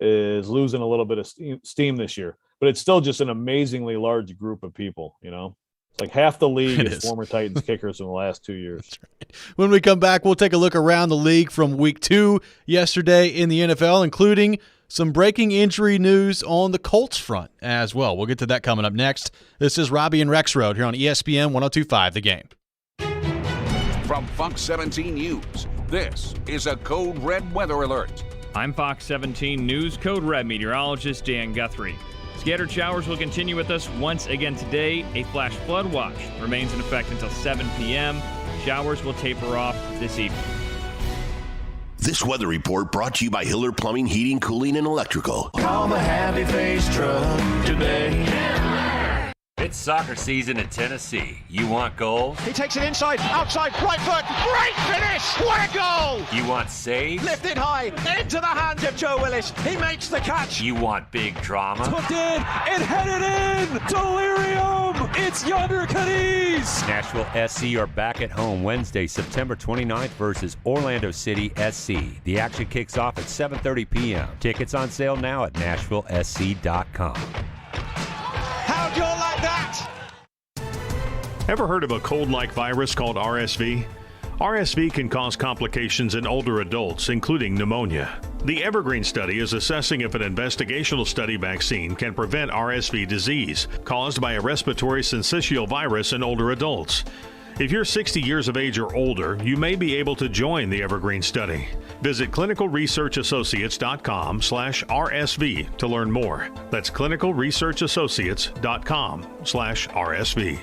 is losing a little bit of steam this year. But it's still just an amazingly large group of people, you know? It's like half the league is former Titans kickers in the last 2 years. That's right. When we come back, we'll take a look around the league from week 2 yesterday in the NFL, including some breaking injury news on the Colts front as well. We'll get to that coming up next. This is Robby and Rexrode here on ESPN 102.5 The Game. From Fox 17 News, this is a Code Red weather alert. I'm Fox 17 News Code Red meteorologist Dan Guthrie. Scattered showers will continue with us once again today. A flash flood watch remains in effect until 7 p.m. Showers will taper off this evening. This weather report brought to you by Hiller Plumbing, Heating, Cooling, and Electrical. Call the Happy Face Truck today. It's soccer season in Tennessee. You want goals? He takes it inside, outside, right foot, great finish! What a goal! You want saves? Lifted high, into the hands of Joe Willis. He makes the catch. You want big drama? Put in, it headed in! Delirium! It's Yonder Cadiz! Nashville SC are back at home Wednesday, September 29th versus Orlando City SC. The action kicks off at 7:30 p.m. Tickets on sale now at NashvilleSC.com. How'd you like that? Ever heard of a cold-like virus called RSV? RSV can cause complications in older adults, including pneumonia. The Evergreen study is assessing if an investigational study vaccine can prevent RSV disease caused by a respiratory syncytial virus in older adults. If you're 60 years of age or older, you may be able to join the Evergreen study. Visit clinicalresearchassociates.com/RSV to learn more. That's clinicalresearchassociates.com/RSV.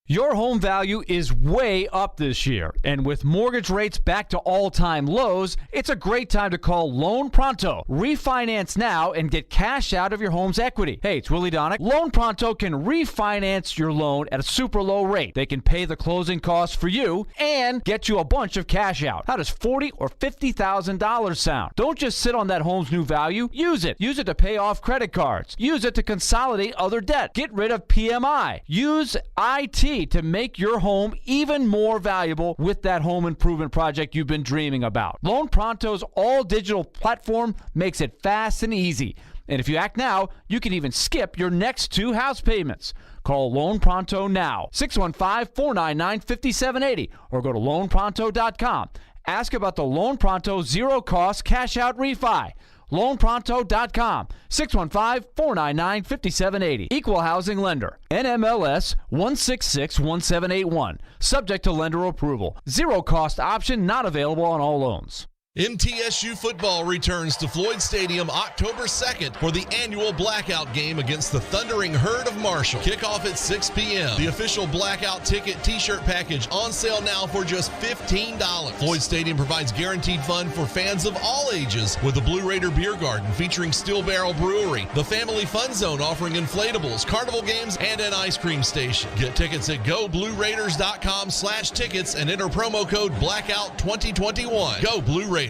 Your home value is way up this year, and with mortgage rates back to all-time lows, it's a great time to call Loan Pronto. Refinance now and get cash out of your home's equity. Hey, it's Willie Donick. Loan Pronto can refinance your loan at a super low rate. They can pay the closing costs for you and get you a bunch of cash out. How does $40,000 or $50,000 sound? Don't just sit on that home's new value. Use it. Use it to pay off credit cards. Use it to consolidate other debt. Get rid of PMI. Use IT to make your home even more valuable with that home improvement project you've been dreaming about. Loan Pronto's all-digital platform makes it fast and easy. And if you act now, you can even skip your next 2 house payments. Call Loan Pronto now, 615-499-5780, or go to loanpronto.com. Ask about the Loan Pronto zero-cost cash-out refi. LoanPronto.com, 615-499-5780. Equal housing lender. NMLS 1661781. Subject to lender approval. Zero cost option not available on all loans. MTSU football returns to Floyd Stadium October 2nd for the annual Blackout game against the Thundering Herd of Marshall. Kickoff at 6 p.m. The official Blackout ticket t-shirt package on sale now for just $15. Floyd Stadium provides guaranteed fun for fans of all ages with the Blue Raider Beer Garden featuring Steel Barrel Brewery, the Family Fun Zone offering inflatables, carnival games, and an ice cream station. Get tickets at goblueraiders.com/tickets and enter promo code Blackout2021. Go Blue Raiders.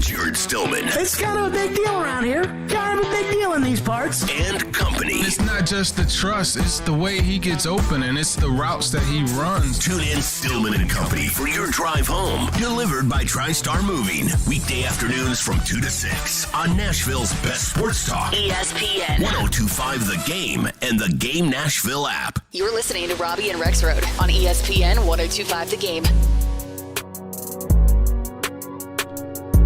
Jared Stillman. It's kind of a big deal around here. Kind of a big deal in these parts. And company. It's not just the trust, it's the way he gets open, and it's the routes that he runs. Tune in Stillman and Company for your drive home. Delivered by TriStar Moving. Weekday afternoons from 2 to 6 on Nashville's best sports talk. ESPN 102.5 The Game and the Game Nashville app. You're listening to Robby and Rexrode on ESPN 102.5 The Game.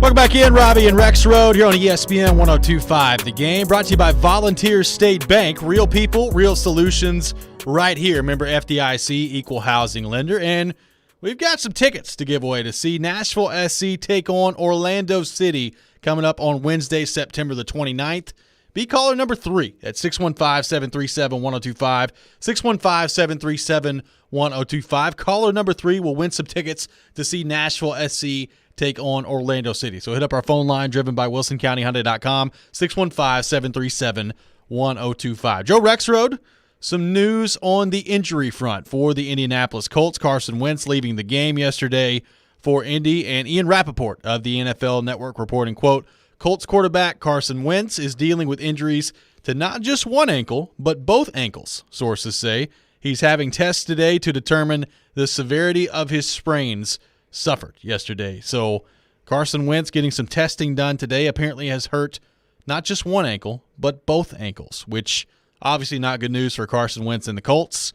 Welcome back in, Robby and Rexrode here on ESPN 102.5 The Game. Brought to you by Volunteer State Bank. Real people, real solutions right here. Member FDIC, equal housing lender. And we've got some tickets to give away to see Nashville SC take on Orlando City coming up on Wednesday, September the 29th. be caller number 3 at 615-737-1025, 615-737-1025. Caller number 3 will win some tickets to see Nashville SC take on Orlando City. So hit up our phone line driven by WilsonCountyHyundai.com, 615-737-1025. Joe Rexrode, some news on the injury front for the Indianapolis Colts. Carson Wentz leaving the game yesterday for Indy, and Ian Rappaport of the NFL Network reporting, quote, Colts quarterback Carson Wentz is dealing with injuries to not just one ankle, but both ankles, sources say. He's having tests today to determine the severity of his sprains suffered yesterday. So Carson Wentz getting some testing done today apparently has hurt not just one ankle, but both ankles, which obviously not good news for Carson Wentz and the Colts.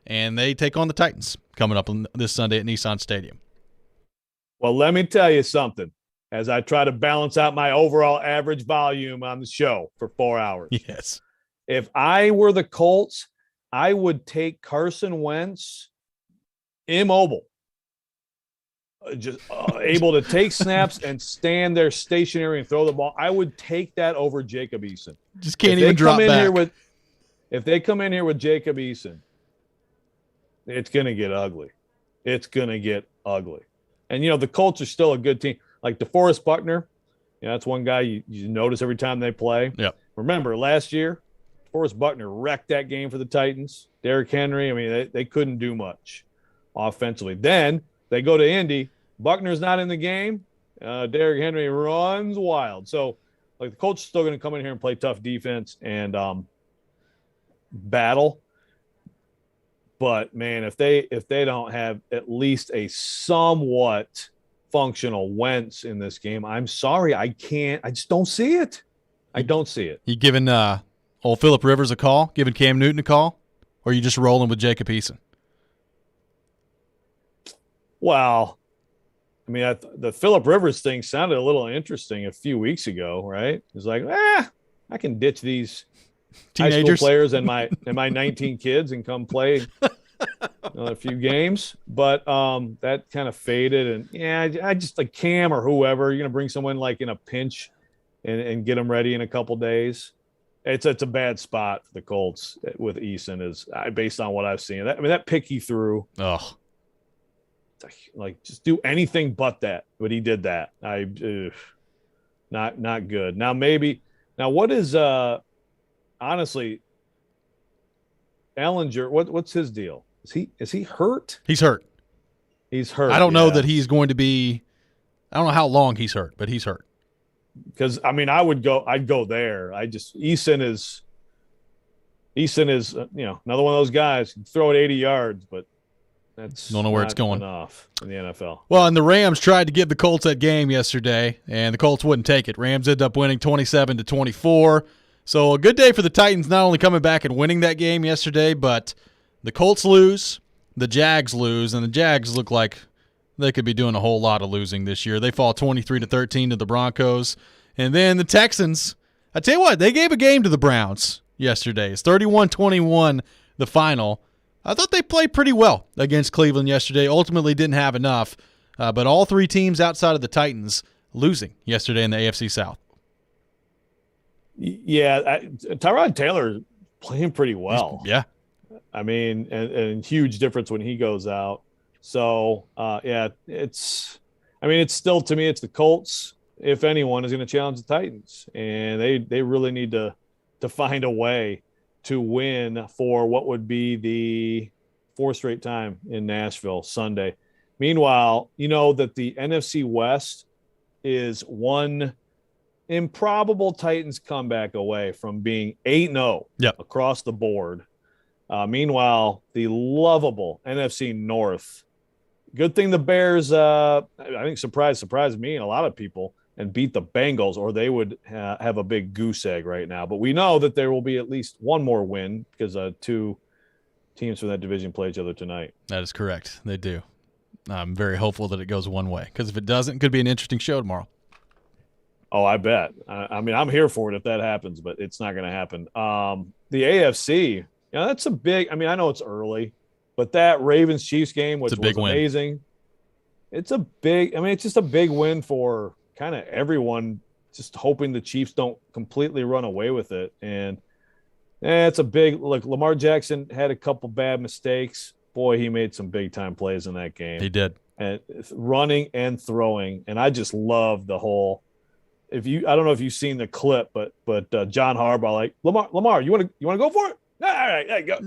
And they take on the Titans coming up on this Sunday at Nissan Stadium. Well, let me tell you something. As I try to balance out my overall average volume on the show for 4 hours. Yes. If I were the Colts, I would take Carson Wentz immobile, just able to take snaps and stand there stationary and throw the ball. I would take that over Jacob Eason. Just can't even drop back. If they come in here with Jacob Eason, it's going to get ugly. It's going to get ugly. And, the Colts are still a good team. Like DeForest Buckner, that's one guy you notice every time they play. Yep. Remember, last year, DeForest Buckner wrecked that game for the Titans. Derrick Henry, they couldn't do much offensively. Then they go to Indy. Buckner's not in the game. Derrick Henry runs wild. So, the Colts are still going to come in here and play tough defense and battle. But, man, if they don't have at least a somewhat functional Wentz in this game, I'm sorry, I just don't see it. I don't see it. You giving old Phillip Rivers a call, giving Cam Newton a call, or are you just rolling with Jacob Eason? Well, the Phillip Rivers thing sounded a little interesting a few weeks ago, right? It's like, I can ditch these teenagers, high school players and my 19 kids and come play a few games, but that kind of faded. And I just like Cam or whoever, you're gonna bring someone like in a pinch and get them ready in a couple days. It's a bad spot for the Colts with Eason, is based on what I've seen. That pick he threw, just do anything but that. But he did that. Not good. Now what is honestly Ellinger? What's his deal? Is he hurt? He's hurt. He's hurt. I don't know that he's going to be. I don't know how long he's hurt, but he's hurt. Because I'd go there. Eason is another one of those guys who throw it 80 yards, but that's don't know where it's going enough in the NFL. Well, and the Rams tried to give the Colts that game yesterday, and the Colts wouldn't take it. Rams ended up winning 27-24. So a good day for the Titans, not only coming back and winning that game yesterday, but the Colts lose, the Jags lose, and the Jags look like they could be doing a whole lot of losing this year. They fall 23-13 to the Broncos. And then the Texans, I tell you what, they gave a game to the Browns yesterday. It's 31-21 the final. I thought they played pretty well against Cleveland yesterday. Ultimately didn't have enough, but all three teams outside of the Titans losing yesterday in the AFC South. Yeah, Tyrod Taylor playing pretty well. And huge difference when he goes out. So, it's still, to me, it's the Colts, if anyone, is going to challenge the Titans. And they really need to find a way to win for what would be the fourth straight time in Nashville Sunday. Meanwhile, that the NFC West is one improbable Titans comeback away from being 8-0 across the board. Meanwhile, the lovable NFC North. Good thing the Bears, I think, surprised me and a lot of people and beat the Bengals, or they would have a big goose egg right now. But we know that there will be at least one more win because two teams from that division play each other tonight. That is correct. They do. I'm very hopeful that it goes one way, because if it doesn't, it could be an interesting show tomorrow. Oh, I bet. I'm here for it if that happens, but it's not going to happen. The AFC, that's a big – I know it's early, but that Ravens-Chiefs game, which was amazing, it's a big – it's just a big win for kind of everyone just hoping the Chiefs don't completely run away with it. And it's a big look. Lamar Jackson had a couple bad mistakes. Boy, he made some big time plays in that game. He did. And running and throwing. And I just love the whole. I don't know if you've seen the clip, but John Harbaugh, like, Lamar, you want to go for it? All right, go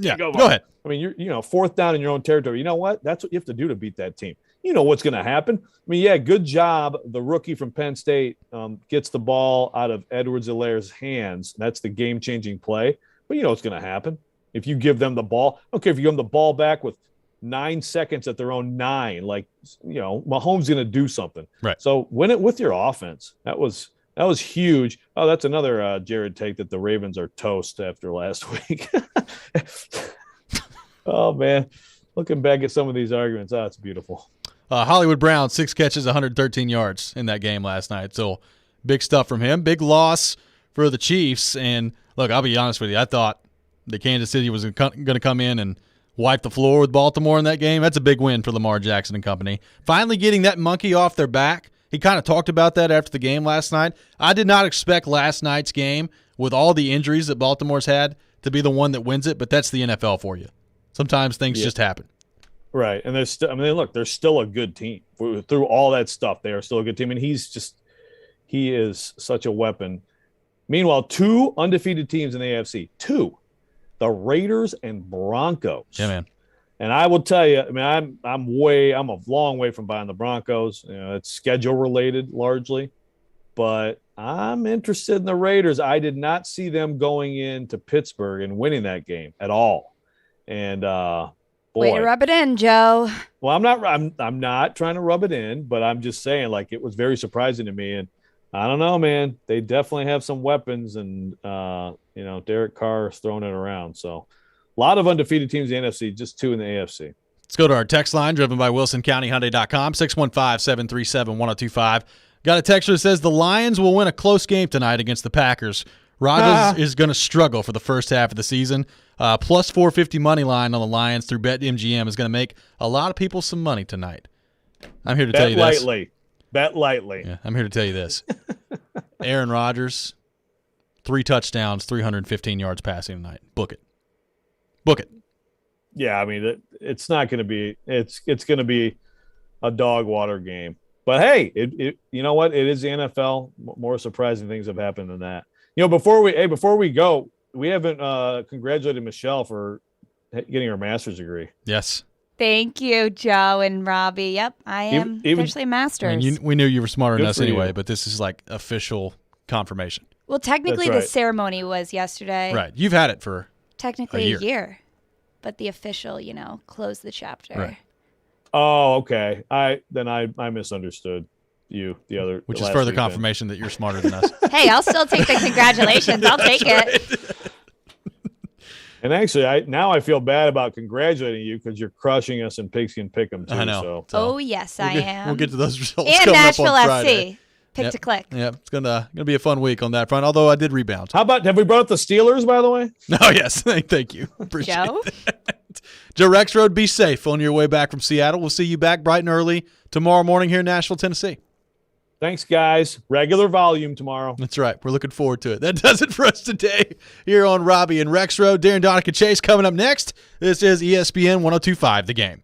ahead. I mean, you're fourth down in your own territory. You know what? That's what you have to do to beat that team. You know what's going to happen. I mean, yeah, good job. The rookie from Penn State gets the ball out of Edwards-Helaire's hands. That's the game-changing play. But you know what's going to happen. If you give them the ball, okay, if you give them the ball back with 9 seconds at their own 9, like, Mahomes going to do something. Right. So win it with your offense. That was huge. Oh, that's another Jared take that the Ravens are toast after last week. Oh, man. Looking back at some of these arguments, it's beautiful. Hollywood Brown, 6 catches, 113 yards in that game last night. So big stuff from him. Big loss for the Chiefs. And, look, I'll be honest with you. I thought that Kansas City was going to come in and wipe the floor with Baltimore in that game. That's a big win for Lamar Jackson and company. Finally getting that monkey off their back. He kind of talked about that after the game last night. I did not expect last night's game, with all the injuries that Baltimore's had, to be the one that wins it, but that's the NFL for you. Sometimes things just happen. Right. And they're still a good team. Through all that stuff, they are still a good team. And he is such a weapon. Meanwhile, 2 undefeated teams in the AFC. 2. The Raiders and Broncos. Yeah, man. And I will tell you, I mean, I'm a long way from buying the Broncos. It's schedule related largely, but I'm interested in the Raiders. I did not see them going into Pittsburgh and winning that game at all. And boy, way to rub it in, Joe. Well, I'm not trying to rub it in, but I'm just saying, like, it was very surprising to me. And I don't know, man. They definitely have some weapons, and Derek Carr is throwing it around. So a lot of undefeated teams in the NFC, just 2 in the AFC. Let's go to our text line, driven by WilsonCountyHyundai.com, 615-737-1025. Got a texter that says the Lions will win a close game tonight against the Packers. Rodgers is going to struggle for the first half of the season. Plus 450 money line on the Lions through BetMGM is going to make a lot of people some money tonight. I'm here to tell you this. Bet lightly. Yeah, I'm here to tell you this. Aaron Rodgers, 3 touchdowns, 315 yards passing tonight. Book it. Yeah, I mean, it's not going to be – it's going to be a dog water game. But, hey, you know what? It is the NFL. More surprising things have happened than that. Before we go, we haven't congratulated Michelle for getting her master's degree. Yes. Thank you, Joe and Robby. Yep, I am officially a master's. I mean, we knew you were smarter than us anyway, but this is like official confirmation. Well, technically the ceremony was yesterday. Right. You've had it for technically a year. But the official, closed the chapter. Right. Oh, okay. I misunderstood you the other. Which is further confirmation that you're smarter than us. Hey, I'll still take the congratulations. I'll take it. And actually, I feel bad about congratulating you because you're crushing us in Pigskin Pick'em too. I know. So. Oh yes, I am. We'll get to those results. And coming Nashville up on Friday. SC. Pick to click. Yeah, it's gonna be a fun week on that front. Although I did rebound. Have we brought up the Steelers, by the way? Oh yes, thank you. Appreciate it. Joe Rexrode, be safe on your way back from Seattle. We'll see you back bright and early tomorrow morning here in Nashville, Tennessee. Thanks, guys. Regular volume tomorrow. That's right. We're looking forward to it. That does it for us today here on Robby and Rexrode. Darren Donica Chase coming up next. This is ESPN 102.5 The Game.